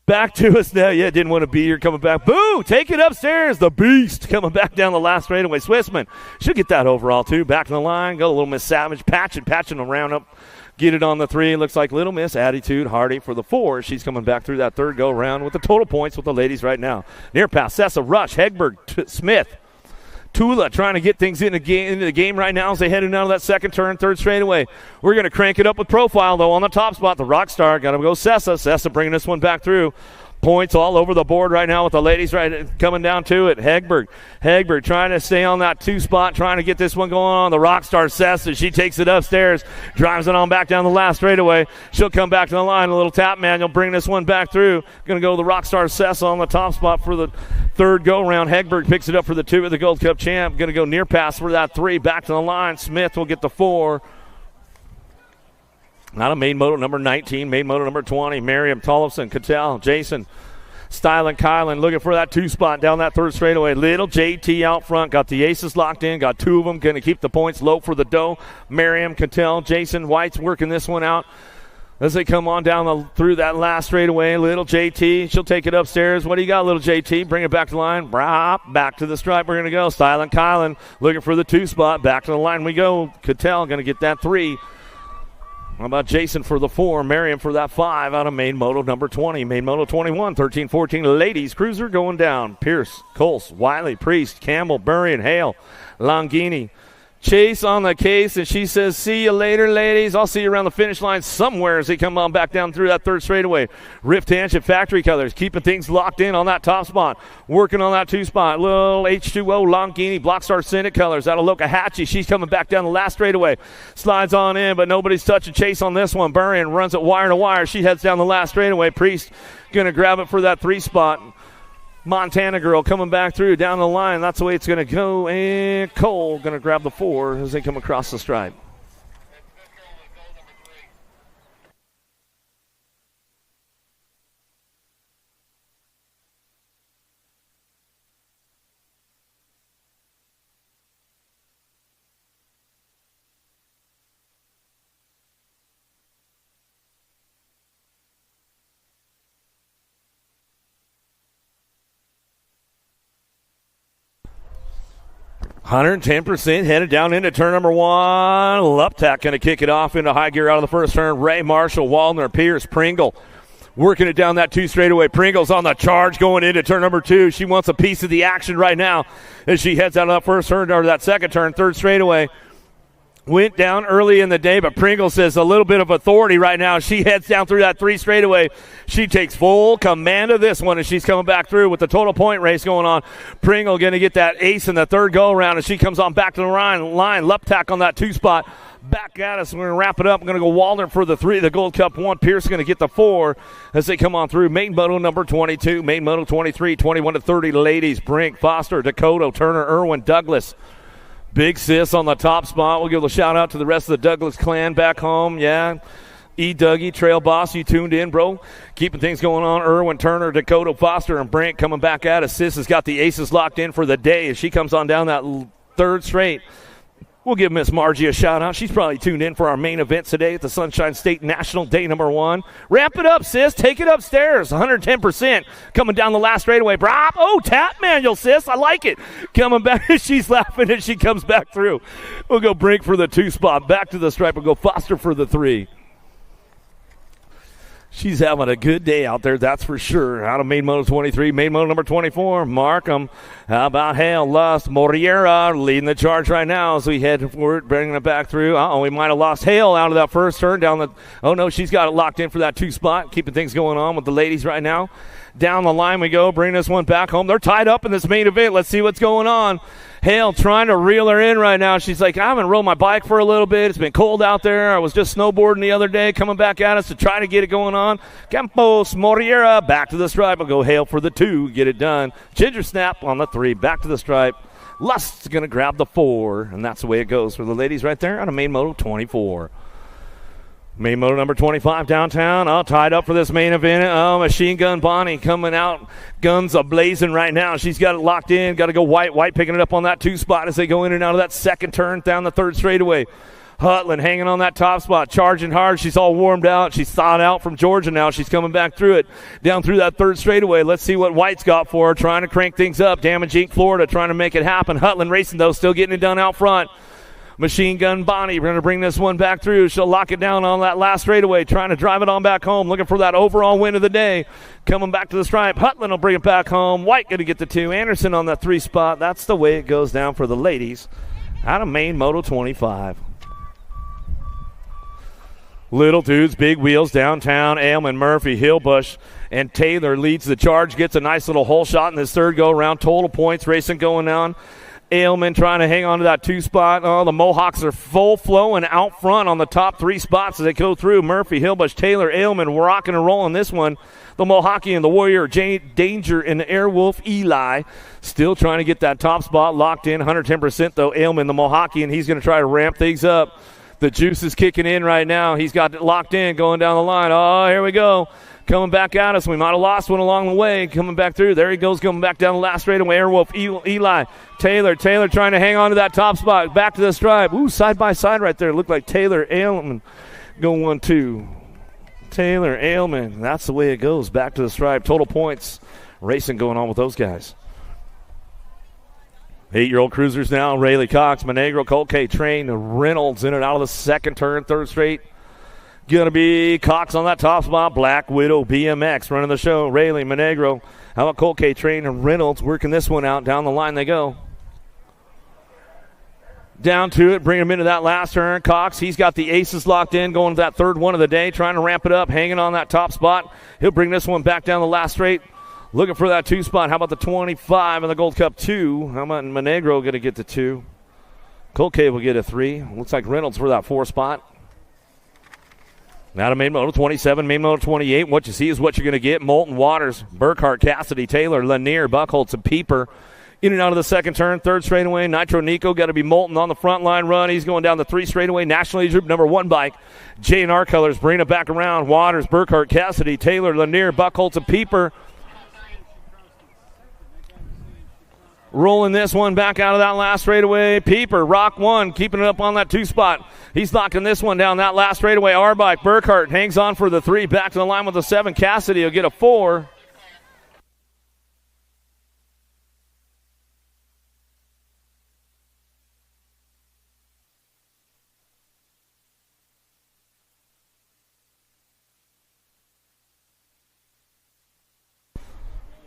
Back to us now. Yeah, didn't want to be here. Coming back. Boo! Take it upstairs. The Beast coming back down the last straightaway. Swissman should get that overall, too. Back to the line. Go a Little Miss Savage. Patching around up. Get it on the 3. Looks like Little Miss Attitude. Hardy for the 4. She's coming back through that 3rd go-around with the total points with the ladies right now. Near pass. Sessa, Rush, Hegberg, Smith. Tula trying to get things into the game right now as they head out of that second turn, 3rd straightaway. We're going to crank it up with Profile, though, on the top spot. The Rockstar got to go Sessa. Sessa bringing this one back through. Points all over the board right now with the ladies right coming down to it. Hegberg trying to stay on that 2 spot, trying to get this one going on. The Rockstar Sessa, she takes it upstairs, drives it on back down the last straightaway. She'll come back to the line. A little tap manual, bring this one back through. Going to go the Rockstar Sessa on the top spot for the third go-around. Hegberg picks it up for the 2 of the Gold Cup champ. Going to go near pass for that 3. Back to the line. Smith will get the 4. Not a main moto number 19, main moto number 20. Miriam, Tollefson, Cattell, Jason, Stylen, Kylan looking for that 2 spot down that third straightaway. Little JT out front, got the aces locked in, got 2 of them, going to keep the points low for the dough. Miriam, Cattell, Jason, White's working this one out as they come on down through that last straightaway. Little JT, she'll take it upstairs. What do you got, little JT? Bring it back to the line. Back to the stripe. We're going to go. Stylen, Kylan looking for the 2 spot. Back to the line we go. Cattell going to get that 3. How about Jason for the 4, Miriam for that 5 out of main moto number 20. Main moto 21, 13-14 ladies cruiser going down. Pierce, Coles, Wiley, Priest, Campbell, Burry, and Hale. Longini. Chase on the case, and she says, see you later, ladies. I'll see you around the finish line somewhere as they come on back down through that third straightaway. Rift Tangent Factory Colors, keeping things locked in on that top spot. Working on that 2 spot. Little H2O Longini, Blockstar Syndic Colors out of Lokahatchee. She's coming back down the last straightaway. Slides on in, but nobody's touching Chase on this one. Burrian runs it wire to wire. She heads down the last straightaway. Priest going to grab it for that 3 spot. Montana girl coming back through down the line. That's the way it's going to go. And Cole going to grab the 4 as they come across the stripe. 110% headed down into turn number 1. Luptak going to kick it off into high gear out of the first turn. Ray, Marshall, Waldner, Pierce, Pringle working it down that 2 straightaway. Pringle's on the charge going into turn number 2. She wants a piece of the action right now as she heads out of that first turn or that second turn, third straightaway. Went down early in the day, but Pringle says a little bit of authority right now. She heads down through that 3 straightaway. She takes full command of this one as she's coming back through with the total point race going on. Pringle going to get that ace in the third go-around as she comes on back to the line. Luptak on that 2 spot. Back at us. We're going to wrap it up. I'm going to go Waldner for the 3, the Gold Cup 1. Pierce going to get the 4 as they come on through. Main moto number 22, main moto 23, 21-30 ladies. Brink, Foster, Dakota, Turner, Irwin, Douglas. Big Sis on the top spot. We'll give a shout out to the rest of the Douglas clan back home. Yeah. Dougie, Trail Boss, you tuned in, bro. Keeping things going on. Irwin, Turner, Dakota, Foster, and Brink coming back at us. Sis has got the aces locked in for the day as she comes on down that third straight. We'll give Miss Margie a shout out. She's probably tuned in for our main event today at the Sunshine State National Day number 1. Ramp it up, sis. Take it upstairs. 110% coming down the last straightaway. Oh, tap manual, sis. I like it. Coming back. She's laughing as she comes back through. We'll go Brink for the 2 spot. Back to the stripe. We'll go Foster for the 3. She's having a good day out there, that's for sure. Out of main moto 23, main moto number 24, Markham. How about Hale, Lust, Moriera leading the charge right now as we head forward, bringing it back through. We might have lost Hale out of that first turn down the. Oh no, she's got it locked in for that 2 spot, keeping things going on with the ladies right now. Down the line we go, bring this one back home. They're tied up in this main event. Let's see what's going on. Hale trying to reel her in right now. She's like, I haven't rode my bike for a little bit. It's been cold out there. I was just snowboarding the other day, coming back at us to try to get it going on. Campos, Moriera, back to the stripe. I'll go Hale for the 2, get it done. Ginger Snap on the 3, back to the stripe. Lust's going to grab the 4, and that's the way it goes for the ladies right there on a main moto 24. Main moto number 25 downtown, all tied up for this main event. Machine Gun Bonnie coming out, guns a-blazing right now. She's got it locked in, got to go White. White picking it up on that 2 spot as they go in and out of that second turn down the third straightaway. Hutland hanging on that top spot, charging hard. She's all warmed out. She's thawed out from Georgia now. She's coming back through it, down through that third straightaway. Let's see what White's got for her, trying to crank things up. Damage Inc. Florida trying to make it happen. Hutland racing, though, still getting it done out front. Machine Gun Bonnie, we're going to bring this one back through. She'll lock it down on that last straightaway, trying to drive it on back home, looking for that overall win of the day. Coming back to the stripe. Hutland will bring it back home. White going to get the 2. Anderson on that 3 spot. That's the way it goes down for the ladies out of main moto 25. Little dudes, big wheels downtown. Ailman, Murphy, Hillbush, and Taylor leads the charge. Gets a nice little hole shot in this third go-around. Total points racing going on. Ailman trying to hang on to that 2 spot. Oh, the Mohawks are full flowing out front on the top 3 spots as they go through. Murphy, Hillbush, Taylor, Ailman rocking and rolling this one. The Mohawkie and the Warrior, Danger and the Airwolf, Eli, still trying to get that top spot locked in. 110% though, Ailman, the Mohawkie, and he's going to try to ramp things up. The juice is kicking in right now. He's got it locked in going down the line. Oh, here we go. Coming back at us. We might have lost one along the way. Coming back through. There he goes, coming back down the last straightaway. Airwolf, Eli, Taylor trying to hang on to that top spot. Back to the stripe. Ooh, side by side right there. Looked like Taylor, Ailman going 1-2. Taylor, Ailman. That's the way it goes. Back to the stripe. Total points. Racing going on with those guys. 8-year-old cruisers now. Rayleigh Cox, Monegro, Colque, Train, Reynolds in and out of the second turn, third straight. Going to be Cox on that top spot. Black Widow BMX running the show. Rayleigh, Monegro. How about Colque, Train, and Reynolds working this one out. Down the line they go. Down to it, bring him into that last turn. Cox, he's got the aces locked in, going to that third one of the day, trying to ramp it up, hanging on that top spot. He'll bring this one back down the last straight. Looking for that 2 spot. How about the 25 in the Gold Cup 2? How about Monegro going to get the 2? Colque will get a 3. Looks like Reynolds for that 4 spot. Now to main motor 27, main motor 28. What you see is what you're going to get. Molten Waters, Burkhart, Cassidy, Taylor, Lanier, Buckholz, and Pieper. In and out of the second turn, third straightaway. Nitro Nico got to be Molten on the front line run. He's going down the 3 straightaway. National Age Group number 1 bike. J&R Colors bring it back around. Waters, Burkhart, Cassidy, Taylor, Lanier, Buckholz, and Pieper. Rolling this one back out of that last straightaway. Pieper, Rock 1, keeping it up on that 2 spot. He's knocking this one down that last straightaway. R-Bike, Burkhart hangs on for the 3. Back to the line with the 7. Cassidy will get a 4.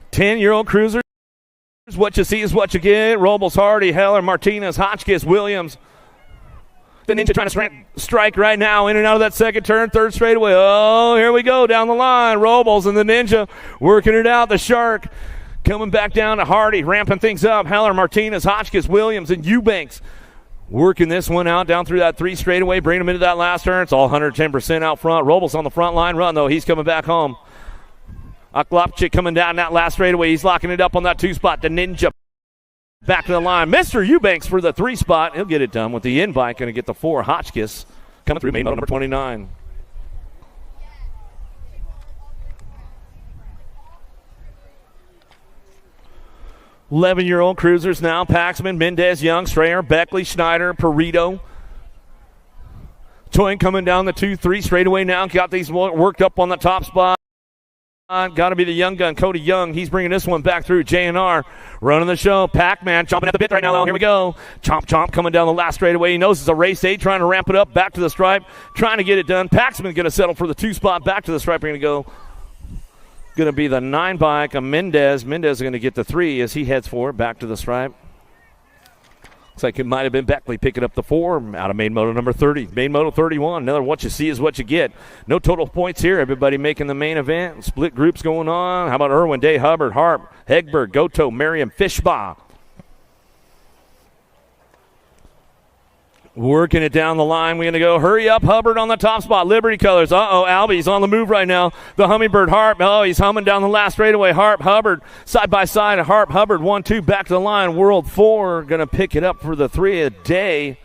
Ten-year-old cruiser. What you see is what you get. Robles, Hardy, Heller, Martinez, Hotchkiss, Williams. The Ninja trying to strike right now. In and out of that second turn, third straightaway. Oh, here we go down the line. Robles and the Ninja working it out. The Shark coming back down to Hardy, ramping things up. Heller, Martinez, Hotchkiss, Williams, and Eubanks working this one out down through that 3 straightaway. Bring them into that last turn. It's all 110% out front. Robles on the front line run, though. He's coming back home. Aklopchik coming down that last straightaway. He's locking it up on that 2 spot. The Ninja back to the line. Mr. Eubanks for the 3 spot. He'll get it done with the in-bike. Going to get the 4. Hotchkiss coming through main number 29. Eleven-year-old cruisers now. Paxman, Mendez, Young, Strayer, Beckley, Schneider, Perito. Toyn coming down the 2-3 straightaway now. Got these worked up on the top spot. Got to be the young gun, Cody Young. He's bringing this one back through. J&R running the show. Pac-Man chomping at the bit right now. Here we go. Chomp coming down the last straightaway. He knows it's a race 8, trying to ramp it up. Back to the stripe, trying to get it done. Paxman going to settle for the 2 spot. Back to the stripe. Going to be the 9 bike of Mendez. Mendez is going to get the 3 as he heads for it. Back to the stripe. Looks like it might have been Beckley picking up the 4 out of main moto number 30. Main moto 31. Another what you see is what you get. No total points here. Everybody making the main event. Split groups going on. How about Irwin, Day, Hubbard, Harp, Hegberg, Goto, Merriam, Fishbaugh. Working it down the line. We're going to go. Hurry up, Hubbard on the top spot. Liberty Colors. Albie's on the move right now. The Hummingbird, Harp. Oh, he's humming down the last straightaway. Harp, Hubbard, side by side. Harp, Hubbard, 1-2, back to the line. World 4 going to pick it up for the 3 a day.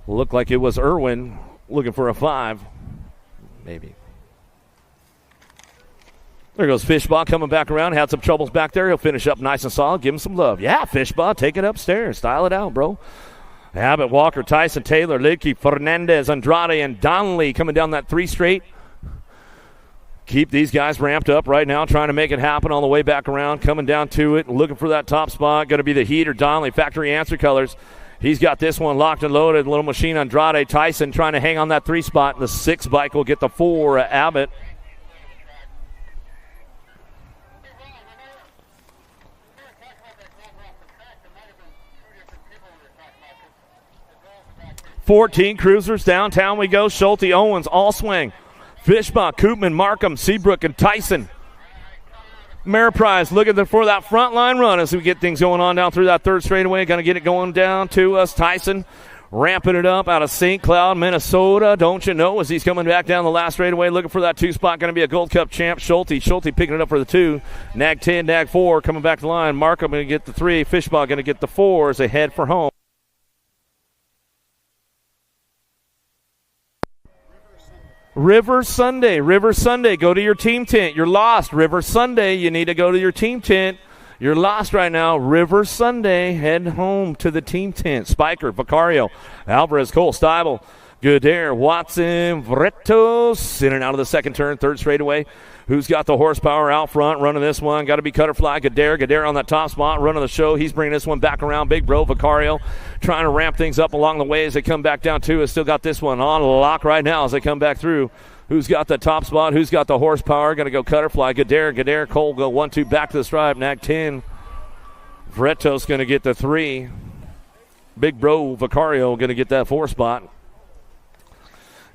Looked like it was Irwin looking for a 5. Maybe. There goes Fishbaugh coming back around. Had some troubles back there. He'll finish up nice and solid. Give him some love. Yeah, Fishbaugh, take it upstairs. Style it out, bro. Abbott, Walker, Tyson, Taylor, Lidke, Fernandez, Andrade, and Donnelly coming down that 3 straight. Keep these guys ramped up right now, trying to make it happen on the way back around. Coming down to it, looking for that top spot. Going to be the Heater, Donnelly, Factory Answer Colors. He's got this one locked and loaded. Little Machine, Andrade, Tyson trying to hang on that 3 spot. The 6 bike will get the 4, Abbott. 14 cruisers. Downtown we go. Schulte, Owens, Allswing, Fishbach, Koopman, Markham, Seabrook, and Tyson. Ameriprise looking for that front line run as we get things going on down through that third straightaway. Going to get it going down to us. Tyson ramping it up out of St. Cloud, Minnesota. Don't you know, as he's coming back down the last straightaway looking for that 2 spot. Going to be a Gold Cup champ. Schulte picking it up for the 2. Nag 10, Nag 4 coming back to the line. Markham going to get the 3. Fishbach going to get the 4 as they head for home. River Sunday, go to your team tent. You're lost. River Sunday, you need to go to your team tent. You're lost right now. River Sunday, head home to the team tent. Spiker, Vicario, Alvarez, Cole, Steibel, Goodare, Watson, Vretos, in and out of the second turn, third straightaway. Who's got the horsepower out front running this one? Got to be Cutterfly. Goodare on that top spot, running the show. He's bringing this one back around. Big bro, Vicario, trying to ramp things up along the way as they come back down too. Has still got this one on lock right now as they come back through. Who's got the top spot? Who's got the horsepower? Going to go Cutterfly. Goodare, Cole go 1-2 back to the stripe. Nag 10. Vretos going to get the 3. Big bro, Vicario going to get that 4 spot.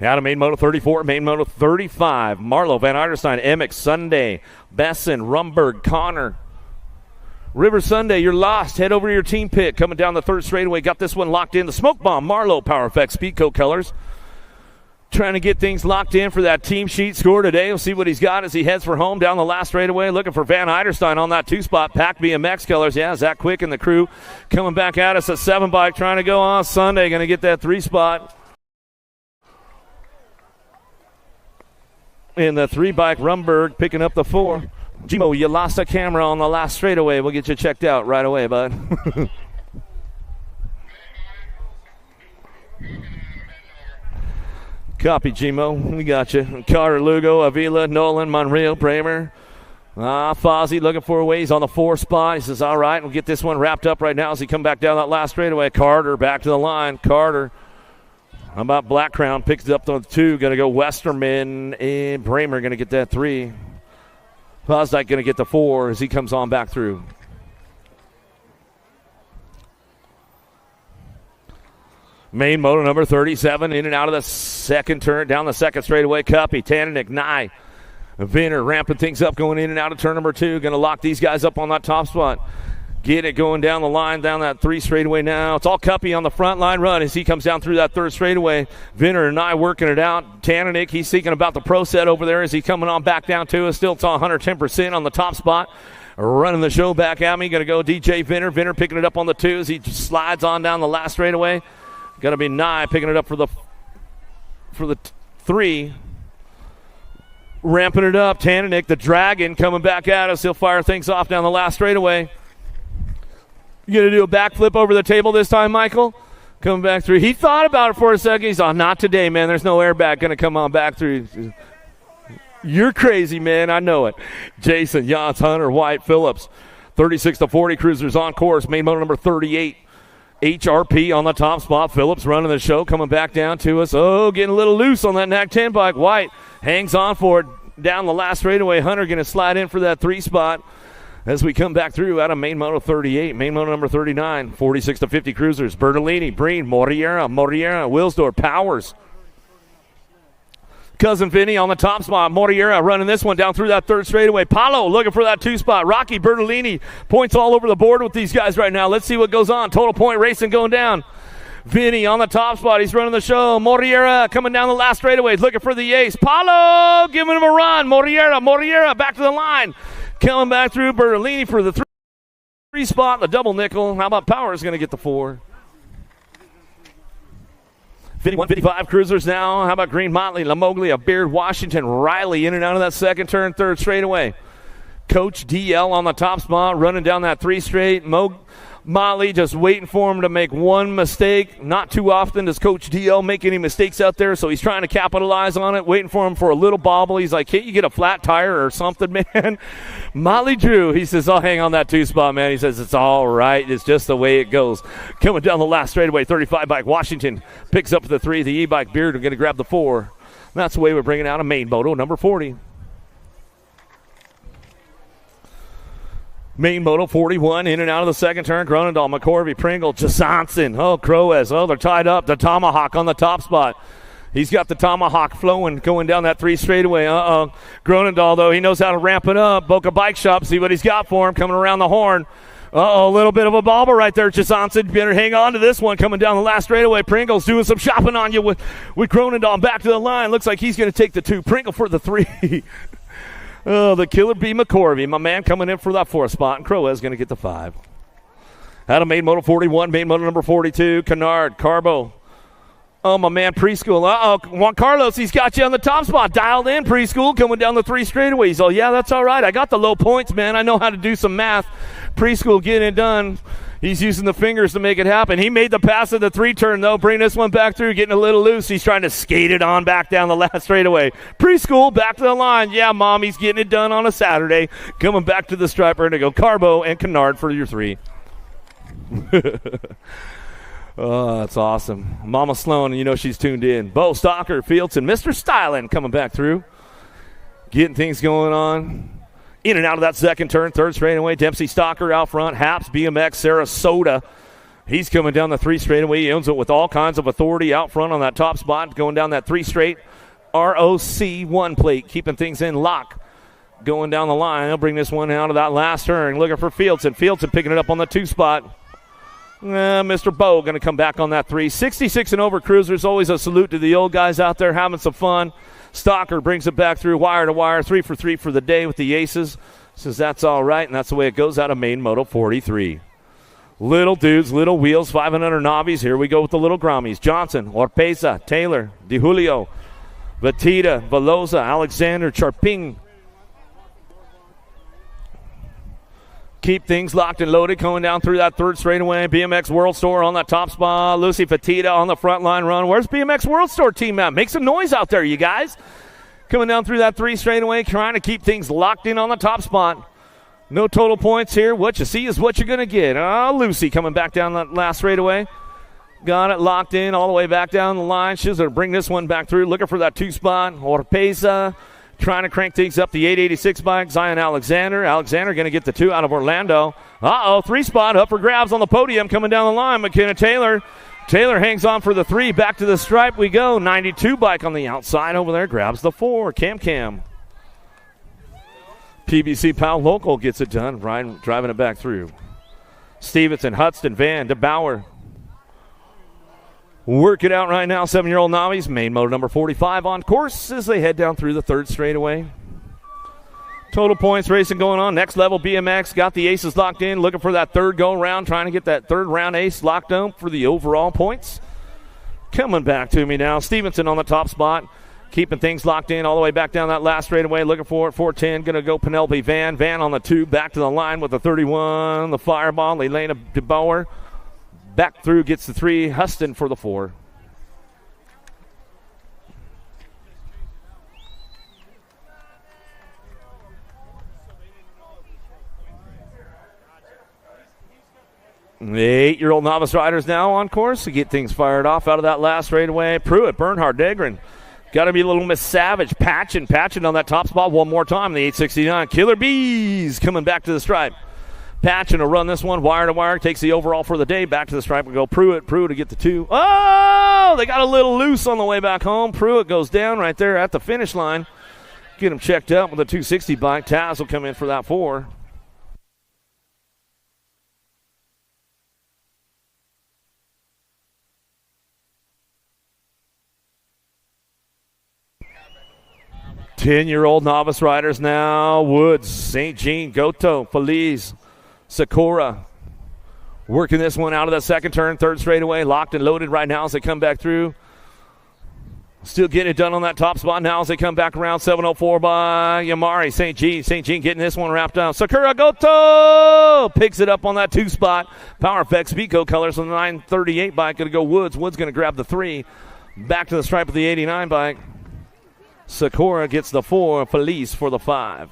Out of main moto 34, main moto 35. Marlowe, Van Eiderstein, Emmett, Sunday, Besson, Rumberg, Connor. River Sunday, you're lost. Head over to your team pit. Coming down the third straightaway. Got this one locked in. The Smoke Bomb, Marlowe, Power Effects, Speedco colors. Trying to get things locked in for that team sheet score today. We'll see what he's got as he heads for home down the last straightaway. Looking for Van Eiderstein on that 2 spot. Pack BMX colors. Yeah, Zach Quick and the crew coming back at us. A 7 bike trying to go on Sunday. Going to get that 3 spot. In the 3 bike, Rumberg picking up the 4. Jimo, you lost a camera on the last straightaway. We'll get you checked out right away, bud. Copy, Jimo. We got you. Carter, Lugo, Avila, Nolan, Monreal, Bramer. Fozzie looking for a way. He's on the 4 spot. He says, all right, we'll get this one wrapped up right now as he come back down that last straightaway. Carter back to the line. Carter. How about Black Crown? Picks up the 2. Going to go Westerman and Bramer going to get that 3. Fosdyke going to get the 4 as he comes on back through. Main moto number 37 in and out of the second turn, down the second straightaway. Cuppy, Tananik, Nye, Vinner ramping things up going in and out of turn number 2. Going to lock these guys up on that top spot. Get it going down the line, down that 3 straightaway now. It's all Cuppy on the front line run as he comes down through that 3rd straightaway. Vinner and I working it out. Tananik, he's thinking about the pro set over there as he's coming on back down to us. Still it's 110% on the top spot. Running the show back at me. Going to go DJ Vinner. Vinner picking it up on the 2 as he slides on down the last straightaway. Going to be Nye picking it up for the 3. Ramping it up. Tananik, the Dragon, coming back at us. He'll fire things off down the last straightaway. You going to do a backflip over the table this time, Michael? Coming back through. He thought about it for a second. He's on, not today, man. There's no airbag going to come on back through. You're crazy, man. I know it. Jason, Yance, Hunter, White, Phillips. 36-40 cruisers on course. Main motor number 38. HRP on the top spot. Phillips running the show, coming back down to us. Oh, getting a little loose on that Nag 10 bike. White hangs on for it down the last straightaway. Hunter going to slide in for that 3 spot as we come back through out of main moto 38. Main moto number 39. 46-50 cruisers. Bertolini, Breen, Moriera, Wilsdorf, Powers. Cousin Vinny on the top spot. Moriera running this one down through that 3rd straightaway. Paulo looking for that 2 spot. Rocky Bertolini, points all over the board with these guys right now. Let's see what goes on. Total point racing going down. Vinny on the top spot. He's running the show. Moriera coming down the last straightaway. Looking for the ace. Paulo giving him a run. Moriera back to the line. Coming back through. Bertolini for the 3 spot. The double nickel. How about Powers going to get the 4? 51-55 cruisers now. How about Green, Motley, Lamoglia, Beard, Washington, Riley in and out of that 2nd turn, 3rd straightaway. Coach DL on the top spot, running down that 3 straight. Motley just waiting for him to make one mistake. Not too often does Coach DL make any mistakes out there, so he's trying to capitalize on it, waiting for him for a little bobble. He's like, can't you get a flat tire or something, man? Motley Drew, he says, I'll hang on that 2 spot, man. He says, it's all right. It's just the way it goes. Coming down the last straightaway, 35 bike. Washington picks up the 3. The E-bike. Beard are going to grab the 4. That's the way we're bringing out a main moto, number 40. 41-55 cruisers now. How about Green, Motley, Lamoglia, Beard, Washington, Riley in and out of that 2nd turn, 3rd straightaway. Coach DL on the top spot, running down that 3 straight. Motley just waiting for him to make one mistake. Not too often does Coach DL make any mistakes out there, so he's trying to capitalize on it, waiting for him for a little bobble. He's like, can't you get a flat tire or something, man? Motley Drew, he says, I'll hang on that 2 spot, man. He says, it's all right. It's just the way it goes. Coming down the last straightaway, 35 bike. Washington picks up the 3. The E-bike. Beard are going to grab the 4. That's the way we're bringing out a main moto, number 40. Main Moto 41 in and out of the second turn. Gronendal, McCorvey, Pringle, Johnson. Oh, Croes. Oh, they're tied up. The tomahawk on the top spot. He's got the tomahawk flowing, going down that 3 straightaway. Gronendal, though, he knows how to ramp it up. Boca Bike Shop, see what he's got for him coming around the horn. A little bit of a bobble right there, Johnson. Better hang on to this one coming down the last straightaway. Pringle's doing some shopping on you with Gronendal back to the line. Looks like he's going to take the 2. Pringle for the 3. Oh, the Killer B. McCorvey, my man, coming in for that 4th spot, and Crowe is going to get the 5. Out of main moto 41, main moto number 42, Kennard, Carbo. Oh, my man, Preschool. Juan Carlos, he's got you on the top spot. Dialed in, Preschool, coming down the 3 straightaways. Oh, yeah, that's all right. I got the low points, man. I know how to do some math. Preschool getting it done. He's using the fingers to make it happen. He made the pass at the 3 turn, though. Bring this one back through, getting a little loose. He's trying to skate it on back down the last straightaway. Preschool, back to the line. Yeah, Mom, he's getting it done on a Saturday. Coming back to the striper, and to go Carbo and Kennard for your 3. Oh, that's awesome. Mama Sloan, you know she's tuned in. Bo Stalker, Fieldson, Mr. Styling coming back through. Getting things going on. In and out of that second turn, 3rd straightaway. Dempsey Stalker out front. Haps, BMX, Sarasota. He's coming down the 3 straightaway. He owns it with all kinds of authority out front on that top spot. Going down that 3 straight. ROC 1 plate. Keeping things in lock. Going down the line. They'll bring this one out of that last turn. Looking for Fieldson. Fieldson picking it up on the 2 spot. Mr. Bowe going to come back on that 3. 66 and over cruisers. Always a salute to the old guys out there having some fun. Stalker brings it back through wire to wire. 3 for 3 for the day with the aces. Says that's all right, and that's the way it goes out of main moto 43. Little dudes, little wheels, 500 Navis. Here we go with the little Grammies. Johnson, Orpeza, Taylor, Di Julio, Batita, Veloza, Alexander, Charping. Keep things locked and loaded, going down through that 3rd straightaway. BMX World Store on that top spot. Lucy Fatita on the front line run. Where's BMX World Store team at? Make some noise out there, you guys. Coming down through that 3 straightaway, trying to keep things locked in on the top spot. No total points here. What you see is what you're going to get. Lucy coming back down that last straightaway. Got it locked in all the way back down the line. She's going to bring this one back through. Looking for that 2 spot. Orpeza. Trying to crank things up the 886 bike. Zion Alexander. Alexander going to get the 2 out of Orlando. 3 spot up for grabs on the podium coming down the line. McKenna Taylor. Taylor hangs on for the 3. Back to the stripe we go. 92 bike on the outside over there. Grabs the 4. Cam. PBC Pal Local gets it done. Ryan driving it back through. Stevenson, Hudson, Van, DeBauer. Work it out right now, 7-year-old Navis. Main motor number 45 on course as they head down through the 3rd straightaway. Total points racing going on. Next level BMX got the aces locked in. Looking for that 3rd go round. Trying to get that 3rd round ace locked up for the overall points. Coming back to me now. Stevenson on the top spot. Keeping things locked in all the way back down that last straightaway. Looking for it. 410. Going to go Penelope Van. Van on the 2. Back to the line with the 31. The fireball. Elena DeBauer. Back through, gets the 3. Huston for the 4. The 8-year-old novice riders now on course to get things fired off out of that last straightaway. Pruitt, Bernhard, Degren. Got to be a little Miss Savage. Patchen on that top spot one more time. The 869. Killer Bees coming back to the stripe. Patchen to run this one, wire to wire, takes the overall for the day. Back to the stripe we go. Pruitt to get the 2. Oh, they got a little loose on the way back home. Pruitt goes down right there at the finish line. Get him checked up with a 260 bike. Taz will come in for that 4. Ten-year-old novice riders now. Woods, St. Jean, Goto, Feliz, Sakura. Working this one out of the second turn, 3rd straightaway. Locked and loaded right now as they come back through. Still getting it done on that top spot now as they come back around. 704 by Yamari. St. Jean getting this one wrapped up. Sakura Goto picks it up on that 2 spot. Power Effects Vico colors on the 938 bike. Going to go Woods. Woods going to grab the 3. Back to the stripe of the 89 bike. Sakura gets the 4. Felice for the 5.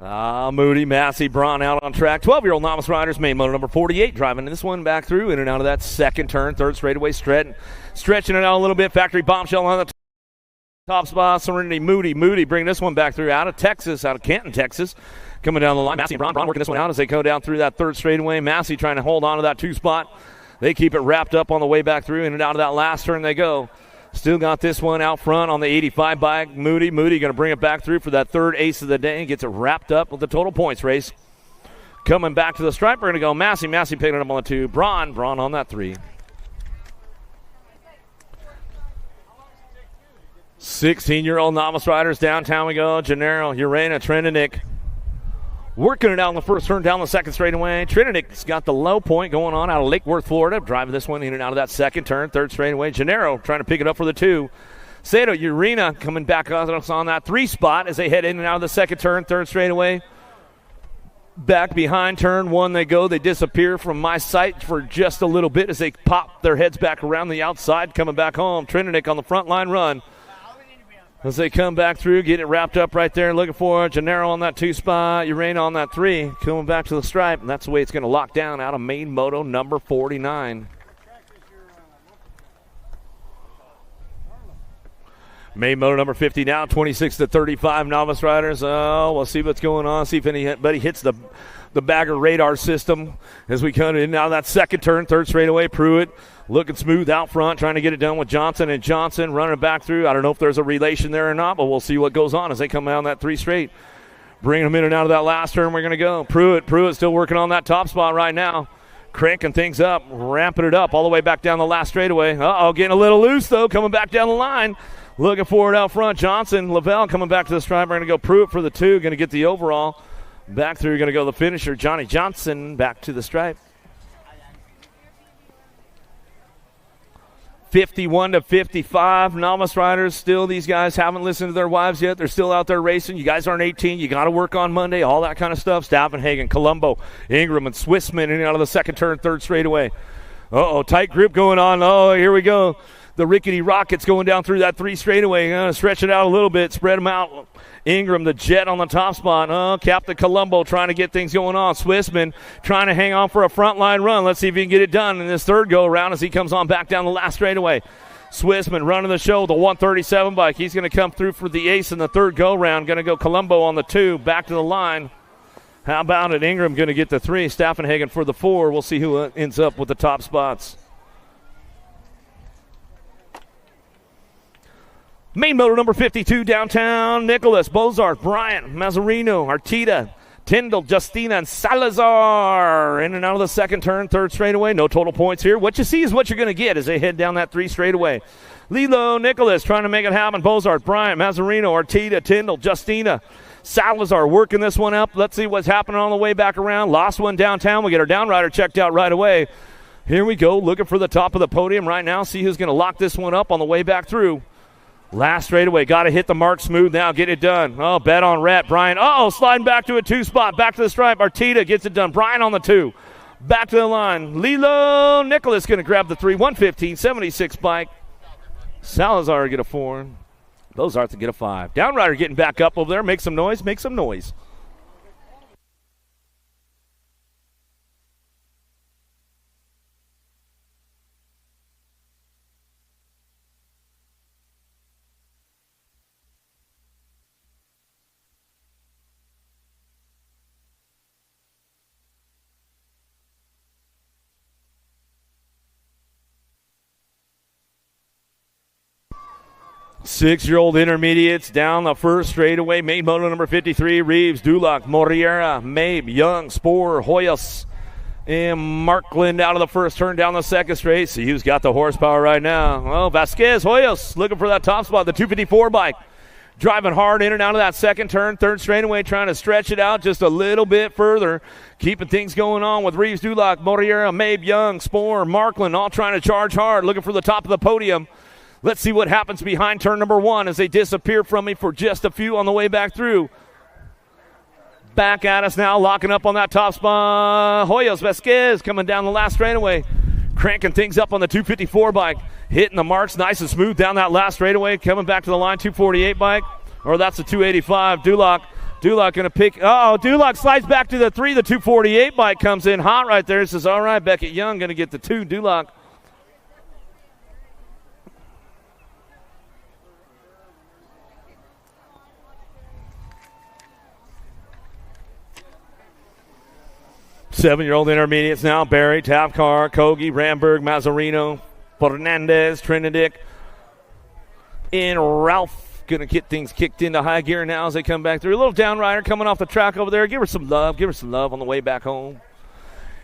Moody, Massey, Braun out on track. 12-year-old novice riders, main motor number 48, driving this one back through, in and out of that second turn, third straightaway, stretching it out a little bit. Factory bombshell on the top spot. Serenity, Moody bringing this one back through out of Texas, out of Canton, Texas. Coming down the line, Massey and Braun working this one out as they go down through that third straightaway. Massey trying to hold on to that 2 spot. They keep it wrapped up on the way back through, in and out of that last turn they go. Still got this one out front on the 85 bike. Moody going to bring it back through for that third ace of the day and gets it wrapped up with the total points race. Coming back to the stripe, we're going to go Massey picking it up on the 2. Braun on that 3. 16-year-old novice riders, downtown we go. Gennaro, Urena, Treninic. Working it out in the first turn, down the second straightaway. Trininic's got the low point going on out of Lake Worth, Florida. Driving this one in and out of that second turn, third straightaway. Gennaro trying to pick it up for the 2. Sato, Urena coming back on that 3 spot as they head in and out of the second turn, third straightaway. Back behind turn 1 they go. They disappear from my sight for just a little bit as they pop their heads back around the outside, coming back home. Trininic on the front line run. As they come back through, get it wrapped up right there, looking for Gennaro on that 2 spot, Urena on that 3, coming back to the stripe, and that's the way it's going to lock down out of main moto number 49. Main moto number 50 now, 26-35 novice riders. Oh, we'll see what's going on, see if anybody hits the bagger radar system as we come in now that second turn, third straightaway. Pruitt looking smooth out front, trying to get it done with Johnson, and Johnson running back through. I don't know if there's a relation there or not, but we'll see what goes on as they come down that 3 straight. Bringing them in and out of that last turn, we're going to go. Pruitt still working on that top spot right now. Cranking things up, ramping it up all the way back down the last straightaway. Getting a little loose, though, coming back down the line. Looking for it out front. Johnson, Lavelle coming back to the stripe. We're going to go Pruitt for the 2, going to get the overall. Back through, going to go the finisher, Johnny Johnson, back to the stripe. 51-55, novice riders. Still, these guys haven't listened to their wives yet. They're still out there racing. You guys aren't 18. You got to work on Monday, all that kind of stuff. Staffenhagen, Colombo, Ingram, and Swissman in and out of the second turn, third straightaway. Tight grip going on. Here we go. The Rickety Rockets going down through that 3 straightaway. Going to stretch it out a little bit, spread them out. Ingram, the Jet on the top spot. Captain Colombo trying to get things going on. Swissman trying to hang on for a front line run. Let's see if he can get it done in this third go-around as he comes on back down the last straightaway. Swissman running the show with the 137 bike. He's going to come through for the ace in the third go-round. Going to go Colombo on the 2, back to the line. How about it? Ingram going to get the 3. Staffenhagen for the 4. We'll see who ends up with the top spots. Main motor number 52, downtown, Nicholas, Bozarth, Bryant, Mazzarino, Arteta, Tyndall, Justina, and Salazar. In and out of the second turn, third straightaway. No total points here. What you see is what you're going to get as they head down that 3 straightaway. Lilo, Nicholas trying to make it happen. Bozarth, Bryant, Mazzarino, Arteta, Tyndall, Justina, Salazar working this one up. Let's see what's happening on the way back around. Lost one downtown. We get our downrider checked out right away. Here we go, looking for the top of the podium right now. See who's going to lock this one up on the way back through. Last straightaway, got to hit the mark smooth now, get it done. Bet on Rhett. Brian, sliding back to a 2 spot, back to the stripe. Arteta gets it done. Brian on the 2. Back to the line. Lilo Nicholas going to grab the 3. 115.76 bike. Salazar get a 4. Those are to get a 5. Downrider getting back up over there. Make some noise. Make some noise. Six-year-old intermediates down the first straightaway. Main moto number 53, Reeves, Dulac, Moriera, Mabe, Young, Sporer, Hoyos, and Markland out of the first turn down the second straight. See who's got the horsepower right now. Vasquez, Hoyos looking for that top spot, the 254 bike. Driving hard in and out of that second turn, third straightaway, trying to stretch it out just a little bit further. Keeping things going on with Reeves, Dulac, Moriera, Mabe, Young, Sporer, Markland, all trying to charge hard, looking for the top of the podium. Let's see what happens behind turn number 1 as they disappear from me for just a few on the way back through. Back at us now, locking up on that top spot. Hoyos Vasquez coming down the last straightaway. Cranking things up on the 254 bike. Hitting the marks nice and smooth down that last straightaway. Coming back to the line, 248 bike. Or that's the 285. Dulac Duloc going to pick. Duloc slides back to the 3. The 248 bike comes in hot right there. Says, all right, Beckett Young going to get the 2. Duloc. Seven-year-old intermediates now. Barry, Tapcar, Kogi, Ramberg, Mazzarino, Fernandez, Trinidad, and Ralph going to get things kicked into high gear now as they come back through. A little downrider coming off the track over there. Give her some love. Give her some love on the way back home.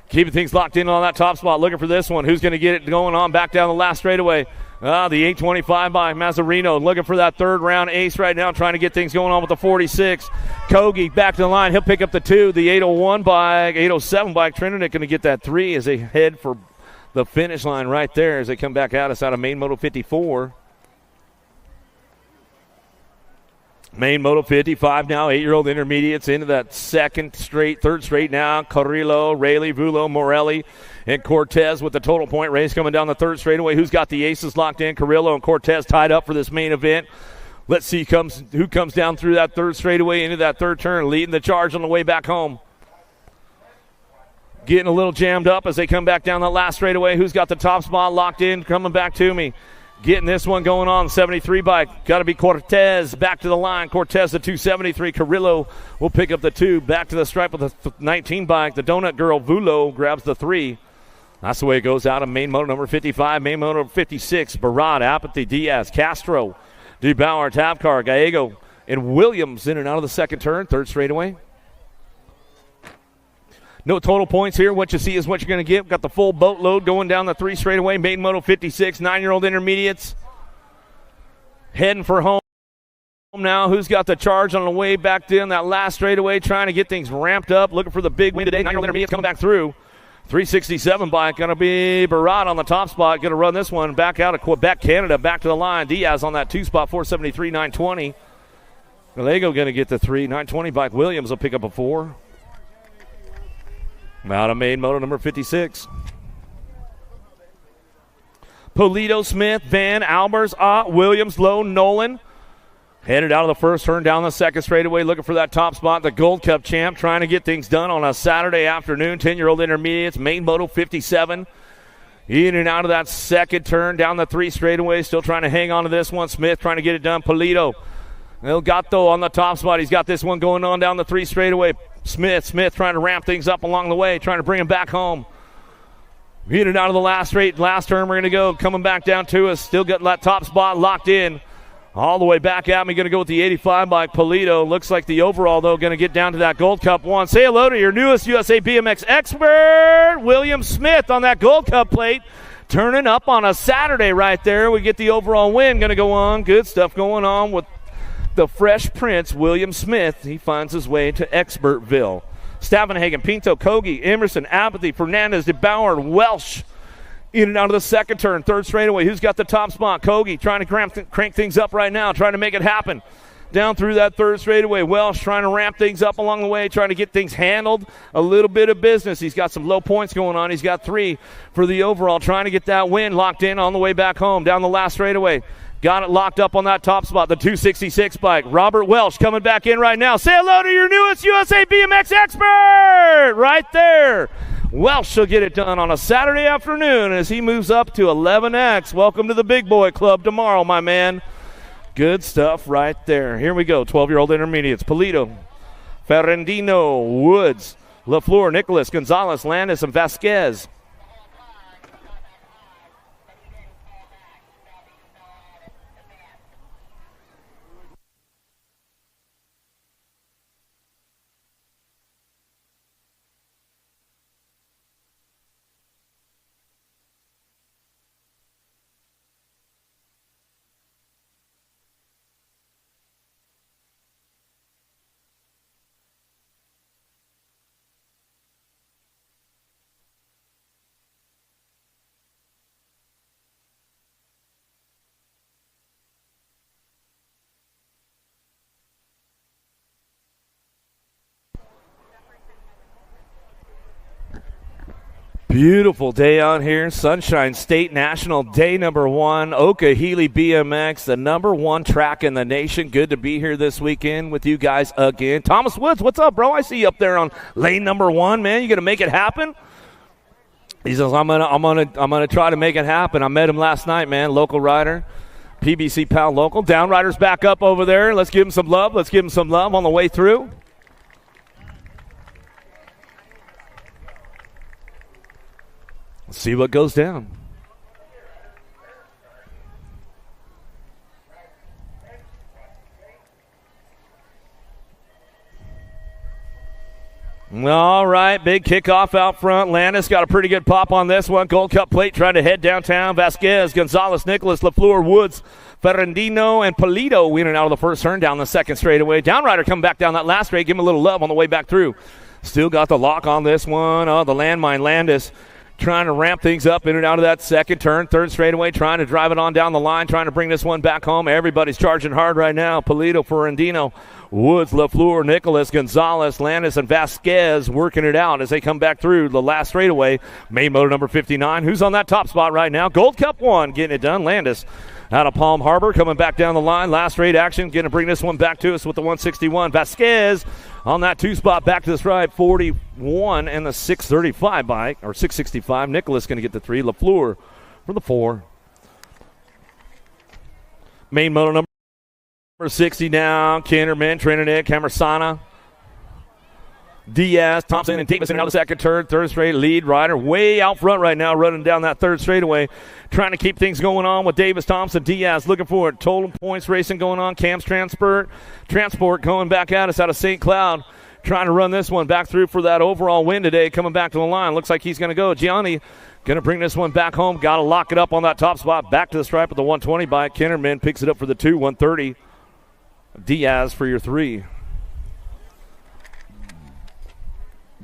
Keeping things locked in on that top spot. Looking for this one. Who's going to get it going on back down the last straightaway? The 825 by Mazzarino. Looking for that third round ace right now. Trying to get things going on with the 46. Kogi back to the line. He'll pick up the 2. The 801 bike, 807 bike. Trinidad going to get that 3 as they head for the finish line right there as they come back at us out of main Moto 54. Main Moto 55 now, 8-year-old intermediates into that third straight now. Carrillo, Rayleigh, Vulo, Morelli, and Cortez with the total point race coming down the third straightaway. Who's got the aces locked in? Carrillo and Cortez tied up for this main event. Let's see who comes down through that third straightaway into that third turn, leading the charge on the way back home. Getting a little jammed up as they come back down that last straightaway. Who's got the top spot locked in? Coming back to me. Getting this one going on, 73 bike. Got to be Cortez back to the line. Cortez, the 273. Carrillo will pick up the 2. Back to the stripe with the 19 bike. The Donut Girl, Vulo, grabs the 3. That's the way it goes out of main moto number 55. Main moto number 56. Barad, Apathy, Diaz, Castro, DeBauer, Tapcar, Gallego, and Williams in and out of the second turn. Third straightaway. No total points here. What you see is what you're going to get. Got the full boatload going down the 3 straightaway. Maiden Moto 56, 9-year-old intermediates. Heading for home now. Who's got the charge on the way back down that last straightaway, trying to get things ramped up. Looking for the big win today. 9-year-old intermediates coming back through. 367 bike. Going to be Barat on the top spot. Going to run this one back out of Quebec, Canada. Back to the line. Diaz on that 2 spot, 473, 920. Gallego going to get the 3. 920 bike. Williams will pick up a 4. Out of main moto number 56. Polito, Smith, Van, Albers, Ott, Williams, Lowe, Nolan. Headed out of the first turn down the second straightaway, looking for that top spot. The Gold Cup champ trying to get things done on a Saturday afternoon. 10-year-old intermediates, main moto 57. In and out of that second turn down the 3 straightaway. Still trying to hang on to this one. Smith trying to get it done. Polito. El Gato on the top spot. He's got this one going on down the 3 straightaway. Smith trying to ramp things up along the way, trying to bring him back home. In and out of the last turn, we're going to go. Coming back down to us. Still got that top spot locked in. All the way back at me. Going to go with the 85 by Polito. Looks like the overall, though, going to get down to that Gold Cup 1. Say hello to your newest USA BMX expert, William Smith, on that Gold Cup plate. Turning up on a Saturday right there. We get the overall win. Going to go on. Good stuff going on with the Fresh Prince, William Smith. He finds his way to Expertville. Stavenhagen, Pinto, Kogi, Emerson, Apathy, Fernandez, DeBauer, Welsh. In and out of the second turn, third straightaway. Who's got the top spot? Kogi trying to crank things up right now, trying to make it happen. Down through that third straightaway. Welsh trying to ramp things up along the way, trying to get things handled. A little bit of business. He's got some low points going on. He's got 3 for the overall, trying to get that win locked in on the way back home. Down the last straightaway. Got it locked up on that top spot, the 266 bike. Robert Welsh coming back in right now. Say hello to your newest USA BMX expert right there. Welsh will get it done on a Saturday afternoon as he moves up to 11X. Welcome to the big boy club tomorrow, my man. Good stuff right there. Here we go, 12-year-old intermediates. Polito, Ferrandino, Woods, LaFleur, Nicholas, Gonzalez, Landis, and Vasquez. Beautiful day out here. Sunshine State National, day number 1. Okahili BMX, the number 1 track in the nation. Good to be here this weekend with you guys again. Thomas Woods, what's up, bro? I see you up there on lane number 1, man. You gonna make it happen? He says, I'm gonna try to make it happen. I met him last night, man. Local rider, PBC Pal local. Downrider's back up over there. Let's give him some love. Let's give him some love on the way through. Let's see what goes down. All right, big kickoff out front. Landis got a pretty good pop on this one. Gold Cup plate trying to head downtown. Vasquez, Gonzalez, Nicholas, LaFleur, Woods, Ferrandino, and Polito winning out of the first turn down the second straightaway. Downrider coming back down that last straight. Give him a little love on the way back through. Still got the lock on this one. Oh, the landmine Landis trying to ramp things up in and out of that second turn. Third straightaway, trying to drive it on down the line, trying to bring this one back home. Everybody's charging hard right now. Polito, Ferrandino, Woods, LaFleur, Nicholas, Gonzalez, Landis, and Vasquez working it out as they come back through the last straightaway. Main motor number 59. Who's on that top spot right now? Gold Cup 1 getting it done. Landis out of Palm Harbor coming back down the line. Last straight action. Going to bring this one back to us with the 161. Vasquez on that 2 spot back to the stride. 41 and the 635 bike, or 665. Nicholas going to get the 3. LaFleur for the 4. Main motor number 60 down. Kinderman, Trinidad, Camarsana, Diaz, Thompson, and Davis in and out of the second turn. Third straight lead rider way out front right now, running down that third straightaway, trying to keep things going on with Davis, Thompson, Diaz looking for it. Total points racing going on. Cam's Transport going back at us out of St. Cloud, trying to run this one back through for that overall win today, coming back to the line. Looks like he's going to go. Gianni going to bring this one back home. Got to lock it up on that top spot. Back to the stripe with the 120 bike. Kinderman picks it up for the 2, 130. Diaz for your 3.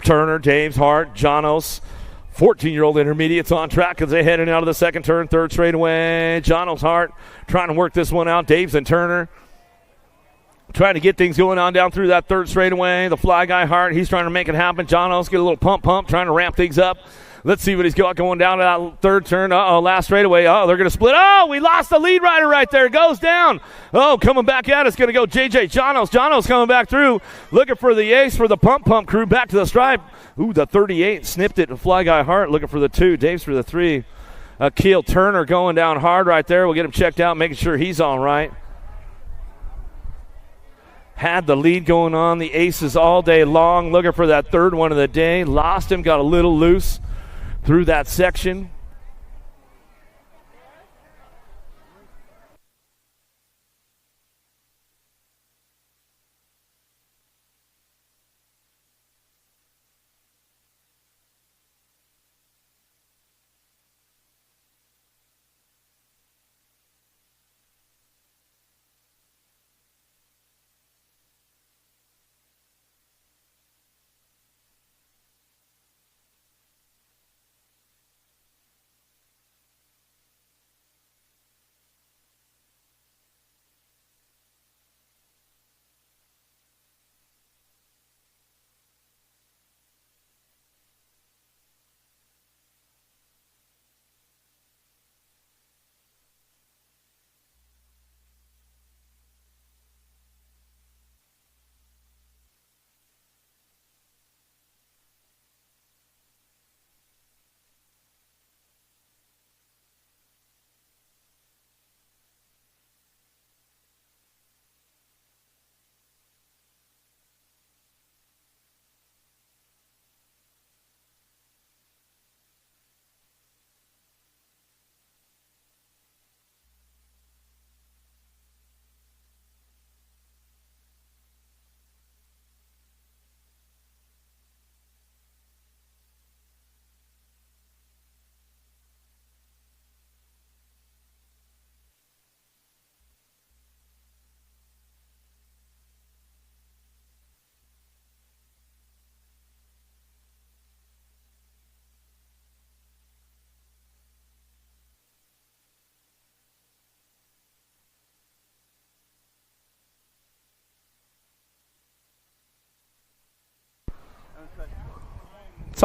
Turner, James Hart, Janos, 14-year-old intermediates on track as they heading out of the second turn. Third straightaway. Janos, Hart trying to work this one out. Daves and Turner trying to get things going on down through that third straightaway. The fly guy, Hart, he's trying to make it happen. Janos get a little pump, trying to ramp things up. Let's see what he's got going down to that third turn. Last straightaway. They're going to split. We lost the lead rider right there. Goes down. Coming back at us. Going to go J.J. Janos. Janos coming back through. Looking for the ace for the pump crew. Back to the stripe. The 38 snipped it. Fly guy Hart looking for the 2. Dave's for the 3. Keel Turner going down hard right there. We'll get him checked out, making sure he's all right. Had the lead going on. The aces all day long. Looking for that third one of the day. Lost him. Got a little loose through that section.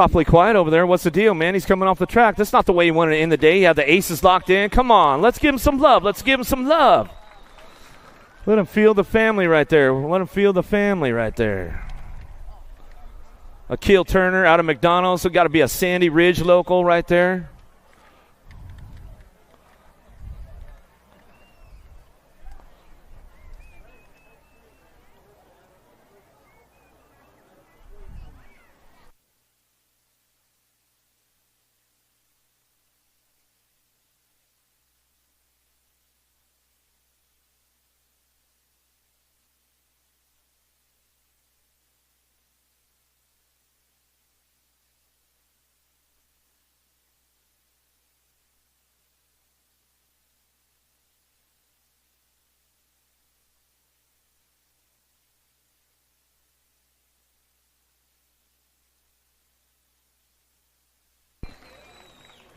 awfully quiet over there. What's the deal, man? He's coming off the track. That's not the way you want to end the day. You have the aces locked in. Come on, let's give him some love. Let's give him some love. Let him feel the family right there. Let him feel the family right there. Akil Turner out of McDonald's. So got to be a Sandy Ridge local right there.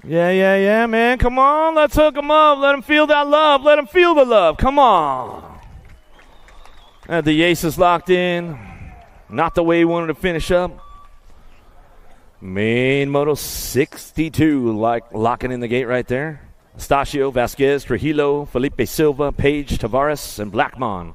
Yeah, man. Come on. Let's hook him up. Let him feel that love. Let him feel the love. Come on. And the aces locked in. Not the way he wanted to finish up. Main Moto 62, locking in the gate right there. Estacio, Vasquez, Trujillo, Felipe Silva, Page, Tavares, and Blackmon.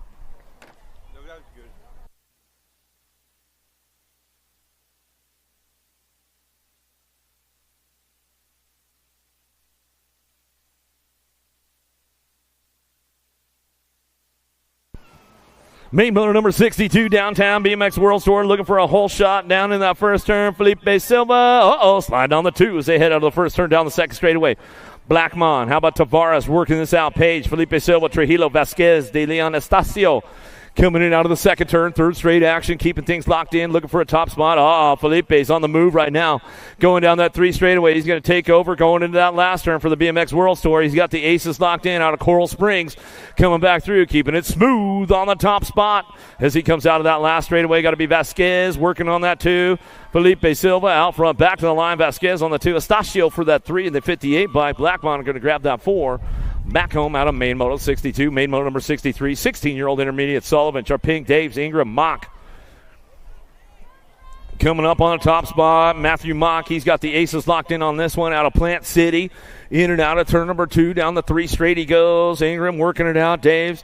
Main motor number 62, downtown BMX World Tour, looking for a hole shot down in that first turn. Felipe Silva, slide down the two as they head out of the first turn down the second straightaway. Blackmon, how about Tavares working this out? Page, Felipe Silva, Trujillo, Vasquez, De Leon, Estacio. Coming in out of the second turn, third straight action, keeping things locked in, looking for a top spot. Felipe's on the move right now. Going down that three straightaway. He's going to take over going into that last turn for the BMX World Tour. He's got the aces locked in out of Coral Springs. Coming back through, keeping it smooth on the top spot. As he comes out of that last straightaway, got to be Vasquez working on that two. Felipe Silva out front, back to the line. Vasquez on the two. Estacio for that three and the 58 bike. Blackmon going to grab that four. Back home out of Main Moto 62. Main Moto number 63. 16-year-old intermediate Sullivan, Charping, Daves, Ingram, Mock. Coming up on the top spot, Matthew Mock. He's got the aces locked in on this one out of Plant City. In and out of turn number two. Down the three straight he goes. Ingram working it out. Daves.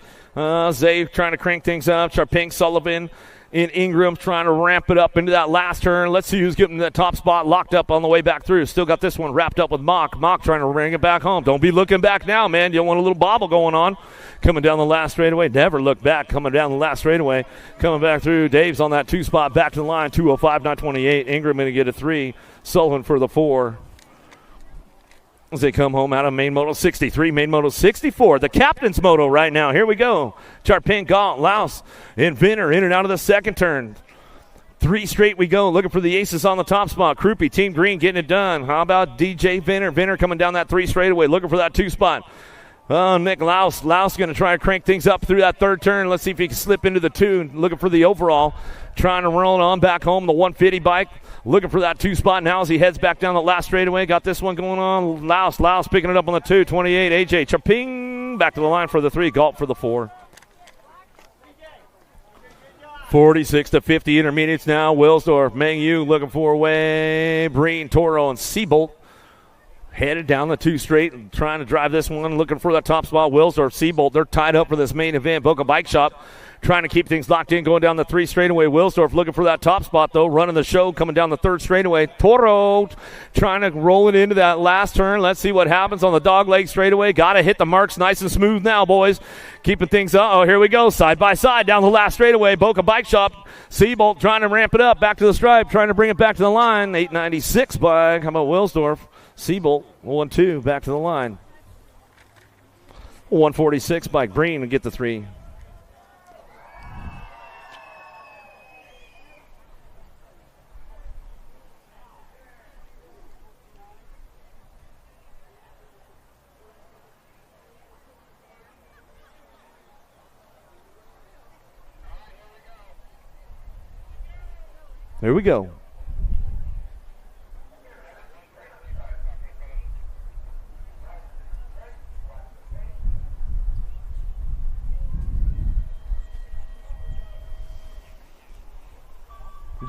Zay trying to crank things up. Charping, Sullivan. In Ingram trying to ramp it up into that last turn. Let's see who's getting that top spot locked up on the way back through. Still got this one wrapped up with Mock. Mock trying to bring it back home. Don't be looking back now, man. You don't want a little bobble going on. Coming down the last straightaway. Never look back. Coming down the last straightaway. Coming back through. Dave's on that two spot. Back to the line. 2:05, 9:28. Ingram going to get a three. Sullivan for the four. As they come home out of Main Moto 63, Main Moto 64, the captain's moto right now. Here we go. Charpin, Galt, Laus, and Vinner in and out of the second turn. Three straight we go, looking for the aces on the top spot. Krupe, Team Green getting it done. How about DJ Vinner? Vinner coming down that three straightaway, looking for that two spot. Nick Laus. Laus going to try to crank things up through that third turn. Let's see if he can slip into the two, looking for the overall. Trying to roll it on back home, the 150 bike. Looking for that two spot now as he heads back down the last straightaway. Got this one going on. Laus picking it up on the 2. 28. AJ Chaping back to the line for the 3. Galt for the 4. 46-50 intermediates now. Wilsdorf, Meng Yu looking for a way. Breen, Toro, and Seabolt headed down the 2 straight and trying to drive this one. Looking for that top spot. Wilsdorf, Seabolt, they're tied up for this main event. Boca Bike Shop trying to keep things locked in, going down the 3 straightaway. Wilsdorf looking for that top spot, though, running the show, coming down the 3rd straightaway. Toro trying to roll it into that last turn. Let's see what happens on the dog leg straightaway. Got to hit the marks nice and smooth now, boys. Keeping things up. Oh, here we go. Side by side down the last straightaway. Boca Bike Shop. Seabolt trying to ramp it up. Back to the stripe. Trying to bring it back to the line. 896 bike. How about Wilsdorf? Seabolt 1-2. Back to the line. 146 bike. Breen to get the 3. There we go.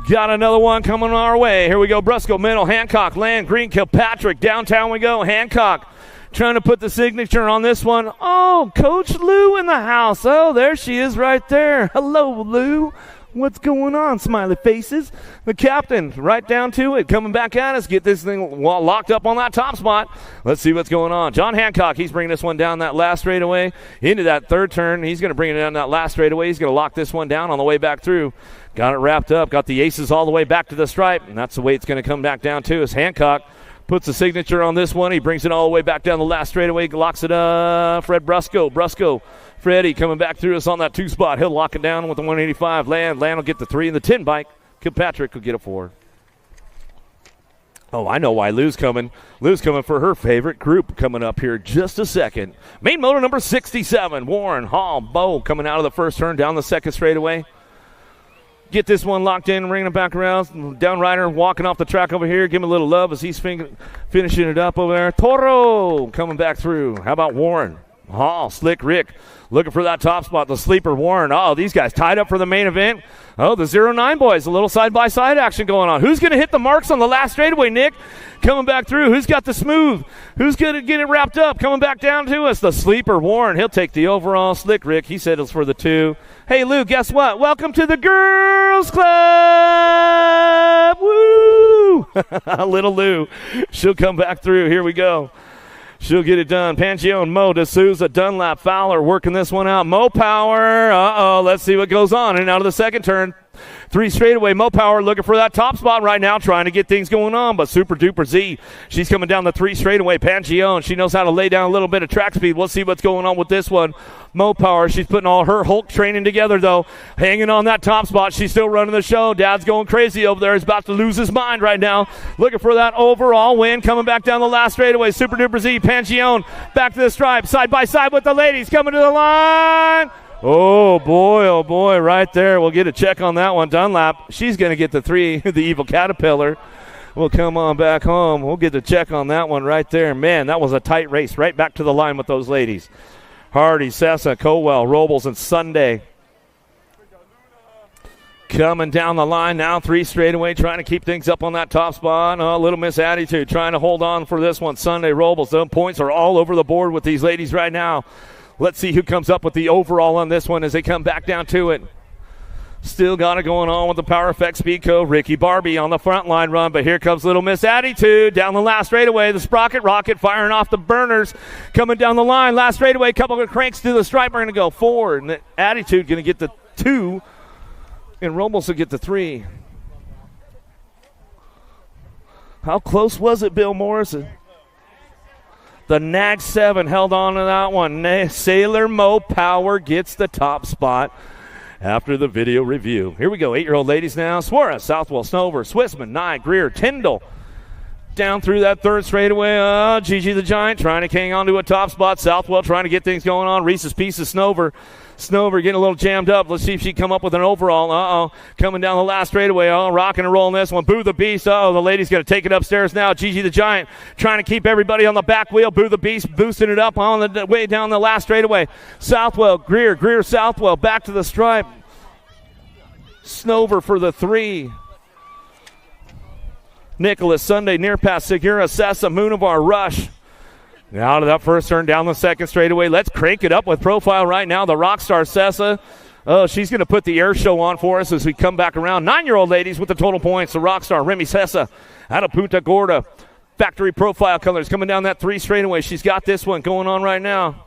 Got another one coming our way. Here we go. Brusco, middle. Hancock, Land, Green, Kilpatrick. Downtown we go. Hancock trying to put the signature on this one. Oh, Coach Lou in the house. Oh, there she is right there. Hello, Lou. What's going on, smiley faces? The captain right down to it, coming back at us. Get this thing locked up on that top spot. Let's see what's going on. John Hancock, he's bringing this one down that last straightaway into that third turn. He's going to bring it down that last straightaway. He's going to lock this one down on the way back through. Got it wrapped up. Got the aces all the way back to the stripe, and that's the way it's going to come back down to. Is Hancock puts the signature on this one. He brings it all the way back down the last straightaway. Locks it up. Fred Brusco. Freddie coming back through us on that 2 spot. He'll lock it down with the 185. Land will get the 3 and the 10 bike. Kilpatrick will get a 4. Oh, I know why Lou's coming. Lou's coming for her favorite group coming up here just a second. Main motor number 67. Warren, Hall, Bow coming out of the first turn down the second straightaway. Get this one locked in, bringing it back around. Down rider walking off the track over here. Give him a little love as he's finishing it up over there. Toro coming back through. How about Warren? Hall, Slick Rick looking for that top spot. The sleeper Warren. Oh, these guys tied up for the main event. Oh, the 09 boys. A little side-by-side action going on. Who's going to hit the marks on the last straightaway, Nick? Coming back through. Who's got the smooth? Who's going to get it wrapped up? Coming back down to us. The sleeper Warren. He'll take the overall. Slick Rick. He said it's for the 2. Hey, Lou, guess what? Welcome to the Girls Club. Woo! Little Lou. She'll come back through. Here we go. She'll get it done. Pangione, Mo, D'Souza, Dunlap, Fowler working this one out. Mo Power. Let's see what goes on. And out of the second turn. 3 straightaway. Mo Power looking for that top spot right now, trying to get things going on. But Super Duper Z, she's coming down the 3 straightaway. Pangione, she knows how to lay down a little bit of track speed. We'll see what's going on with this one. Mo Power, she's putting all her Hulk training together, though. Hanging on that top spot. She's still running the show. Dad's going crazy over there. He's about to lose his mind right now. Looking for that overall win. Coming back down the last straightaway. Super Duper Z, Pangione, back to the stripe. Side by side with the ladies. Coming to the line. Oh, boy, right there. We'll get a check on that one. Dunlap, she's going to get the 3, the Evil Caterpillar. We'll come on back home. We'll get the check on that one right there. Man, that was a tight race. Right back to the line with those ladies. Hardy, Sessa, Cowell, Robles, and Sunday. Coming down the line now, 3 straightaway, trying to keep things up on that top spot. A little misattitude, trying to hold on for this one. Sunday, Robles, the points are all over the board with these ladies right now. Let's see who comes up with the overall on this one as they come back down to it. Still got it going on with the Power Effect Speedco. Ricky Barbie on the front line run, but here comes Little Miss Attitude down the last straightaway. The Sprocket Rocket firing off the burners, coming down the line. Last straightaway, couple of cranks to the stripe. We're going to go 4, and the Attitude going to get the 2, and Robles will get the 3. How close was it, Bill Morrison? The Nag 7 held on to that one. Sailor Mo Power gets the top spot after the video review. Here we go, 8-year-old ladies now. Suarez, Southwell, Snover, Swissman, Nye, Greer, Tyndall. Down through that 3rd straightaway. Gigi the Giant trying to hang on to a top spot. Southwell trying to get things going on. Reese's Pieces, Snover getting a little jammed up. Let's see if she can come up with an overall. Coming down the last straightaway. Rocking and rolling this one. Boo the Beast. The lady's going to take it upstairs now. Gigi the Giant trying to keep everybody on the back wheel. Boo the Beast boosting it up on the way down the last straightaway. Southwell, Greer, Southwell back to the stripe. Snover for the 3. Nicholas, Sunday, near pass, Segura, Sessa, Moonavar, Rush. Out of that first turn, down the second straightaway. Let's crank it up with profile right now. The Rockstar Sessa. She's going to put the air show on for us as we come back around. 9-year-old ladies with the total points. The Rockstar, Remy Sessa, out of Punta Gorda. Factory profile colors coming down that 3 straightaway. She's got this one going on right now.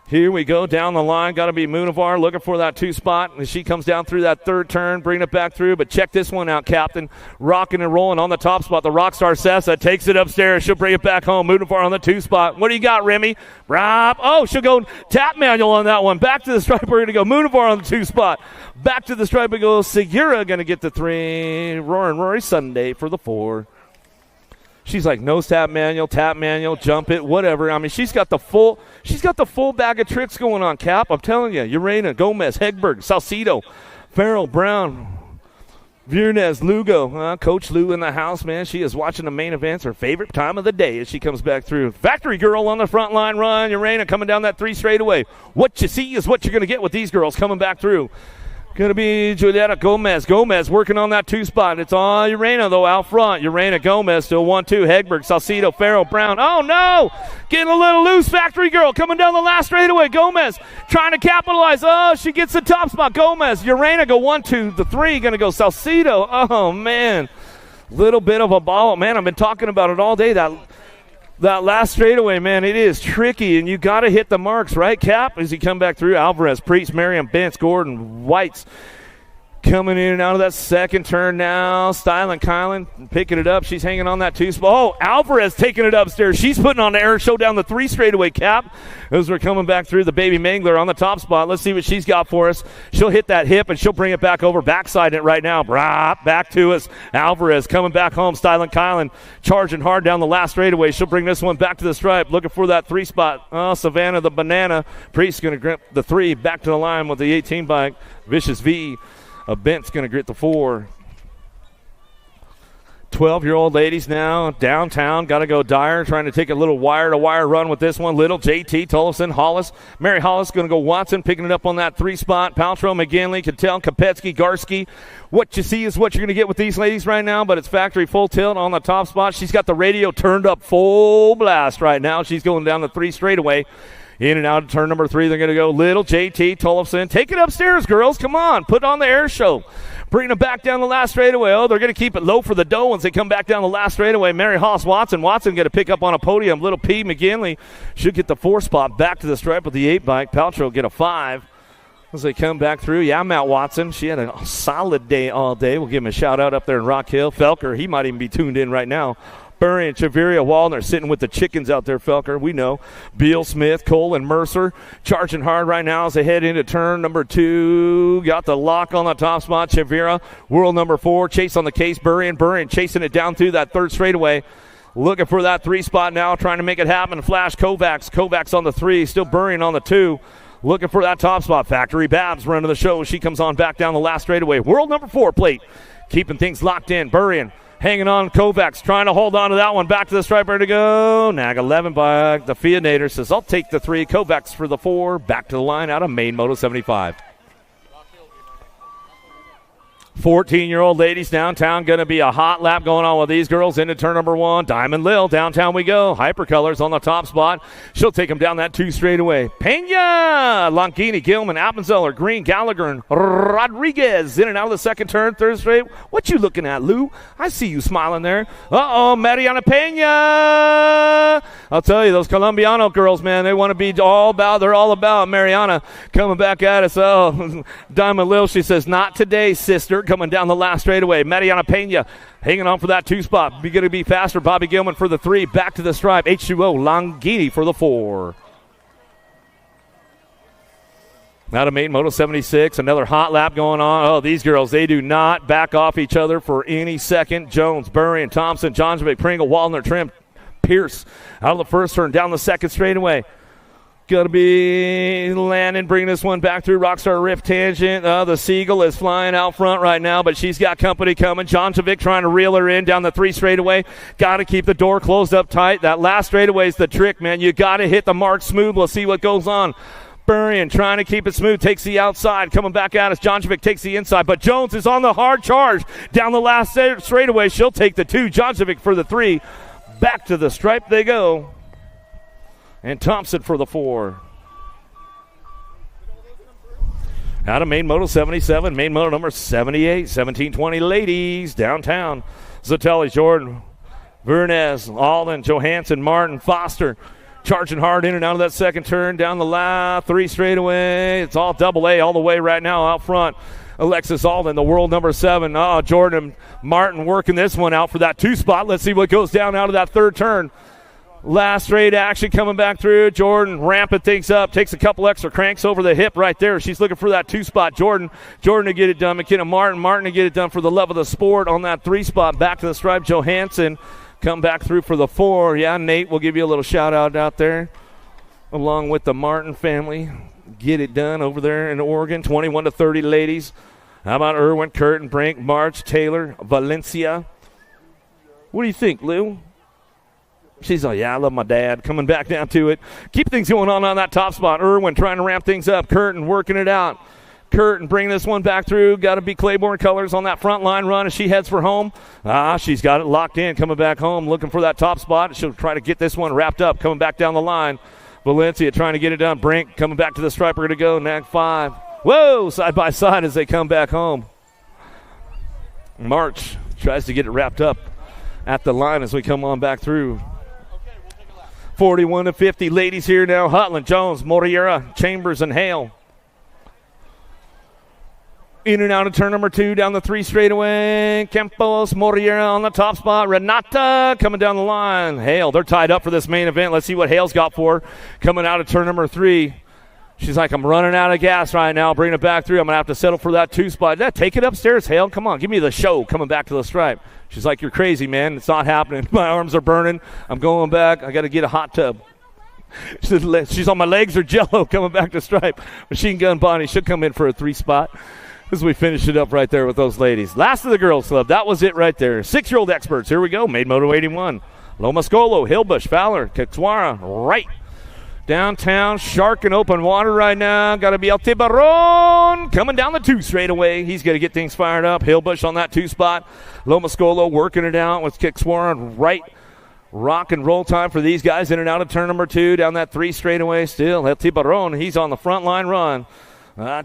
Here we go down the line. Got to be Moonavar looking for that 2 spot. And she comes down through that 3rd turn, bringing it back through. But check this one out, Captain. Rocking and rolling on the top spot. The Rockstar Sessa takes it upstairs. She'll bring it back home. Moonavar on the 2 spot. What do you got, Remy? Rob. She'll go tap manual on that one. Back to the stripe. We're going to go Moonavar on the 2 spot. Back to the stripe we go. Segura going to get the 3. Rory Sunday for the 4. She's like nose tap manual, jump it, whatever. I mean, she's got the full bag of tricks going on, Cap. I'm telling you, Urena, Gomez, Hegberg, Salcido, Farrell, Brown, Viernes, Lugo. Coach Lou in the house, man. She is watching the main events, her favorite time of the day as she comes back through. Factory Girl on the front line run. Urena coming down that 3 straightaway. What you see is what you're going to get with these girls coming back through. Going to be Julieta Gomez. Gomez working on that 2 spot. It's on Urena, though, out front. Urena, Gomez, still 1-2. Hegberg, Salcido, Farrell, Brown. Oh, no! Getting a little loose. Factory Girl coming down the last straightaway. Gomez trying to capitalize. Oh, she gets the top spot. Gomez, Urena go 1-2. The 3 going to go Salcido. Oh, man. Little bit of a ball. Man, I've been talking about it all day. That last straightaway, man, it is tricky, and you got to hit the marks, right, Cap? As he come back through, Alvarez, Priest, Merriam, Bentz, Gordon, Whites coming in and out of that second turn now. Styling, Kylan picking it up. She's hanging on that 2 spot. Oh, Alvarez taking it upstairs. She's putting on the air show down the 3 straightaway, Cap. As we're coming back through, the baby Mangler on the top spot. Let's see what she's got for us. She'll hit that hip, and she'll bring it back over. Backside it right now. Back to us. Alvarez coming back home. Styling, Kylan charging hard down the last straightaway. She'll bring this one back to the stripe. Looking for that 3 spot. Oh, Savannah the banana. Priest going to grip the 3 back to the line with the 18 bike. Vicious V. Bent's going to grit the 4. 12-year-old ladies now downtown. Got to go Dyer, trying to take a little wire-to-wire run with this one. Little JT, Tollefson, Hollis. Mary Hollis going to go Watson, picking it up on that 3 spot. Paltrow, McGinley, Cattell, Kopetsky, Garski. What you see is what you're going to get with these ladies right now, but it's factory full tilt on the top spot. She's got the radio turned up full blast right now. She's going down the 3 straightaway. In and out of turn number 3, they're going to go Little, JT, Tollefson. Take it upstairs, girls. Come on. Put on the air show. Bring them back down the last straightaway. Oh, they're going to keep it low for the dough once they come back down the last straightaway. Mary Haas, Watson. Watson going to pick up on a podium. Little P. McGinley should get the 4 spot back to the stripe with the 8 bike. Paltrow get a 5 as they come back through. Yeah, Matt Watson. She had a solid day all day. We'll give him a shout-out up there in Rock Hill. Felker, he might even be tuned in right now. Burry and Chaviria Wallner sitting with the chickens out there, Felker. We know. Beal Smith, Cole, and Mercer charging hard right now as they head into turn number 2. Got the lock on the top spot. Chavira, world number 4. Chase on the case. Burry and chasing it down through that 3rd straightaway. Looking for that 3 spot now, trying to make it happen. Flash Kovacs. Kovacs on the 3. Still Burry on the 2. Looking for that top spot. Factory Babs running the show. She comes on back down the last straightaway. World number 4 plate. Keeping things locked in. Burry hanging on. Kovacs trying to hold on to that one. Back to the striper to go. Nag 11 by the Fianator says, I'll take the 3. Kovacs for the 4. Back to the line out of Maine Moto 75. 14-year-old ladies downtown. Going to be a hot lap going on with these girls into turn number 1. Diamond Lil, downtown we go. Hypercolors on the top spot. She'll take them down that 2 straightaway. Pena, Longini, Gilman, Appenzeller, Green, Gallagher, and Rodriguez in and out of the 2nd turn, 3rd straight. What you looking at, Lou? I see you smiling there. Mariana Pena. I'll tell you, those Colombiano girls, man, they want to be all about, they're all about Mariana coming back at us. Oh, Diamond Lil, she says, not today, sister. Coming down the last straightaway. Mariana Pena hanging on for that 2 spot. Be going to be faster. Bobby Gilman for the 3. Back to the stripe. H2O Longini for the 4. Out of Maine Moto 76. Another hot lap going on. Oh, these girls, they do not back off each other for any second. Jones, Burry, and Thompson, Johnsonville, Pringle, Wallner, Trim, Pierce out of the 1st turn. Down the 2nd straightaway. Going to be Landon bringing this one back through Rockstar Rift Tangent. The Seagull is flying out front right now, but she's got company coming. Jonjovic trying to reel her in down the 3 straightaway. Got to keep the door closed up tight. That last straightaway is the trick, man. You got to hit the mark smooth. Let's see what goes on. Burrian trying to keep it smooth. Takes the outside. Coming back at us. Jonjovic takes the inside, but Jones is on the hard charge. Down the last straightaway. She'll take the 2. Jonjovic for the 3. Back to the stripe they go. And Thompson for the 4. Out of Maine Moto 77, Maine Moto number 78, 1720 ladies, downtown. Zatelli, Jordan, Vernez, Alden, Johansson, Martin, Foster, charging hard in and out of that 2nd turn, down the last 3 straightaway. It's all double A all the way right now out front. Alexis Alden, the world number 7. Jordan Martin working this one out for that 2 spot. Let's see what goes down out of that 3rd turn. Last straight action coming back through. Jordan ramping things up. Takes a couple extra cranks over the hip right there. She's looking for that 2 spot. Jordan to get it done. McKenna Martin to get it done for the love of the sport on that 3 spot. Back to the stripe. Johansson come back through for the 4. Yeah, Nate, we'll give you a little shout out there along with the Martin family. Get it done over there in Oregon. 21 to 30 ladies. How about Irwin, Curtin, Brink, March, Taylor, Valencia? What do you think, Lou? She's like, yeah, I love my dad. Coming back down to it. Keep things going on that top spot. Irwin trying to ramp things up. Curtin working it out. Curtin bring this one back through. Got to be Claiborne colors on that front line run as she heads for home. She's got it locked in, coming back home, looking for that top spot. She'll try to get this one wrapped up, coming back down the line. Valencia trying to get it done. Brink coming back to the stripe. We're going to go. Nag 5. Whoa, side by side as they come back home. March tries to get it wrapped up at the line as we come on back through. 41-50. Ladies here now. Hutland, Jones, Moriera, Chambers, and Hale. In and out of turn number 2, down the 3 straightaway. Campos, Moriera on the top spot. Renata coming down the line. Hale, they're tied up for this main event. Let's see what Hale's got for her. Coming out of turn number 3. She's like, I'm running out of gas right now. Bring it back through. I'm going to have to settle for that 2 spot. Yeah, take it upstairs, Hale. Come on, give me the show coming back to the stripe. She's like, you're crazy, man. It's not happening. My arms are burning. I'm going back. I got to get a hot tub. She's on my legs or jello coming back to stripe. Machine Gun Bonnie should come in for a 3 spot. As we finish it up right there with those ladies. Last of the girls club. That was it right there. 6-year-old experts. Here we go. Made Moto 81. Lomascolo, Hillbush, Fowler, Kexwara, right. Downtown, shark in open water right now. Got to be El Tiburon coming down the 2 straight away. He's going to get things fired up. Hillbush on that 2 spot. Lomascolo working it out with Kexwara, right. Rock and roll time for these guys in and out of turn number 2. Down that 3 straight away still. El Tiburon, he's on the front line run.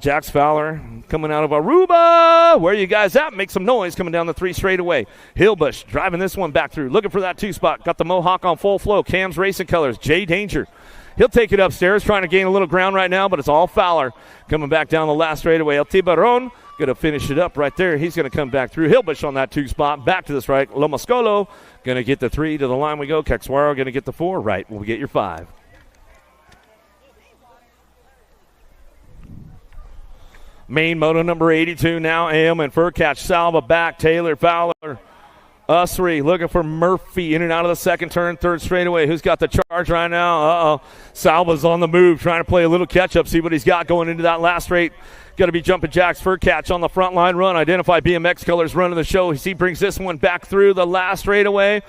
Jax Fowler coming out of Aruba. Where you guys at? Make some noise coming down the 3 straightaway. Hillbush driving this one back through. Looking for that 2 spot. Got the Mohawk on full flow. Cam's racing colors. Jay Danger. He'll take it upstairs. Trying to gain a little ground right now, but it's all Fowler. Coming back down the last straightaway. El Tiburon going to finish it up right there. He's going to come back through. Hillbush on that 2 spot. Back to the strike. Lomascolo going to get the 3 to the line we go. Kexwaro going to get the 4. Right. We'll get your 5. Main moto number 82 now. Ailman, Furcatch, Salva back. Taylor, Fowler, Usry looking for Murphy in and out of the second turn, 3rd straightaway. Who's got the charge right now? Salva's on the move, trying to play a little catch-up, see what he's got going into that last straight. Got to be Jumpin' Jacks. Furcatch on the front line run. Identify BMX colors running the show. He brings this one back through the last straightaway.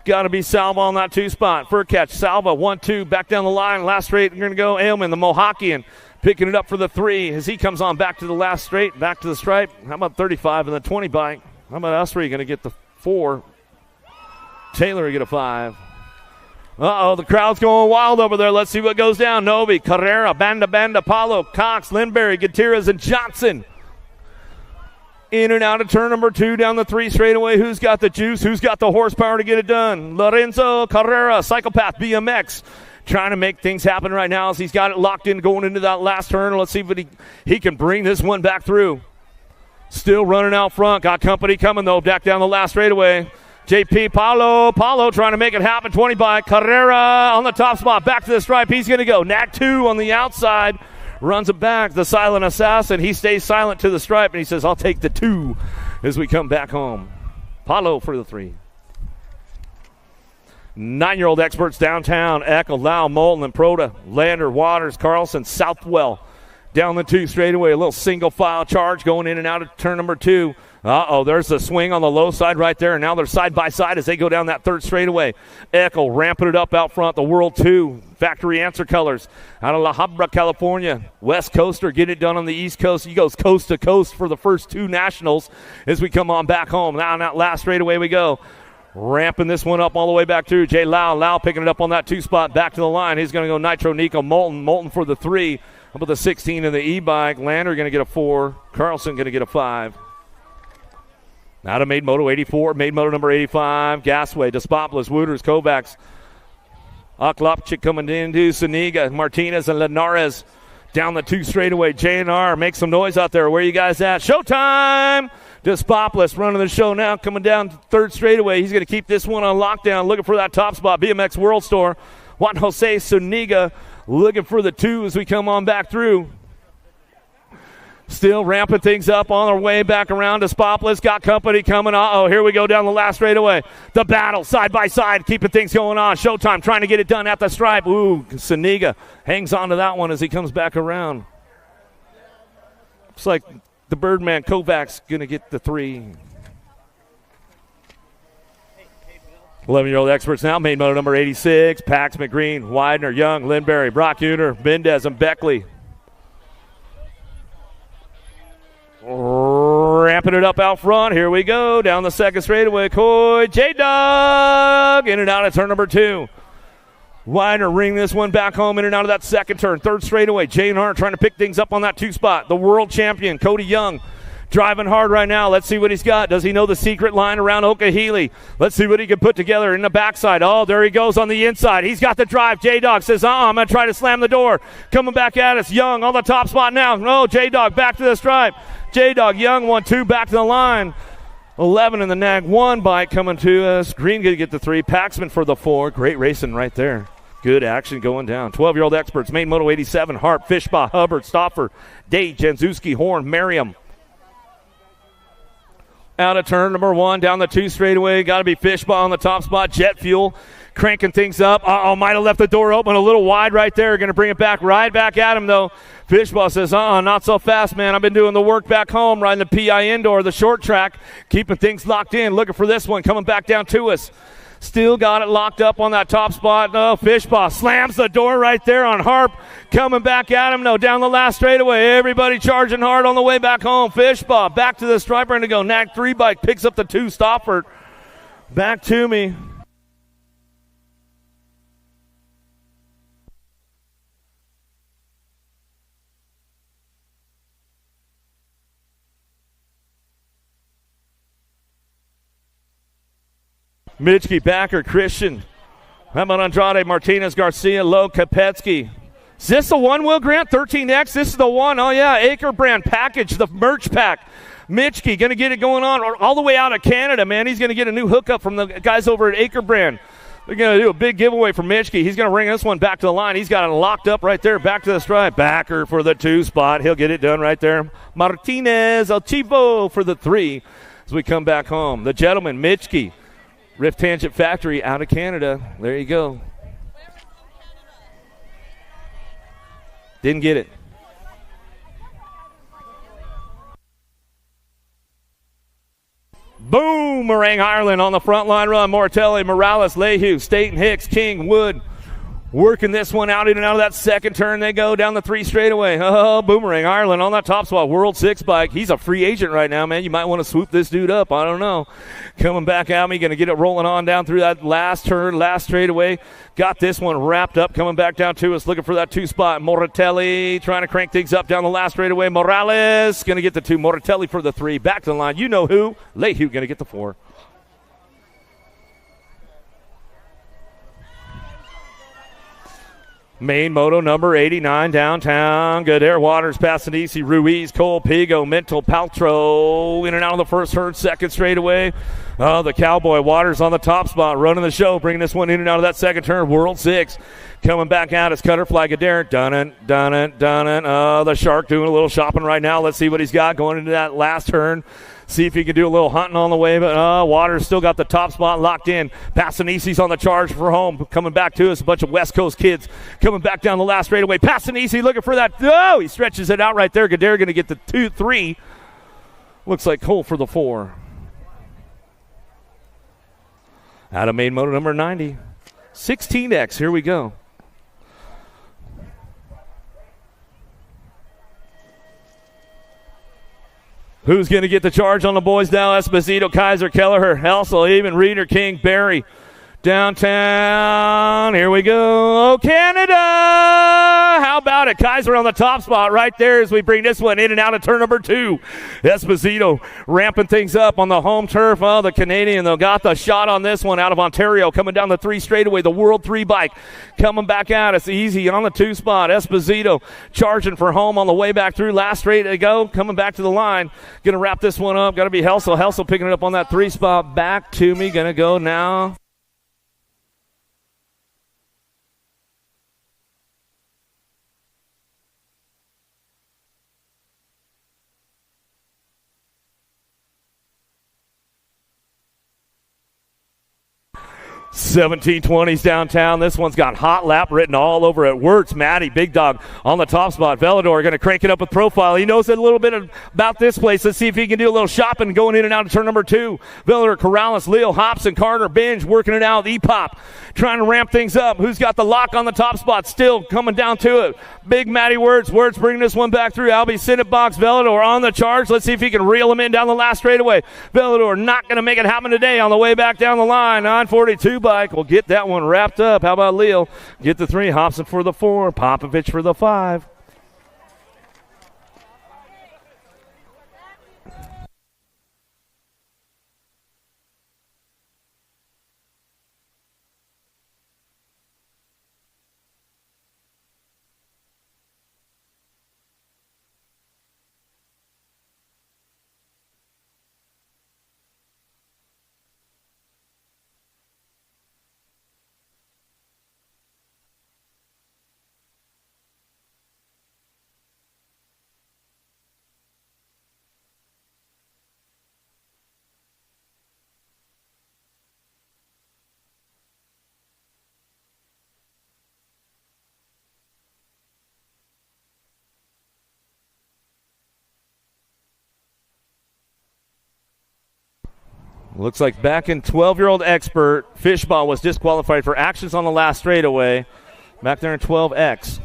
Got to be Salva on that 2 spot. Furcatch, Salva, 1-2, back down the line. Last straight, we're going to go Ailman, the Mohawkian. Picking it up for the 3 as he comes on back to the last straight, back to the stripe. How about 35 and the 20 bike? How about Usry going to get the 4? Taylor get a 5. The crowd's going wild over there. Let's see what goes down. Novi, Carrera, Banda, Paulo, Cox, Lindberry, Gutierrez, and Johnson. In and out of turn number 2 down the 3 straightaway. Who's got the juice? Who's got the horsepower to get it done? Lorenzo Carrera, Psychopath BMX. Trying to make things happen right now as he's got it locked in going into that last turn. Let's see if he can bring this one back through. Still running out front. Got company coming, though, back down the last straightaway. JP Paulo trying to make it happen. 20 by Carrera on the top spot. Back to the stripe. He's going to go. Nat 2 on the outside. Runs it back. The silent assassin. He stays silent to the stripe, and he says, I'll take the 2 as we come back home. Paulo for the 3. 9-year-old experts downtown. Eckel, Lau, Moulton, and Proda. Lander, Waters, Carlson, Southwell. Down the 2 straightaway. A little single file charge going in and out of turn number 2. There's the swing on the low side right there. And now they're side by side as they go down that 3rd straightaway. Eckel ramping it up out front. The World 2 factory answer colors out of La Habra, California. West Coaster getting it done on the East Coast. He goes coast to coast for the first 2 nationals as we come on back home. Now on that last straightaway we go. Ramping this one up all the way back through. Jay Lau picking it up on that 2 spot. Back to the line. He's going to go Nitro Nico Moulton for the 3. How about the 16 in the e-bike? Lander going to get a 4. Carlson going to get a 5. Now to Made Moto 84. Made Moto number 85. Gasway, Despopoulos, Wooters, Kovacs. Aklopchik coming into Saniga. Martinez and Linares down the 2 straightaway. JNR, make some noise out there. Where you guys at? Showtime! Despopoulos running the show now, coming down to 3rd straightaway. He's going to keep this one on lockdown, looking for that top spot. BMX World Store. Juan Jose Suniga looking for the 2 as we come on back through. Still ramping things up on our way back around. Despopoulos got company coming. Here we go down the last straightaway. The battle side by side, keeping things going on. Showtime trying to get it done at the stripe. Suniga hangs on to that one as he comes back around. Looks like the Birdman Kovacs going to get the 3. 11-year-old experts now. Main moto number 86. Pax, McGreen, Widener, Young, Lindberry, Brock Uner, Mendez, and Beckley. ramping it up out front. Here we go. Down the second straightaway. Coy J-Dog in and out of turn number 2. Widener ring this one back home in and out of that second turn. Third straightaway. Jane Hart trying to pick things up on that 2 spot. The world champion, Cody Young, driving hard right now. Let's see what he's got. Does he know the secret line around Okahili? Let's see what he can put together in the backside. Oh, there he goes on the inside. He's got the drive. J-Dog says, I'm going to try to slam the door. Coming back at us. Young on the top spot now. No, J-Dog back to the stripe. J-Dog, Young 1-2 back to the line. 11 in the Nag 1 bike coming to us. Green going to get the 3. Paxman for the 4. Great racing right there. Good action going down. 12-year-old experts. Main Moto 87. Harp, Fishbaugh, Hubbard, Stoffer, Day, Janzewski, Horn, Merriam. Out of turn number 1, down the 2 straightaway. Got to be Fishbaugh on the top spot. Jet Fuel cranking things up. Might have left the door open a little wide right there. Going to bring it back right back at him, though. Fishbaugh says, not so fast, man. I've been doing the work back home, riding the PI indoor, the short track, keeping things locked in. Looking for this one coming back down to us. Still got it locked up on that top spot. No, Fishbaugh slams the door right there on Harp. Coming back at him. No, down the last straightaway. Everybody charging hard on the way back home. Fishbaugh back to the striper and to go. Nag 3 bike picks up the 2. Stofford back to me. Mitchke, Backer, Christian. How about Andrade, Martinez, Garcia, Lowe, Kopetsky? Is this the one, Will Grant? 13X? This is the one. Oh, yeah. Acre Brand package, the merch pack. Mitchke going to get it going on all the way out of Canada, man. He's going to get a new hookup from the guys over at Acre Brand. They're going to do a big giveaway for Mitchke. He's going to bring this one back to the line. He's got it locked up right there, back to the stripe. Backer for the 2 spot. He'll get it done right there. Martinez, El Chivo for the 3 as we come back home. The gentleman, Mitchke. Rift Tangent Factory out of Canada. There you go. Didn't get it. Boomerang Ireland on the front line run. Mortelli, Morales, Lehue, Staten, Hicks, King, Wood. Working this one out in and out of that second turn. They go down the 3 straightaway. Oh, Boomerang Ireland on that top spot. World 6 bike. He's a free agent right now, man. You might want to swoop this dude up. I don't know. Coming back at me. Going to get it rolling on down through that last turn, last straightaway. Got this one wrapped up. Coming back down to us. Looking for that 2 spot. Moratelli trying to crank things up down the last straightaway. Morales going to get the 2. Moratelli for the 3. Back to the line. You know who. Lehue going to get the 4. Main Moto number 89 downtown. Good air. Waters, Passanisi, Ruiz, Cole, Pigo, Mental, Paltrow. In and out of the first turn, second straightaway. Oh, the Cowboy. Waters on the top spot, running the show, bringing this one in and out of that second turn. World 6. Coming back out is Cutterfly Adair. Done it. Oh, the Shark doing a little shopping right now. Let's see what he's got going into that last turn. See if he can do a little hunting on the way, but Waters still got the top spot locked in. Passanisi's on the charge for home. Coming back to us, a bunch of West Coast kids coming back down the last straightaway. Passanisi looking for that. Oh, he stretches it out right there. Gadare going to get the 2-3. Looks like Cole for the 4. Out of Main Moto number 90. 16X, here we go. Who's going to get the charge on the boys now? Esposito, Kaiser, Kelleher, Helsel, even Reeder, King, Barry. Downtown, here we go. Oh, Canada! How about it? Kaiser on the top spot right there as we bring this one in and out of turn number 2. Esposito ramping things up on the home turf. Oh, the Canadian, though, got the shot on this one out of Ontario. Coming down the 3 straightaway, the World 3 bike coming back out. It's easy on the 2 spot. Esposito charging for home on the way back through. Last straight to go, coming back to the line. Going to wrap this one up. Got to be Helsel. Helsel picking it up on that 3 spot. Back to me. Going to go now. $17.20s downtown. This one's got hot lap written all over it. Wirtz, Matty, Big Dog on the top spot. Velador going to crank it up with profile. He knows a little bit about this place. Let's see if he can do a little shopping going in and out of turn number 2. Velador, Corrales, Leo, Hobson, Carter, Binge working it out. E-Pop trying to ramp things up. Who's got the lock on the top spot? Still coming down to it. Big Matty Wirtz. Wirtz bringing this one back through. Albie send it box. Velador on the charge. Let's see if he can reel him in down the last straightaway. Velador not going to make it happen today on the way back down the line. 942 bike will get that one wrapped up. How about Leal? Get the 3. Hobson for the 4. Popovich for the 5. Looks like back in 12-year-old expert, Fishball was disqualified for actions on the last straightaway. Back there in 12X.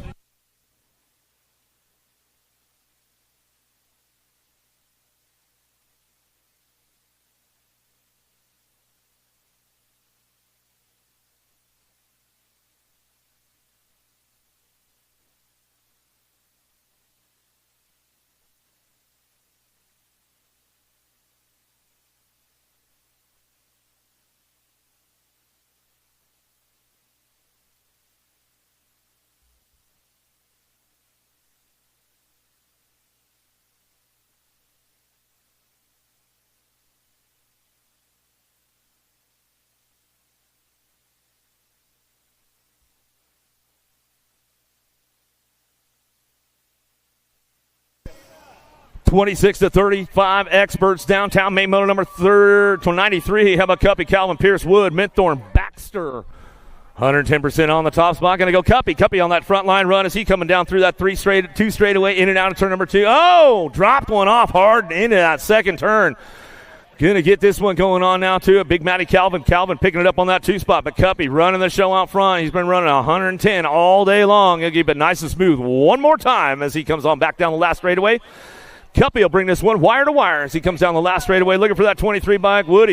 (26-35) experts downtown. Main motor number 93. How about Cuppy? Calvin Pierce, Wood, Minthorn, Baxter. 110% on the top spot. Going to go Cuppy. Cuppy on that front line run as he coming down through that 2 straightaway in and out of turn number 2. Oh, dropped one off hard into that second turn. Going to get this one going on now, too. A big Matty Calvin. Calvin picking it up on that 2 spot. But Cuppy running the show out front. He's been running 110 all day long. He'll keep it nice and smooth one more time as he comes on back down the last straightaway. Cuppy will bring this one wire to wire as he comes down the last straightaway looking for that 23 bike. Wood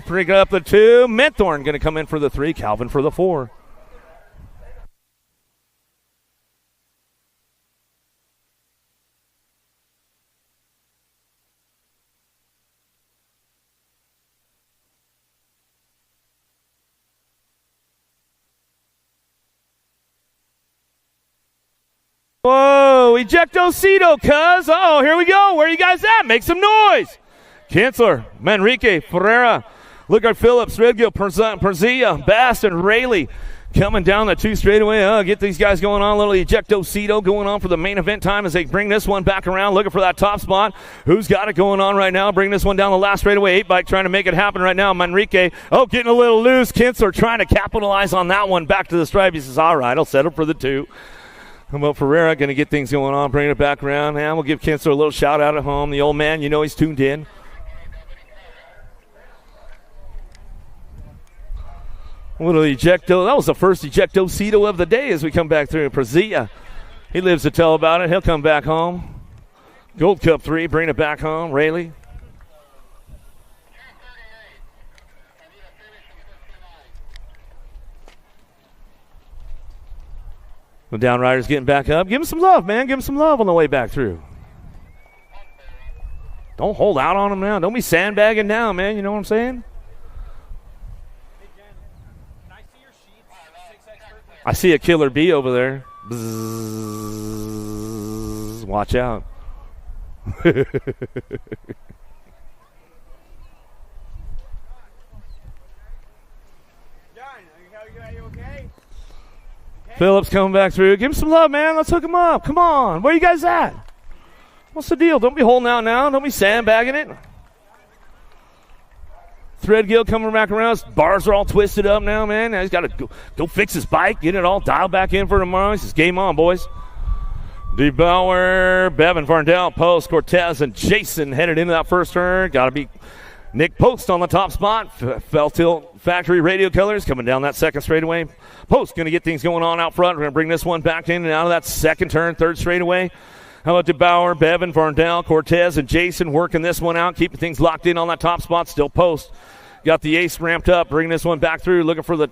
picking up the 2. Menthorn going to come in for the 3. Calvin for the 4. Whoa, ejectocito, cuz. Oh, here we go. Where are you guys at? Make some noise. Kinsler, Manrique, Ferreira, Lucas Phillips, Redgill, Perzia, Bast, and Rayleigh coming down the 2 straightaway. Get these guys going on. A little ejectocito going on for the main event time as they bring this one back around, looking for that top spot. Who's got it going on right now? Bring this one down the last straightaway. 8 bike trying to make it happen right now. Manrique, getting a little loose. Kinsler trying to capitalize on that one. Back to the stripe. He says, all right, I'll settle for the 2. How about Ferreira going to get things going on, bringing it back around. And we'll give Kinsler a little shout out at home. The old man, he's tuned in. A little ejecto. That was the first ejectocito of the day as we come back through. Perzia, he lives to tell about it. He'll come back home. Gold Cup 3, bring it back home. Rayleigh. The downriders getting back up. Give him some love, man. Give him some love on the way back through. Don't hold out on him now. Don't be sandbagging down, man. You know what I'm saying? I see a killer bee over there. Bzzz. Watch out. Phillips coming back through. Give him some love, man. Let's hook him up. Come on. Where you guys at? What's the deal? Don't be holding out now. Don't be sandbagging it. Threadgill coming back around. His bars are all twisted up now, man. Now he's got to go fix his bike, get it all dialed back in for tomorrow. He says, game on, boys. DeBauer, Bevan, Varndell, Post, Cortez, and Jason headed into that first turn. Got to be Nick Post on the top spot. Fell Tilt Factory radio colors coming down that second straightaway. Post going to get things going on out front. We're going to bring this one back in and out of that second turn, third straightaway. How about DeBauer, Bevan, Varndell, Cortez, and Jason working this one out, keeping things locked in on that top spot. Still Post. Got the ace ramped up, bringing this one back through, looking for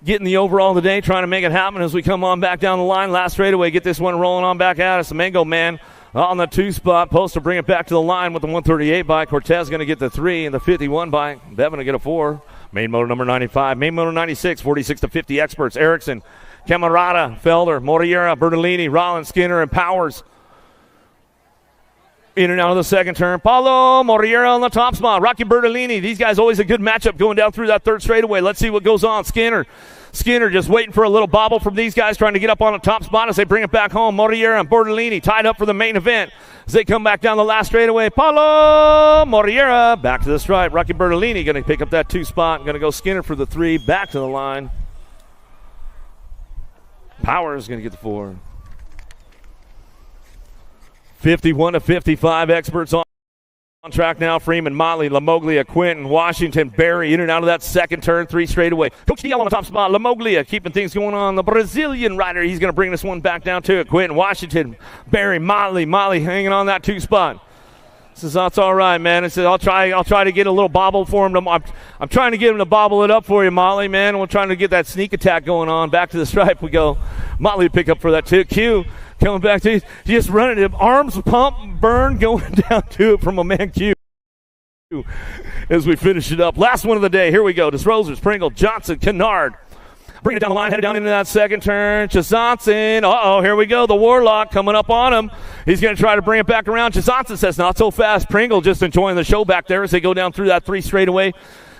getting the overall today, trying to make it happen as we come on back down the line. Last straightaway, get this one rolling on back at us. The Mango Man on the 2 spot. Post to bring it back to the line with the 138 by. Cortez going to get the 3 and the 51 by. Bevan to get a 4. Main motor number 95. Main motor 96, 46 to 50 experts. Erickson, Camarada, Felder, Moriera, Bertolini, Rollins, Skinner, and Powers. In and out of the second turn. Paulo Moriera on the top spot. Rocky Bertolini. These guys always a good matchup going down through that third straightaway. Let's see what goes on. Skinner just waiting for a little bobble from these guys, trying to get up on the top spot as they bring it back home. Moriera and Bertolini tied up for the main event as they come back down the last straightaway. Paulo Moriera back to the stripe. Rocky Bertolini going to pick up that 2 spot. Going to go Skinner for the 3. Back to the line. Powers going to get the 4. 51 to 55 experts on track now. Freeman, Motley, Lamoglia, Quinton, Washington, Barry in and out of that second turn, 3 straightaway. Coach DL on the top spot. Lamoglia keeping things going on. The Brazilian rider, he's going to bring this one back down to it. Quinton, Washington, Barry, Motley hanging on that 2 spot. Says that's all right, man. I said I'll try to get a little bobble for him. I'm trying to get him to bobble it up for you, Motley, man. We're trying to get that sneak attack going on. Back to the stripe we go. Motley pick up for that 2. Q coming back to just running him. Arms pump, burn going down to it from a man Q as we finish it up. Last one of the day. Here we go. DeSrozers, Pringle, Johnson, Kennard. Bring it down the line, headed down into that second turn. Chazanson, here we go. The Warlock coming up on him. He's going to try to bring it back around. Chazanson says not so fast. Pringle just enjoying the show back there as they go down through that 3 straightaway.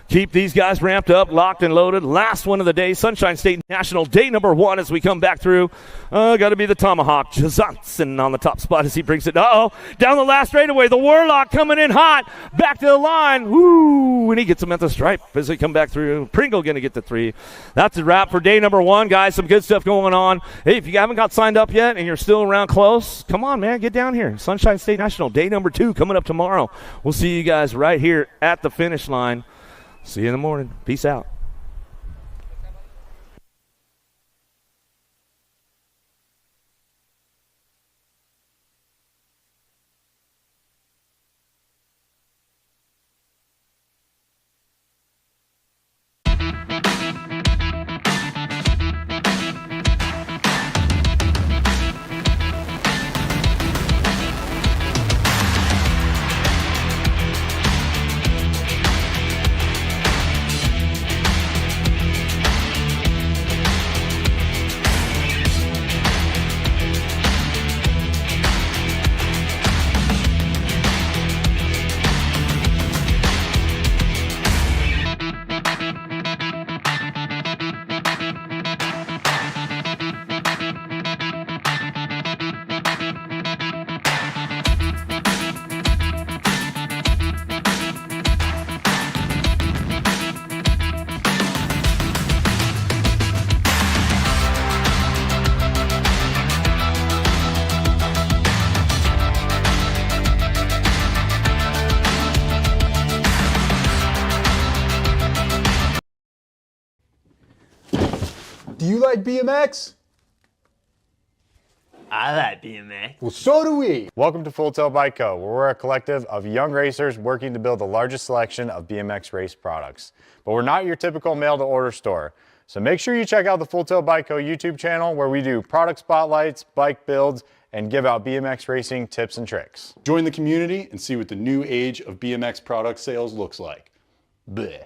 Keep these guys ramped up, locked and loaded. Last one of the day, Sunshine State National, day number 1 as we come back through. Got to be the Tomahawk. Johnson on the top spot as he brings it. Down the last straightaway. The Warlock coming in hot. Back to the line. Woo! And he gets him at the stripe as they come back through. Pringle going to get the 3. That's a wrap for day number 1, guys. Some good stuff going on. Hey, if you haven't got signed up yet and you're still around close, come on, man. Get down here. Sunshine State National, day number 2 coming up tomorrow. We'll see you guys right here at the finish line. See you in the morning. Peace out. Do you like BMX? I like BMX. Well, so do we. Welcome to Full Tilt Bike Co., where we're a collective of young racers working to build the largest selection of BMX race products. But we're not your typical mail-to-order store. So make sure you check out the Full Tilt Bike Co. YouTube channel, where we do product spotlights, bike builds, and give out BMX racing tips and tricks. Join the community and see what the new age of BMX product sales looks like. Bleh.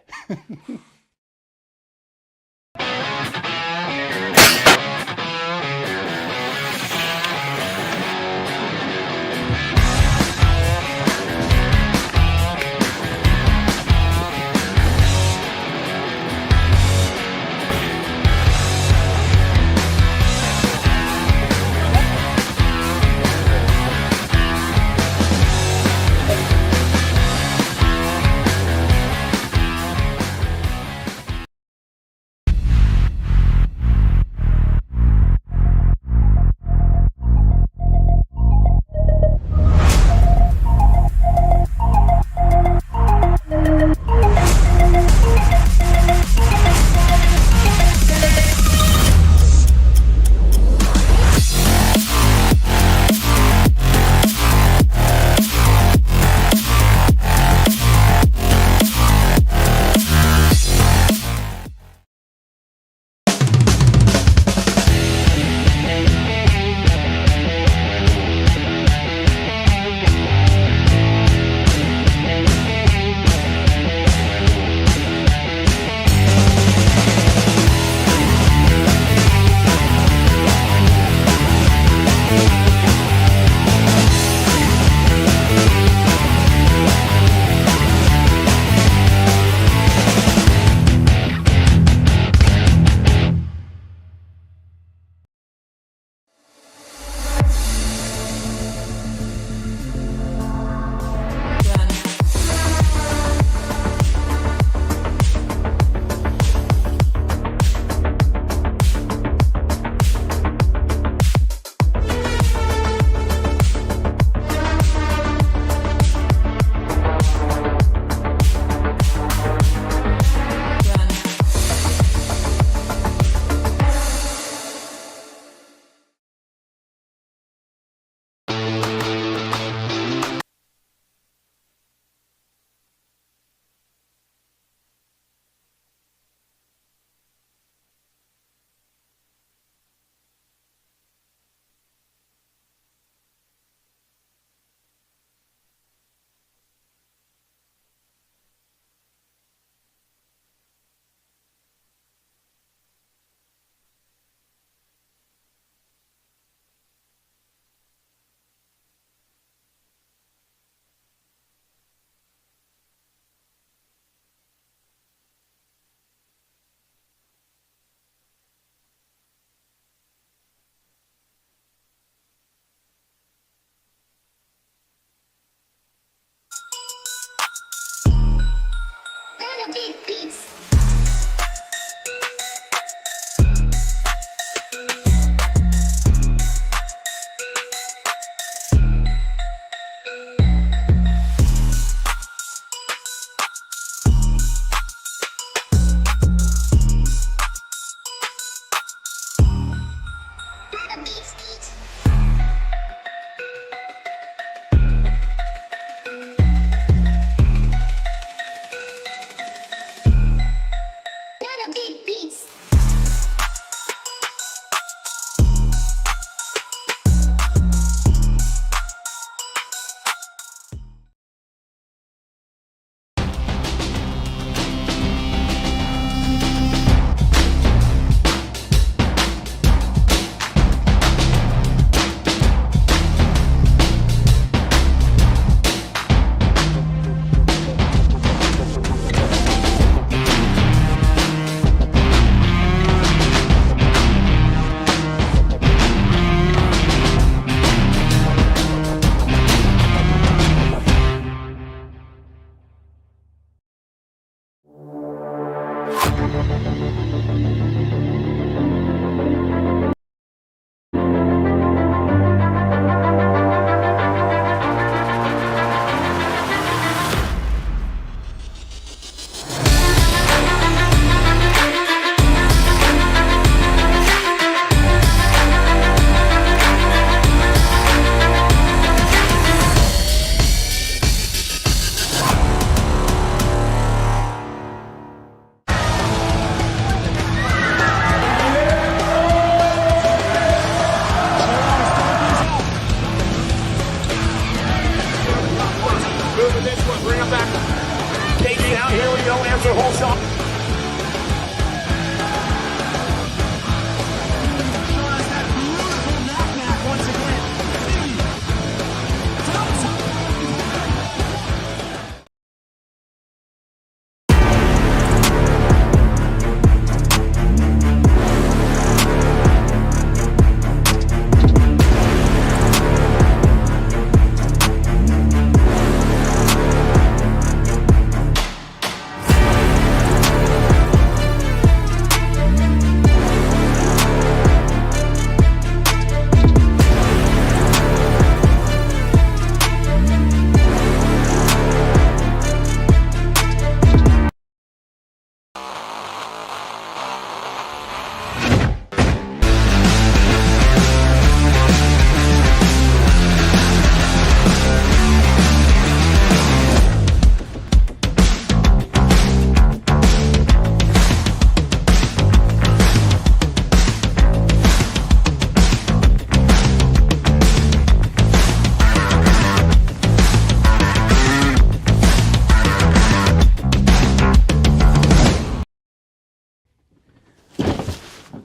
Sponsor wholesale.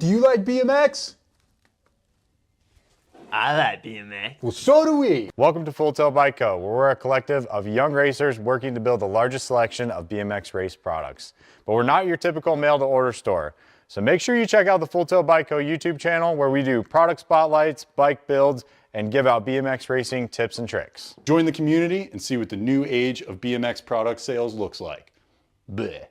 Do you like BMX? I like BMX. Well, so do we. Welcome to Full Tilt Bike Co., where we're a collective of young racers working to build the largest selection of BMX race products. But we're not your typical mail-to-order store. So make sure you check out the Full Tilt Bike Co. YouTube channel, where we do product spotlights, bike builds, and give out BMX racing tips and tricks. Join the community and see what the new age of BMX product sales looks like. Bleh.